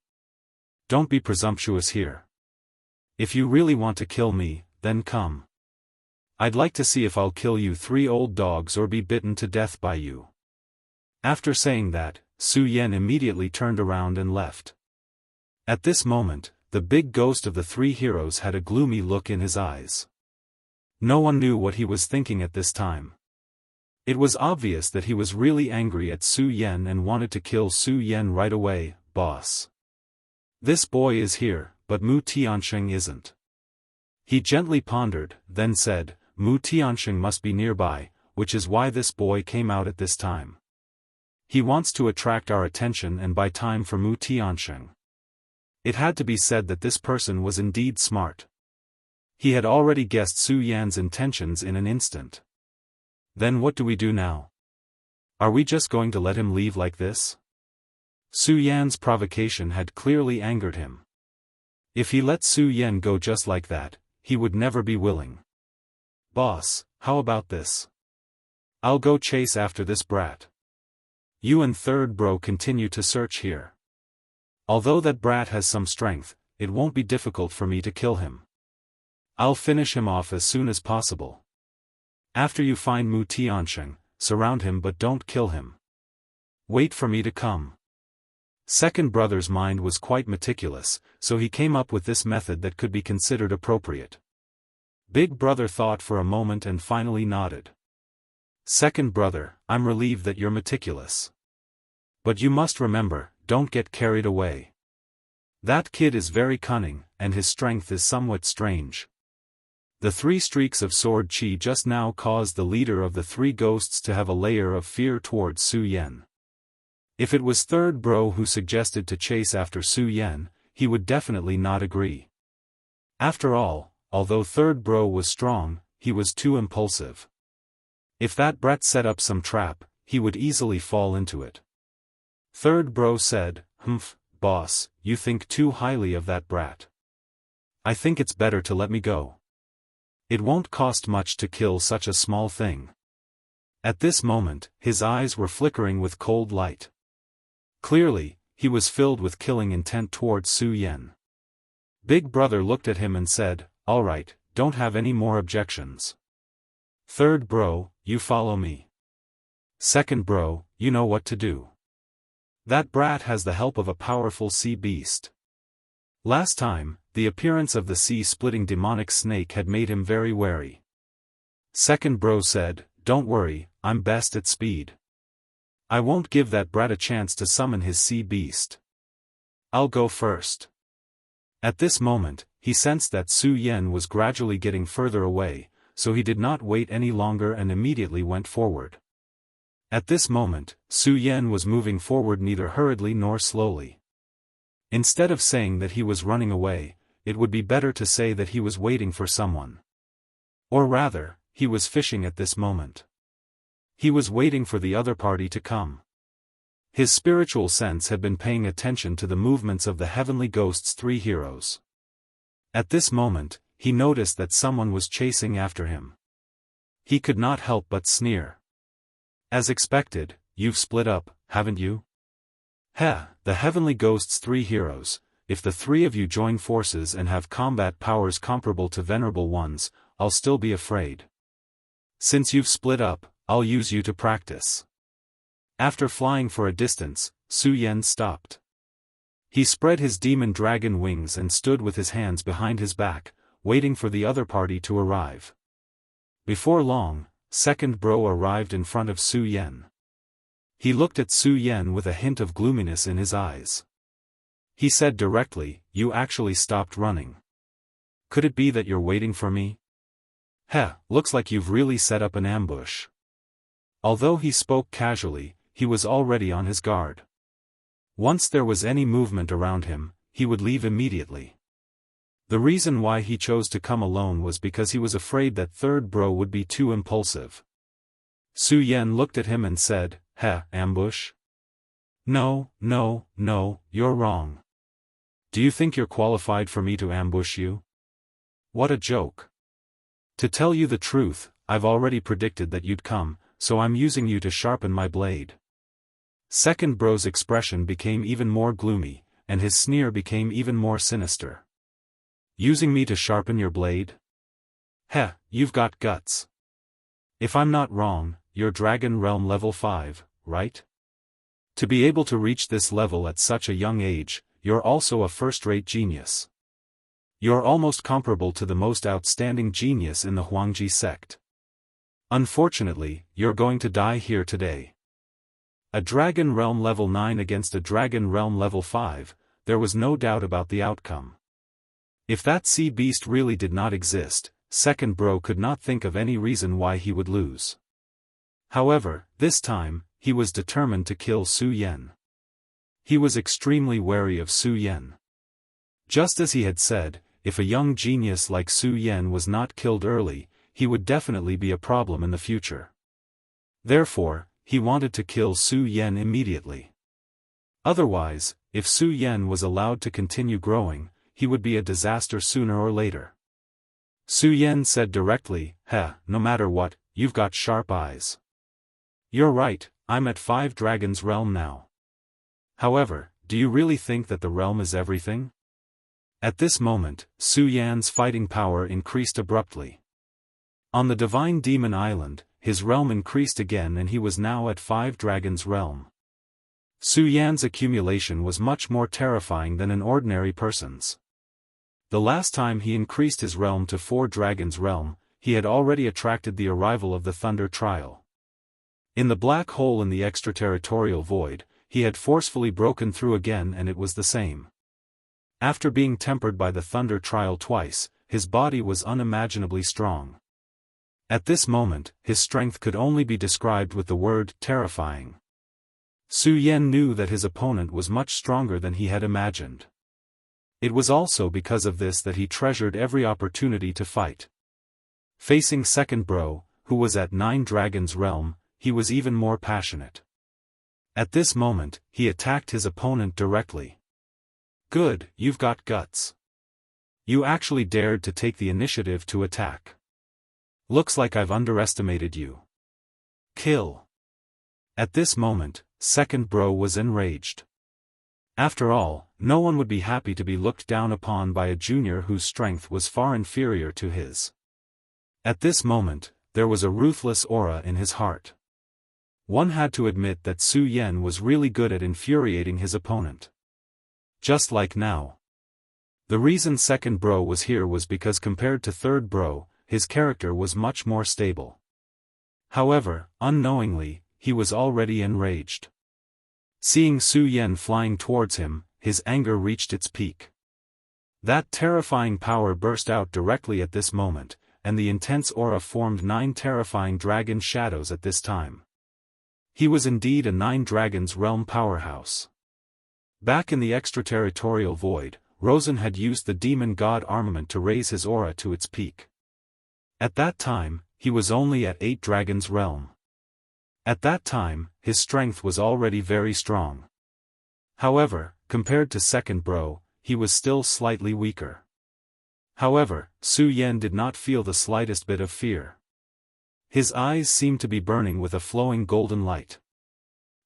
Don't be presumptuous here. If you really want to kill me, then come. I'd like to see if I'll kill you three old dogs or be bitten to death by you." After saying that, Su Yan immediately turned around and left. At this moment, the big ghost of the three heroes had a gloomy look in his eyes. No one knew what he was thinking at this time. It was obvious that he was really angry at Su Yan and wanted to kill Su Yan right away. "Boss. This boy is here, but Mu Tianxing isn't." He gently pondered, then said, "Mu Tianxing must be nearby, which is why this boy came out at this time. He wants to attract our attention and buy time for Mu Tianxing." It had to be said that this person was indeed smart. He had already guessed Su Yan's intentions in an instant. "Then what do we do now? Are we just going to let him leave like this?" Su Yan's provocation had clearly angered him. If he let Su Yan go just like that, he would never be willing. "Boss, how about this? I'll go chase after this brat. You and third bro continue to search here. Although that brat has some strength, it won't be difficult for me to kill him. I'll finish him off as soon as possible. After you find Mu Tianxing, surround him but don't kill him. Wait for me to come." Second brother's mind was quite meticulous, so he came up with this method that could be considered appropriate. Big brother thought for a moment and finally nodded. "Second brother, I'm relieved that you're meticulous. But you must remember, don't get carried away. That kid is very cunning, and his strength is somewhat strange." The three streaks of sword chi just now caused the leader of the three ghosts to have a layer of fear towards Su Yan. If it was third bro who suggested to chase after Su Yan, he would definitely not agree. After all, although third bro was strong, he was too impulsive. If that brat set up some trap, he would easily fall into it. Third bro said, "Humph, boss, you think too highly of that brat. I think it's better to let me go. It won't cost much to kill such a small thing." At this moment, his eyes were flickering with cold light. Clearly, he was filled with killing intent towards Su Yan. Big brother looked at him and said, "All right, don't have any more objections. Third bro, you follow me. Second bro, you know what to do. That brat has the help of a powerful sea beast. Last time, the appearance of the sea-splitting demonic snake had made him very wary." Second bro said, "Don't worry, I'm best at speed. I won't give that brat a chance to summon his sea beast. I'll go first." At this moment, he sensed that Su Yan was gradually getting further away, so he did not wait any longer and immediately went forward. At this moment, Su Yan was moving forward neither hurriedly nor slowly. Instead of saying that he was running away, it would be better to say that he was waiting for someone. Or rather, he was fishing at this moment. He was waiting for the other party to come. His spiritual sense had been paying attention to the movements of the Heavenly Ghost's 3 heroes. At this moment, he noticed that someone was chasing after him. He could not help but sneer. As expected, you've split up, haven't you? Heh, the Heavenly Ghost's 3 heroes, if the 3 of you join forces and have combat powers comparable to Venerable One's, I'll still be afraid. Since you've split up, I'll use you to practice. After flying for a distance, Su Yan stopped. He spread his demon dragon wings and stood with his hands behind his back, waiting for the other party to arrive. Before long, Second Bro arrived in front of Su Yan. He looked at Su Yan with a hint of gloominess in his eyes. He said directly, "You actually stopped running. Could it be that you're waiting for me? Heh, looks like you've really set up an ambush." Although he spoke casually, he was already on his guard. Once there was any movement around him, he would leave immediately. The reason why he chose to come alone was because he was afraid that Third Bro would be too impulsive. Su Yan looked at him and said, "Heh, ambush? No, you're wrong. Do you think you're qualified for me to ambush you? What a joke. To tell you the truth, I've already predicted that you'd come, so I'm using you to sharpen my blade." Second Bro's expression became even more gloomy, and his sneer became even more sinister. "Using me to sharpen your blade? Heh, you've got guts. If I'm not wrong, you're Dragon Realm level 5, right? To be able to reach this level at such a young age, you're also a first-rate genius. You're almost comparable to the most outstanding genius in the Huangji sect. Unfortunately, you're going to die here today." A Dragon Realm level 9 against a Dragon Realm level 5, there was no doubt about the outcome. If that sea beast really did not exist, Second Bro could not think of any reason why he would lose. However, this time, he was determined to kill Su Yan. He was extremely wary of Su Yan. Just as he had said, if a young genius like Su Yan was not killed early, he would definitely be a problem in the future. Therefore, he wanted to kill Su Yan immediately. Otherwise, if Su Yan was allowed to continue growing, he would be a disaster sooner or later. Su Yan said directly, "Heh, no matter what, you've got sharp eyes. You're right, I'm at 5 Dragons Realm now. However, do you really think that the realm is everything?" At this moment, Su Yan's fighting power increased abruptly. On the Divine Demon Island, his realm increased again and he was now at 5 Dragons Realm. Su Yan's accumulation was much more terrifying than an ordinary person's. The last time he increased his realm to 4 Dragons Realm, he had already attracted the arrival of the Thunder Trial. In the black hole in the extraterritorial void, he had forcefully broken through again and it was the same. After being tempered by the Thunder Trial twice, his body was unimaginably strong. At this moment, his strength could only be described with the word terrifying. Su Yan knew that his opponent was much stronger than he had imagined. It was also because of this that he treasured every opportunity to fight. Facing Second Bro, who was at 9 Dragons Realm, he was even more passionate. At this moment, he attacked his opponent directly. "Good, you've got guts. You actually dared to take the initiative to attack. Looks like I've underestimated you. Kill." At this moment, Second Bro was enraged. After all, no one would be happy to be looked down upon by a junior whose strength was far inferior to his. At this moment, there was a ruthless aura in his heart. One had to admit that Su Yan was really good at infuriating his opponent. Just like now. The reason Second Bro was here was because compared to Third Bro, his character was much more stable. However, unknowingly, he was already enraged. Seeing Su Yan flying towards him, his anger reached its peak. That terrifying power burst out directly at this moment, and the intense aura formed 9 terrifying dragon shadows at this time. He was indeed a 9 Dragons Realm powerhouse. Back in the extraterritorial void, Rosen had used the demon god armament to raise his aura to its peak. At that time, he was only at 8 Dragons Realm. At that time, his strength was already very strong. However, compared to second bro, he was still slightly weaker. However, Su Yan did not feel the slightest bit of fear. His eyes seemed to be burning with a flowing golden light.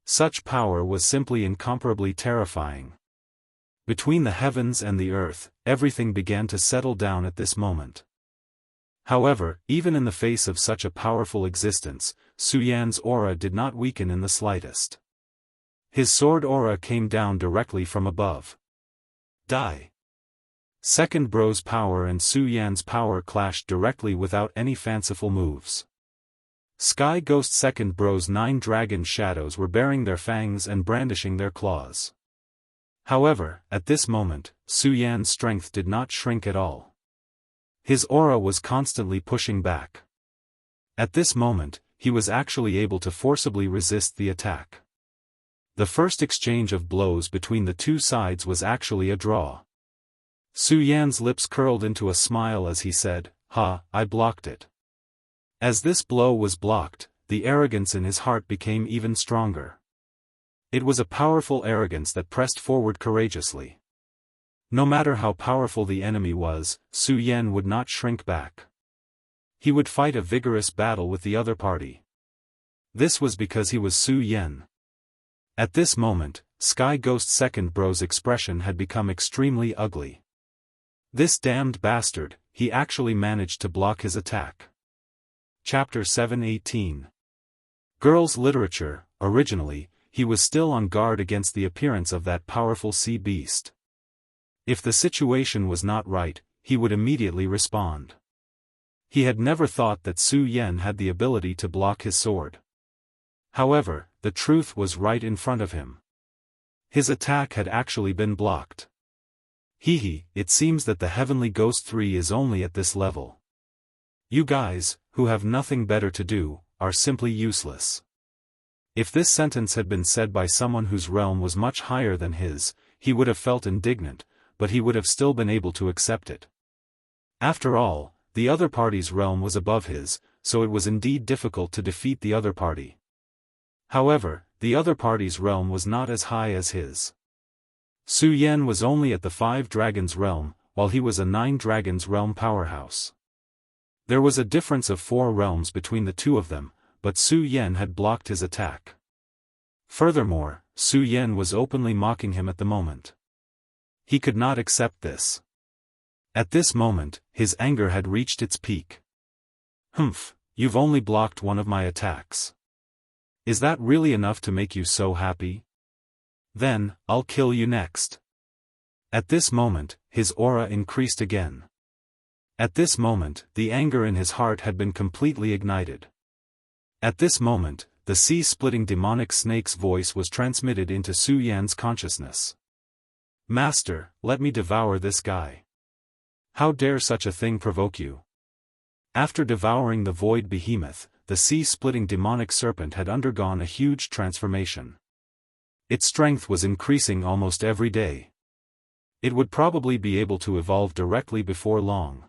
Such power was simply incomparably terrifying. Between the heavens and the earth, everything began to settle down at this moment. However, even in the face of such a powerful existence, Su Yan's aura did not weaken in the slightest. His sword aura came down directly from above. Die. Second bro's power and Su Yan's power clashed directly without any fanciful moves. Sky Ghost second bro's 9 dragon shadows were baring their fangs and brandishing their claws. However, at this moment, Su Yan's strength did not shrink at all. His aura was constantly pushing back. At this moment, he was actually able to forcibly resist the attack. The first exchange of blows between the two sides was actually a draw. Su Yan's lips curled into a smile as he said, "Ha, I blocked it." As this blow was blocked, the arrogance in his heart became even stronger. It was a powerful arrogance that pressed forward courageously. No matter how powerful the enemy was, Su Yan would not shrink back. He would fight a vigorous battle with the other party. This was because he was Su Yan. At this moment, Sky Ghost second bro's expression had become extremely ugly. This damned bastard, he actually managed to block his attack. Chapter 718. Girls' Literature. Originally, he was still on guard against the appearance of that powerful sea beast. If the situation was not right, he would immediately respond. He had never thought that Su Yan had the ability to block his sword. However, the truth was right in front of him. His attack had actually been blocked. It seems that the Heavenly Ghost 3 is only at this level. You guys, who have nothing better to do, are simply useless. If this sentence had been said by someone whose realm was much higher than his, he would have felt indignant, but he would have still been able to accept it. After all, the other party's realm was above his, so it was indeed difficult to defeat the other party. However, the other party's realm was not as high as his. Su Yan was only at the 5 dragons realm, while he was a 9 dragons realm powerhouse. There was a difference of 4 realms between the two of them, but Su Yan had blocked his attack. Furthermore, Su Yan was openly mocking him at the moment. He could not accept this. At this moment, his anger had reached its peak. "Humph, you've only blocked one of my attacks. Is that really enough to make you so happy? Then, I'll kill you next." At this moment, his aura increased again. At this moment, the anger in his heart had been completely ignited. At this moment, the sea-splitting demonic snake's voice was transmitted into Su Yan's consciousness. "Master, let me devour this guy. How dare such a thing provoke you?" After devouring the void behemoth, the sea-splitting demonic serpent had undergone a huge transformation. Its strength was increasing almost every day. It would probably be able to evolve directly before long.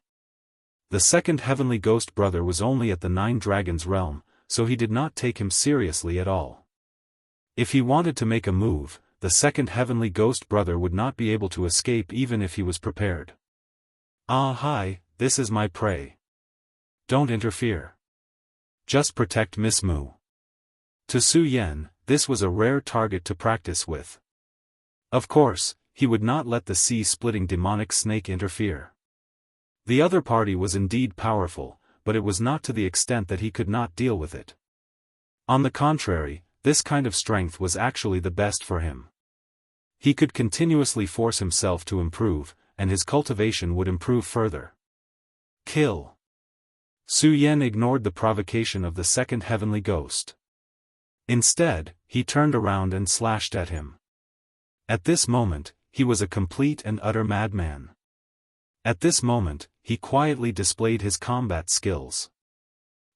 The second heavenly ghost brother was only at the 9 dragons realm, so he did not take him seriously at all. If he wanted to make a move, the second heavenly ghost brother would not be able to escape even if he was prepared. "Ah, hi, this is my prey. Don't interfere. Just protect Miss Mu." To Su Yan, this was a rare target to practice with. Of course, he would not let the sea-splitting demonic snake interfere. The other party was indeed powerful, but it was not to the extent that he could not deal with it. On the contrary, this kind of strength was actually the best for him. He could continuously force himself to improve, and his cultivation would improve further. Kill. Su Yan ignored the provocation of the second heavenly ghost. Instead, he turned around and slashed at him. At this moment, he was a complete and utter madman. At this moment, he quietly displayed his combat skills.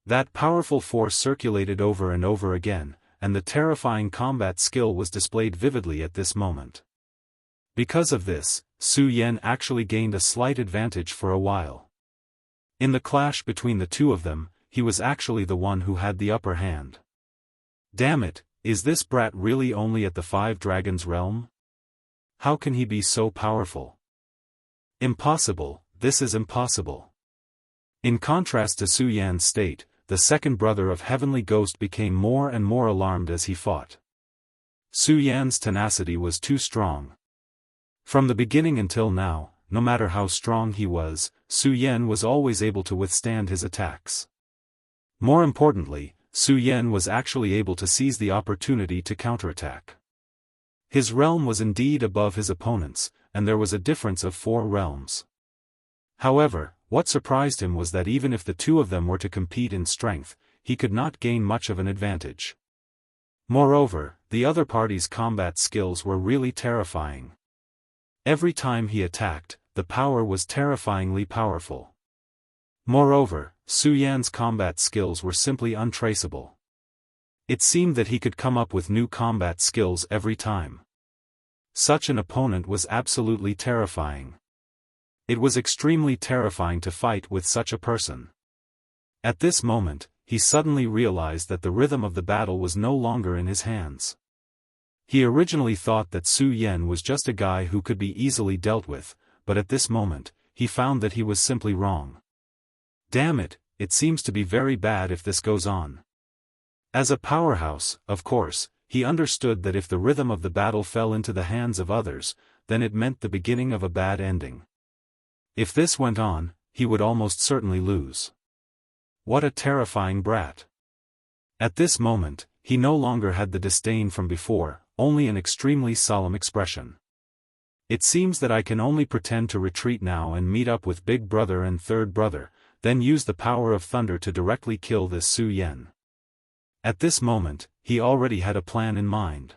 That powerful force circulated over and over again, and the terrifying combat skill was displayed vividly at this moment. Because of this, Su Yan actually gained a slight advantage for a while. In the clash between the two of them, he was actually the one who had the upper hand. Damn it, is this brat really only at the Five Dragons realm? How can he be so powerful? Impossible, this is impossible. In contrast to Su Yan's state, the second brother of Heavenly Ghost became more and more alarmed as he fought. Su Yan's tenacity was too strong. From the beginning until now, no matter how strong he was, Su Yan was always able to withstand his attacks. More importantly, Su Yan was actually able to seize the opportunity to counterattack. His realm was indeed above his opponent's, and there was a difference of 4 realms. However, what surprised him was that even if the two of them were to compete in strength, he could not gain much of an advantage. Moreover, the other party's combat skills were really terrifying. Every time he attacked, the power was terrifyingly powerful. Moreover, Su Yan's combat skills were simply untraceable. It seemed that he could come up with new combat skills every time. Such an opponent was absolutely terrifying. It was extremely terrifying to fight with such a person. At this moment, he suddenly realized that the rhythm of the battle was no longer in his hands. He originally thought that Su Yan was just a guy who could be easily dealt with, but at this moment, he found that he was simply wrong. Damn it, it seems to be very bad if this goes on. As a powerhouse, of course, he understood that if the rhythm of the battle fell into the hands of others, then it meant the beginning of a bad ending. If this went on, he would almost certainly lose. What a terrifying brat. At this moment, he no longer had the disdain from before, only an extremely solemn expression. It seems that I can only pretend to retreat now and meet up with Big Brother and Third Brother, then use the power of thunder to directly kill this Su Yan. At this moment, he already had a plan in mind.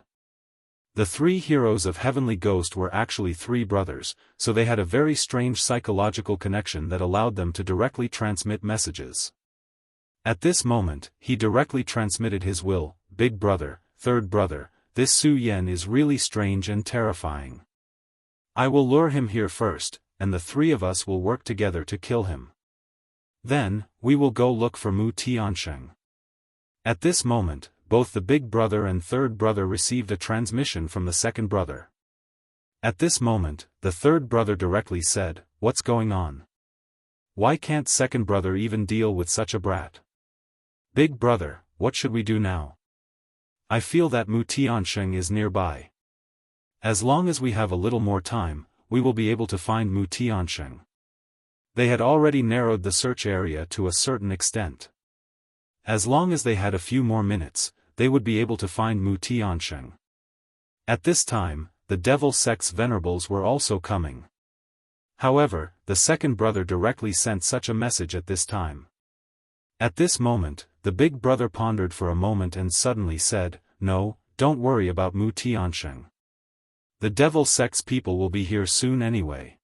The 3 heroes of Heavenly Ghost were actually 3 brothers, so they had a very strange psychological connection that allowed them to directly transmit messages. At this moment, he directly transmitted his will, Big Brother, Third Brother, this Su Yan is really strange and terrifying. I will lure him here first, and the 3 of us will work together to kill him. Then, we will go look for Mu Tiansheng. At this moment, both the Big Brother and Third Brother received a transmission from the second brother. At this moment, the Third Brother directly said, "What's going on? Why can't Second Brother even deal with such a brat? Big Brother, what should we do now? I feel that Mu Tiansheng is nearby. As long as we have a little more time, we will be able to find Mu Tiansheng." They had already narrowed the search area to a certain extent. As long as they had a few more minutes, they would be able to find Mu Tiansheng. At this time, the Devil Sect's venerables were also coming. However, the second brother directly sent such a message at this time. At this moment, the Big Brother pondered for a moment and suddenly said, "No, don't worry about Mu Tiansheng. The Devil Sect's people will be here soon anyway.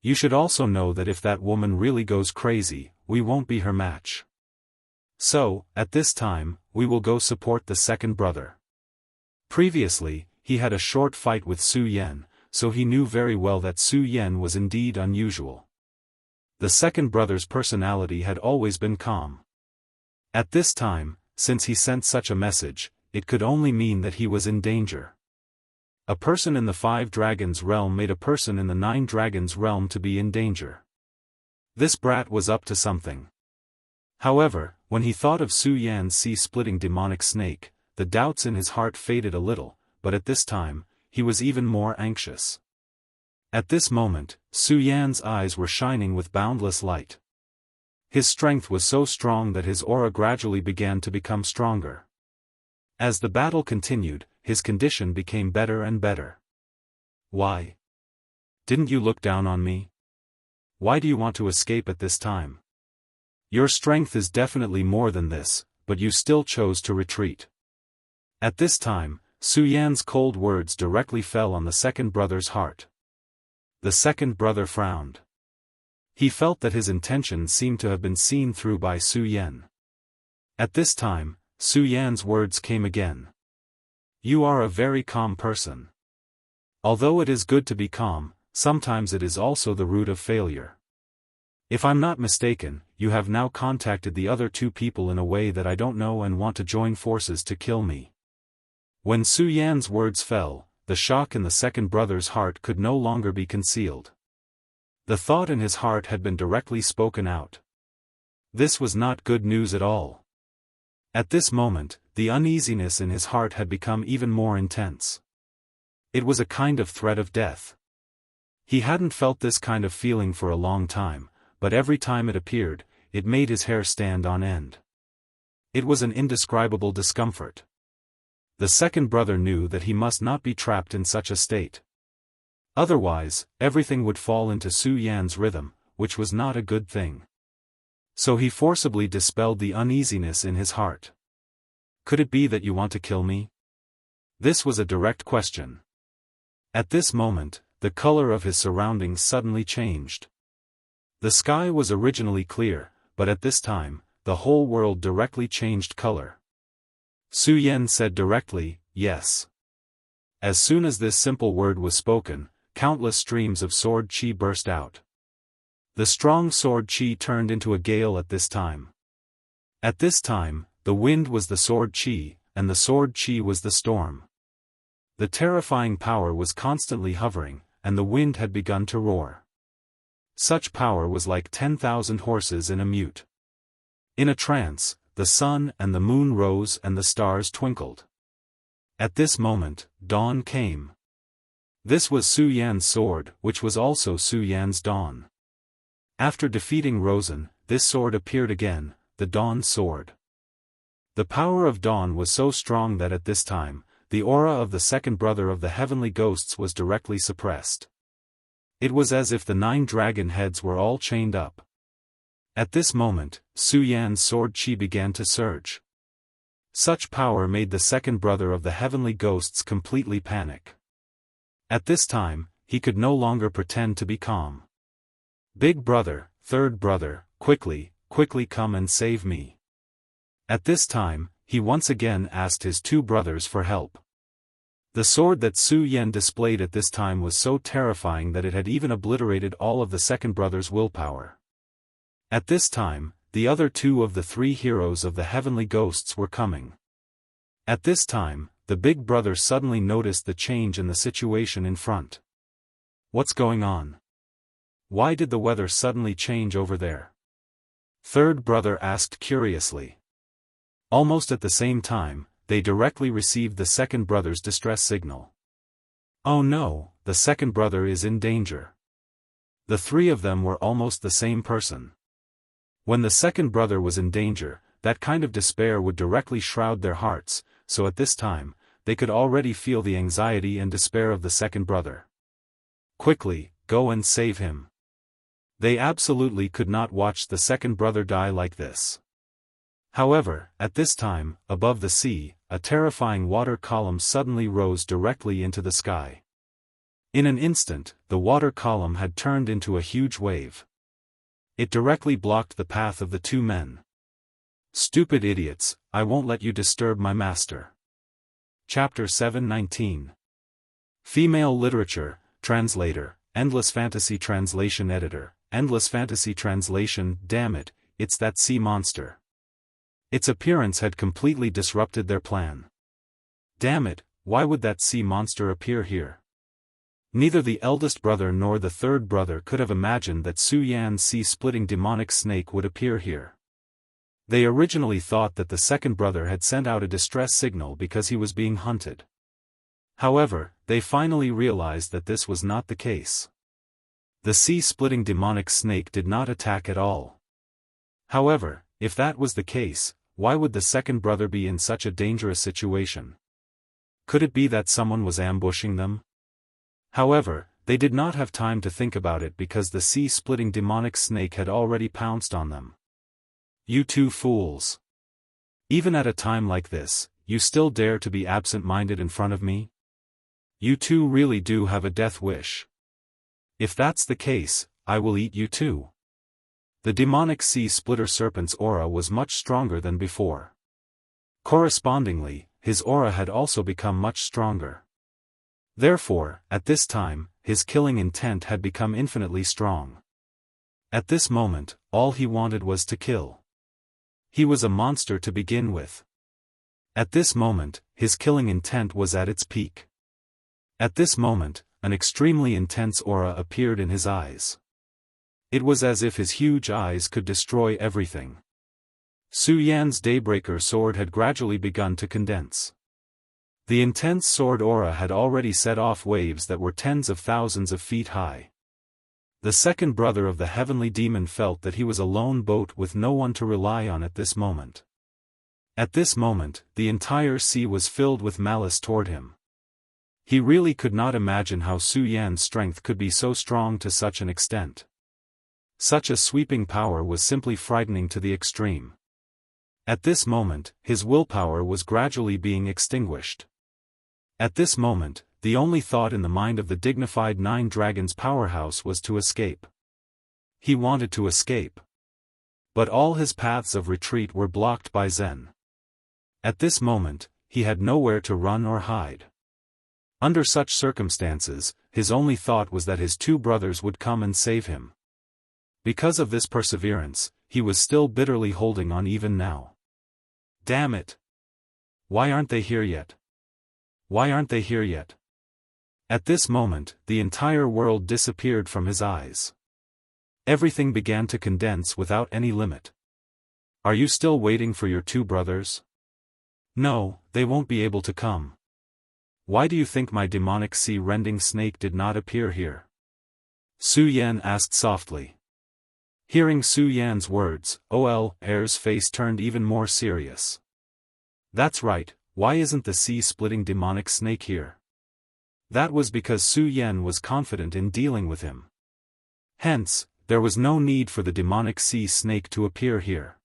You should also know that if that woman really goes crazy, we won't be her match. So, at this time, we will go support the second brother." Previously, he had a short fight with Su Yan, so he knew very well that Su Yan was indeed unusual. The second brother's personality had always been calm. At this time, since he sent such a message, it could only mean that he was in danger. A person in the 5 Dragons realm made a person in the 9 Dragons realm to be in danger. This brat was up to something. However, when he thought of Su Yan's sea-splitting demonic snake, the doubts in his heart faded a little, but at this time, he was even more anxious. At this moment, Su Yan's eyes were shining with boundless light. His strength was so strong that his aura gradually began to become stronger. As the battle continued, his condition became better and better. "Why? Didn't you look down on me? Why do you want to escape at this time? Your strength is definitely more than this, but you still chose to retreat." At this time, Su Yan's cold words directly fell on the second brother's heart. The second brother frowned. He felt that his intentions seemed to have been seen through by Su Yan. At this time, Su Yan's words came again. "You are a very calm person. Although it is good to be calm, sometimes it is also the root of failure. If I'm not mistaken, you have now contacted the other two people in a way that I don't know and want to join forces to kill me." When Su Yan's words fell, the shock in the second brother's heart could no longer be concealed. The thought in his heart had been directly spoken out. This was not good news at all. At this moment, the uneasiness in his heart had become even more intense. It was a kind of threat of death. He hadn't felt this kind of feeling for a long time, but every time it appeared, it made his hair stand on end. It was an indescribable discomfort. The second brother knew that he must not be trapped in such a state. Otherwise, everything would fall into Su Yan's rhythm, which was not a good thing. So he forcibly dispelled the uneasiness in his heart. "Could it be that you want to kill me?" This was a direct question. At this moment, the color of his surroundings suddenly changed. The sky was originally clear, but at this time, the whole world directly changed color. Su Yan said directly, "Yes." As soon as this simple word was spoken, countless streams of sword chi burst out. The strong sword chi turned into a gale at this time. At this time, the wind was the sword chi, and the sword chi was the storm. The terrifying power was constantly hovering, and the wind had begun to roar. Such power was like 10,000 horses in a mute. In a trance, the sun and the moon rose and the stars twinkled. At this moment, dawn came. This was Su Yan's sword, which was also Su Yan's dawn. After defeating Rosen, this sword appeared again, the Dawn Sword. The power of dawn was so strong that at this time, the aura of the second brother of the heavenly ghosts was directly suppressed. It was as if the 9 dragon heads were all chained up. At this moment, Su Yan's sword chi began to surge. Such power made the second brother of the heavenly ghosts completely panic. At this time, he could no longer pretend to be calm. "Big brother, third brother, quickly, quickly come and save me." At this time, he once again asked his 2 brothers for help. The sword that Su Yan displayed at this time was so terrifying that it had even obliterated all of the second brother's willpower. At this time, the other 2 of the 3 heroes of the heavenly ghosts were coming. At this time, the big brother suddenly noticed the change in the situation in front. "What's going on? Why did the weather suddenly change over there?" Third brother asked curiously. Almost at the same time, they directly received the second brother's distress signal. "Oh no, the second brother is in danger." The 3 of them were almost the same person. When the second brother was in danger, that kind of despair would directly shroud their hearts, so at this time, they could already feel the anxiety and despair of the second brother. "Quickly, go and save him." They absolutely could not watch the second brother die like this. However, at this time, above the sea, a terrifying water column suddenly rose directly into the sky. In an instant, the water column had turned into a huge wave. It directly blocked the path of the 2 men. "Stupid idiots, I won't let you disturb my master." Chapter 719. Female Literature, Translator, Endless Fantasy Translation Editor, Endless Fantasy Translation. Damn it, it's that sea monster. Its appearance had completely disrupted their plan. Damn it, why would that sea monster appear here? Neither the eldest brother nor the third brother could have imagined that Su Yan's sea-splitting demonic snake would appear here. They originally thought that the second brother had sent out a distress signal because he was being hunted. However, they finally realized that this was not the case. The sea-splitting demonic snake did not attack at all. However, if that was the case, why would the second brother be in such a dangerous situation? Could it be that someone was ambushing them? However, they did not have time to think about it because the sea-splitting demonic snake had already pounced on them. "You 2 fools! Even at a time like this, you still dare to be absent-minded in front of me? You 2 really do have a death wish. If that's the case, I will eat you too." The demonic sea-splitter serpent's aura was much stronger than before. Correspondingly, his aura had also become much stronger. Therefore, at this time, his killing intent had become infinitely strong. At this moment, all he wanted was to kill. He was a monster to begin with. At this moment, his killing intent was at its peak. At this moment, an extremely intense aura appeared in his eyes. It was as if his huge eyes could destroy everything. Su Yan's Daybreaker sword had gradually begun to condense. The intense sword aura had already set off waves that were tens of thousands of feet high. The second brother of the heavenly demon felt that he was a lone boat with no one to rely on at this moment. At this moment, the entire sea was filled with malice toward him. He really could not imagine how Su Yan's strength could be so strong to such an extent. Such a sweeping power was simply frightening to the extreme. At this moment, his willpower was gradually being extinguished. At this moment, the only thought in the mind of the dignified Nine Dragons powerhouse was to escape. He wanted to escape. But all his paths of retreat were blocked by Zen. At this moment, he had nowhere to run or hide. Under such circumstances, his only thought was that his two brothers would come and save him. Because of this perseverance, he was still bitterly holding on even now. Damn it! Why aren't they here yet? Why aren't they here yet? At this moment, the entire world disappeared from his eyes. Everything began to condense without any limit. Are you still waiting for your two brothers? No, they won't be able to come. Why do you think my demonic sea-rending snake did not appear here? Su Yan asked softly. Hearing Su Yan's words, Er's face turned even more serious. That's right, why isn't the sea-splitting demonic snake here? That was because Su Yan was confident in dealing with him. Hence, there was no need for the demonic sea snake to appear here.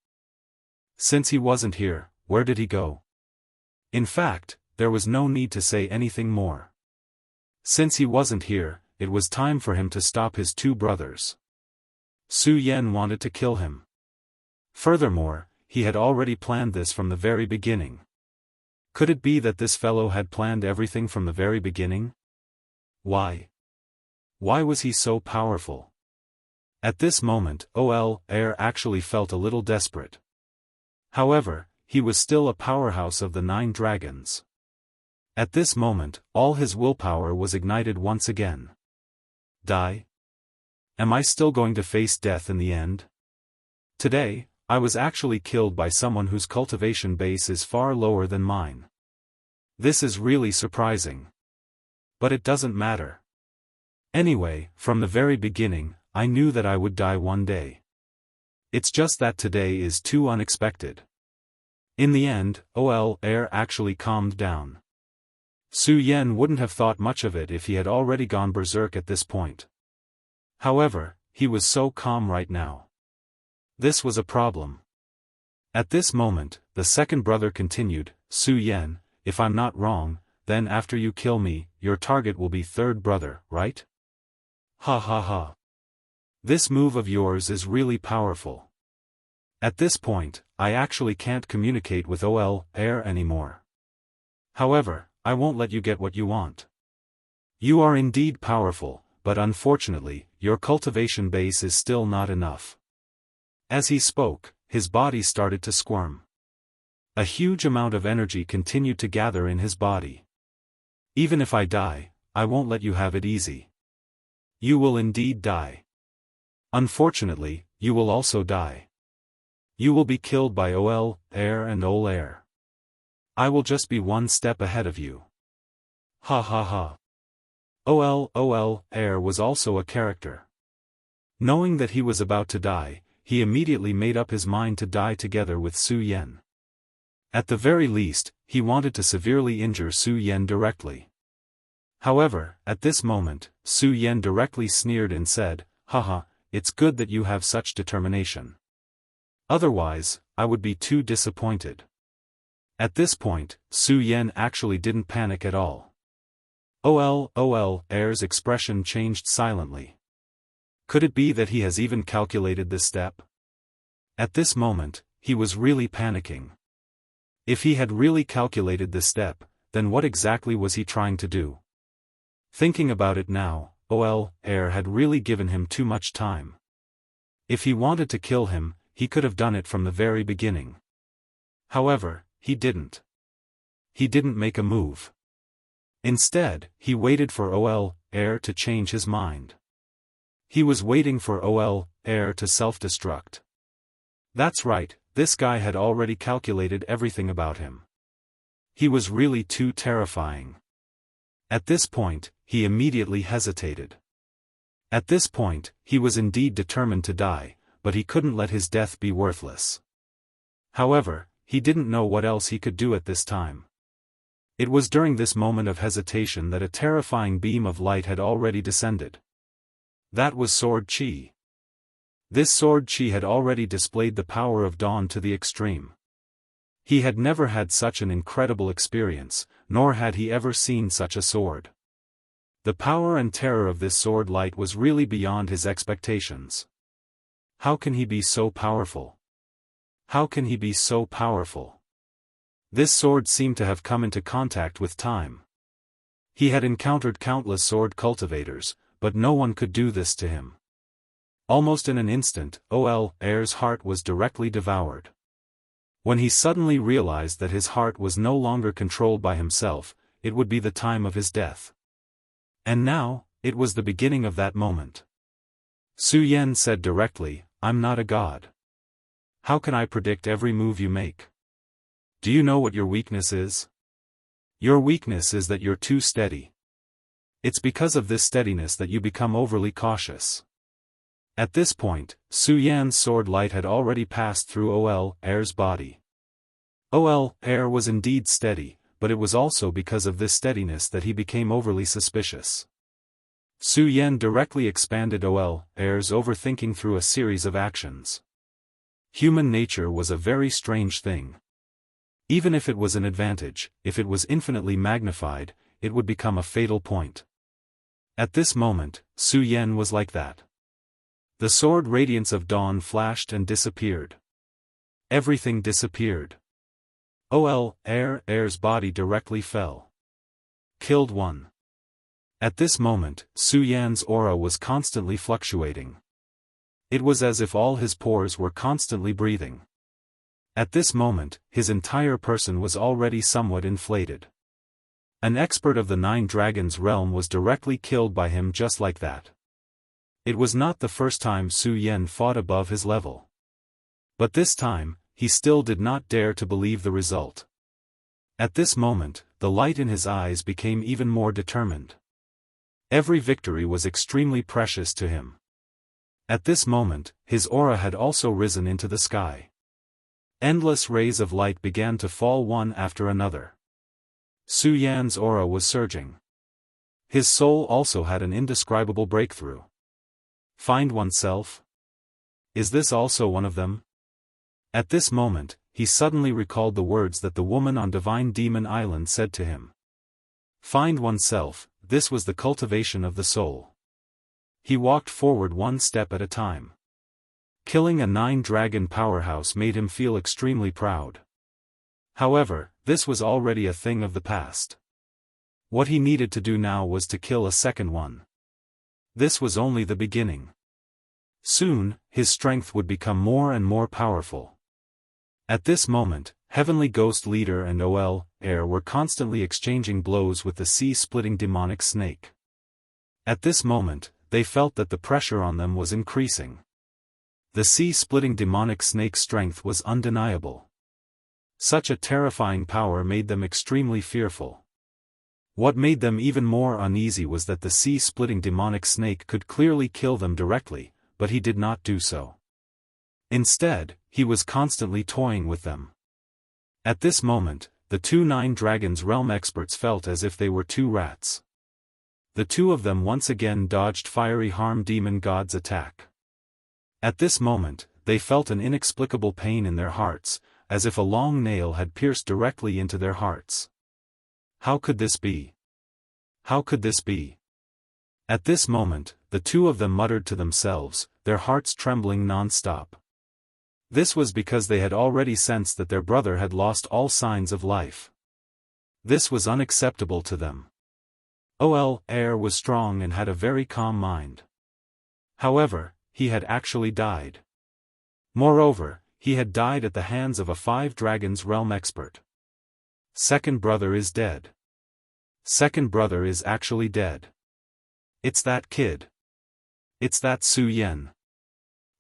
Since he wasn't here, where did he go? In fact, there was no need to say anything more. Since he wasn't here, it was time for him to stop his two brothers. Su Yan wanted to kill him. Furthermore, he had already planned this from the very beginning. Could it be that this fellow had planned everything from the very beginning? Why? Why was he so powerful? At this moment, Er actually felt a little desperate. However, he was still a powerhouse of the Nine Dragons. At this moment, all his willpower was ignited once again. Die? Am I still going to face death in the end? Today, I was actually killed by someone whose cultivation base is far lower than mine. This is really surprising. But it doesn't matter. Anyway, from the very beginning, I knew that I would die one day. It's just that today is too unexpected. In the end, Er actually calmed down. Su Yan wouldn't have thought much of it if he had already gone berserk at this point. However, he was so calm right now. This was a problem. At this moment, the second brother continued, Su Yan, if I'm not wrong, then after you kill me, your target will be third brother, right? Ha ha ha. This move of yours is really powerful. At this point, I actually can't communicate with Er anymore. However, I won't let you get what you want. You are indeed powerful, but unfortunately, your cultivation base is still not enough. As he spoke, his body started to squirm. A huge amount of energy continued to gather in his body. Even if I die, I won't let you have it easy. You will indeed die. Unfortunately, you will also die. You will be killed by Er and Er. I will just be one step ahead of you. Ha ha ha. Er was also a character. Knowing that he was about to die, he immediately made up his mind to die together with Su Yan. At the very least, he wanted to severely injure Su Yan directly. However, at this moment, Su Yan directly sneered and said, Haha, it's good that you have such determination. Otherwise, I would be too disappointed. At this point, Su Yan actually didn't panic at all. Er's expression changed silently. Could it be that he has even calculated this step? At this moment, he was really panicking. If he had really calculated this step, then what exactly was he trying to do? Thinking about it now, Er had really given him too much time. If he wanted to kill him, he could have done it from the very beginning. However, he didn't. He didn't make a move. Instead, he waited for Air to change his mind. He was waiting for Air to self-destruct. That's right, this guy had already calculated everything about him. He was really too terrifying. At this point, he immediately hesitated. At this point, he was indeed determined to die, but he couldn't let his death be worthless. However, he didn't know what else he could do at this time. It was during this moment of hesitation that a terrifying beam of light had already descended. That was Sword Chi. This Sword Chi had already displayed the power of dawn to the extreme. He had never had such an incredible experience, nor had he ever seen such a sword. The power and terror of this sword light was really beyond his expectations. How can he be so powerful? How can he be so powerful? This sword seemed to have come into contact with time. He had encountered countless sword cultivators, but no one could do this to him. Almost in an instant, Air's heart was directly devoured. When he suddenly realized that his heart was no longer controlled by himself, it would be the time of his death. And now, it was the beginning of that moment. Su Yan said directly, "I'm not a god. How can I predict every move you make? Do you know what your weakness is? Your weakness is that you're too steady. It's because of this steadiness that you become overly cautious." At this point, Su Yan's sword light had already passed through Air's body. Air was indeed steady, but it was also because of this steadiness that he became overly suspicious. Su Yan directly expanded Air's overthinking through a series of actions. Human nature was a very strange thing. Even if it was an advantage, if it was infinitely magnified, it would become a fatal point. At this moment, Su Yan was like that. The sword radiance of dawn flashed and disappeared. Everything disappeared. Air's body directly fell. Killed one. At this moment, Su Yan's aura was constantly fluctuating. It was as if all his pores were constantly breathing. At this moment, his entire person was already somewhat inflated. An expert of the Nine Dragons realm was directly killed by him just like that. It was not the first time Su Yan fought above his level. But this time, he still did not dare to believe the result. At this moment, the light in his eyes became even more determined. Every victory was extremely precious to him. At this moment, his aura had also risen into the sky. Endless rays of light began to fall one after another. Su Yan's aura was surging. His soul also had an indescribable breakthrough. Find oneself? Is this also one of them? At this moment, he suddenly recalled the words that the woman on Divine Demon Island said to him. Find oneself, this was the cultivation of the soul. He walked forward one step at a time. Killing a 9-dragon powerhouse made him feel extremely proud. However, this was already a thing of the past. What he needed to do now was to kill a second one. This was only the beginning. Soon, his strength would become more and more powerful. At this moment, Heavenly Ghost Leader and Air were constantly exchanging blows with the sea-splitting demonic snake. At this moment, they felt that the pressure on them was increasing. The sea-splitting demonic snake's strength was undeniable. Such a terrifying power made them extremely fearful. What made them even more uneasy was that the sea-splitting demonic snake could clearly kill them directly, but he did not do so. Instead, he was constantly toying with them. At this moment, the two 9 Dragons realm experts felt as if they were two rats. The two of them once again dodged Fiery Harm Demon God's attack. At this moment, they felt an inexplicable pain in their hearts, as if a long nail had pierced directly into their hearts. How could this be? How could this be? At this moment, the two of them muttered to themselves, their hearts trembling non-stop. This was because they had already sensed that their brother had lost all signs of life. This was unacceptable to them. Air was strong and had a very calm mind. However, he had actually died. Moreover, he had died at the hands of a 5 Dragons realm expert. Second brother is dead. Second brother is actually dead. It's that kid. It's that Su Yan.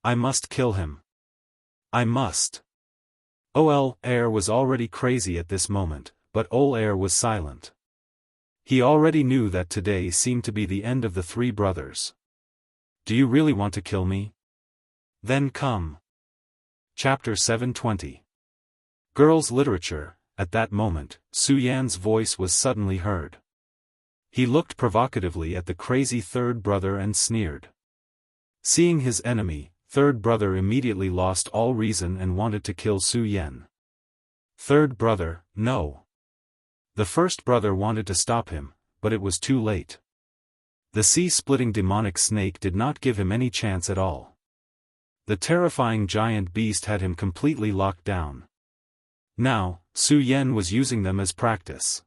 I must kill him. I must. Ol Air was already crazy at this moment, but Ol Air was silent. He already knew that today seemed to be the end of the 3 brothers. Do you really want to kill me? Then come. Chapter 720. Girls' Literature. At that moment, Su Yan's voice was suddenly heard. He looked provocatively at the crazy third brother and sneered. Seeing his enemy, third brother immediately lost all reason and wanted to kill Su Yan. Third brother, no. The first brother wanted to stop him, but it was too late. The sea-splitting demonic snake did not give him any chance at all. The terrifying giant beast had him completely locked down. Now, Su Yan was using them as practice.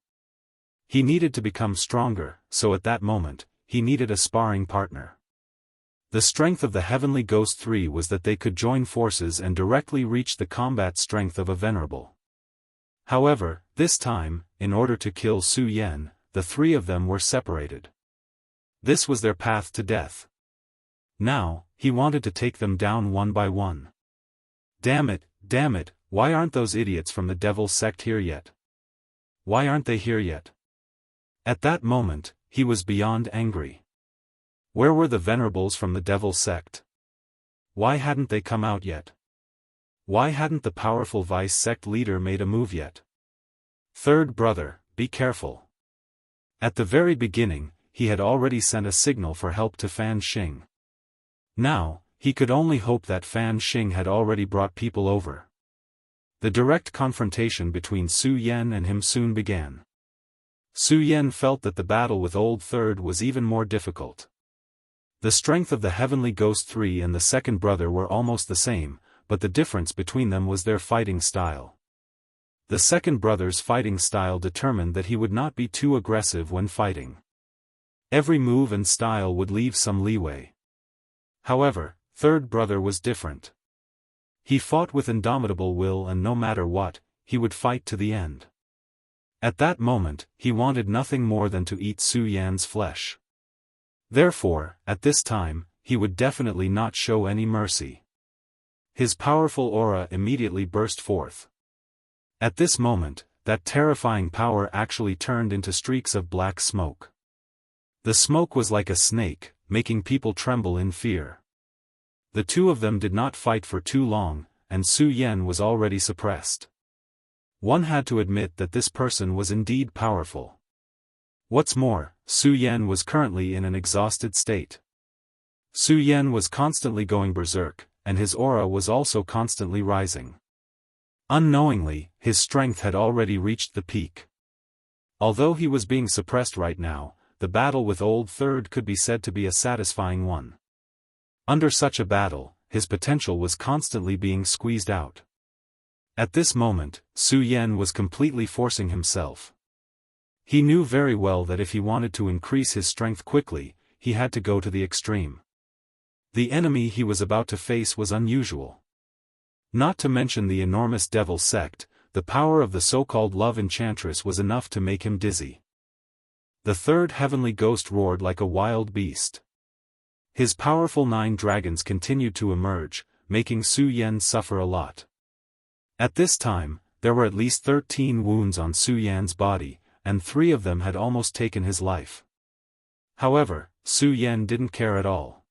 He needed to become stronger, so at that moment, he needed a sparring partner. The strength of the Heavenly Ghost 3 was that they could join forces and directly reach the combat strength of a venerable. However, this time, in order to kill Su Yan, the 3 of them were separated. This was their path to death. Now, he wanted to take them down one by one. Damn it, why aren't those idiots from the Devil's Sect here yet? Why aren't they here yet? At that moment, he was beyond angry. Where were the venerables from the Devil's Sect? Why hadn't they come out yet? Why hadn't the powerful Vice Sect leader made a move yet? Third brother, be careful. At the very beginning, he had already sent a signal for help to Fan Xing. Now, he could only hope that Fan Xing had already brought people over. The direct confrontation between Su Yan and him soon began. Su Yan felt that the battle with Old Third was even more difficult. The strength of the Heavenly Ghost 3 and the second brother were almost the same, but the difference between them was their fighting style. The second brother's fighting style determined that he would not be too aggressive when fighting. Every move and style would leave some leeway. However, third brother was different. He fought with indomitable will, and no matter what, he would fight to the end. At that moment, he wanted nothing more than to eat Su Yan's flesh. Therefore, at this time, he would definitely not show any mercy. His powerful aura immediately burst forth. At this moment, that terrifying power actually turned into streaks of black smoke. The smoke was like a snake, making people tremble in fear. The 2 of them did not fight for too long, and Su Yan was already suppressed. One had to admit that this person was indeed powerful. What's more, Su Yan was currently in an exhausted state. Su Yan was constantly going berserk, and his aura was also constantly rising. Unknowingly, his strength had already reached the peak. Although he was being suppressed right now, the battle with Old Third could be said to be a satisfying one. Under such a battle, his potential was constantly being squeezed out. At this moment, Su Yan was completely forcing himself. He knew very well that if he wanted to increase his strength quickly, he had to go to the extreme. The enemy he was about to face was unusual. Not to mention the enormous Devil Sect, the power of the so-called Love Enchantress was enough to make him dizzy. The third Heavenly Ghost roared like a wild beast. His powerful 9 dragons continued to emerge, making Su Yan suffer a lot. At this time, there were at least 13 wounds on Su Yan's body, and 3 of them had almost taken his life. However, Su Yan didn't care at all.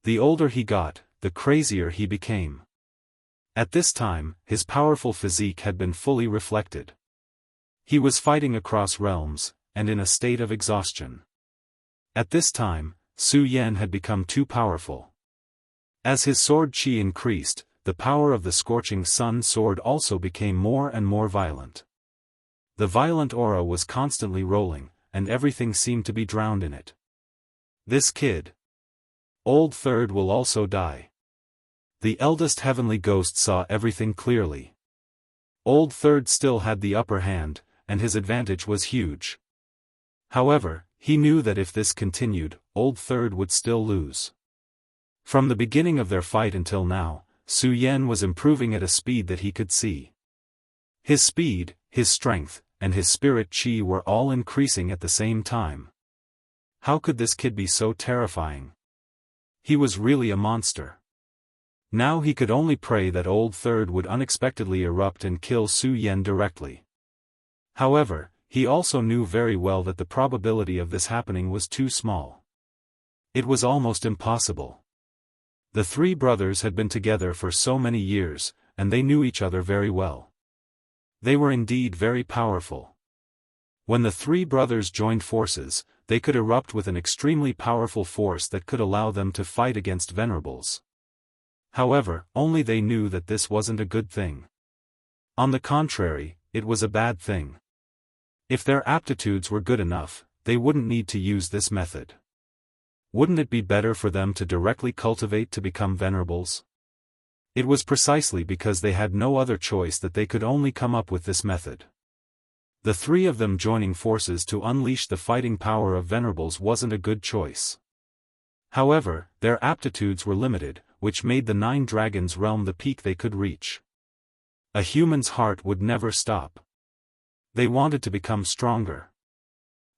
The older he got, the crazier he became. At this time, his powerful physique had been fully reflected. He was fighting across realms, and in a state of exhaustion. At this time, Su Yan had become too powerful. As his sword chi increased, the power of the scorching sun sword also became more and more violent. The violent aura was constantly rolling, and everything seemed to be drowned in it. This kid. Old Third will also die. The eldest Heavenly Ghost saw everything clearly. Old Third still had the upper hand, and his advantage was huge. However, he knew that if this continued, Old Third would still lose. From the beginning of their fight until now, Su Yan was improving at a speed that he could see. His speed, his strength, and his spirit chi were all increasing at the same time. How could this kid be so terrifying? He was really a monster. Now he could only pray that Old Third would unexpectedly erupt and kill Su Yan directly. However, he also knew very well that the probability of this happening was too small. It was almost impossible. The three brothers had been together for so many years, and they knew each other very well. They were indeed very powerful. When the three brothers joined forces, they could erupt with an extremely powerful force that could allow them to fight against Venerables. However, only they knew that this wasn't a good thing. On the contrary, it was a bad thing. If their aptitudes were good enough, they wouldn't need to use this method. Wouldn't it be better for them to directly cultivate to become Venerables? It was precisely because they had no other choice that they could only come up with this method. The three of them joining forces to unleash the fighting power of Venerables wasn't a good choice. However, their aptitudes were limited, which made the Nine Dragons realm the peak they could reach. A human's heart would never stop. They wanted to become stronger.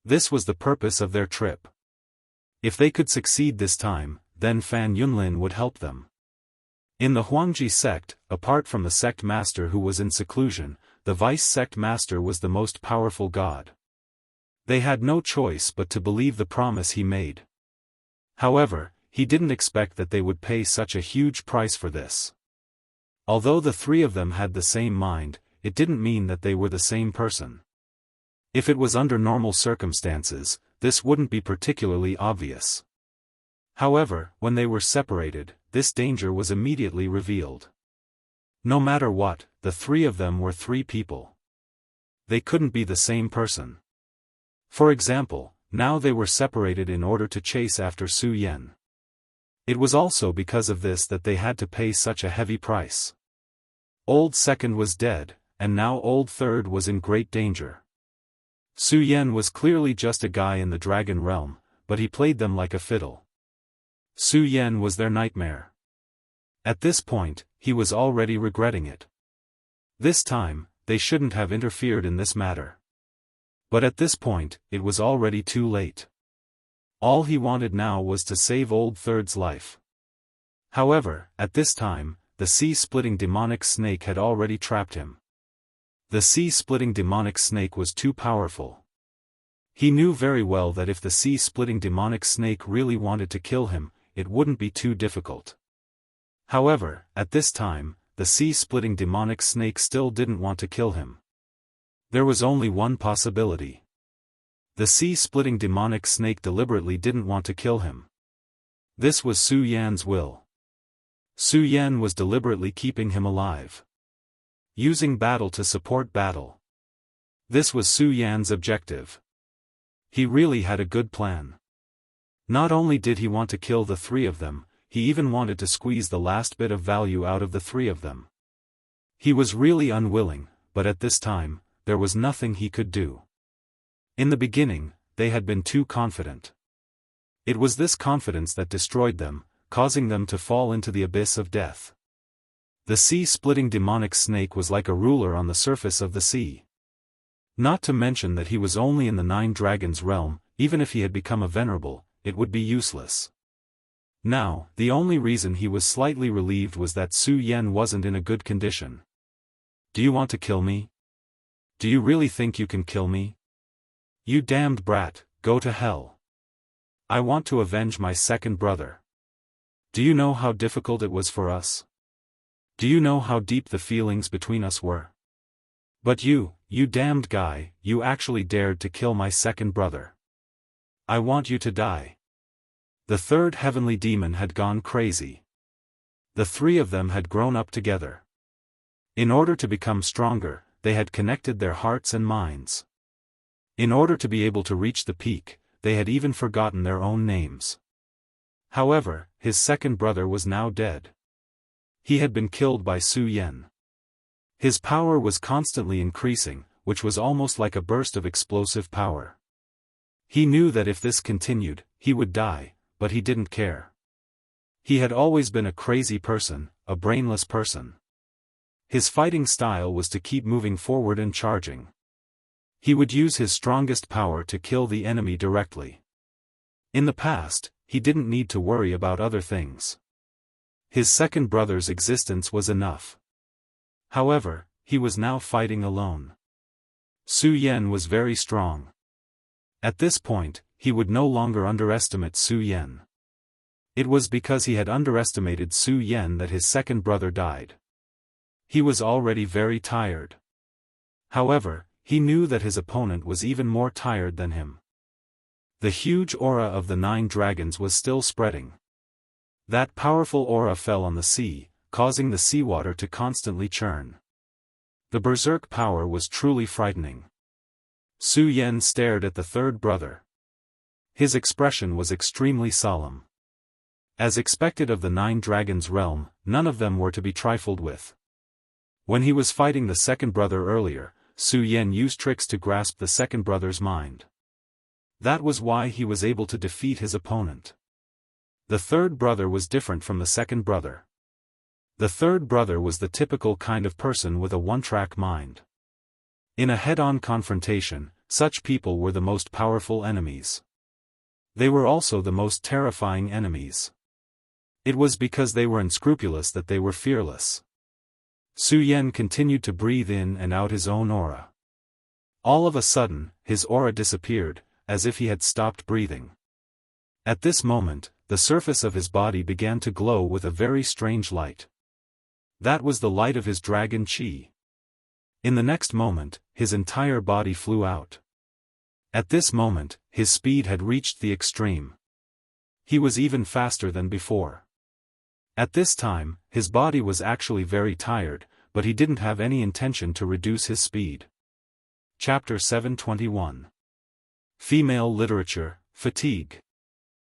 This was the purpose of their trip. If they could succeed this time, then Fan Yunlin would help them. In the Huangji sect, apart from the sect master who was in seclusion, the vice sect master was the most powerful god. They had no choice but to believe the promise he made. However, he didn't expect that they would pay such a huge price for this. Although the three of them had the same mind, it didn't mean that they were the same person. If it was under normal circumstances, this wouldn't be particularly obvious. However, when they were separated, this danger was immediately revealed. No matter what, the three of them were three people. They couldn't be the same person. For example, now they were separated in order to chase after Su Yan. It was also because of this that they had to pay such a heavy price. Old Second was dead, and now Old Third was in great danger. Su Yan was clearly just a guy in the dragon realm, but he played them like a fiddle. Su Yan was their nightmare. At this point, he was already regretting it. This time, they shouldn't have interfered in this matter. But at this point, it was already too late. All he wanted now was to save Old Third's life. However, at this time, the sea-splitting demonic snake had already trapped him. The sea-splitting demonic snake was too powerful. He knew very well that if the sea-splitting demonic snake really wanted to kill him, it wouldn't be too difficult. However, at this time, the sea-splitting demonic snake still didn't want to kill him. There was only one possibility. The sea-splitting demonic snake deliberately didn't want to kill him. This was Su Yan's will. Su Yan was deliberately keeping him alive. Using battle to support battle. This was Su Yan's objective. He really had a good plan. Not only did he want to kill the three of them, he even wanted to squeeze the last bit of value out of the three of them. He was really unwilling, but at this time, there was nothing he could do. In the beginning, they had been too confident. It was this confidence that destroyed them, causing them to fall into the abyss of death. The sea-splitting demonic snake was like a ruler on the surface of the sea. Not to mention that he was only in the Nine Dragons realm, even if he had become a venerable, it would be useless. Now, the only reason he was slightly relieved was that Su Yan wasn't in a good condition. Do you want to kill me? Do you really think you can kill me? You damned brat, go to hell. I want to avenge my second brother. Do you know how difficult it was for us? Do you know how deep the feelings between us were? But you damned guy, you actually dared to kill my second brother. I want you to die. The third heavenly demon had gone crazy. The three of them had grown up together. In order to become stronger, they had connected their hearts and minds. In order to be able to reach the peak, they had even forgotten their own names. However, his second brother was now dead. He had been killed by Su Yan. His power was constantly increasing, which was almost like a burst of explosive power. He knew that if this continued, he would die, but he didn't care. He had always been a crazy person, a brainless person. His fighting style was to keep moving forward and charging. He would use his strongest power to kill the enemy directly. In the past, he didn't need to worry about other things. His second brother's existence was enough. However, he was now fighting alone. Su Yan was very strong. At this point, he would no longer underestimate Su Yan. It was because he had underestimated Su Yan that his second brother died. He was already very tired. However, he knew that his opponent was even more tired than him. The huge aura of the 9 dragons was still spreading. That powerful aura fell on the sea, causing the seawater to constantly churn. The berserk power was truly frightening. Su Yan stared at the third brother. His expression was extremely solemn. As expected of the 9 dragons' realm, none of them were to be trifled with. When he was fighting the second brother earlier, Su Yan used tricks to grasp the second brother's mind. That was why he was able to defeat his opponent. The third brother was different from the second brother. The third brother was the typical kind of person with a one-track mind. In a head-on confrontation, such people were the most powerful enemies. They were also the most terrifying enemies. It was because they were unscrupulous that they were fearless. Su Yan continued to breathe in and out his own aura. All of a sudden, his aura disappeared, as if he had stopped breathing. At this moment, the surface of his body began to glow with a very strange light. That was the light of his dragon chi. In the next moment, his entire body flew out. At this moment, his speed had reached the extreme. He was even faster than before. At this time, his body was actually very tired, but he didn't have any intention to reduce his speed. Chapter 721. Female Literature, Fatigue.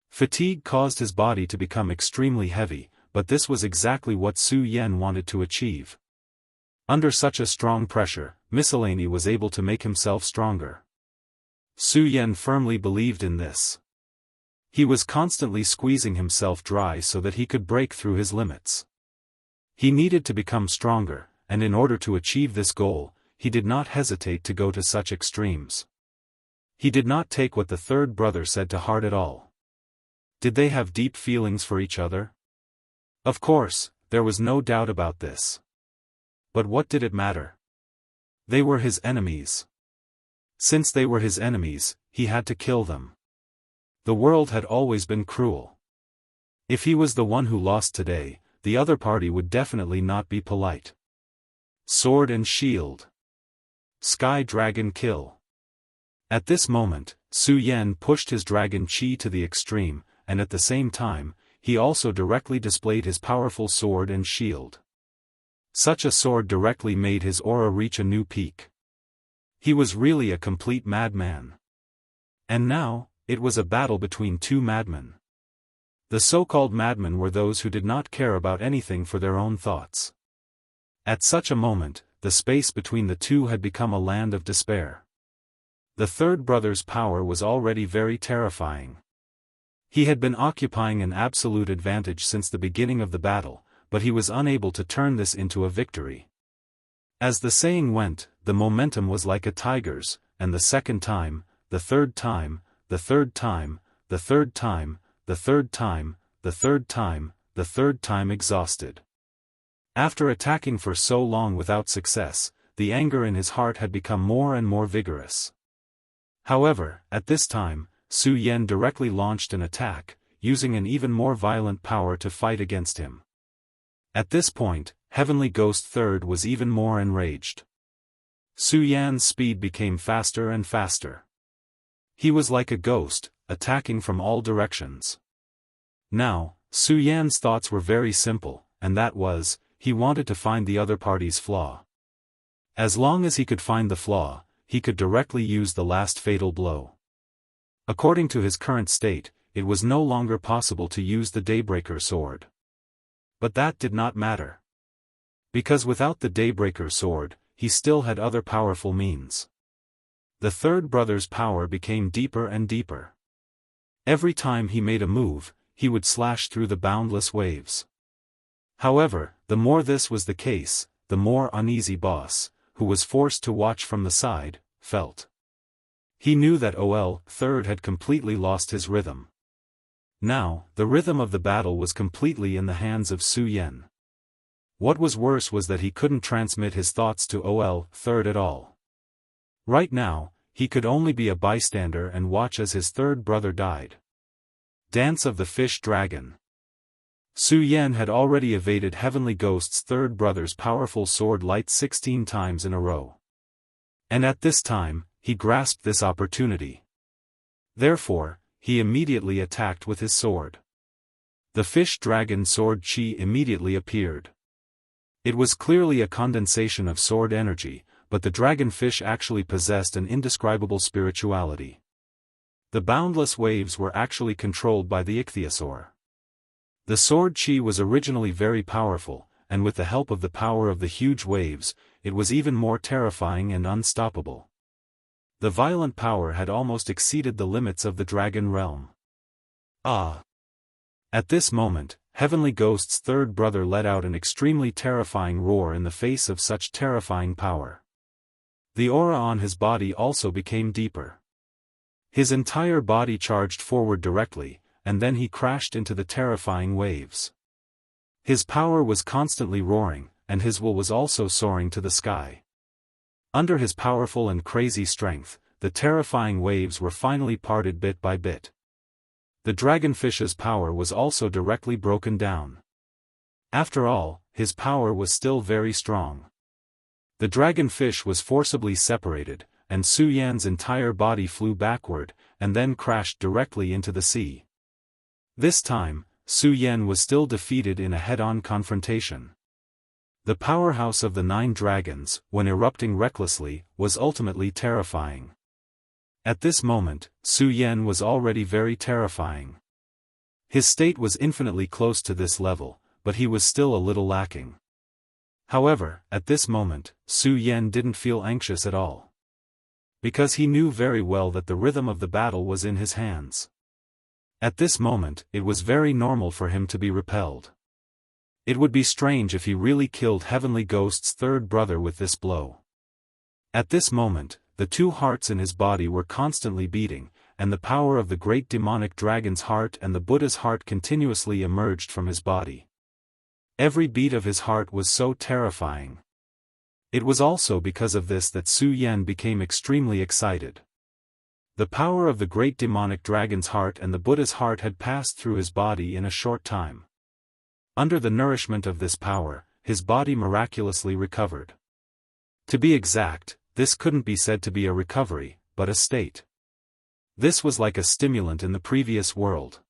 Fatigue caused his body to become extremely heavy, but this was exactly what Su Yan wanted to achieve. Under such a strong pressure, Miscellany was able to make himself stronger. Su Yan firmly believed in this. He was constantly squeezing himself dry so that he could break through his limits. He needed to become stronger, and in order to achieve this goal, he did not hesitate to go to such extremes. He did not take what the third brother said to heart at all. Did they have deep feelings for each other? Of course, there was no doubt about this. But what did it matter? They were his enemies. Since they were his enemies, he had to kill them. The world had always been cruel. If he was the one who lost today, the other party would definitely not be polite. Sword and shield. Sky Dragon kill. At this moment, Su Yan pushed his dragon chi to the extreme, and at the same time, he also directly displayed his powerful sword and shield. Such a sword directly made his aura reach a new peak. He was really a complete madman. And now, it was a battle between 2 madmen. The so-called madmen were those who did not care about anything for their own thoughts. At such a moment, the space between the two had become a land of despair. The third brother's power was already very terrifying. He had been occupying an absolute advantage since the beginning of the battle, but he was unable to turn this into a victory. As the saying went, the momentum was like a tiger's, and the second time, the third time, the third time, the third time, the third time, the third time, the third time exhausted. After attacking for so long without success, the anger in his heart had become more and more vigorous. However, at this time, Su Yan directly launched an attack, using an even more violent power to fight against him. At this point, Heavenly Ghost Third was even more enraged. Su Yan's speed became faster and faster. He was like a ghost, attacking from all directions. Now, Su Yan's thoughts were very simple, and that was, he wanted to find the other party's flaw. As long as he could find the flaw, he could directly use the last fatal blow. According to his current state, it was no longer possible to use the Daybreaker sword. But that did not matter. Because without the Daybreaker sword, he still had other powerful means. The third brother's power became deeper and deeper. Every time he made a move, he would slash through the boundless waves. However, the more this was the case, the more uneasy Boss, who was forced to watch from the side, felt. He knew that Ol Third had completely lost his rhythm. Now, the rhythm of the battle was completely in the hands of Su Yan. What was worse was that he couldn't transmit his thoughts to Ol Third at all. Right now, he could only be a bystander and watch as his third brother died. Dance of the Fish Dragon. Su Yan had already evaded Heavenly Ghost's third brother's powerful sword light 16 times in a row. And at this time, he grasped this opportunity. Therefore, he immediately attacked with his sword. The fish dragon sword chi immediately appeared. It was clearly a condensation of sword energy, but the dragonfish actually possessed an indescribable spirituality. The boundless waves were actually controlled by the ichthyosaur. The sword chi was originally very powerful, and with the help of the power of the huge waves, it was even more terrifying and unstoppable. The violent power had almost exceeded the limits of the dragon realm. Ah! At this moment, Heavenly Ghost's third brother let out an extremely terrifying roar in the face of such terrifying power. The aura on his body also became deeper. His entire body charged forward directly, and then he crashed into the terrifying waves. His power was constantly roaring, and his will was also soaring to the sky. Under his powerful and crazy strength, the terrifying waves were finally parted bit by bit. The dragonfish's power was also directly broken down. After all, his power was still very strong. The dragonfish was forcibly separated, and Su Yan's entire body flew backward, and then crashed directly into the sea. This time, Su Yan was still defeated in a head-on confrontation. The powerhouse of the 9 dragons, when erupting recklessly, was ultimately terrifying. At this moment, Su Yan was already very terrifying. His state was infinitely close to this level, but he was still a little lacking. However, at this moment, Su Yan didn't feel anxious at all. Because he knew very well that the rhythm of the battle was in his hands. At this moment, it was very normal for him to be repelled. It would be strange if he really killed Heavenly Ghost's third brother with this blow. At this moment, the 2 hearts in his body were constantly beating, and the power of the great demonic dragon's heart and the Buddha's heart continuously emerged from his body. Every beat of his heart was so terrifying. It was also because of this that Su Yan became extremely excited. The power of the great demonic dragon's heart and the Buddha's heart had passed through his body in a short time. Under the nourishment of this power, his body miraculously recovered. To be exact, this couldn't be said to be a recovery, but a state. This was like a stimulant in the previous world.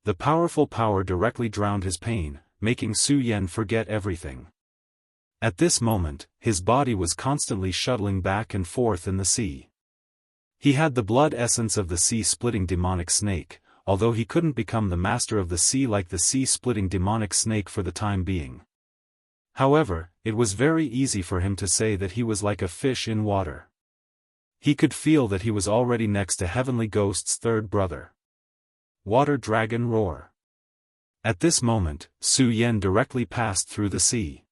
The powerful power directly drowned his pain, making Su Yan forget everything. At this moment, his body was constantly shuttling back and forth in the sea. He had the blood essence of the sea-splitting demonic snake, although he couldn't become the master of the sea like the sea-splitting demonic snake for the time being. However, it was very easy for him to say that he was like a fish in water. He could feel that he was already next to Heavenly Ghost's third brother. Water Dragon Roar. At this moment, Su Yan directly passed through the sea.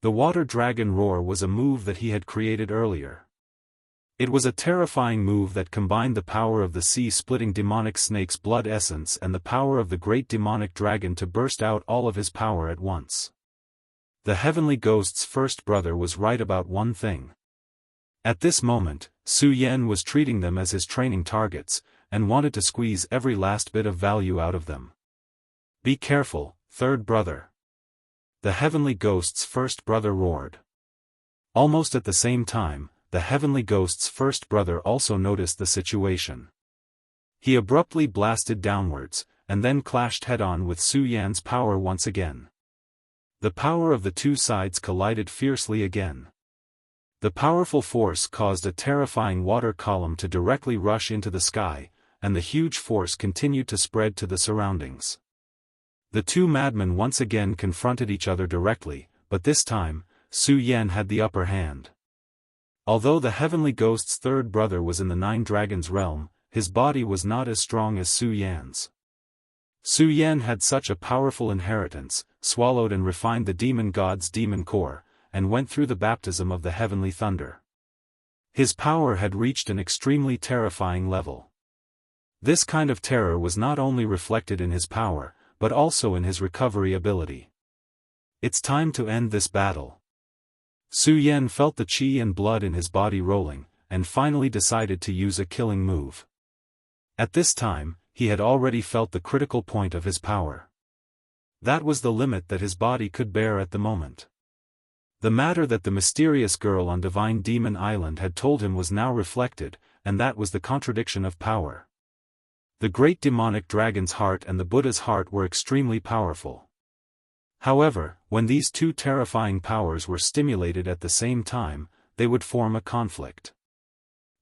The Water Dragon Roar was a move that he had created earlier. It was a terrifying move that combined the power of the sea-splitting demonic snake's blood essence and the power of the great demonic dragon to burst out all of his power at once. The Heavenly Ghost's first brother was right about one thing. At this moment, Su Yan was treating them as his training targets, and wanted to squeeze every last bit of value out of them. Be careful, third brother. The Heavenly Ghost's first brother roared. Almost at the same time, the Heavenly Ghost's first brother also noticed the situation. He abruptly blasted downwards, and then clashed head-on with Su Yan's power once again. The power of the 2 sides collided fiercely again. The powerful force caused a terrifying water column to directly rush into the sky, and the huge force continued to spread to the surroundings. The 2 madmen once again confronted each other directly, but this time, Su Yan had the upper hand. Although the Heavenly Ghost's third brother was in the 9 dragons realm, his body was not as strong as Su Yan's. Su Yan had such a powerful inheritance, swallowed and refined the demon god's demon core, and went through the baptism of the heavenly thunder. His power had reached an extremely terrifying level. This kind of terror was not only reflected in his power, but also in his recovery ability. It's time to end this battle. Su Yan felt the qi and blood in his body rolling, and finally decided to use a killing move. At this time, he had already felt the critical point of his power. That was the limit that his body could bear at the moment. The matter that the mysterious girl on Divine Demon Island had told him was now reflected, and that was the contradiction of power. The great demonic dragon's heart and the Buddha's heart were extremely powerful. However, when these two terrifying powers were stimulated at the same time, they would form a conflict.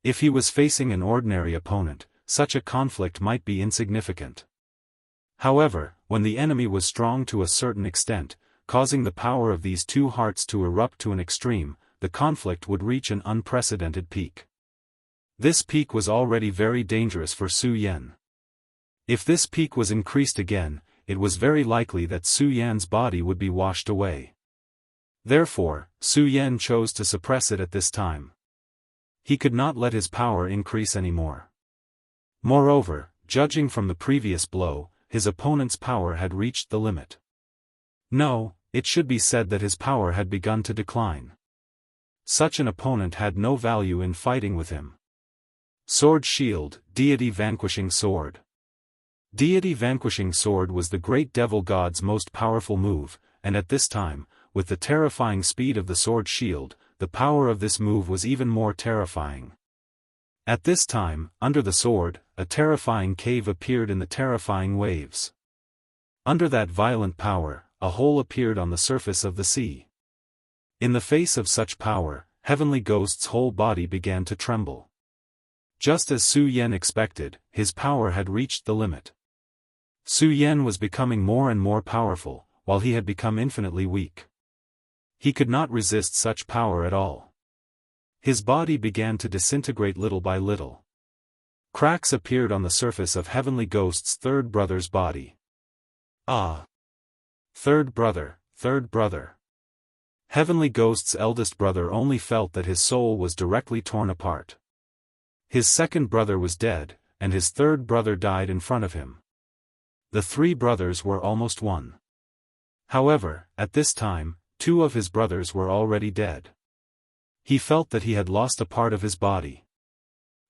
If he was facing an ordinary opponent, such a conflict might be insignificant. However, when the enemy was strong to a certain extent, causing the power of these two hearts to erupt to an extreme, the conflict would reach an unprecedented peak. This peak was already very dangerous for Su Yan. If this peak was increased again, it was very likely that Su Yan's body would be washed away. Therefore, Su Yan chose to suppress it at this time. He could not let his power increase anymore. Moreover, judging from the previous blow, his opponent's power had reached the limit. No, it should be said that his power had begun to decline. Such an opponent had no value in fighting with him. Sword Shield, Deity Vanquishing Sword. Deity Vanquishing Sword was the great devil god's most powerful move, and at this time, with the terrifying speed of the Sword Shield, the power of this move was even more terrifying. At this time, under the sword, a terrifying cave appeared in the terrifying waves. Under that violent power, a hole appeared on the surface of the sea. In the face of such power, Heavenly Ghost's whole body began to tremble. Just as Su Yan expected, his power had reached the limit. Su Yan was becoming more and more powerful, while he had become infinitely weak. He could not resist such power at all. His body began to disintegrate little by little. Cracks appeared on the surface of Heavenly Ghost's third brother's body. Ah! Third brother, third brother. Heavenly Ghost's eldest brother only felt that his soul was directly torn apart. His second brother was dead, and his third brother died in front of him. The three brothers were almost one. However, at this time, two of his brothers were already dead. He felt that he had lost a part of his body.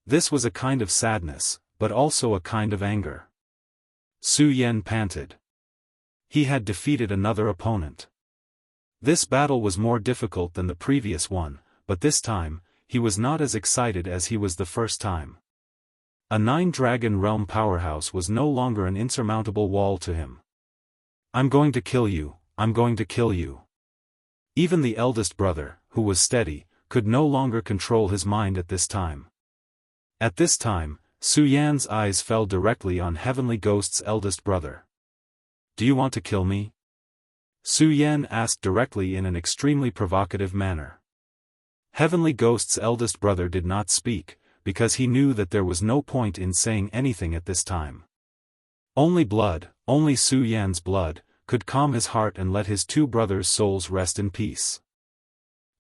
This was a kind of sadness, but also a kind of anger. Su Yan panted. He had defeated another opponent. This battle was more difficult than the previous one, but this time, he was not as excited as he was the first time. A 9-dragon realm powerhouse was no longer an insurmountable wall to him. I'm going to kill you, I'm going to kill you. Even the eldest brother, who was steady, could no longer control his mind at this time. At this time, Su Yan's eyes fell directly on Heavenly Ghost's eldest brother. Do you want to kill me? Su Yan asked directly in an extremely provocative manner. Heavenly Ghost's eldest brother did not speak, because he knew that there was no point in saying anything at this time. Only blood, only Su Yan's blood, could calm his heart and let his two brothers' souls rest in peace.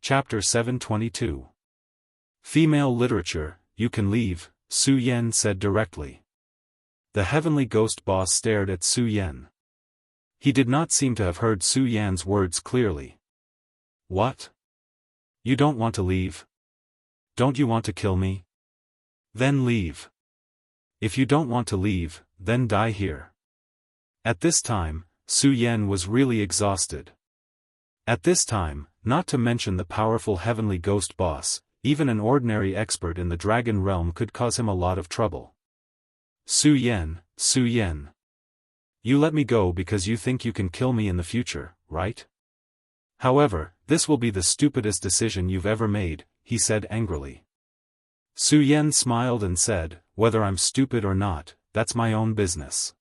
Chapter 722. Female Literature, You can leave, Su Yan said directly. The Heavenly Ghost boss stared at Su Yan. He did not seem to have heard Su Yan's words clearly. What? You don't want to leave? Don't you want to kill me? Then leave. If you don't want to leave, then die here. At this time, Su Yan was really exhausted. At this time, not to mention the powerful Heavenly Ghost boss, even an ordinary expert in the dragon realm could cause him a lot of trouble. Su Yan, you let me go because you think you can kill me in the future, right? However, this will be the stupidest decision you've ever made, he said angrily. Su Yan smiled and said, whether I'm stupid or not, that's my own business.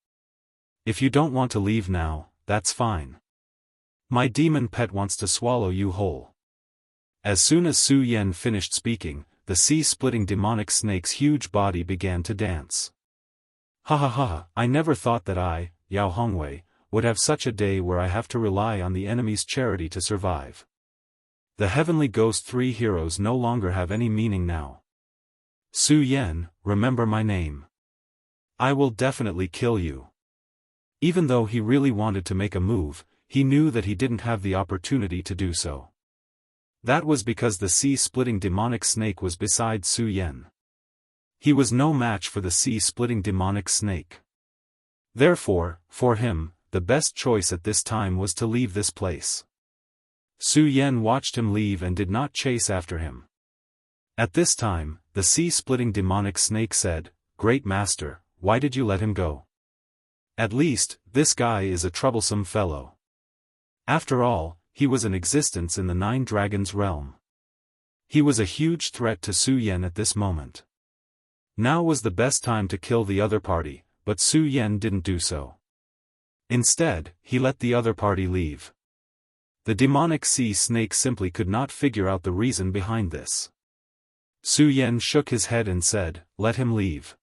If you don't want to leave now, that's fine. My demon pet wants to swallow you whole. As soon as Su Yan finished speaking, the sea-splitting demonic snake's huge body began to dance. Ha ha ha, I never thought that Yao Hongwei, would have such a day where I have to rely on the enemy's charity to survive. The Heavenly Ghost 3 heroes no longer have any meaning now. Su Yan, remember my name. I will definitely kill you. Even though he really wanted to make a move, he knew that he didn't have the opportunity to do so. That was because the sea-splitting demonic snake was beside Su Yan. He was no match for the sea-splitting demonic snake. Therefore, for him, the best choice at this time was to leave this place. Su Yan watched him leave and did not chase after him. At this time, the sea-splitting demonic snake said, "Great Master, why did you let him go? At least, this guy is a troublesome fellow. After all, he was in existence in the Nine Dragons realm. He was a huge threat to Su Yan at this moment. Now was the best time to kill the other party, but Su Yan didn't do so. Instead, he let the other party leave. The demonic sea snake simply could not figure out the reason behind this. Su Yan shook his head and said, "Let him leave.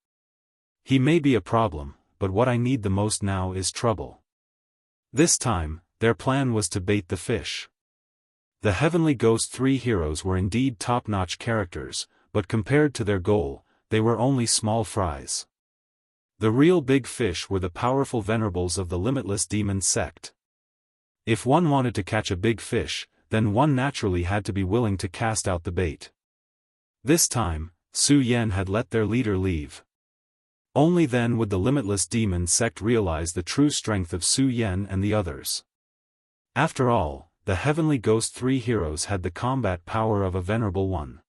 He may be a problem, but what I need the most now is trouble." This time, their plan was to bait the fish. The Heavenly Ghost 3 heroes were indeed top-notch characters, but compared to their goal, they were only small fries. The real big fish were the powerful venerables of the Limitless Demon sect. If one wanted to catch a big fish, then one naturally had to be willing to cast out the bait. This time, Su Yan had let their leader leave. Only then would the Limitless Demon sect realize the true strength of Su Yan and the others. After all, the Heavenly Ghost 3 heroes had the combat power of a Venerable One.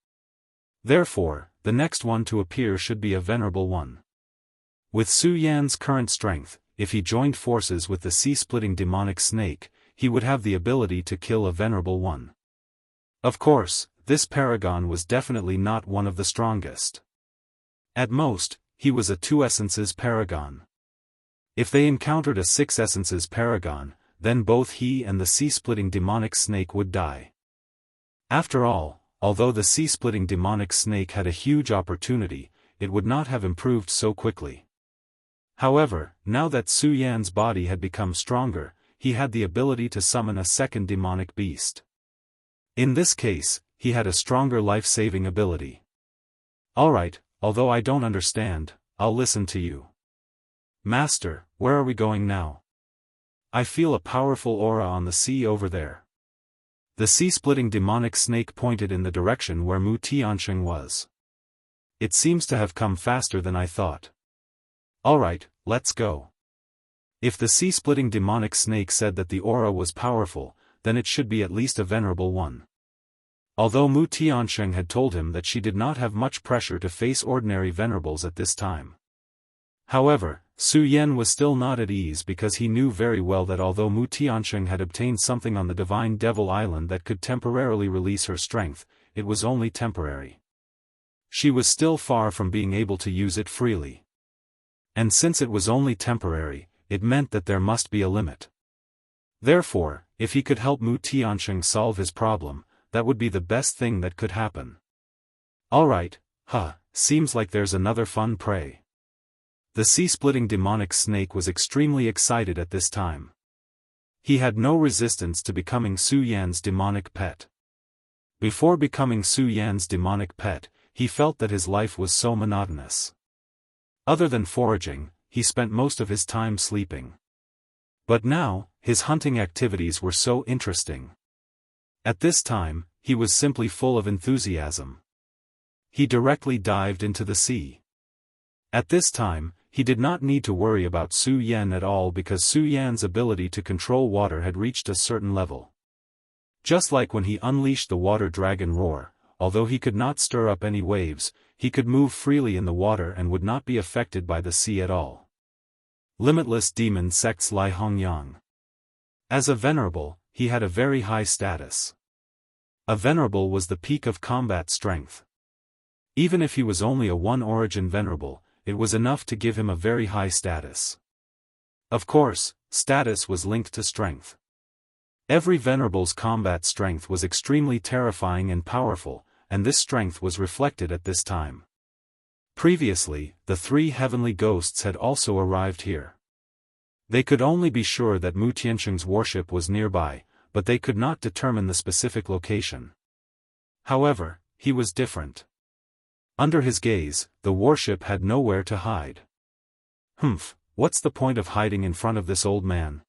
Therefore, the next one to appear should be a Venerable One. With Su Yan's current strength, if he joined forces with the sea-splitting demonic snake, he would have the ability to kill a Venerable One. Of course, this paragon was definitely not one of the strongest. At most, he was a 2 essences paragon. If they encountered a 6 essences paragon, then both he and the sea-splitting demonic snake would die. After all, although the sea-splitting demonic snake had a huge opportunity, it would not have improved so quickly. However, now that Su Yan's body had become stronger, he had the ability to summon a second demonic beast. In this case, he had a stronger life-saving ability. Alright, although I don't understand, I'll listen to you. Master, where are we going now? I feel a powerful aura on the sea over there. The sea-splitting demonic snake pointed in the direction where Mu Tianxing was. It seems to have come faster than I thought. Alright, let's go. If the sea-splitting demonic snake said that the aura was powerful, then it should be at least a Venerable One. Although Mu Tianxing had told him that she did not have much pressure to face ordinary venerables at this time. However, Su Yan was still not at ease because he knew very well that although Mu Tianxing had obtained something on the Divine Devil Island that could temporarily release her strength, it was only temporary. She was still far from being able to use it freely. And since it was only temporary, it meant that there must be a limit. Therefore, if he could help Mu Tianxing solve his problem, that would be the best thing that could happen. Alright, seems like there's another fun prey. The sea-splitting demonic snake was extremely excited at this time. He had no resistance to becoming Su Yan's demonic pet. Before becoming Su Yan's demonic pet, he felt that his life was so monotonous. Other than foraging, he spent most of his time sleeping. But now, his hunting activities were so interesting. At this time, he was simply full of enthusiasm. He directly dived into the sea. At this time, he did not need to worry about Su Yan at all because Su Yan's ability to control water had reached a certain level. Just like when he unleashed the water dragon roar, although he could not stir up any waves, he could move freely in the water and would not be affected by the sea at all. Limitless Demon Sect's Lai Hongyang. As a venerable, he had a very high status. A venerable was the peak of combat strength. Even if he was only a one-origin venerable, it was enough to give him a very high status. Of course, status was linked to strength. Every venerable's combat strength was extremely terrifying and powerful, and this strength was reflected at this time. Previously, the 3 heavenly ghosts had also arrived here. They could only be sure that Mu Tiansheng's worship was nearby, but they could not determine the specific location. However, he was different. Under his gaze, the worship had nowhere to hide. What's the point of hiding in front of this old man?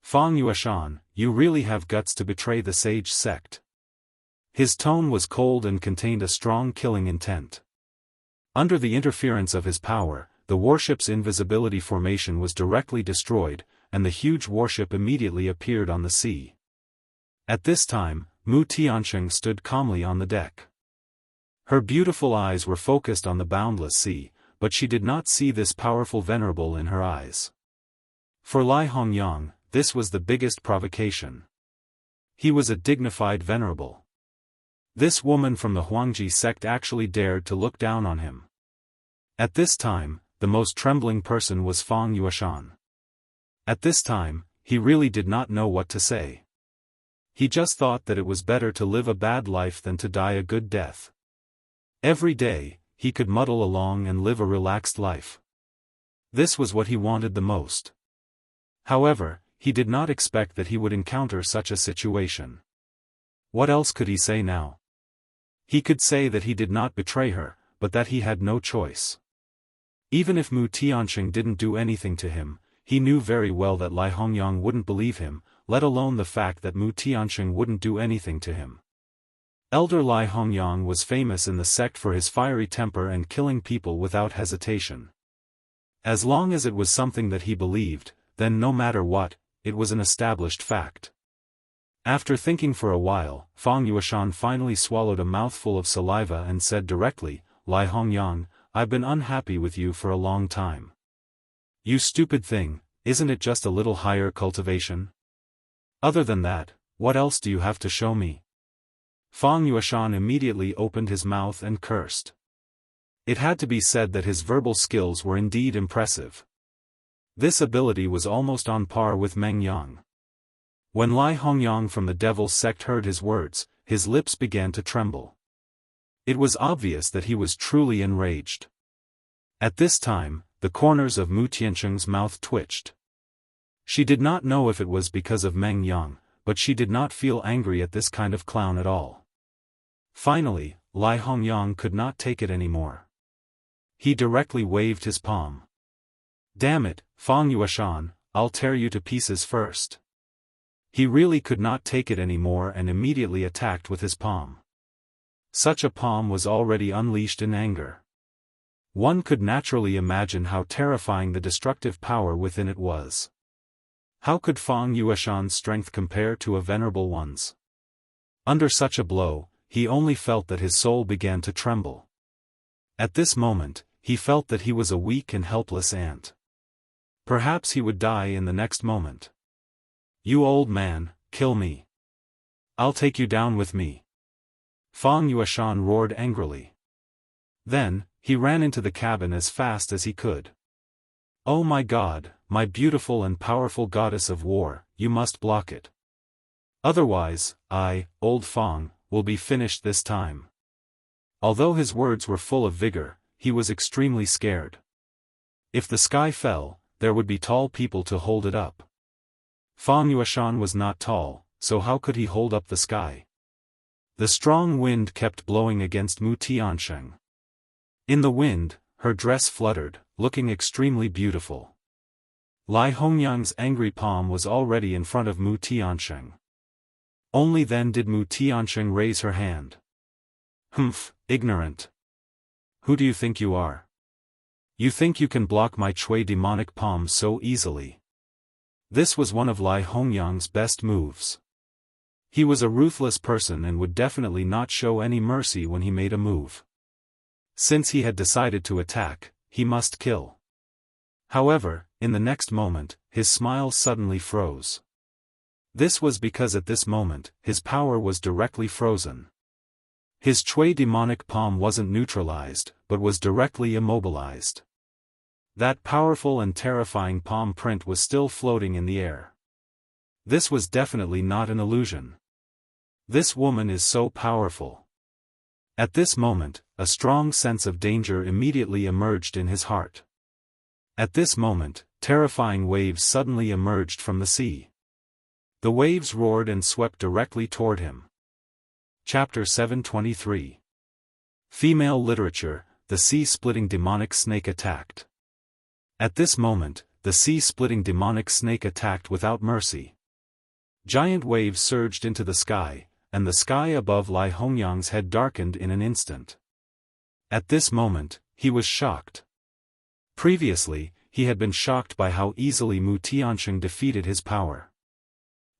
Fang Yueshan, you really have guts to betray the sage sect. His tone was cold and contained a strong killing intent. Under the interference of his power, the worship's invisibility formation was directly destroyed, and the huge worship immediately appeared on the sea. At this time, Mu Tiansheng stood calmly on the deck. Her beautiful eyes were focused on the boundless sea, but she did not see this powerful venerable in her eyes. For Lai Hongyang, this was the biggest provocation. He was a dignified venerable. This woman from the Huangji sect actually dared to look down on him. At this time, the most trembling person was Fang Yueshan. At this time, he really did not know what to say. He just thought that it was better to live a bad life than to die a good death. Every day, he could muddle along and live a relaxed life. This was what he wanted the most. However, he did not expect that he would encounter such a situation. What else could he say now? He could say that he did not betray her, but that he had no choice. Even if Mu Tiansheng didn't do anything to him, he knew very well that Lai Hongyang wouldn't believe him, let alone the fact that Mu Tiansheng wouldn't do anything to him. Elder Lai Hongyang was famous in the sect for his fiery temper and killing people without hesitation. As long as it was something that he believed, then no matter what, it was an established fact. After thinking for a while, Fang Yueshan finally swallowed a mouthful of saliva and said directly, Lai Hongyang, I've been unhappy with you for a long time. You stupid thing, isn't it just a little higher cultivation? Other than that, what else do you have to show me? Fang Yueshan immediately opened his mouth and cursed. It had to be said that his verbal skills were indeed impressive. This ability was almost on par with Meng Yang. When Lai Hongyang from the Devil's sect heard his words, his lips began to tremble. It was obvious that he was truly enraged. At this time, the corners of Mu Tiansheng's mouth twitched. She did not know if it was because of Meng Yang, but she did not feel angry at this kind of clown at all. Finally, Lai Hongyang could not take it anymore. He directly waved his palm. Damn it, Fang Yueshan, I'll tear you to pieces first. He really could not take it anymore and immediately attacked with his palm. Such a palm was already unleashed in anger. One could naturally imagine how terrifying the destructive power within it was. How could Fang Yueshan's strength compare to a venerable one's? Under such a blow, he only felt that his soul began to tremble. At this moment, he felt that he was a weak and helpless ant. Perhaps he would die in the next moment. You old man, kill me. I'll take you down with me. Fang Yueshan roared angrily. Then, he ran into the cabin as fast as he could. Oh my God, my beautiful and powerful goddess of war, you must block it. Otherwise, I, old Fang, will be finished this time. Although his words were full of vigor, he was extremely scared. If the sky fell, there would be tall people to hold it up. Fang Yueshan was not tall, so how could he hold up the sky? The strong wind kept blowing against Mu Tiansheng. In the wind, her dress fluttered, looking extremely beautiful. Lai Hongyang's angry palm was already in front of Mu Tiansheng. Only then did Mu Tiansheng raise her hand. Ignorant. Who do you think you are? You think you can block my Chui demonic palm so easily? This was one of Lai Hongyang's best moves. He was a ruthless person and would definitely not show any mercy when he made a move. Since he had decided to attack, he must kill. However, in the next moment, his smile suddenly froze. This was because at this moment, his power was directly frozen. His Chui demonic palm wasn't neutralized, but was directly immobilized. That powerful and terrifying palm print was still floating in the air. This was definitely not an illusion. This woman is so powerful. At this moment, a strong sense of danger immediately emerged in his heart. At this moment, terrifying waves suddenly emerged from the sea. The waves roared and swept directly toward him. Chapter 723. Female literature, the sea-splitting demonic snake attacked. At this moment, the sea-splitting demonic snake attacked without mercy. Giant waves surged into the sky, and the sky above Lai Hongyang's head darkened in an instant. At this moment, he was shocked. Previously, he had been shocked by how easily Mu Tiansheng defeated his power.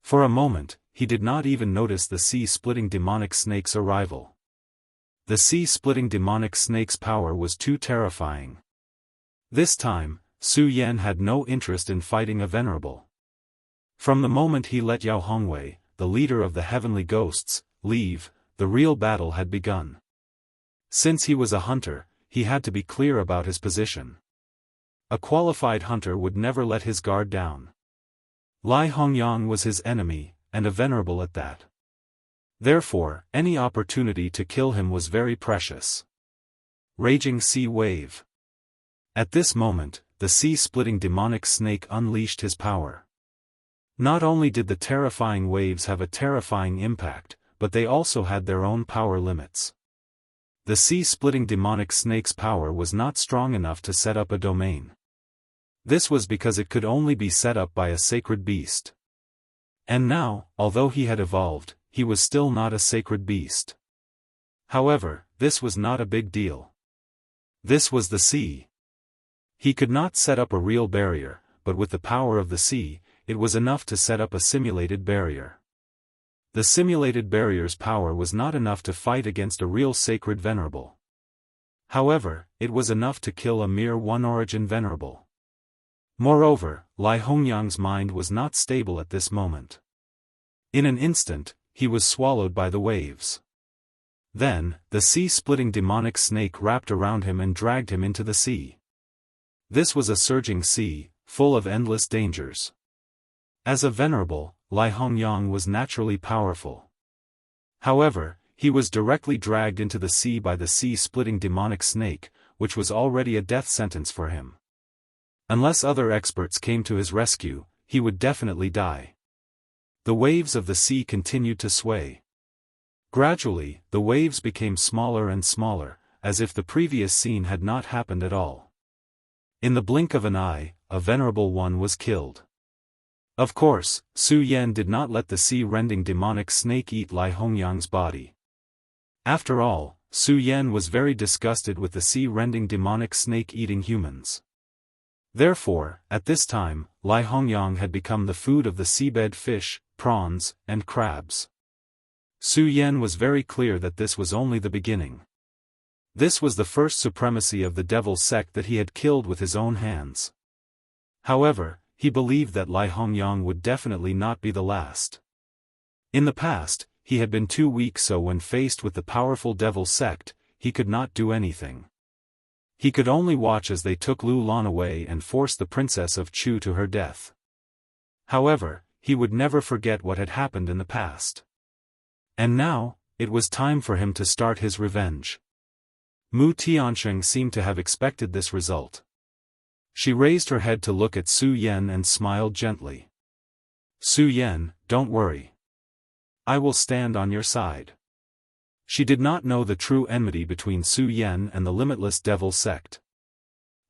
For a moment, he did not even notice the sea-splitting demonic snake's arrival. The sea-splitting demonic snake's power was too terrifying. This time, Su Yan had no interest in fighting a venerable. From the moment he let Yao Hongwei, the leader of the heavenly ghosts, leave, the real battle had begun. Since he was a hunter, he had to be clear about his position. A qualified hunter would never let his guard down. Lai Hongyang was his enemy, and a venerable at that. Therefore, any opportunity to kill him was very precious. Raging sea wave. At this moment, the sea-splitting demonic snake unleashed his power. Not only did the terrifying waves have a terrifying impact, but they also had their own power limits. The sea-splitting demonic snake's power was not strong enough to set up a domain. This was because it could only be set up by a sacred beast. And now, although he had evolved, he was still not a sacred beast. However, this was not a big deal. This was the sea. He could not set up a real barrier, but with the power of the sea, it was enough to set up a simulated barrier. The simulated barrier's power was not enough to fight against a real sacred venerable. However, it was enough to kill a mere one-origin venerable. Moreover, Lai Hongyang's mind was not stable at this moment. In an instant, he was swallowed by the waves. Then, the sea-splitting demonic snake wrapped around him and dragged him into the sea. This was a surging sea, full of endless dangers. As a venerable, Lai Hongyang was naturally powerful. However, he was directly dragged into the sea by the sea-splitting demonic snake, which was already a death sentence for him. Unless other experts came to his rescue, he would definitely die. The waves of the sea continued to sway. Gradually, the waves became smaller and smaller, as if the previous scene had not happened at all. In the blink of an eye, a venerable one was killed. Of course, Su Yan did not let the sea-rending demonic snake eat Lai Hongyang's body. After all, Su Yan was very disgusted with the sea-rending demonic snake eating humans. Therefore, at this time, Lai Hongyang had become the food of the seabed fish, prawns, and crabs. Su Yan was very clear that this was only the beginning. This was the first supremacy of the devil sect that he had killed with his own hands. However, he believed that Lai Hongyang would definitely not be the last. In the past, he had been too weak, so when faced with the powerful devil sect, he could not do anything. He could only watch as they took Lu Lan away and forced the princess of Chu to her death. However, he would never forget what had happened in the past. And now, it was time for him to start his revenge. Mu Tiansheng seemed to have expected this result. She raised her head to look at Su Yan and smiled gently. Su Yan, don't worry. I will stand on your side. She did not know the true enmity between Su Yan and the limitless devil sect.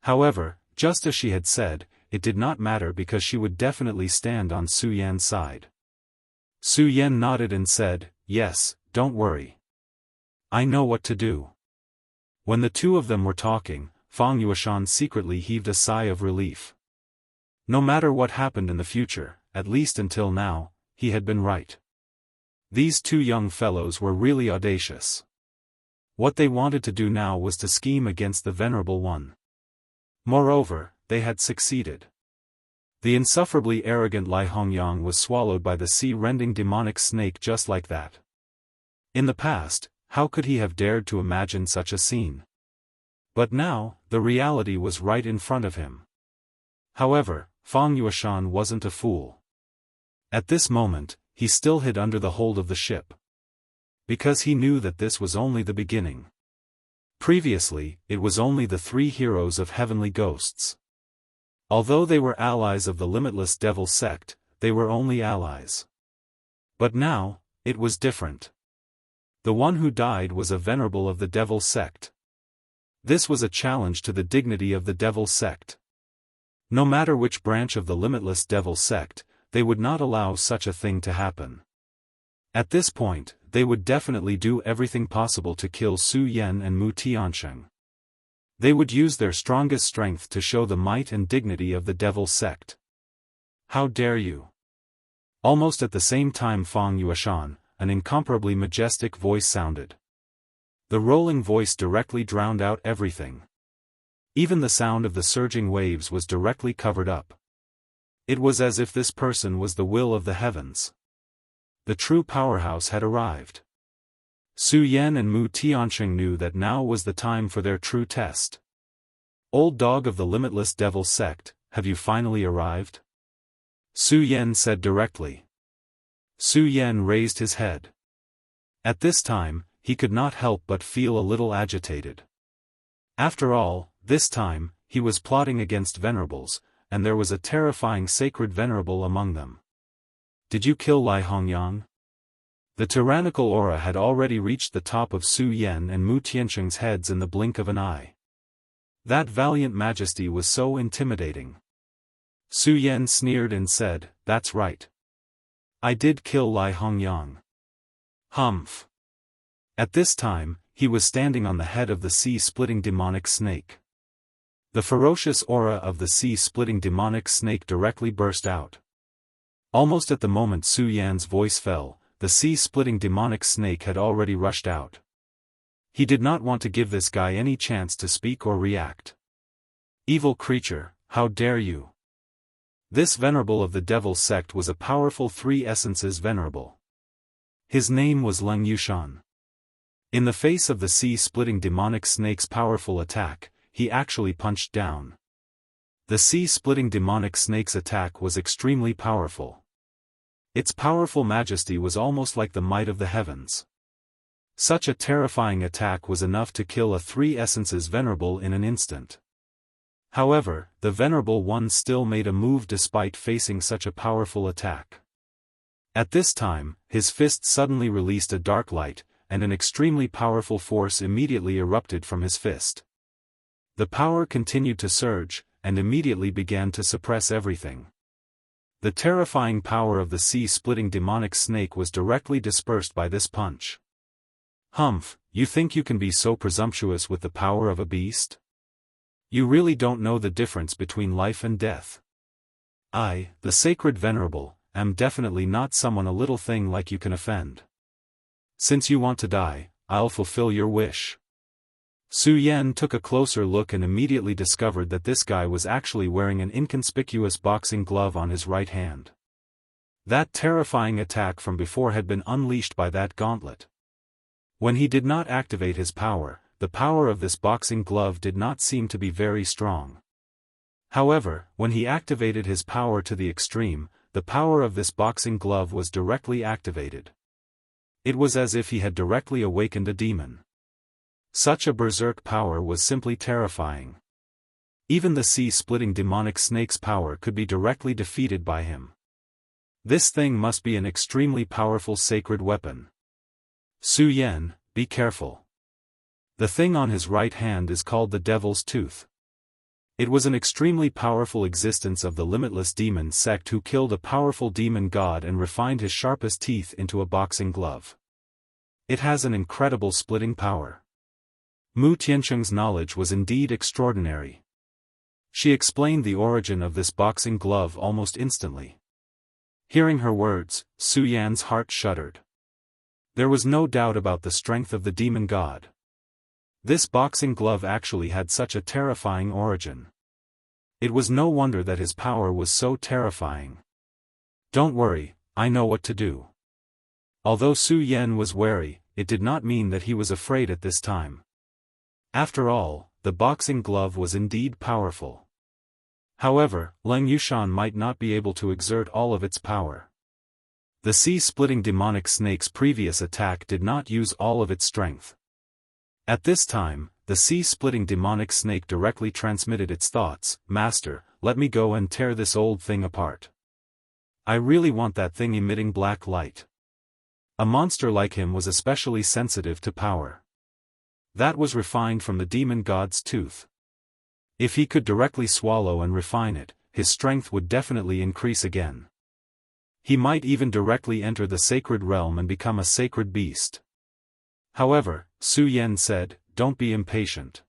However, just as she had said, it did not matter because she would definitely stand on Su Yan's side. Su Yan nodded and said, yes, don't worry. I know what to do. When the two of them were talking, Fang Yueshan secretly heaved a sigh of relief. No matter what happened in the future, at least until now, he had been right. These two young fellows were really audacious. What they wanted to do now was to scheme against the Venerable One. Moreover, they had succeeded. The insufferably arrogant Lai Hongyang was swallowed by the sea-rending demonic snake just like that. In the past, how could he have dared to imagine such a scene? But now, the reality was right in front of him. However, Fang Yueshan wasn't a fool. At this moment, he still hid under the hold of the ship. Because he knew that this was only the beginning. Previously, it was only the three heroes of heavenly ghosts. Although they were allies of the limitless devil sect, they were only allies. But now, it was different. The one who died was a venerable of the devil sect. This was a challenge to the dignity of the devil sect. No matter which branch of the limitless devil sect, they would not allow such a thing to happen. At this point, they would definitely do everything possible to kill Su Yan and Mu Tiansheng. They would use their strongest strength to show the might and dignity of the devil sect. How dare you! Almost at the same time Fang Yueshan, an incomparably majestic voice sounded. The rolling voice directly drowned out everything. Even the sound of the surging waves was directly covered up. It was as if this person was the will of the heavens. The true powerhouse had arrived. Su Yan and Mu Tiansheng knew that now was the time for their true test. Old dog of the limitless devil sect, have you finally arrived? Su Yan said directly. Su Yan raised his head. At this time, he could not help but feel a little agitated. After all, this time, he was plotting against venerables, and there was a terrifying sacred venerable among them. Did you kill Lai Hongyang? The tyrannical aura had already reached the top of Su Yan and Mu Tiansheng's heads in the blink of an eye. That valiant majesty was so intimidating. Su Yan sneered and said, "That's right. I did kill Lai Hongyang." Humph. At this time, he was standing on the head of the sea-splitting demonic snake. The ferocious aura of the sea-splitting demonic snake directly burst out. Almost at the moment Su Yan's voice fell, the sea-splitting demonic snake had already rushed out. He did not want to give this guy any chance to speak or react. Evil creature, how dare you! This venerable of the devil sect was a powerful three essences venerable. His name was Leng Yushan. In the face of the sea-splitting demonic snake's powerful attack, he actually punched down. The sea-splitting demonic snake's attack was extremely powerful. Its powerful majesty was almost like the might of the heavens. Such a terrifying attack was enough to kill a three essences venerable in an instant. However, the venerable one still made a move despite facing such a powerful attack. At this time, his fist suddenly released a dark light, and an extremely powerful force immediately erupted from his fist. The power continued to surge, and immediately began to suppress everything. The terrifying power of the sea-splitting demonic snake was directly dispersed by this punch. Humph, you think you can be so presumptuous with the power of a beast? You really don't know the difference between life and death. I, the sacred venerable, am definitely not someone a little thing like you can offend. Since you want to die, I'll fulfill your wish. Su Yan took a closer look and immediately discovered that this guy was actually wearing an inconspicuous boxing glove on his right hand. That terrifying attack from before had been unleashed by that gauntlet. When he did not activate his power, the power of this boxing glove did not seem to be very strong. However, when he activated his power to the extreme, the power of this boxing glove was directly activated. It was as if he had directly awakened a demon. Such a berserk power was simply terrifying. Even the sea-splitting demonic snake's power could be directly defeated by him. This thing must be an extremely powerful sacred weapon. Su Yan, be careful. The thing on his right hand is called the Devil's Tooth. It was an extremely powerful existence of the limitless demon sect who killed a powerful demon god and refined his sharpest teeth into a boxing glove. It has an incredible splitting power. Mu Tiansheng's knowledge was indeed extraordinary. She explained the origin of this boxing glove almost instantly. Hearing her words, Su Yan's heart shuddered. There was no doubt about the strength of the demon god. This boxing glove actually had such a terrifying origin. It was no wonder that his power was so terrifying. Don't worry, I know what to do. Although Su Yan was wary, it did not mean that he was afraid at this time. After all, the boxing glove was indeed powerful. However, Leng Yushan might not be able to exert all of its power. The sea-splitting demonic snake's previous attack did not use all of its strength. At this time, the sea-splitting demonic snake directly transmitted its thoughts, "Master, let me go and tear this old thing apart. I really want that thing emitting black light. A monster like him was especially sensitive to power. That was refined from the demon god's tooth. If he could directly swallow and refine it, his strength would definitely increase again. He might even directly enter the sacred realm and become a sacred beast. However, Su Yan said, don't be impatient.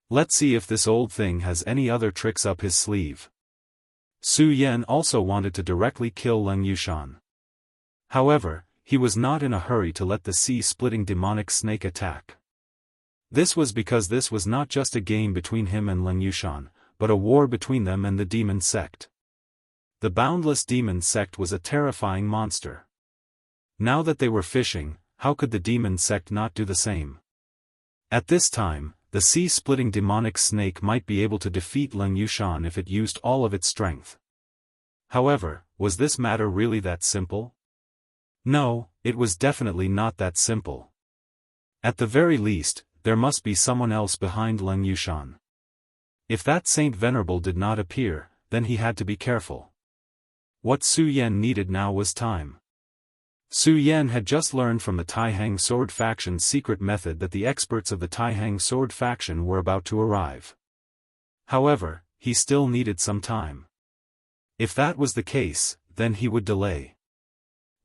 Let's see if this old thing has any other tricks up his sleeve. Su Yan also wanted to directly kill Leng Yushan. However, he was not in a hurry to let the sea-splitting demonic snake attack. This was because this was not just a game between him and Leng Yushan, but a war between them and the demon sect. The Boundless demon sect was a terrifying monster. Now that they were fishing, how could the demon sect not do the same? At this time, the sea-splitting demonic snake might be able to defeat Leng Yushan if it used all of its strength. However, was this matter really that simple? No, it was definitely not that simple. At the very least, there must be someone else behind Leng Yushan. If that Saint Venerable did not appear, then he had to be careful. What Su Yan needed now was time. Su Yan had just learned from the Taihang sword faction's secret method that the experts of the Taihang sword faction were about to arrive. However, he still needed some time. If that was the case, then he would delay.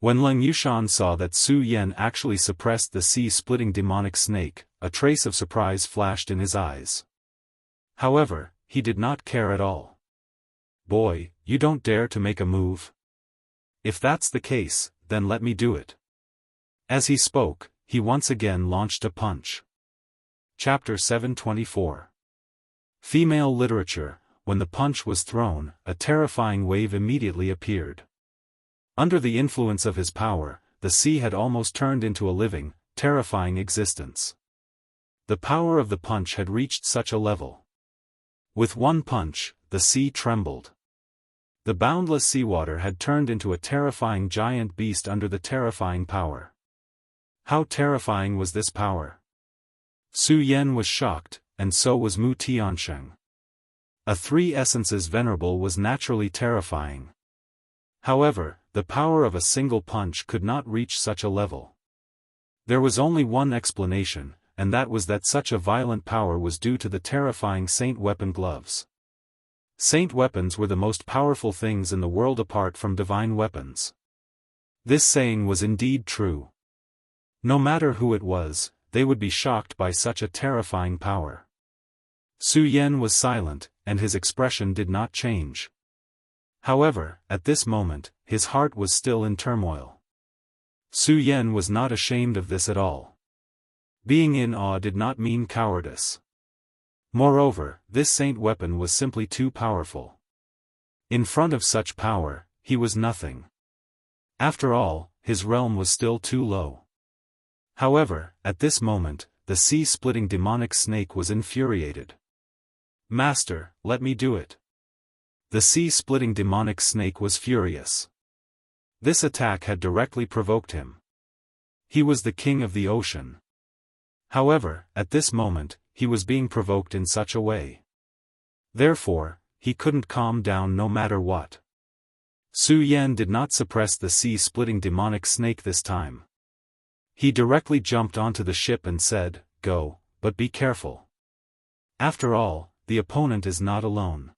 When Leng Yushan saw that Su Yan actually suppressed the sea-splitting demonic snake, a trace of surprise flashed in his eyes. However, he did not care at all. Boy, you don't dare to make a move? If that's the case, then let me do it. As he spoke, he once again launched a punch. Chapter 724. Female Literature. When the punch was thrown, a terrifying wave immediately appeared. Under the influence of his power, the sea had almost turned into a living, terrifying existence. The power of the punch had reached such a level. With one punch, the sea trembled. The boundless seawater had turned into a terrifying giant beast under the terrifying power. How terrifying was this power? Su Yan was shocked, and so was Mu Tiansheng. A three essences venerable was naturally terrifying. However, the power of a single punch could not reach such a level. There was only one explanation, and that was that such a violent power was due to the terrifying Saint Weapon gloves. Saint weapons were the most powerful things in the world apart from divine weapons. This saying was indeed true. No matter who it was, they would be shocked by such a terrifying power. Su Yan was silent, and his expression did not change. However, at this moment, his heart was still in turmoil. Su Yan was not ashamed of this at all. Being in awe did not mean cowardice. Moreover, this saint weapon was simply too powerful. In front of such power, he was nothing. After all, his realm was still too low. However, at this moment, the sea-splitting demonic snake was infuriated. Master, let me do it. The sea-splitting demonic snake was furious. This attack had directly provoked him. He was the king of the ocean. However, at this moment, he was being provoked in such a way. Therefore, he couldn't calm down no matter what. Su Yan did not suppress the sea-splitting demonic snake this time. He directly jumped onto the ship and said, "Go, but be careful. After all, the opponent is not alone."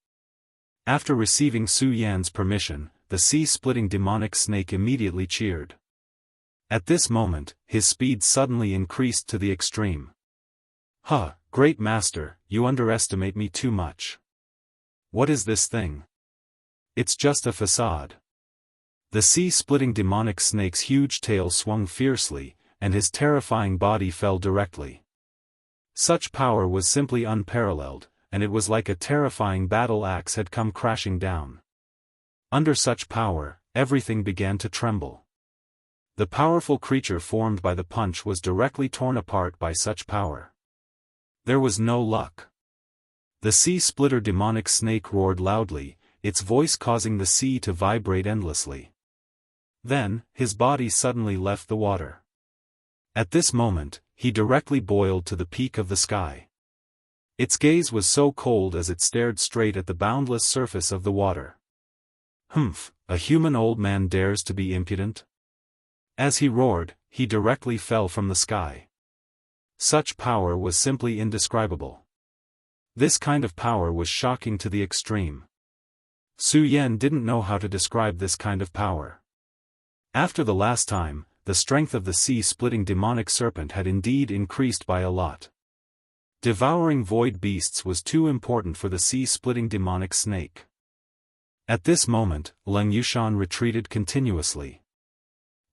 After receiving Su Yan's permission, the sea-splitting demonic snake immediately cheered. At this moment, his speed suddenly increased to the extreme. "Huh, great master, you underestimate me too much. What is this thing? It's just a facade." The sea-splitting demonic snake's huge tail swung fiercely, and his terrifying body fell directly. Such power was simply unparalleled, and it was like a terrifying battle axe had come crashing down. Under such power, everything began to tremble. The powerful creature formed by the punch was directly torn apart by such power. There was no luck. The sea-splitter demonic snake roared loudly, its voice causing the sea to vibrate endlessly. Then, his body suddenly left the water. At this moment, he directly boiled to the peak of the sky. Its gaze was so cold as it stared straight at the boundless surface of the water. "Humph, a human old man dares to be impudent?" As he roared, he directly fell from the sky. Such power was simply indescribable. This kind of power was shocking to the extreme. Su Yan didn't know how to describe this kind of power. After the last time, the strength of the sea-splitting demonic serpent had indeed increased by a lot. Devouring void beasts was too important for the sea-splitting demonic snake. At this moment, Leng Yushan retreated continuously.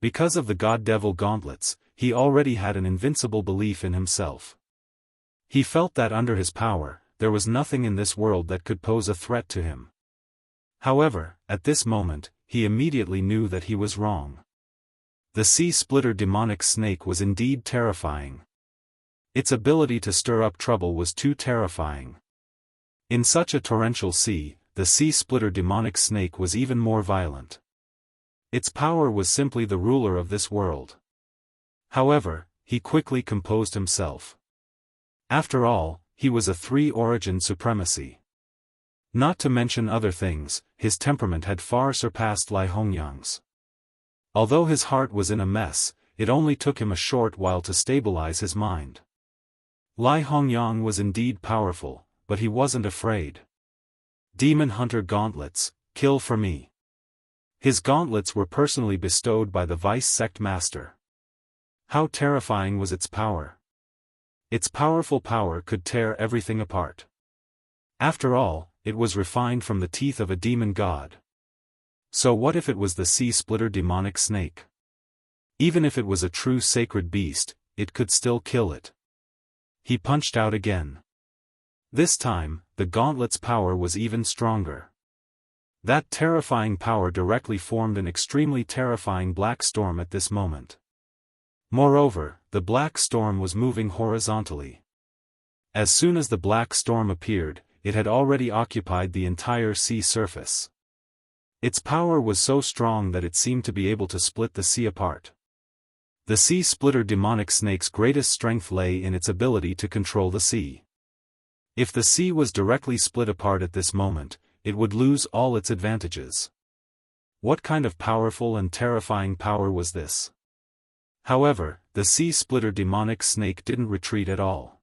Because of the god-devil gauntlets, he already had an invincible belief in himself. He felt that under his power, there was nothing in this world that could pose a threat to him. However, at this moment, he immediately knew that he was wrong. The sea-splitter demonic snake was indeed terrifying. Its ability to stir up trouble was too terrifying. In such a torrential sea, the sea-splitter demonic snake was even more violent. Its power was simply the ruler of this world. However, he quickly composed himself. After all, he was a three-origin supremacy. Not to mention other things, his temperament had far surpassed Lai Hongyang's. Although his heart was in a mess, it only took him a short while to stabilize his mind. Lai Hongyang was indeed powerful, but he wasn't afraid. Demon Hunter Gauntlets, kill for me. His gauntlets were personally bestowed by the Vice Sect Master. How terrifying was its power! Its powerful power could tear everything apart. After all, it was refined from the teeth of a demon god. So what if it was the sea-splitter demonic snake? Even if it was a true sacred beast, it could still kill it. He punched out again. This time, the gauntlet's power was even stronger. That terrifying power directly formed an extremely terrifying black storm at this moment. Moreover, the black storm was moving horizontally. As soon as the black storm appeared, it had already occupied the entire sea surface. Its power was so strong that it seemed to be able to split the sea apart. The sea-splitter demonic snake's greatest strength lay in its ability to control the sea. If the sea was directly split apart at this moment, it would lose all its advantages. What kind of powerful and terrifying power was this? However, the sea-splitter demonic snake didn't retreat at all.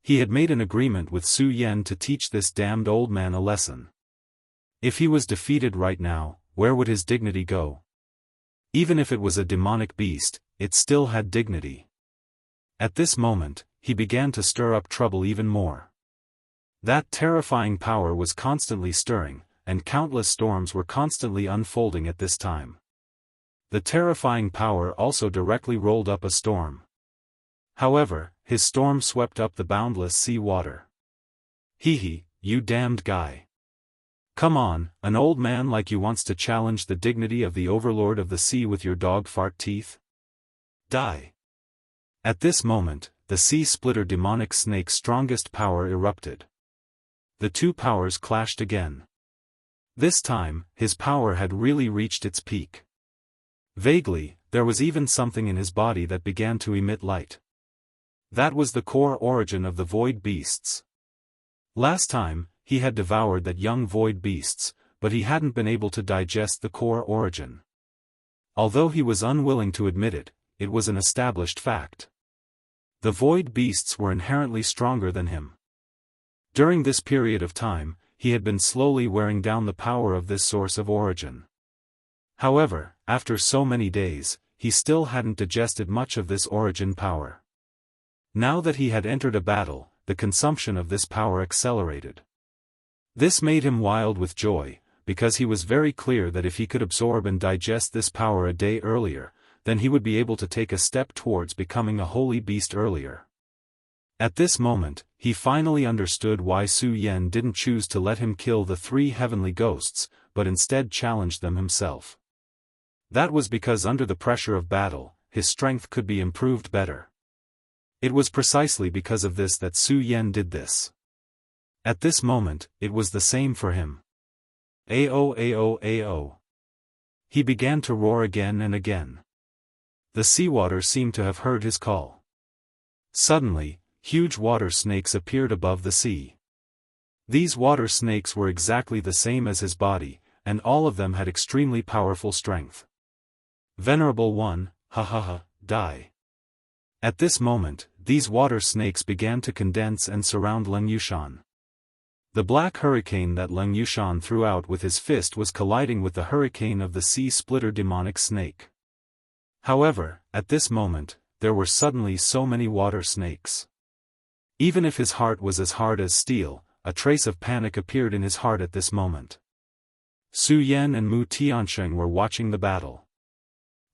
He had made an agreement with Su Yan to teach this damned old man a lesson. If he was defeated right now, where would his dignity go? Even if it was a demonic beast, it still had dignity. At this moment, he began to stir up trouble even more. That terrifying power was constantly stirring, and countless storms were constantly unfolding at this time. The terrifying power also directly rolled up a storm. However, his storm swept up the boundless sea water. Hee, you damned guy. Come on, an old man like you wants to challenge the dignity of the overlord of the sea with your dog fart teeth? Die. At this moment, the sea-splitter demonic snake's strongest power erupted. The two powers clashed again. This time, his power had really reached its peak. Vaguely, there was even something in his body that began to emit light. That was the core origin of the void beasts. Last time, he had devoured that young void beasts, but he hadn't been able to digest the core origin. Although he was unwilling to admit it, it was an established fact. The void beasts were inherently stronger than him. During this period of time, he had been slowly wearing down the power of this source of origin. However, after so many days, he still hadn't digested much of this origin power. Now that he had entered a battle, the consumption of this power accelerated. This made him wild with joy, because he was very clear that if he could absorb and digest this power a day earlier, then he would be able to take a step towards becoming a holy beast earlier. At this moment, he finally understood why Su Yan didn't choose to let him kill the 3 heavenly ghosts, but instead challenged them himself. That was because under the pressure of battle, his strength could be improved better. It was precisely because of this that Su Yan did this. At this moment, it was the same for him. Ao ao ao. He began to roar again and again. The seawater seemed to have heard his call. Suddenly, huge water snakes appeared above the sea. These water snakes were exactly the same as his body, and all of them had extremely powerful strength. Venerable One, die. At this moment, these water snakes began to condense and surround Leng Yushan. The black hurricane that Leng Yushan threw out with his fist was colliding with the hurricane of the sea-splitter demonic snake. However, at this moment, there were suddenly so many water snakes. Even if his heart was as hard as steel, a trace of panic appeared in his heart at this moment. Su Yan and Mu Tiansheng were watching the battle.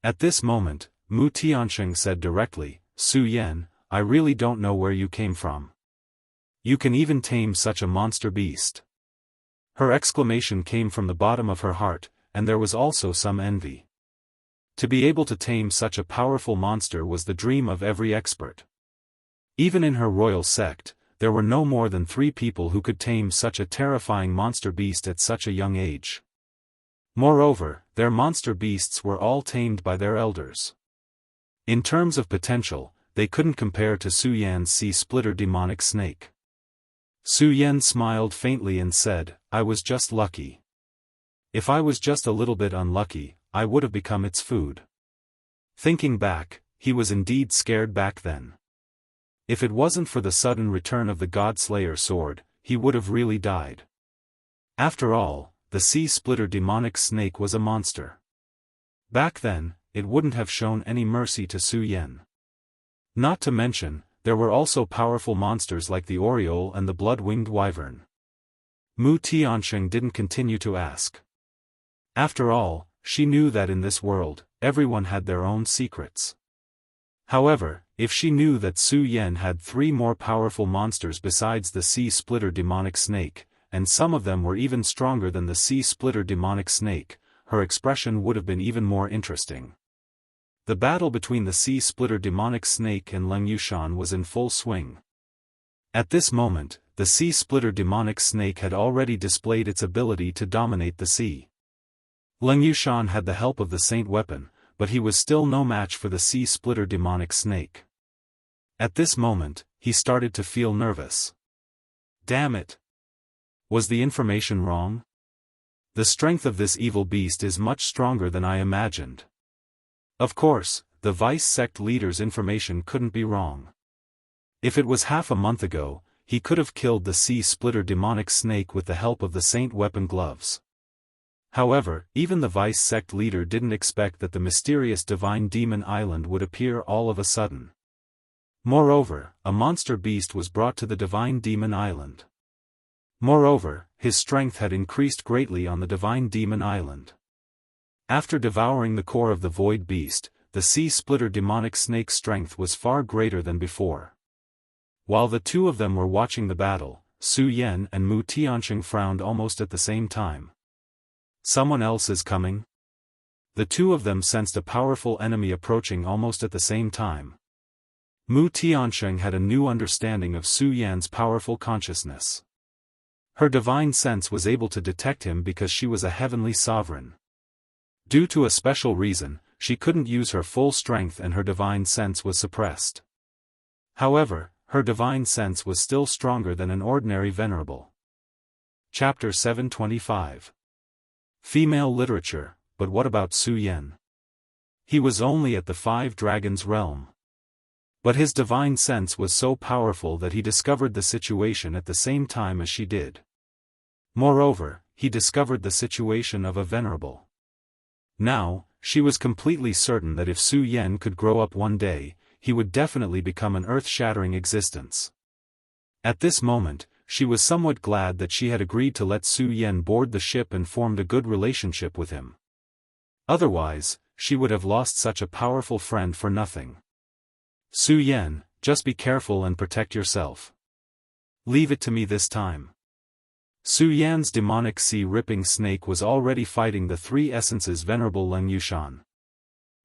At this moment, Mu Tiansheng said directly, Su Yan, I really don't know where you came from. You can even tame such a monster beast. Her exclamation came from the bottom of her heart, and there was also some envy. To be able to tame such a powerful monster was the dream of every expert. Even in her royal sect, there were no more than 3 people who could tame such a terrifying monster beast at such a young age. Moreover, their monster beasts were all tamed by their elders. In terms of potential, they couldn't compare to Su Yan's sea-splitter demonic snake. Su Yan smiled faintly and said, I was just lucky. If I was just a little bit unlucky, I would have become its food. Thinking back, he was indeed scared back then. If it wasn't for the sudden return of the God-Slayer sword, he would have really died. After all, the sea-splitter demonic snake was a monster. Back then, it wouldn't have shown any mercy to Su Yan. Not to mention, there were also powerful monsters like the Oriole and the blood-winged wyvern. Mu Tiansheng didn't continue to ask. After all, she knew that in this world, everyone had their own secrets. However, if she knew that Su Yan had 3 more powerful monsters besides the sea-splitter demonic snake, and some of them were even stronger than the sea-splitter demonic snake, her expression would have been even more interesting. The battle between the sea-splitter demonic snake and Leng Yushan was in full swing. At this moment, the sea-splitter demonic snake had already displayed its ability to dominate the sea. Leng Yushan had the help of the saint weapon, but he was still no match for the sea-splitter demonic snake. At this moment, he started to feel nervous. Damn it! Was the information wrong? The strength of this evil beast is much stronger than I imagined. Of course, the vice sect leader's information couldn't be wrong. If it was half a month ago, he could have killed the sea-splitter demonic snake with the help of the saint weapon gloves. However, even the vice sect leader didn't expect that the mysterious divine demon island would appear all of a sudden. Moreover, a monster beast was brought to the divine demon island. Moreover, his strength had increased greatly on the divine demon island. After devouring the core of the void beast, the sea-splitter demonic snake's strength was far greater than before. While the 2 of them were watching the battle, Su Yan and Mu Tiansheng frowned almost at the same time. Someone else is coming? The 2 of them sensed a powerful enemy approaching almost at the same time. Mu Tiansheng had a new understanding of Su Yan's powerful consciousness. Her divine sense was able to detect him because she was a heavenly sovereign. Due to a special reason, she couldn't use her full strength and her divine sense was suppressed. However, her divine sense was still stronger than an ordinary venerable. Chapter 725. Female Literature, but what about Su Yan? He was only at the 5 Dragons realm. But his divine sense was so powerful that he discovered the situation at the same time as she did. Moreover, he discovered the situation of a venerable. Now, she was completely certain that if Su Yan could grow up one day, he would definitely become an earth-shattering existence. At this moment, she was somewhat glad that she had agreed to let Su Yan board the ship and formed a good relationship with him. Otherwise, she would have lost such a powerful friend for nothing. Su Yan, just be careful and protect yourself. Leave it to me this time. Su Yan's demonic sea-ripping snake was already fighting the 3 essences venerable Leng Yushan.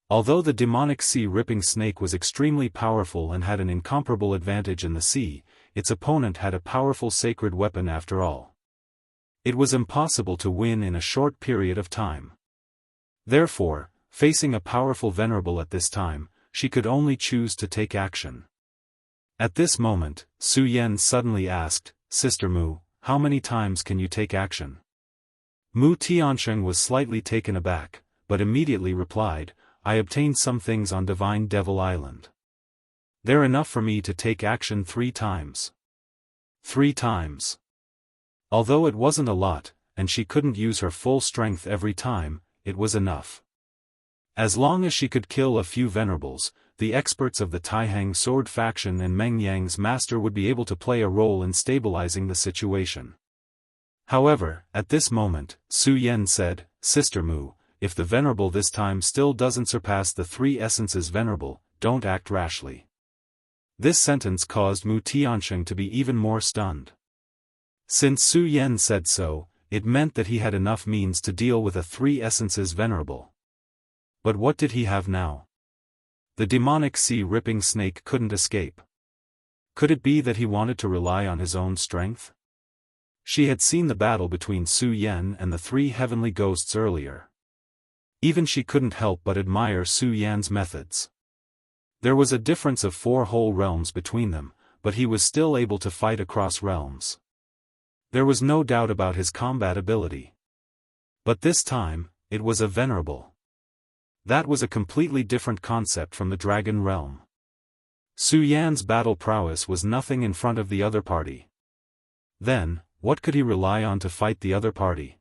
Although the demonic sea-ripping snake was extremely powerful and had an incomparable advantage in the sea, its opponent had a powerful sacred weapon after all. It was impossible to win in a short period of time. Therefore, facing a powerful venerable at this time, she could only choose to take action. At this moment, Su Yan suddenly asked, Sister Mu, how many times can you take action? Mu Tiansheng was slightly taken aback, but immediately replied, I obtained some things on Divine Devil Island. They're enough for me to take action 3 times. 3 times. Although it wasn't a lot, and she couldn't use her full strength every time, it was enough. As long as she could kill a few venerables, the experts of the Taihang sword faction and Meng Yang's master would be able to play a role in stabilizing the situation. However, at this moment, Su Yan said, Sister Mu, if the venerable this time still doesn't surpass the 3 essences venerable, don't act rashly. This sentence caused Mu Tiansheng to be even more stunned. Since Su Yan said so, it meant that he had enough means to deal with a 3 essences venerable. But what did he have now? The demonic sea-ripping snake couldn't escape. Could it be that he wanted to rely on his own strength? She had seen the battle between Su Yan and the 3 heavenly ghosts earlier. Even she couldn't help but admire Su Yan's methods. There was a difference of 4 whole realms between them, but he was still able to fight across realms. There was no doubt about his combat ability. But this time, it was a venerable. That was a completely different concept from the dragon realm. Su Yan's battle prowess was nothing in front of the other party. Then, what could he rely on to fight the other party?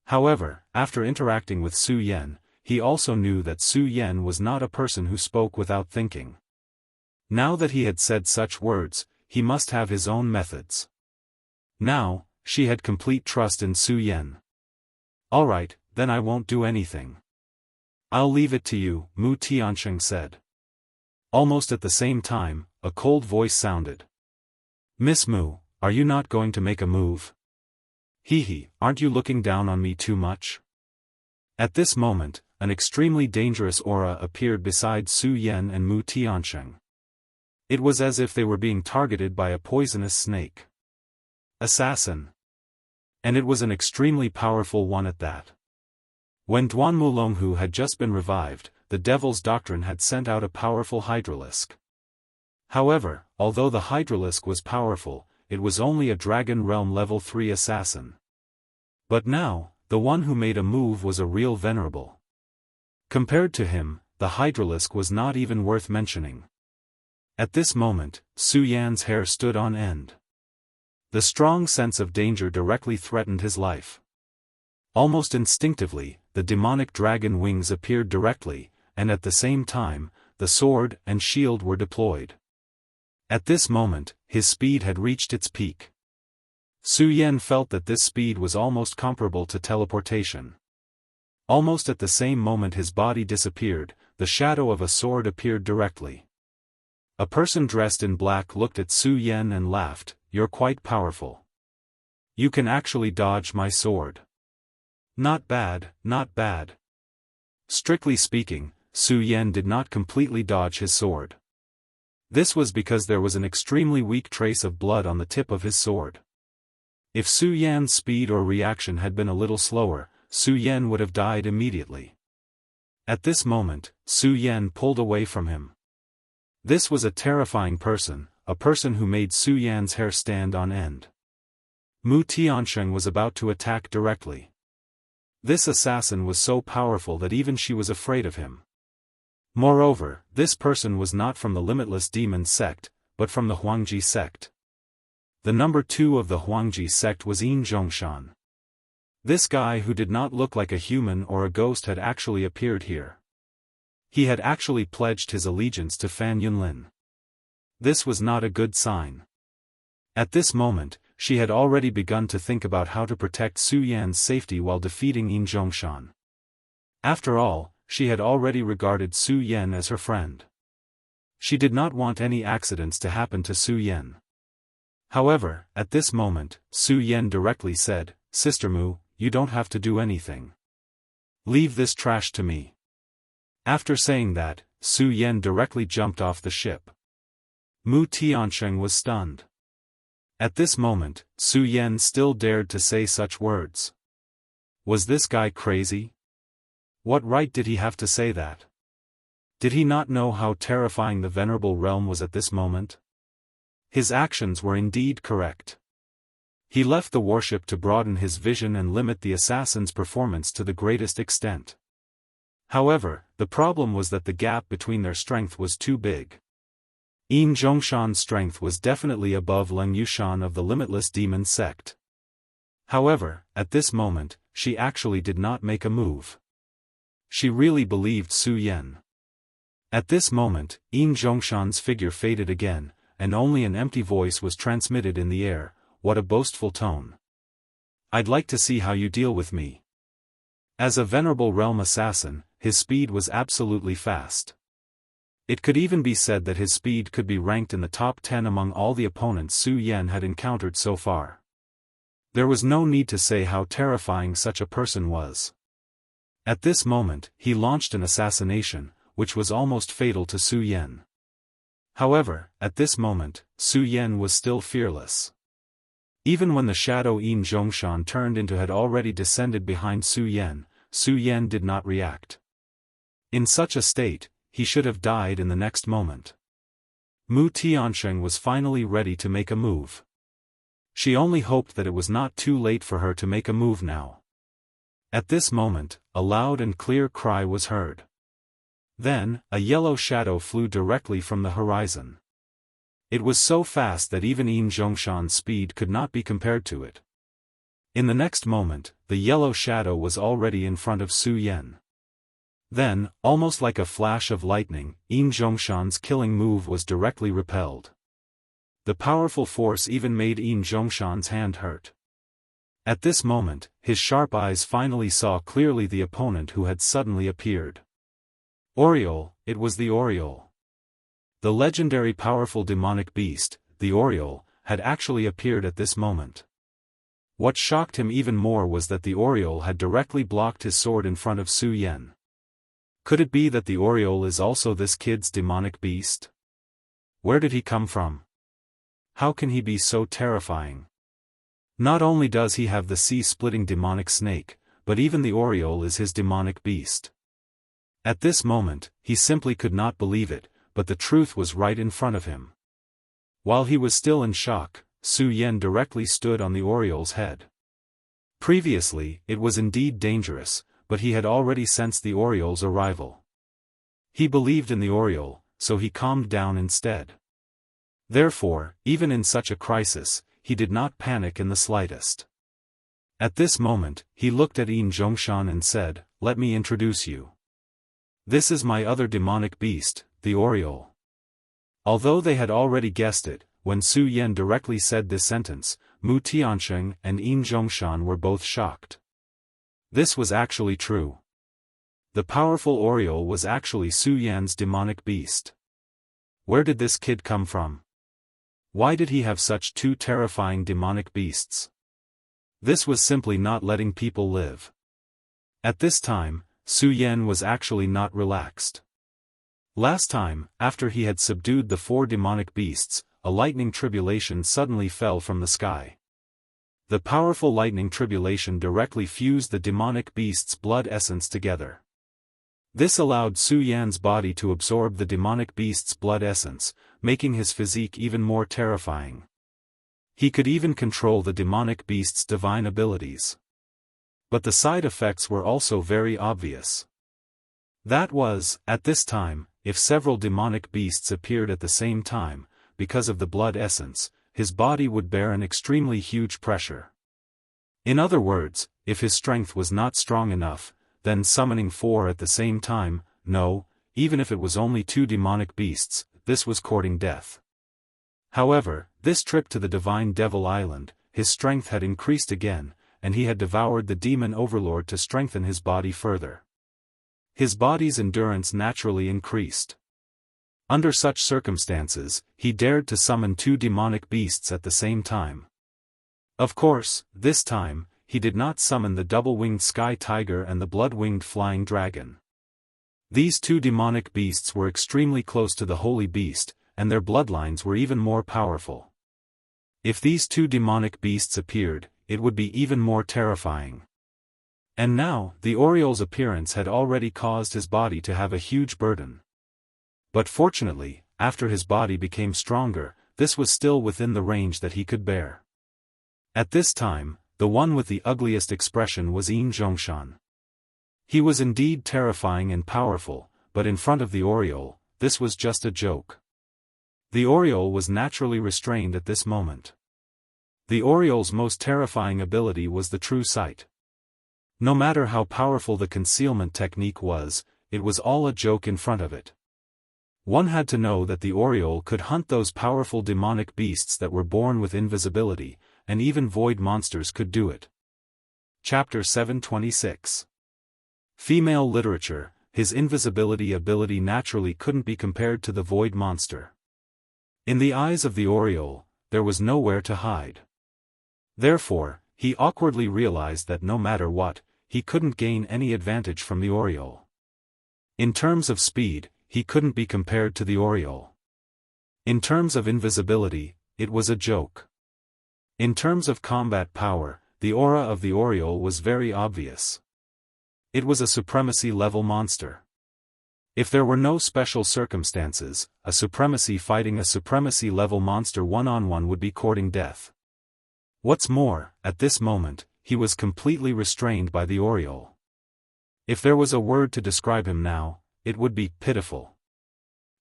However, after interacting with Su Yan, he also knew that Su Yan was not a person who spoke without thinking. Now that he had said such words, he must have his own methods. Now, she had complete trust in Su Yan. Alright, then I won't do anything. I'll leave it to you, Mu Tiansheng said. Almost at the same time, a cold voice sounded. Miss Mu, are you not going to make a move? Hee, aren't you looking down on me too much? At this moment, an extremely dangerous aura appeared beside Su Yan and Mu Tiansheng. It was as if they were being targeted by a poisonous snake. Assassin. And it was an extremely powerful one at that. When Duan Mulonghu had just been revived, the Devil's Doctrine had sent out a powerful hydralisk. However, although the hydralisk was powerful, it was only a Dragon Realm level 3 assassin. But now, the one who made a move was a real venerable. Compared to him, the hydralisk was not even worth mentioning. At this moment, Su Yan's hair stood on end. The strong sense of danger directly threatened his life. Almost instinctively, the demonic dragon wings appeared directly, and at the same time, the sword and shield were deployed. At this moment, his speed had reached its peak. Su Yan felt that this speed was almost comparable to teleportation. Almost at the same moment his body disappeared, the shadow of a sword appeared directly. A person dressed in black looked at Su Yan and laughed, "You're quite powerful. You can actually dodge my sword." Not bad, not bad. Strictly speaking, Su Yan did not completely dodge his sword. This was because there was an extremely weak trace of blood on the tip of his sword. If Su Yan's speed or reaction had been a little slower, Su Yan would have died immediately. At this moment, Su Yan pulled away from him. This was a terrifying person, a person who made Su Yan's hair stand on end. Mu Tiansheng was about to attack directly. This assassin was so powerful that even she was afraid of him. Moreover, this person was not from the Limitless Demon sect, but from the Huangji sect. The number 2 of the Huangji sect was Yin Zhongshan. This guy who did not look like a human or a ghost had actually appeared here. He had actually pledged his allegiance to Fan Yunlin. This was not a good sign. At this moment, she had already begun to think about how to protect Su Yan's safety while defeating Yin Zhongshan. After all, she had already regarded Su Yan as her friend. She did not want any accidents to happen to Su Yan. However, at this moment, Su Yan directly said, "Sister Mu, you don't have to do anything. Leave this trash to me." After saying that, Su Yan directly jumped off the ship. Mu Tiansheng was stunned. At this moment, Su Yan still dared to say such words. Was this guy crazy? What right did he have to say that? Did he not know how terrifying the Venerable Realm was at this moment? His actions were indeed correct. He left the warship to broaden his vision and limit the assassin's performance to the greatest extent. However, the problem was that the gap between their strength was too big. Yin Zhongshan's strength was definitely above Leng Yushan of the Limitless Demon Sect. However, at this moment, she actually did not make a move. She really believed Su Yan. At this moment, Yin Zhongshan's figure faded again, and only an empty voice was transmitted in the air. What a boastful tone. I'd like to see how you deal with me. As a venerable realm assassin, his speed was absolutely fast. It could even be said that his speed could be ranked in the top 10 among all the opponents Su Yan had encountered so far. There was no need to say how terrifying such a person was. At this moment, he launched an assassination, which was almost fatal to Su Yan. However, at this moment, Su Yan was still fearless. Even when the shadow Yin Zhongshan turned into had already descended behind Su Yan did not react. In such a state, he should have died in the next moment. Mu Tiansheng was finally ready to make a move. She only hoped that it was not too late for her to make a move now. At this moment, a loud and clear cry was heard. Then, a yellow shadow flew directly from the horizon. It was so fast that even Yin Zhongshan's speed could not be compared to it. In the next moment, the yellow shadow was already in front of Su Yan. Then, almost like a flash of lightning, Yin Zhongshan's killing move was directly repelled. The powerful force even made Yin Zhongshan's hand hurt. At this moment, his sharp eyes finally saw clearly the opponent who had suddenly appeared. Oriole, it was the Oriole. The legendary powerful demonic beast, the Oriole, had actually appeared at this moment. What shocked him even more was that the Oriole had directly blocked his sword in front of Su Yan. Could it be that the Oriole is also this kid's demonic beast? Where did he come from? How can he be so terrifying? Not only does he have the sea-splitting demonic snake, but even the Oriole is his demonic beast. At this moment, he simply could not believe it, but the truth was right in front of him. While he was still in shock, Su Yan directly stood on the Oriole's head. Previously, it was indeed dangerous, but he had already sensed the Oriole's arrival. He believed in the Oriole, so he calmed down instead. Therefore, even in such a crisis, he did not panic in the slightest. At this moment, he looked at Yin Zhongshan and said, "Let me introduce you. This is my other demonic beast, the Oriole." Although they had already guessed it, when Su Yan directly said this sentence, Mu Tiansheng and Yin Zhongshan were both shocked. This was actually true. The powerful Oriole was actually Su Yan's demonic beast. Where did this kid come from? Why did he have such two terrifying demonic beasts? This was simply not letting people live. At this time, Su Yan was actually not relaxed. Last time, after he had subdued the 4 demonic beasts, a lightning tribulation suddenly fell from the sky. The powerful lightning tribulation directly fused the demonic beast's blood essence together. This allowed Su Yan's body to absorb the demonic beast's blood essence, making his physique even more terrifying. He could even control the demonic beast's divine abilities. But the side effects were also very obvious. That was, at this time, if several demonic beasts appeared at the same time, because of the blood essence, his body would bear an extremely huge pressure. In other words, if his strength was not strong enough, then summoning 4 at the same time, no, even if it was only 2 demonic beasts, this was courting death. However, this trip to the Divine Devil Island, his strength had increased again, and he had devoured the demon overlord to strengthen his body further. His body's endurance naturally increased. Under such circumstances, he dared to summon 2 demonic beasts at the same time. Of course, this time, he did not summon the double-winged sky tiger and the blood-winged flying dragon. These 2 demonic beasts were extremely close to the holy beast, and their bloodlines were even more powerful. If these 2 demonic beasts appeared, it would be even more terrifying. And now, the Oriole's appearance had already caused his body to have a huge burden. But fortunately, after his body became stronger, this was still within the range that he could bear. At this time, the one with the ugliest expression was Zhongshan. He was indeed terrifying and powerful, but in front of the Oriole, this was just a joke. The Oriole was naturally restrained at this moment. The Oriole's most terrifying ability was the true sight. No matter how powerful the concealment technique was, it was all a joke in front of it. One had to know that the Oriole could hunt those powerful demonic beasts that were born with invisibility, and even void monsters could do it. Chapter 726. Female literature. His invisibility ability naturally couldn't be compared to the void monster. In the eyes of the Oriole, there was nowhere to hide. Therefore, he awkwardly realized that no matter what, he couldn't gain any advantage from the Oriole. In terms of speed, he couldn't be compared to the Oriole. In terms of invisibility, it was a joke. In terms of combat power, the aura of the Oriole was very obvious. It was a supremacy-level monster. If there were no special circumstances, a supremacy fighting a supremacy-level monster one-on-one would be courting death. What's more, at this moment, he was completely restrained by the Oriole. If there was a word to describe him now, it would be pitiful.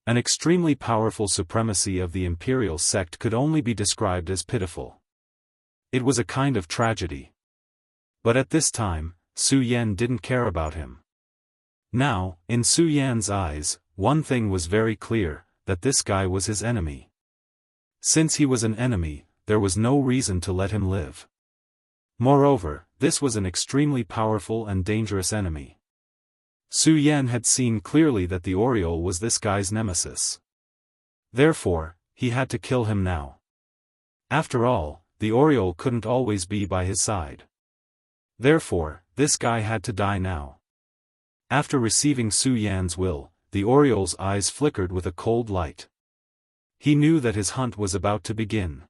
An extremely powerful supremacy of the imperial sect could only be described as pitiful. It was a kind of tragedy. But at this time, Su Yan didn't care about him. Now, in Su Yan's eyes, one thing was very clear, that this guy was his enemy. Since he was an enemy, there was no reason to let him live. Moreover, this was an extremely powerful and dangerous enemy. Su Yan had seen clearly that the Oriole was this guy's nemesis. Therefore, he had to kill him now. After all, the Oriole couldn't always be by his side. Therefore, this guy had to die now. After receiving Su Yan's will, the Oriole's eyes flickered with a cold light. He knew that his hunt was about to begin.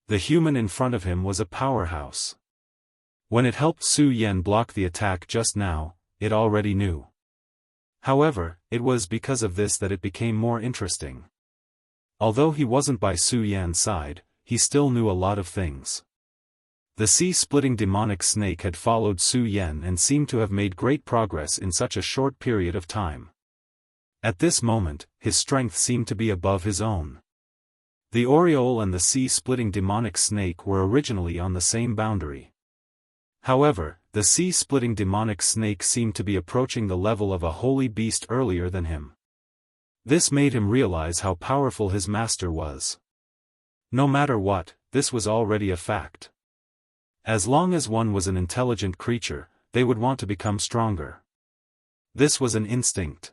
The human in front of him was a powerhouse. When it helped Su Yan block the attack just now, it already knew. However, it was because of this that it became more interesting. Although he wasn't by Su Yan's side, he still knew a lot of things. The sea-splitting demonic snake had followed Su Yan and seemed to have made great progress in such a short period of time. At this moment, his strength seemed to be above his own. The Oriole and the sea-splitting demonic snake were originally on the same boundary. However, the sea-splitting demonic snake seemed to be approaching the level of a holy beast earlier than him. This made him realize how powerful his master was. No matter what, this was already a fact. As long as one was an intelligent creature, they would want to become stronger. This was an instinct.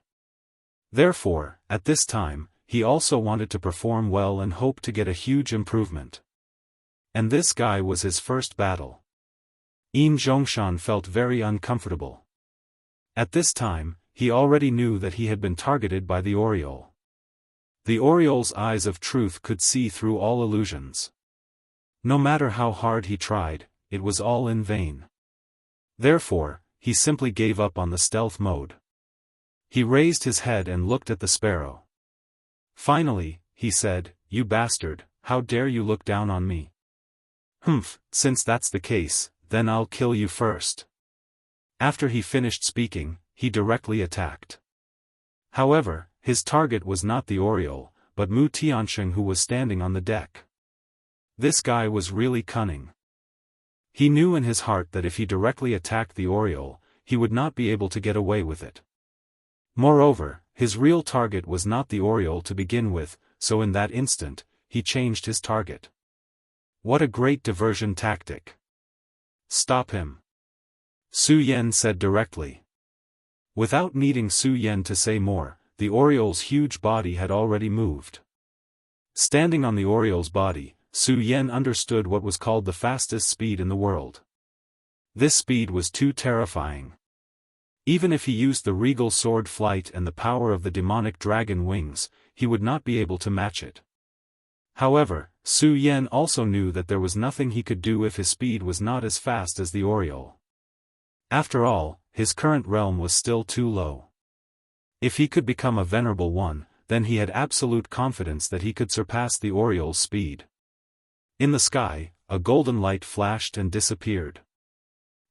Therefore, at this time, he also wanted to perform well and hoped to get a huge improvement. And this guy was his first battle. Zhongshan felt very uncomfortable. At this time, he already knew that he had been targeted by the Oriole. The Oriole's eyes of truth could see through all illusions. No matter how hard he tried, it was all in vain. Therefore, he simply gave up on the stealth mode. He raised his head and looked at the sparrow. Finally, he said, "You bastard, how dare you look down on me? Humph, since that's the case, then I'll kill you first." After he finished speaking, he directly attacked. However, his target was not the Oriole, but Mu Tiansheng, who was standing on the deck. This guy was really cunning. He knew in his heart that if he directly attacked the Oriole, he would not be able to get away with it. Moreover, his real target was not the Oriole to begin with, so in that instant, he changed his target. What a great diversion tactic! "Stop him," Su Yan said directly. Without needing Su Yan to say more, the Oriole's huge body had already moved. Standing on the Oriole's body, Su Yan understood what was called the fastest speed in the world. This speed was too terrifying. Even if he used the regal sword flight and the power of the demonic dragon wings, he would not be able to match it. However, Su Yan also knew that there was nothing he could do if his speed was not as fast as the Oriole. After all, his current realm was still too low. If he could become a venerable one, then he had absolute confidence that he could surpass the Oriole's speed. In the sky, a golden light flashed and disappeared.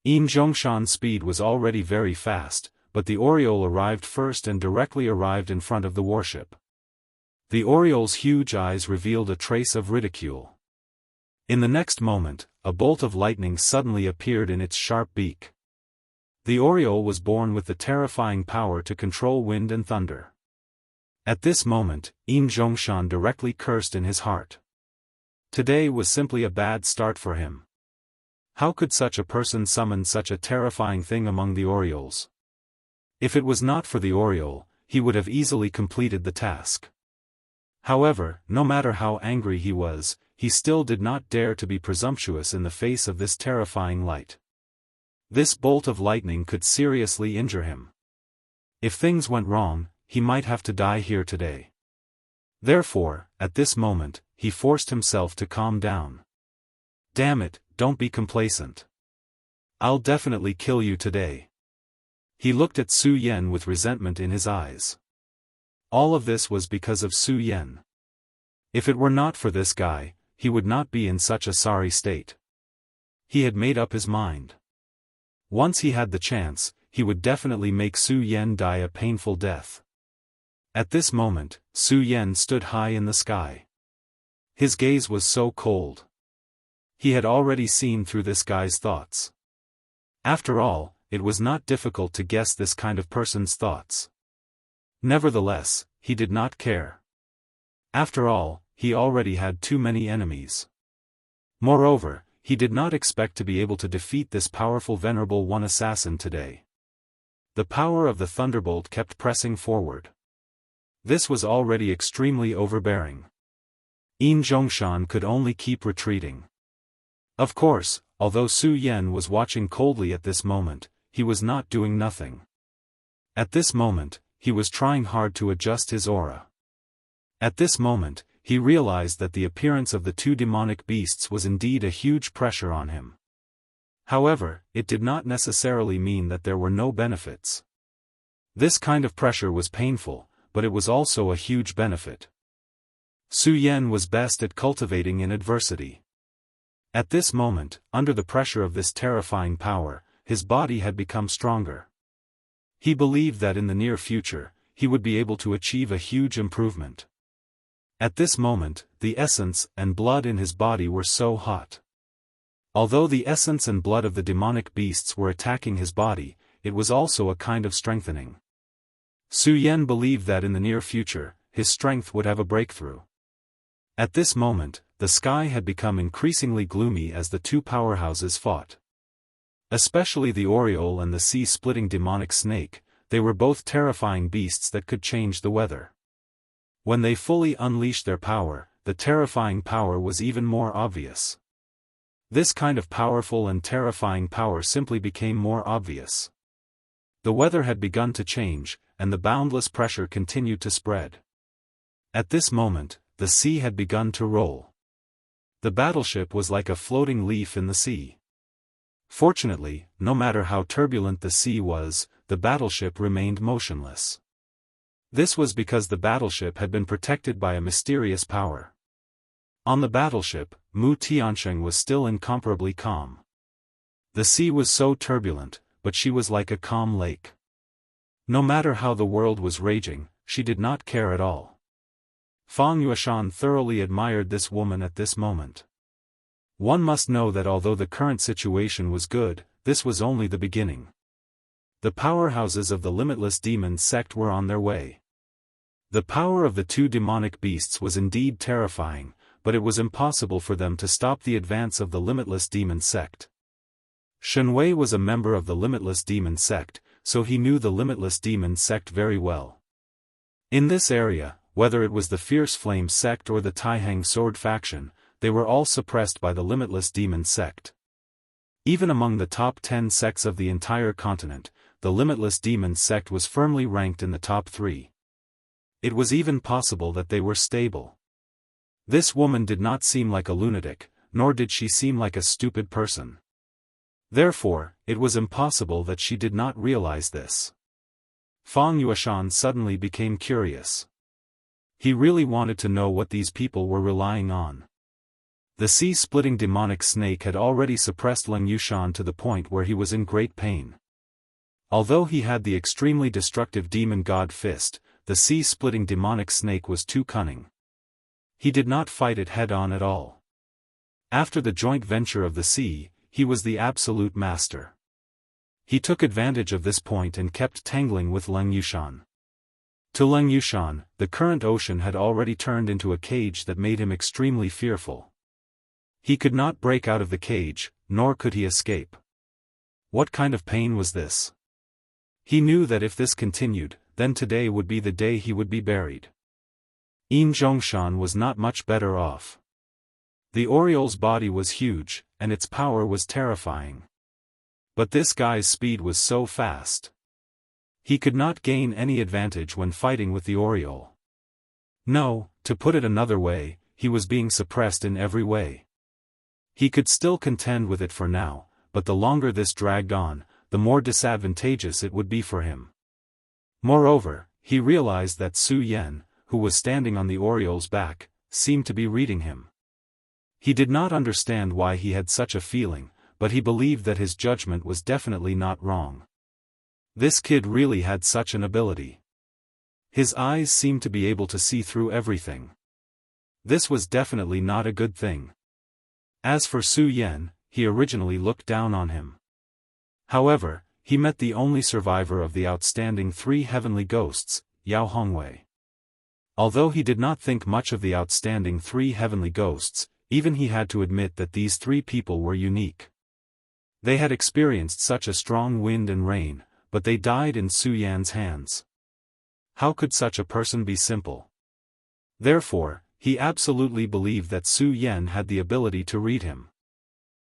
Zhongshan's speed was already very fast, but the Oriole arrived first and directly arrived in front of the warship. The Oriole's huge eyes revealed a trace of ridicule. In the next moment, a bolt of lightning suddenly appeared in its sharp beak. The Oriole was born with the terrifying power to control wind and thunder. At this moment, Zhongshan directly cursed in his heart. Today was simply a bad start for him. How could such a person summon such a terrifying thing among the Orioles? If it was not for the Oriole, he would have easily completed the task. However, no matter how angry he was, he still did not dare to be presumptuous in the face of this terrifying light. This bolt of lightning could seriously injure him. If things went wrong, he might have to die here today. Therefore, at this moment, he forced himself to calm down. Damn it, don't be complacent. I'll definitely kill you today. He looked at Su Yan with resentment in his eyes. All of this was because of Su Yan. If it were not for this guy, he would not be in such a sorry state. He had made up his mind. Once he had the chance, he would definitely make Su Yan die a painful death. At this moment, Su Yan stood high in the sky. His gaze was so cold. He had already seen through this guy's thoughts. After all, it was not difficult to guess this kind of person's thoughts. Nevertheless, he did not care. After all, he already had too many enemies. Moreover, he did not expect to be able to defeat this powerful venerable one assassin today. The power of the thunderbolt kept pressing forward. This was already extremely overbearing. Zhongshan could only keep retreating. Of course, although Su Yan was watching coldly at this moment, he was not doing nothing. At this moment, he was trying hard to adjust his aura. At this moment, he realized that the appearance of the two demonic beasts was indeed a huge pressure on him. However, it did not necessarily mean that there were no benefits. This kind of pressure was painful, but it was also a huge benefit. Su Yan was best at cultivating in adversity. At this moment, under the pressure of this terrifying power, his body had become stronger. He believed that in the near future, he would be able to achieve a huge improvement. At this moment, the essence and blood in his body were so hot. Although the essence and blood of the demonic beasts were attacking his body, it was also a kind of strengthening. Su Yan believed that in the near future, his strength would have a breakthrough. At this moment, the sky had become increasingly gloomy as the two powerhouses fought. Especially the Oriole and the sea-splitting demonic snake, they were both terrifying beasts that could change the weather. When they fully unleashed their power, the terrifying power was even more obvious. This kind of powerful and terrifying power simply became more obvious. The weather had begun to change, and the boundless pressure continued to spread. At this moment, the sea had begun to roll. The battleship was like a floating leaf in the sea. Fortunately, no matter how turbulent the sea was, the battleship remained motionless. This was because the battleship had been protected by a mysterious power. On the battleship, Mu Tiansheng was still incomparably calm. The sea was so turbulent, but she was like a calm lake. No matter how the world was raging, she did not care at all. Fang Yueshan thoroughly admired this woman at this moment. One must know that although the current situation was good, this was only the beginning. The powerhouses of the limitless demon sect were on their way. The power of the two demonic beasts was indeed terrifying, but it was impossible for them to stop the advance of the limitless demon sect. Shen Wei was a member of the limitless demon sect, so he knew the limitless demon sect very well. In this area, whether it was the fierce flame sect or the Taihang sword faction, they were all suppressed by the limitless demon sect. Even among the top 10 sects of the entire continent, the limitless demon sect was firmly ranked in the top 3. It was even possible that they were stable. This woman did not seem like a lunatic, nor did she seem like a stupid person. Therefore, it was impossible that she did not realize this. Fang Yueshan suddenly became curious. He really wanted to know what these people were relying on. The sea-splitting demonic snake had already suppressed Leng Yushan to the point where he was in great pain. Although he had the extremely destructive demon god fist, the sea-splitting demonic snake was too cunning. He did not fight it head-on at all. After the joint venture of the sea, he was the absolute master. He took advantage of this point and kept tangling with Leng Yushan. To Leng Yushan, the current ocean had already turned into a cage that made him extremely fearful. He could not break out of the cage, nor could he escape. What kind of pain was this? He knew that if this continued, then today would be the day he would be buried. Yin Zhongshan was not much better off. The Oriole's body was huge, and its power was terrifying. But this guy's speed was so fast. He could not gain any advantage when fighting with the Oriole. No, to put it another way, he was being suppressed in every way. He could still contend with it for now, but the longer this dragged on, the more disadvantageous it would be for him. Moreover, he realized that Su Yan, who was standing on the Oriole's back, seemed to be reading him. He did not understand why he had such a feeling, but he believed that his judgment was definitely not wrong. This kid really had such an ability. His eyes seemed to be able to see through everything. This was definitely not a good thing. As for Su Yan, he originally looked down on him. However, he met the only survivor of the outstanding 3 heavenly ghosts, Yao Hongwei. Although he did not think much of the outstanding 3 heavenly ghosts, even he had to admit that these 3 people were unique. They had experienced such a strong wind and rain, but they died in Su Yan's hands. How could such a person be simple? Therefore, he absolutely believed that Su Yan had the ability to read him.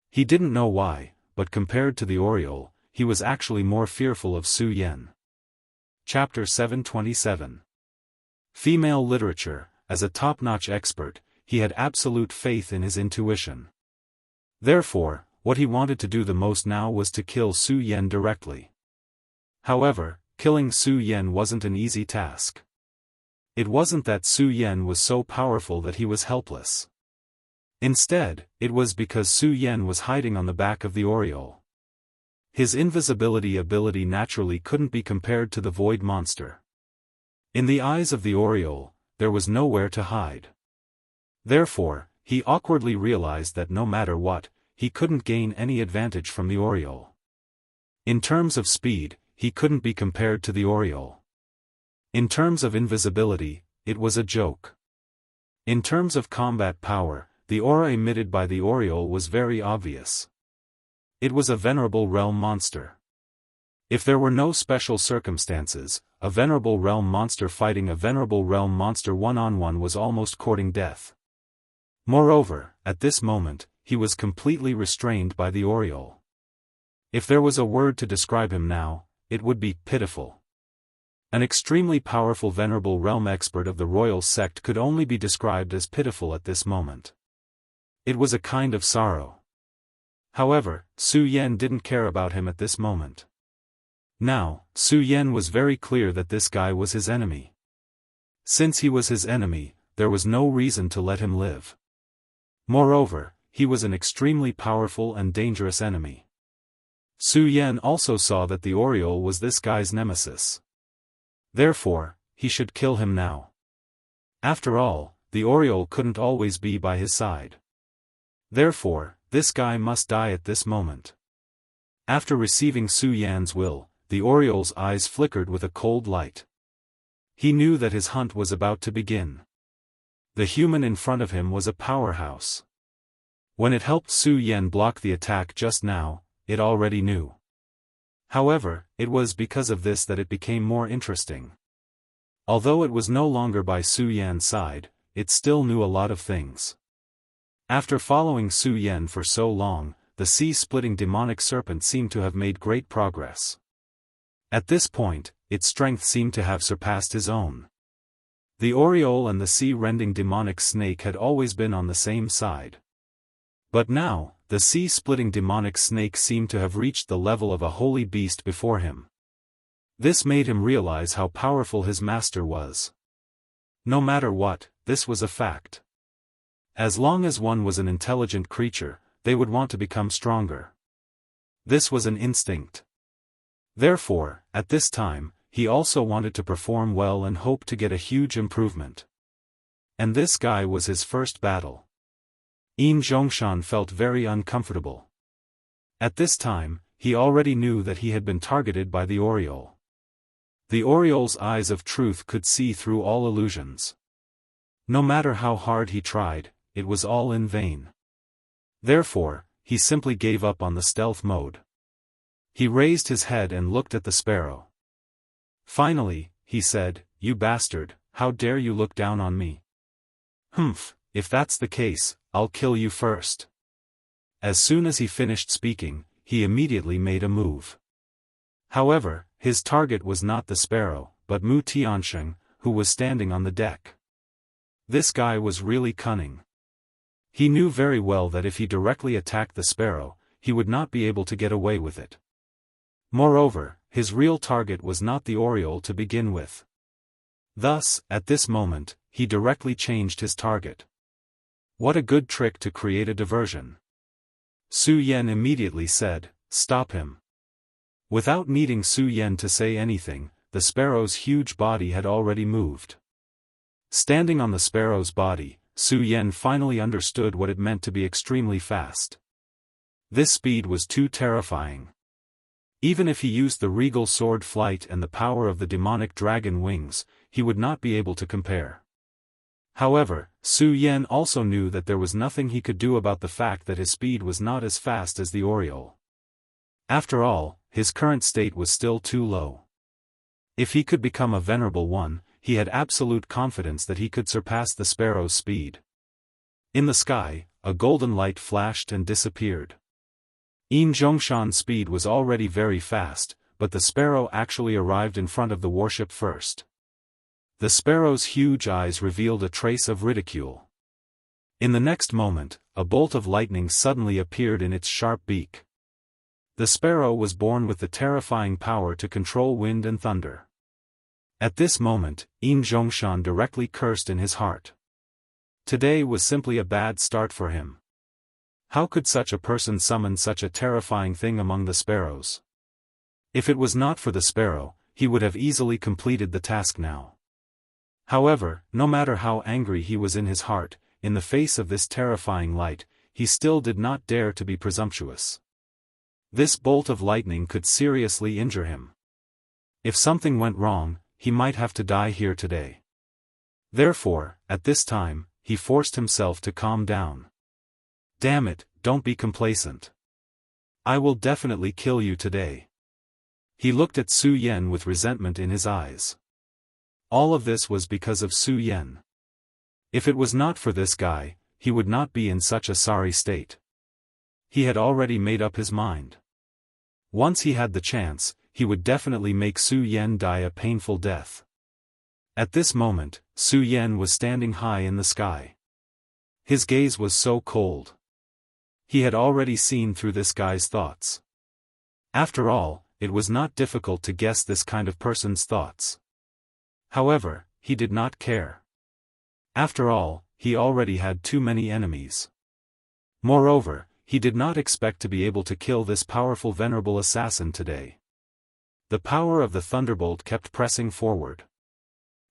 He didn't know why, but compared to the Oriole, he was actually more fearful of Su Yan. Chapter 727. Female Literature. As a top-notch expert, he had absolute faith in his intuition. Therefore, what he wanted to do the most now was to kill Su Yan directly. However, killing Su Yan wasn't an easy task. It wasn't that Su Yan was so powerful that he was helpless. Instead, it was because Su Yan was hiding on the back of the Oriole. His invisibility ability naturally couldn't be compared to the Void Monster. In the eyes of the Oriole, there was nowhere to hide. Therefore, he awkwardly realized that no matter what, he couldn't gain any advantage from the Oriole. In terms of speed, he couldn't be compared to the Oriole. In terms of invisibility, it was a joke. In terms of combat power, the aura emitted by the Oriole was very obvious. It was a venerable realm monster. If there were no special circumstances, a venerable realm monster fighting a venerable realm monster one-on-one was almost courting death. Moreover, at this moment, he was completely restrained by the Oriole. If there was a word to describe him now, it would be pitiful. An extremely powerful venerable realm expert of the royal sect could only be described as pitiful at this moment. It was a kind of sorrow. However, Su Yan didn't care about him at this moment. Now, Su Yan was very clear that this guy was his enemy. Since he was his enemy, there was no reason to let him live. Moreover, he was an extremely powerful and dangerous enemy. Su Yan also saw that the Oriole was this guy's nemesis. Therefore, he should kill him now. After all, the Oriole couldn't always be by his side. Therefore, this guy must die at this moment. After receiving Su Yan's will, the Oriole's eyes flickered with a cold light. He knew that his hunt was about to begin. The human in front of him was a powerhouse. When it helped Su Yan block the attack just now, it already knew. However, it was because of this that it became more interesting. Although it was no longer by Su Yan's side, it still knew a lot of things. After following Su Yan for so long, the sea-splitting demonic serpent seemed to have made great progress. At this point, its strength seemed to have surpassed his own. The Oriole and the sea-rending demonic snake had always been on the same side. But now, the sea-splitting demonic snake seemed to have reached the level of a holy beast before him. This made him realize how powerful his master was. No matter what, this was a fact. As long as one was an intelligent creature, they would want to become stronger. This was an instinct. Therefore, at this time, he also wanted to perform well and hoped to get a huge improvement. And this guy was his first battle. Xiaofan felt very uncomfortable. At this time, he already knew that he had been targeted by the Oriole. The Oriole's eyes of truth could see through all illusions. No matter how hard he tried, it was all in vain. Therefore, he simply gave up on the stealth mode. He raised his head and looked at the sparrow. Finally, he said, "You bastard, how dare you look down on me? Humph, if that's the case, I'll kill you first." As soon as he finished speaking, he immediately made a move. However, his target was not the sparrow, but Mu Tiansheng, who was standing on the deck. This guy was really cunning. He knew very well that if he directly attacked the sparrow, he would not be able to get away with it. Moreover, his real target was not the Oriole to begin with. Thus, at this moment, he directly changed his target. What a good trick to create a diversion. Su Yan immediately said, "Stop him." Without needing Su Yan to say anything, the sparrow's huge body had already moved. Standing on the sparrow's body, Su Yan finally understood what it meant to be extremely fast. This speed was too terrifying. Even if he used the regal sword flight and the power of the demonic dragon wings, he would not be able to compare. However, Su Yan also knew that there was nothing he could do about the fact that his speed was not as fast as the Oriole. After all, his current state was still too low. If he could become a venerable one, he had absolute confidence that he could surpass the sparrow's speed. In the sky, a golden light flashed and disappeared. Xiaofan's speed was already very fast, but the sparrow actually arrived in front of the warship first. The sparrow's huge eyes revealed a trace of ridicule. In the next moment, a bolt of lightning suddenly appeared in its sharp beak. The sparrow was born with the terrifying power to control wind and thunder. At this moment, Xiaofan directly cursed in his heart. Today was simply a bad start for him. How could such a person summon such a terrifying thing among the sparrows? If it was not for the sparrow, he would have easily completed the task now. However, no matter how angry he was in his heart, in the face of this terrifying light, he still did not dare to be presumptuous. This bolt of lightning could seriously injure him. If something went wrong, he might have to die here today. Therefore, at this time, he forced himself to calm down. "Damn it, don't be complacent. I will definitely kill you today." He looked at Su Yan with resentment in his eyes. All of this was because of Su Yan. If it was not for this guy, he would not be in such a sorry state. He had already made up his mind. Once he had the chance, he would definitely make Su Yan die a painful death. At this moment, Su Yan was standing high in the sky. His gaze was so cold. He had already seen through this guy's thoughts. After all, it was not difficult to guess this kind of person's thoughts. However, he did not care. After all, he already had too many enemies. Moreover, he did not expect to be able to kill this powerful venerable assassin today. The power of the thunderbolt kept pressing forward.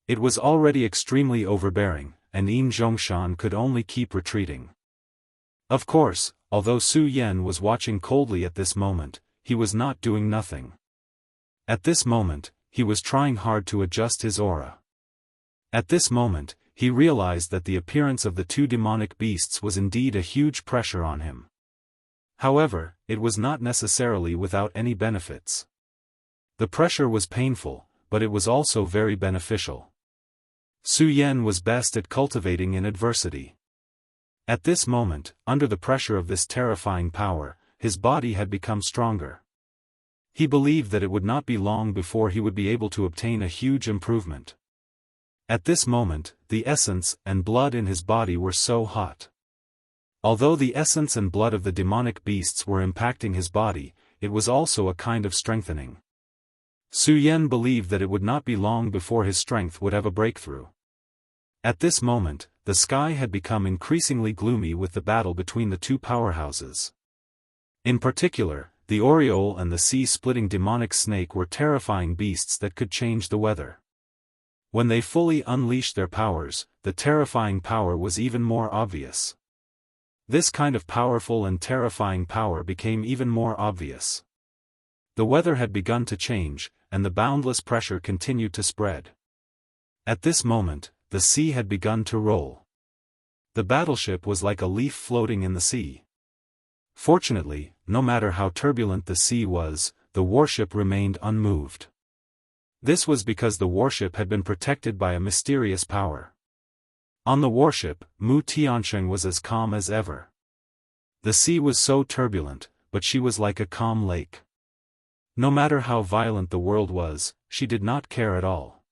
It was already extremely overbearing, and Xiaofan could only keep retreating. Of course, although Su Yan was watching coldly at this moment, he was not doing nothing. At this moment, he was trying hard to adjust his aura. At this moment, he realized that the appearance of the two demonic beasts was indeed a huge pressure on him. However, it was not necessarily without any benefits. The pressure was painful, but it was also very beneficial. Su Yan was best at cultivating in adversity. At this moment, under the pressure of this terrifying power, his body had become stronger. He believed that it would not be long before he would be able to obtain a huge improvement. At this moment, the essence and blood in his body were so hot. Although the essence and blood of the demonic beasts were impacting his body, it was also a kind of strengthening. Su Yan believed that it would not be long before his strength would have a breakthrough. At this moment, the sky had become increasingly gloomy with the battle between the two powerhouses. In particular, the Oriole and the sea-splitting demonic snake were terrifying beasts that could change the weather. When they fully unleashed their powers, the terrifying power was even more obvious. This kind of powerful and terrifying power became even more obvious. The weather had begun to change, and the boundless pressure continued to spread. At this moment, the sea had begun to roll. The battleship was like a leaf floating in the sea. Fortunately, no matter how turbulent the sea was, the warship remained unmoved. This was because the warship had been protected by a mysterious power. On the warship, Mu Tiansheng was as calm as ever. The sea was so turbulent, but she was like a calm lake. No matter how violent the world was, she did not care at all.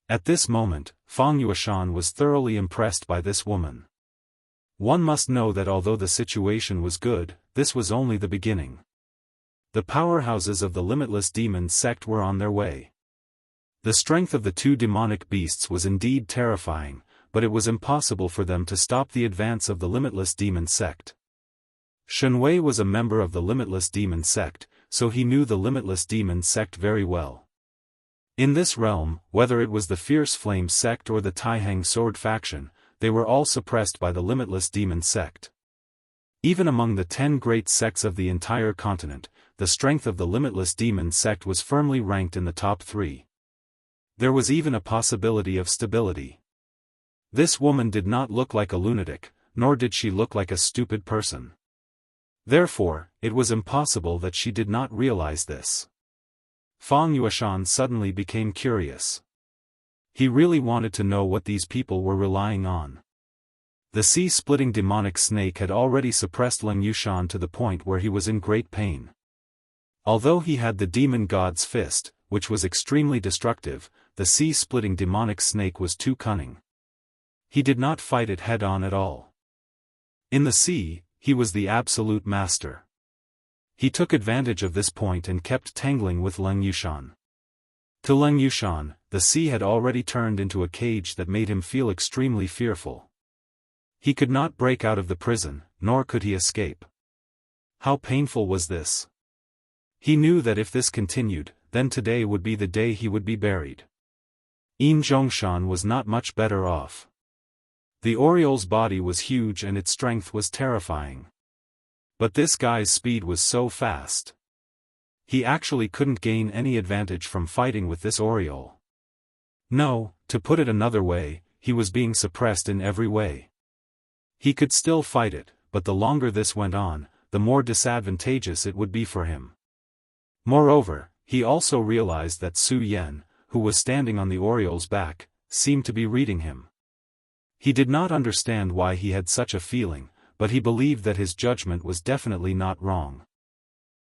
At this moment, Fang Yueshan was thoroughly impressed by this woman. One must know that although the situation was good, this was only the beginning. The powerhouses of the limitless demon sect were on their way. The strength of the two demonic beasts was indeed terrifying, but it was impossible for them to stop the advance of the limitless demon sect. Shen Wei was a member of the limitless demon sect, so he knew the limitless demon sect very well. In this realm, whether it was the fierce flame sect or the Taihang sword faction, they were all suppressed by the limitless demon sect. Even among the 10 great sects of the entire continent, the strength of the limitless demon sect was firmly ranked in the top 3. There was even a possibility of stability. This woman did not look like a lunatic, nor did she look like a stupid person. Therefore, it was impossible that she did not realize this. Fang Yueshan suddenly became curious. He really wanted to know what these people were relying on. The sea-splitting demonic snake had already suppressed Leng Yushan to the point where he was in great pain. Although he had the demon god's fist, which was extremely destructive, the sea-splitting demonic snake was too cunning. He did not fight it head-on at all. In the sea, he was the absolute master. He took advantage of this point and kept tangling with Leng Yushan. To Leng Yushan, the sea had already turned into a cage that made him feel extremely fearful. He could not break out of the prison, nor could he escape. How painful was this? He knew that if this continued, then today would be the day he would be buried. Yin Zhongshan was not much better off. The Oriole's body was huge and its strength was terrifying. But this guy's speed was so fast. He actually couldn't gain any advantage from fighting with this Oriole. No, to put it another way, he was being suppressed in every way. He could still fight it, but the longer this went on, the more disadvantageous it would be for him. Moreover, he also realized that Su Yan, who was standing on the Oriole's back, seemed to be reading him. He did not understand why he had such a feeling, but he believed that his judgment was definitely not wrong.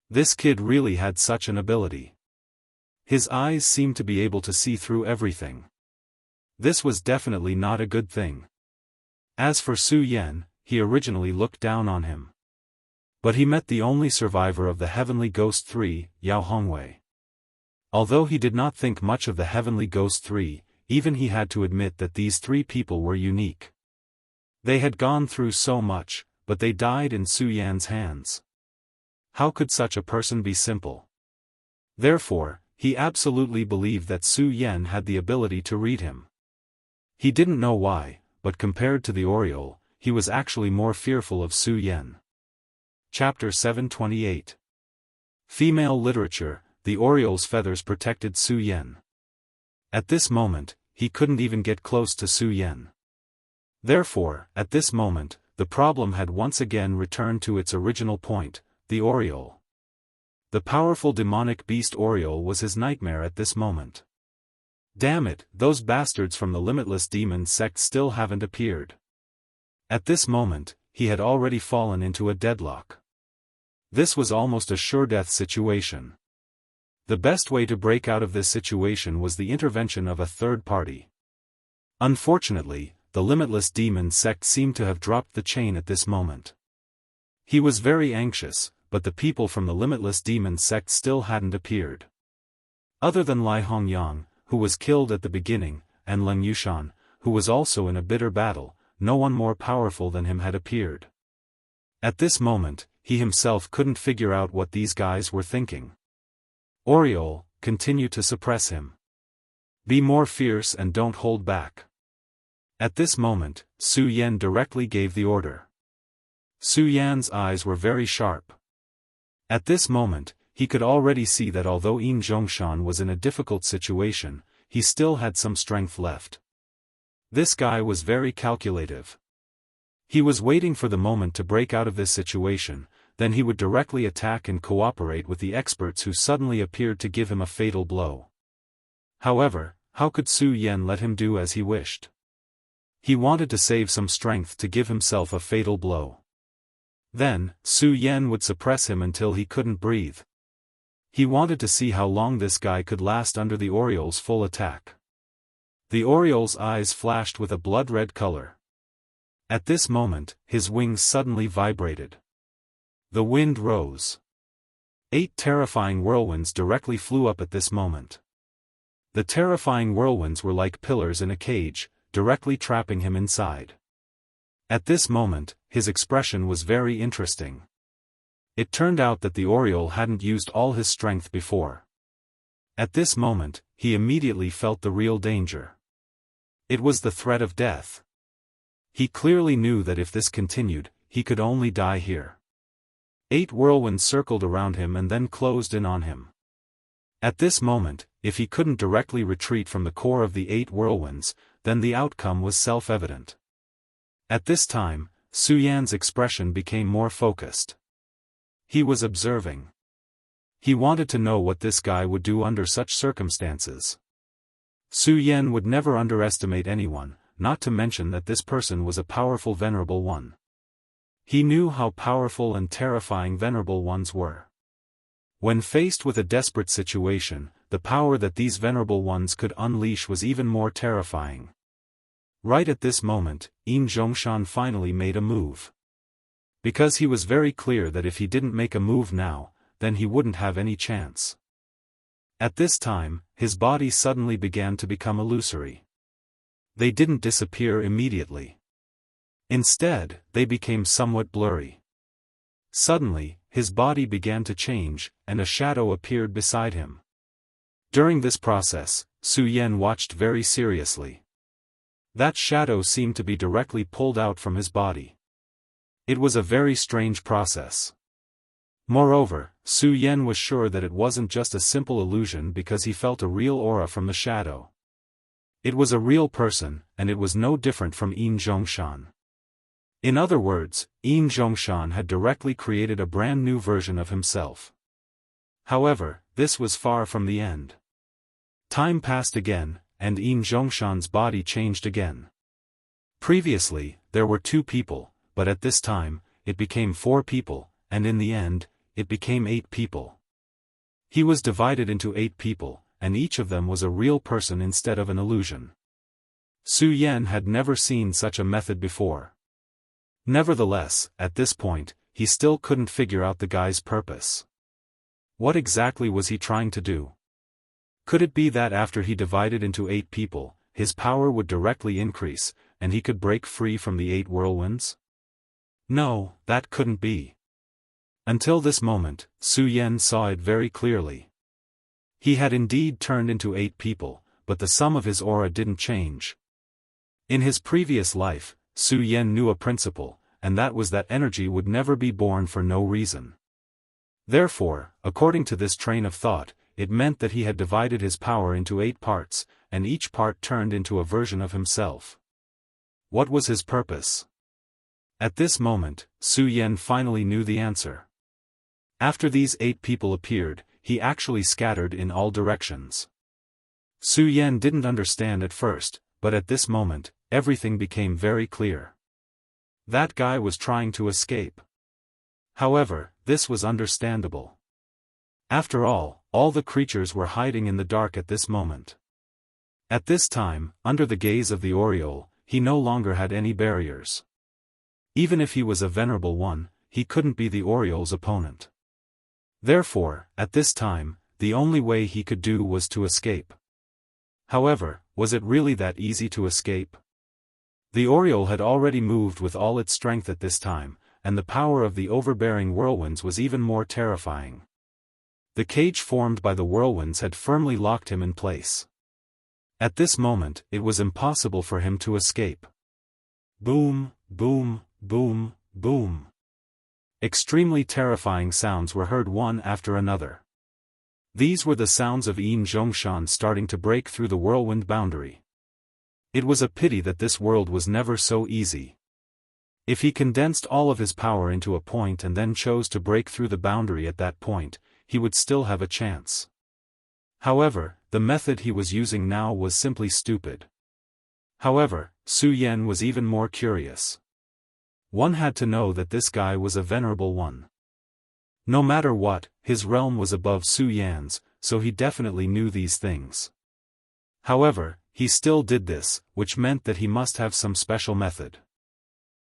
This kid really had such an ability. His eyes seemed to be able to see through everything. This was definitely not a good thing. As for Su Yan, he originally looked down on him. But he met the only survivor of the Heavenly Ghost 3, Yao Hongwei. Although he did not think much of the Heavenly Ghost 3, even he had to admit that these 3 people were unique. They had gone through so much, but they died in Su Yan's hands. How could such a person be simple? Therefore, he absolutely believed that Su Yan had the ability to read him. He didn't know why, but compared to the Oriole, he was actually more fearful of Su Yan. Chapter 728. Female Literature. The Oriole's feathers protected Su Yan. At this moment, he couldn't even get close to Su Yan. Therefore, at this moment, the problem had once again returned to its original point, the Oriole. The powerful demonic beast Oriole was his nightmare at this moment. Damn it, those bastards from the limitless demon sect still haven't appeared. At this moment, he had already fallen into a deadlock. This was almost a sure-death situation. The best way to break out of this situation was the intervention of a third party. Unfortunately, the limitless demon sect seemed to have dropped the chain at this moment. He was very anxious, but the people from the limitless demon sect still hadn't appeared. Other than Lai Hongyang, who was killed at the beginning, and Leng Yushan, who was also in a bitter battle, no one more powerful than him had appeared. At this moment, he himself couldn't figure out what these guys were thinking. Oriole, continue to suppress him. Be more fierce and don't hold back. At this moment, Su Yan directly gave the order. Su Yan's eyes were very sharp. At this moment, he could already see that although Yin Zhongshan was in a difficult situation, he still had some strength left. This guy was very calculative. He was waiting for the moment to break out of this situation, then he would directly attack and cooperate with the experts who suddenly appeared to give him a fatal blow. However, how could Su Yan let him do as he wished? He wanted to save some strength to give himself a fatal blow. Then, Su Yan would suppress him until he couldn't breathe. He wanted to see how long this guy could last under the Oriole's full attack. The Oriole's eyes flashed with a blood-red color. At this moment, his wings suddenly vibrated. The wind rose. 8 terrifying whirlwinds directly flew up at this moment. The terrifying whirlwinds were like pillars in a cage, directly trapping him inside. At this moment, his expression was very interesting. It turned out that the Oriole hadn't used all his strength before. At this moment, he immediately felt the real danger. It was the threat of death. He clearly knew that if this continued, he could only die here. 8 whirlwinds circled around him and then closed in on him. At this moment, if he couldn't directly retreat from the core of the 8 whirlwinds, then the outcome was self-evident. At this time, Su Yan's expression became more focused. He was observing. He wanted to know what this guy would do under such circumstances. Su Yan would never underestimate anyone, not to mention that this person was a powerful venerable one. He knew how powerful and terrifying venerable ones were. When faced with a desperate situation, the power that these venerable ones could unleash was even more terrifying. Right at this moment, Yin Zhongshan finally made a move. Because he was very clear that if he didn't make a move now, then he wouldn't have any chance. At this time, his body suddenly began to become illusory. They didn't disappear immediately. Instead, they became somewhat blurry. Suddenly, his body began to change, and a shadow appeared beside him. During this process, Su Yan watched very seriously. That shadow seemed to be directly pulled out from his body. It was a very strange process. Moreover, Su Yan was sure that it wasn't just a simple illusion because he felt a real aura from the shadow. It was a real person, and it was no different from Yin Zhongshan. In other words, Yin Zhongshan had directly created a brand new version of himself. However, this was far from the end. Time passed again, and Yin Zhongshan's body changed again. Previously, there were 2 people, but at this time, it became 4 people, and in the end, it became 8 people. He was divided into 8 people, and each of them was a real person instead of an illusion. Su Yan had never seen such a method before. Nevertheless, at this point, he still couldn't figure out the guy's purpose. What exactly was he trying to do? Could it be that after he divided into 8 people, his power would directly increase, and he could break free from the 8 whirlwinds? No, that couldn't be. Until this moment, Su Yan saw it very clearly. He had indeed turned into 8 people, but the sum of his aura didn't change. In his previous life, Su Yan knew a principle, and that was that energy would never be born for no reason. Therefore, according to this train of thought, it meant that he had divided his power into 8 parts, and each part turned into a version of himself. What was his purpose? At this moment, Su Yan finally knew the answer. After these 8 people appeared, he actually scattered in all directions. Su Yan didn't understand at first, but at this moment, everything became very clear. That guy was trying to escape. However, this was understandable. After all the creatures were hiding in the dark at this moment. At this time, under the gaze of the Oriole, he no longer had any barriers. Even if he was a venerable one, he couldn't be the Oriole's opponent. Therefore, at this time, the only way he could do was to escape. However, was it really that easy to escape? The Oriole had already moved with all its strength at this time, and the power of the overbearing whirlwinds was even more terrifying. The cage formed by the whirlwinds had firmly locked him in place. At this moment, it was impossible for him to escape. Boom, boom, boom, boom. Extremely terrifying sounds were heard one after another. These were the sounds of Yin Zhongshan starting to break through the whirlwind boundary. It was a pity that this world was never so easy. If he condensed all of his power into a point and then chose to break through the boundary at that point, he would still have a chance. However, the method he was using now was simply stupid. However, Su Yan was even more curious. One had to know that this guy was a venerable one. No matter what, his realm was above Su Yan's, so he definitely knew these things. However, he still did this, which meant that he must have some special method.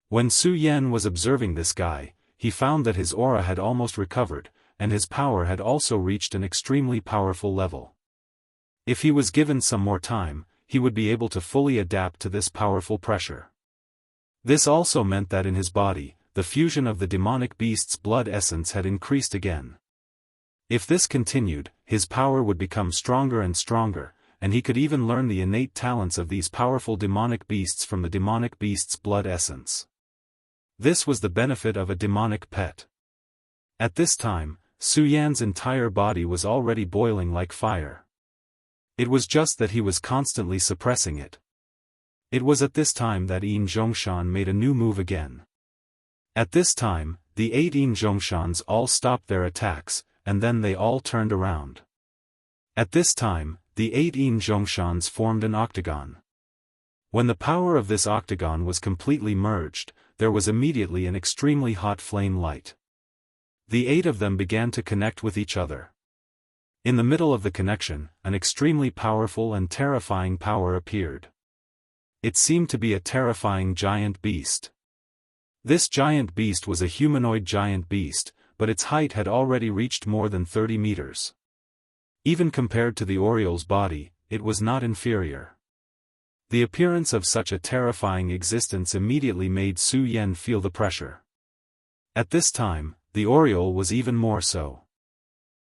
When Su Yan was observing this guy, he found that his aura had almost recovered, and his power had also reached an extremely powerful level. If he was given some more time, he would be able to fully adapt to this powerful pressure. This also meant that in his body, the fusion of the demonic beast's blood essence had increased again. If this continued, his power would become stronger and stronger, and he could even learn the innate talents of these powerful demonic beasts from the demonic beast's blood essence. This was the benefit of a demonic pet. At this time, Su Yan's entire body was already boiling like fire. It was just that he was constantly suppressing it. It was at this time that Yin Zhongshan made a new move again. At this time, the 8 Yin Zhongshans all stopped their attacks, and then they all turned around. At this time, the 8 Yin Zhongshans formed an octagon. When the power of this octagon was completely merged, there was immediately an extremely hot flame light. The 8 of them began to connect with each other. In the middle of the connection, an extremely powerful and terrifying power appeared. It seemed to be a terrifying giant beast. This giant beast was a humanoid giant beast, but its height had already reached more than 30 meters. Even compared to the Oriole's body, it was not inferior. The appearance of such a terrifying existence immediately made Su Yan feel the pressure. At this time, the Oriole was even more so.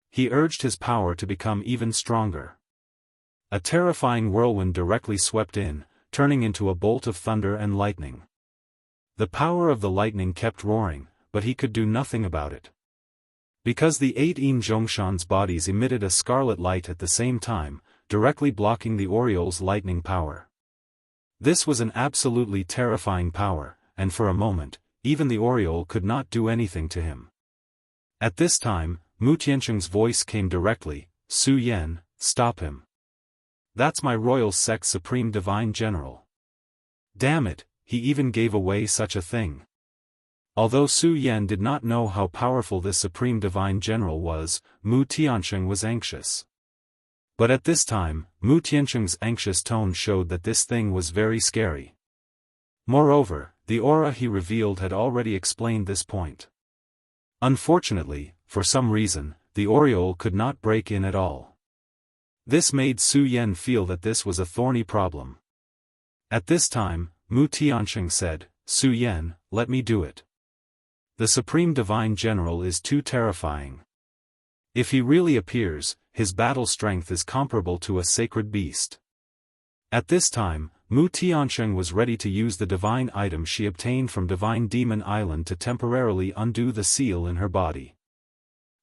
He urged his power to become even stronger. A terrifying whirlwind directly swept in, turning into a bolt of thunder and lightning. The power of the lightning kept roaring, but he could do nothing about it. Because the 8 Yin Zhongshan's bodies emitted a scarlet light at the same time, directly blocking the Oriole's lightning power. This was an absolutely terrifying power, and for a moment, even the Oriole could not do anything to him. At this time, Mu Tiancheng's voice came directly, "Su Yan, stop him. That's my royal sect's supreme divine general." Damn it, he even gave away such a thing. Although Su Yan did not know how powerful this supreme divine general was, Mu Tiancheng was anxious. But at this time, Mu Tiancheng's anxious tone showed that this thing was very scary. Moreover, the aura he revealed had already explained this point. Unfortunately, for some reason, the Oriole could not break in at all. This made Su Yan feel that this was a thorny problem. At this time, Mu Tiancheng said, "Su Yan, let me do it. The Supreme Divine General is too terrifying. If he really appears, his battle strength is comparable to a sacred beast." At this time, Mu Tiancheng was ready to use the divine item she obtained from Divine Demon Island to temporarily undo the seal in her body.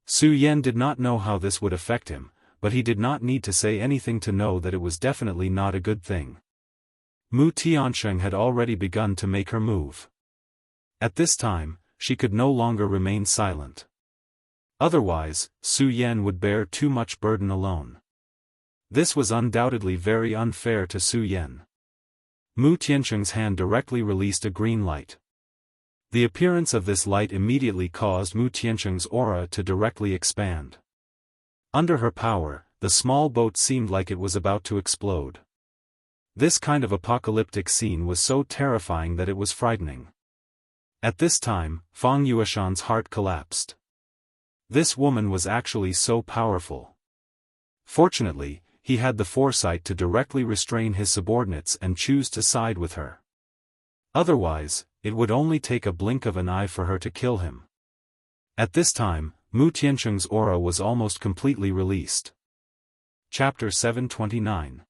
Su Yan did not know how this would affect him, but he did not need to say anything to know that it was definitely not a good thing. Mu Tiancheng had already begun to make her move. At this time, she could no longer remain silent. Otherwise, Su Yan would bear too much burden alone. This was undoubtedly very unfair to Su Yan. Mu Tiancheng's hand directly released a green light. The appearance of this light immediately caused Mu Tiancheng's aura to directly expand. Under her power, the small boat seemed like it was about to explode. This kind of apocalyptic scene was so terrifying that it was frightening. At this time, Fang Yueshan's heart collapsed. This woman was actually so powerful. Fortunately, he had the foresight to directly restrain his subordinates and choose to side with her. Otherwise, it would only take a blink of an eye for her to kill him. At this time, Mu Tiancheng's aura was almost completely released. Chapter 729.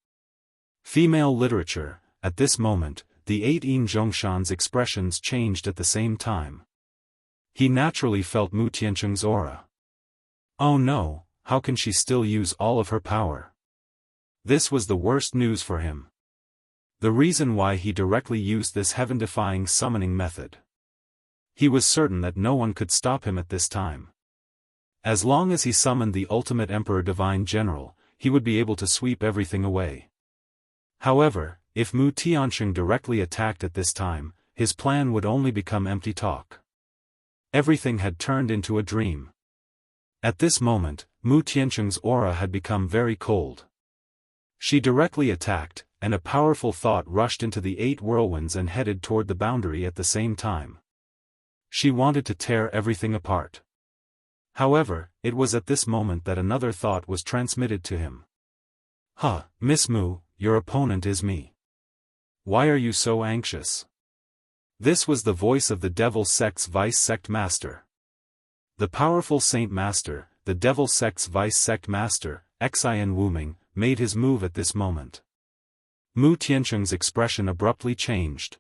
Female Literature. At this moment, the 18 Zhongshan's expressions changed at the same time. He naturally felt Mu Tiancheng's aura. Oh no, how can she still use all of her power? This was the worst news for him. The reason why he directly used this heaven-defying summoning method. He was certain that no one could stop him at this time. As long as he summoned the ultimate Emperor Divine General, he would be able to sweep everything away. However, if Mu Tiancheng directly attacked at this time, his plan would only become empty talk. Everything had turned into a dream. At this moment, Mu Tiancheng's aura had become very cold. She directly attacked, and a powerful thought rushed into the 8 whirlwinds and headed toward the boundary at the same time. She wanted to tear everything apart. However, it was at this moment that another thought was transmitted to him. Huh, Miss Mu, your opponent is me. Why are you so anxious? This was the voice of the Devil Sect's Vice Sect Master. The powerful Saint Master, the Devil Sect's Vice Sect Master, Xian Wuming, made his move at this moment. Mu Tiancheng's expression abruptly changed.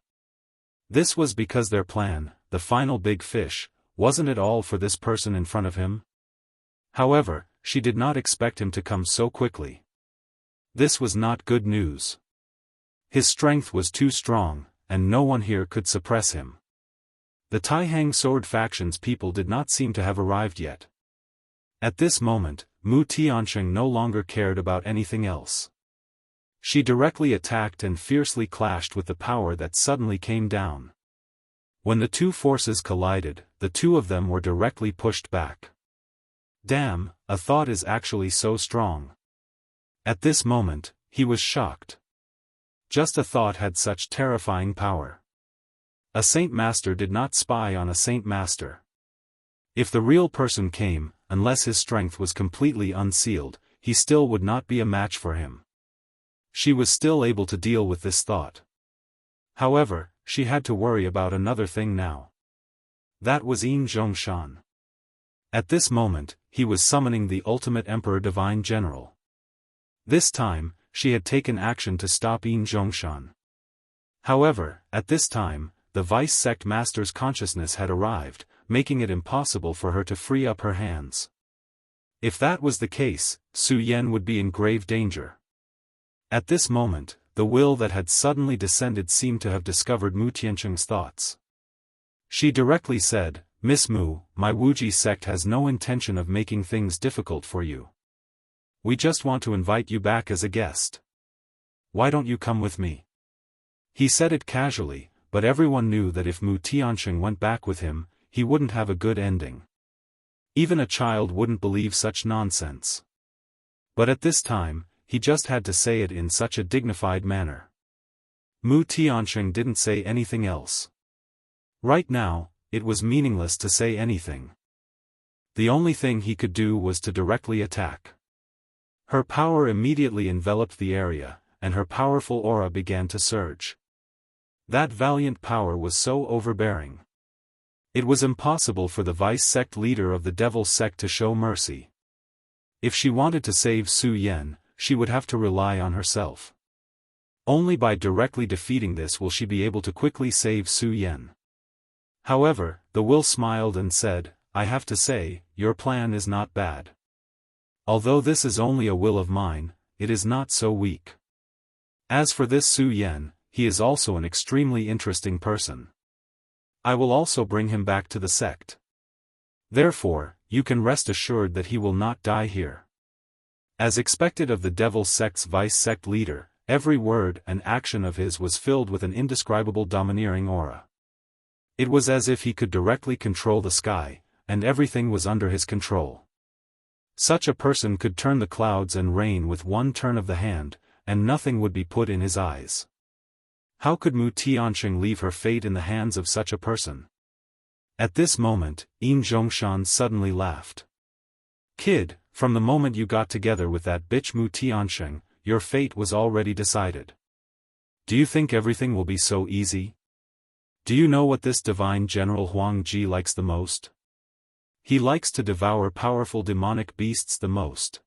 This was because their plan, the final big fish, wasn't at all for this person in front of him. However, she did not expect him to come so quickly. This was not good news. His strength was too strong, and no one here could suppress him. The Taihang Sword faction's people did not seem to have arrived yet. At this moment, Mu Tiancheng no longer cared about anything else. She directly attacked and fiercely clashed with the power that suddenly came down. When the two forces collided, the two of them were directly pushed back. Damn, a thought is actually so strong. At this moment, he was shocked. Just a thought had such terrifying power. A Saint Master did not spy on a Saint Master. If the real person came, unless his strength was completely unsealed, he still would not be a match for him. She was still able to deal with this thought. However, she had to worry about another thing now. That was Yin Zhongshan. At this moment, he was summoning the ultimate Emperor Divine General. This time, she had taken action to stop Yin Zhongshan. However, at this time, the Vice Sect Master's consciousness had arrived, making it impossible for her to free up her hands. If that was the case, Su Yan would be in grave danger. At this moment, the will that had suddenly descended seemed to have discovered Mu Tiancheng's thoughts. She directly said, Miss Mu, my Wuji sect has no intention of making things difficult for you. We just want to invite you back as a guest. Why don't you come with me? He said it casually, but everyone knew that if Mu Tiancheng went back with him, he wouldn't have a good ending. Even a child wouldn't believe such nonsense. But at this time, he just had to say it in such a dignified manner. Mu Tiancheng didn't say anything else. Right now, it was meaningless to say anything. The only thing he could do was to directly attack. Her power immediately enveloped the area, and her powerful aura began to surge. That valiant power was so overbearing. It was impossible for the vice sect leader of the Devil Sect to show mercy. If she wanted to save Su Yan, she would have to rely on herself. Only by directly defeating this will she be able to quickly save Su Yan. However, the will smiled and said, I have to say, your plan is not bad. Although this is only a will of mine, it is not so weak. As for this Su Yan, he is also an extremely interesting person. I will also bring him back to the sect. Therefore, you can rest assured that he will not die here. As expected of the Devil Sect's vice sect leader, every word and action of his was filled with an indescribable domineering aura. It was as if he could directly control the sky, and everything was under his control. Such a person could turn the clouds and rain with one turn of the hand, and nothing would be put in his eyes. How could Mu Tiancheng leave her fate in the hands of such a person? At this moment, Yin Zhongshan suddenly laughed. Kid, from the moment you got together with that bitch Mu Tiancheng, your fate was already decided. Do you think everything will be so easy? Do you know what this divine general Huang Ji likes the most? He likes to devour powerful demonic beasts the most.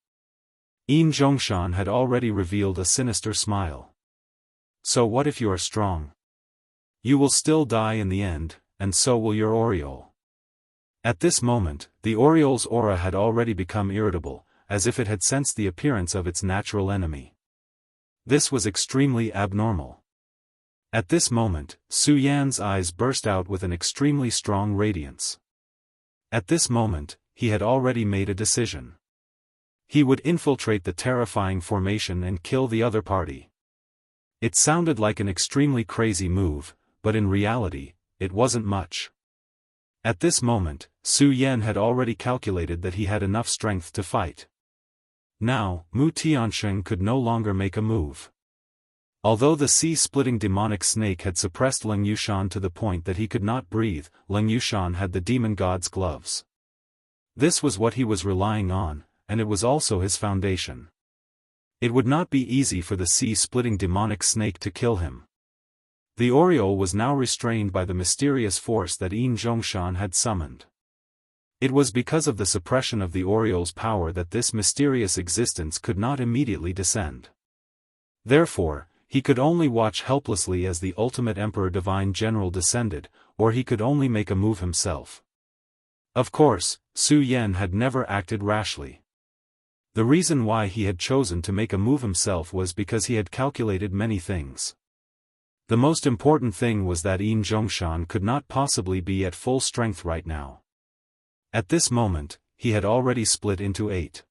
Yin Zhongshan had already revealed a sinister smile. So what if you are strong? You will still die in the end, and so will your Oriole. At this moment, the Oriole's aura had already become irritable, as if it had sensed the appearance of its natural enemy. This was extremely abnormal. At this moment, Su Yan's eyes burst out with an extremely strong radiance. At this moment, he had already made a decision. He would infiltrate the terrifying formation and kill the other party. It sounded like an extremely crazy move, but in reality, it wasn't much. At this moment, Su Yan had already calculated that he had enough strength to fight. Now, Mu Tiansheng could no longer make a move. Although the sea-splitting demonic snake had suppressed Leng Yushan to the point that he could not breathe, Leng Yushan had the demon god's gloves. This was what he was relying on, and it was also his foundation. It would not be easy for the sea-splitting demonic snake to kill him. The Oriole was now restrained by the mysterious force that Yin Zhongshan had summoned. It was because of the suppression of the Oriole's power that this mysterious existence could not immediately descend. Therefore, he could only watch helplessly as the ultimate Emperor Divine General descended, or he could only make a move himself. Of course, Su Yan had never acted rashly. The reason why he had chosen to make a move himself was because he had calculated many things. The most important thing was that Yin Zhongshan could not possibly be at full strength right now. At this moment, he had already split into 8.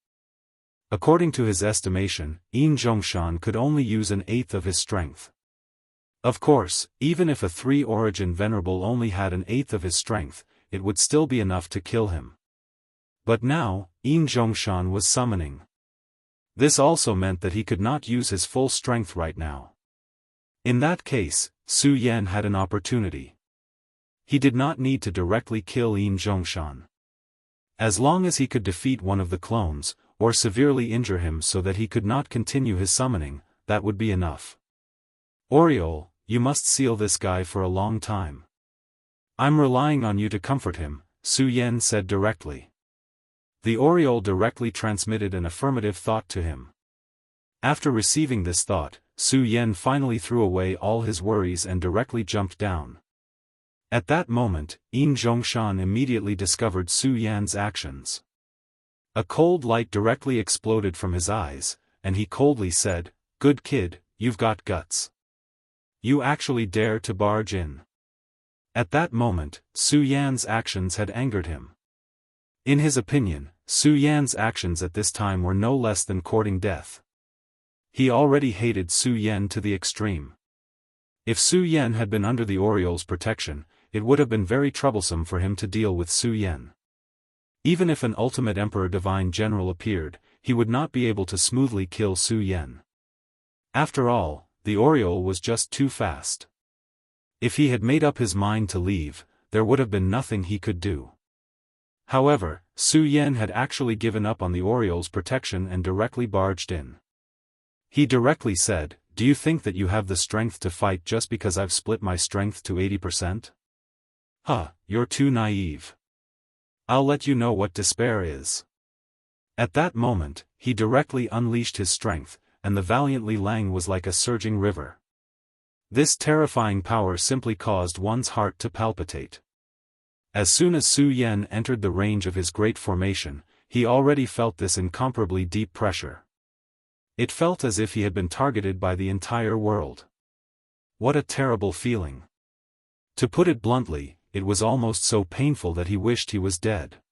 According to his estimation, Yin Zhongshan could only use an eighth of his strength. Of course, even if a 3-origin venerable only had an eighth of his strength, it would still be enough to kill him. But now, Yin Zhongshan was summoning. This also meant that he could not use his full strength right now. In that case, Su Yan had an opportunity. He did not need to directly kill Yin Zhongshan. As long as he could defeat one of the clones, or severely injure him so that he could not continue his summoning, that would be enough. Oriole, you must seal this guy for a long time. I'm relying on you to comfort him, Su Yan said directly. The Oriole directly transmitted an affirmative thought to him. After receiving this thought, Su Yan finally threw away all his worries and directly jumped down. At that moment, Yin Zhongshan immediately discovered Su Yan's actions. A cold light directly exploded from his eyes, and he coldly said, "Good kid, you've got guts. You actually dare to barge in." At that moment, Su Yan's actions had angered him. In his opinion, Su Yan's actions at this time were no less than courting death. He already hated Su Yan to the extreme. If Su Yan had been under the Oriole's protection, it would have been very troublesome for him to deal with Su Yan. Even if an ultimate Emperor Divine General appeared, he would not be able to smoothly kill Su Yan. After all, the Oriole was just too fast. If he had made up his mind to leave, there would have been nothing he could do. However, Su Yan had actually given up on the Oriole's protection and directly barged in. He directly said, "Do you think that you have the strength to fight just because I've split my strength to 80%? Huh, you're too naive. I'll let you know what despair is." At that moment, he directly unleashed his strength, and the valiantly Lang was like a surging river. This terrifying power simply caused one's heart to palpitate. As soon as Su Yan entered the range of his great formation, he already felt this incomparably deep pressure. It felt as if he had been targeted by the entire world. What a terrible feeling. To put it bluntly, it was almost so painful that he wished he was dead.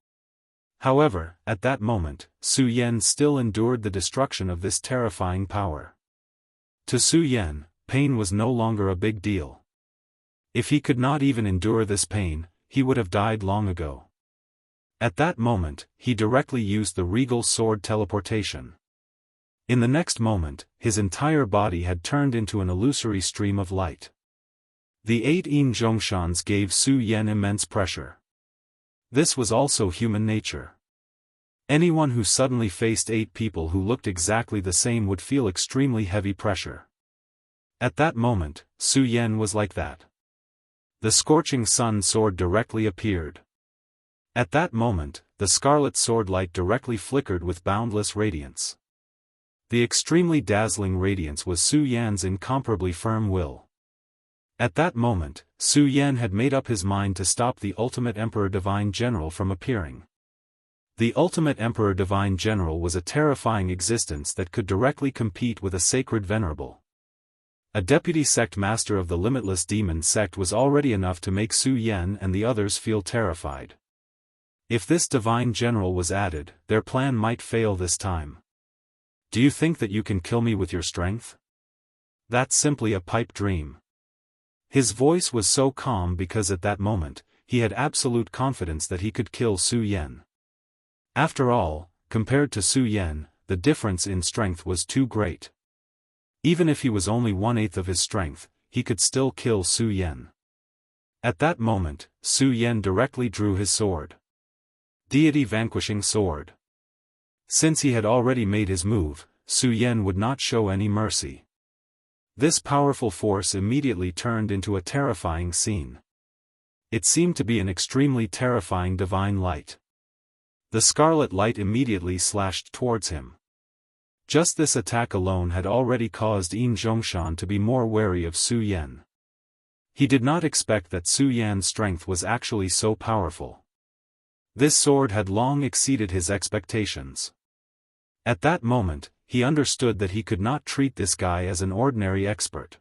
However, at that moment, Su Yan still endured the destruction of this terrifying power. To Su Yan, pain was no longer a big deal. If he could not even endure this pain, he would have died long ago. At that moment, he directly used the regal sword teleportation. In the next moment, his entire body had turned into an illusory stream of light. The 8 Yin Zhongshans gave Su Yan immense pressure. This was also human nature. Anyone who suddenly faced 8 people who looked exactly the same would feel extremely heavy pressure. At that moment, Su Yan was like that. The scorching sun sword directly appeared. At that moment, the scarlet sword light directly flickered with boundless radiance. The extremely dazzling radiance was Su Yan's incomparably firm will. At that moment, Su Yan had made up his mind to stop the Ultimate Emperor Divine General from appearing. The Ultimate Emperor Divine General was a terrifying existence that could directly compete with a sacred venerable. A deputy sect master of the limitless demon sect was already enough to make Su Yan and the others feel terrified. If this divine general was added, their plan might fail this time. Do you think that you can kill me with your strength? That's simply a pipe dream. His voice was so calm because at that moment, he had absolute confidence that he could kill Su Yan. After all, compared to Su Yan, the difference in strength was too great. Even if he was only 1/8 of his strength, he could still kill Su Yan. At that moment, Su Yan directly drew his sword. Deity Vanquishing Sword. Since he had already made his move, Su Yan would not show any mercy. This powerful force immediately turned into a terrifying scene. It seemed to be an extremely terrifying divine light. The scarlet light immediately slashed towards him. Just this attack alone had already caused Yin Zhongshan to be more wary of Su Yan. He did not expect that Su Yan's strength was actually so powerful. This sword had long exceeded his expectations. At that moment, he understood that he could not treat this guy as an ordinary expert.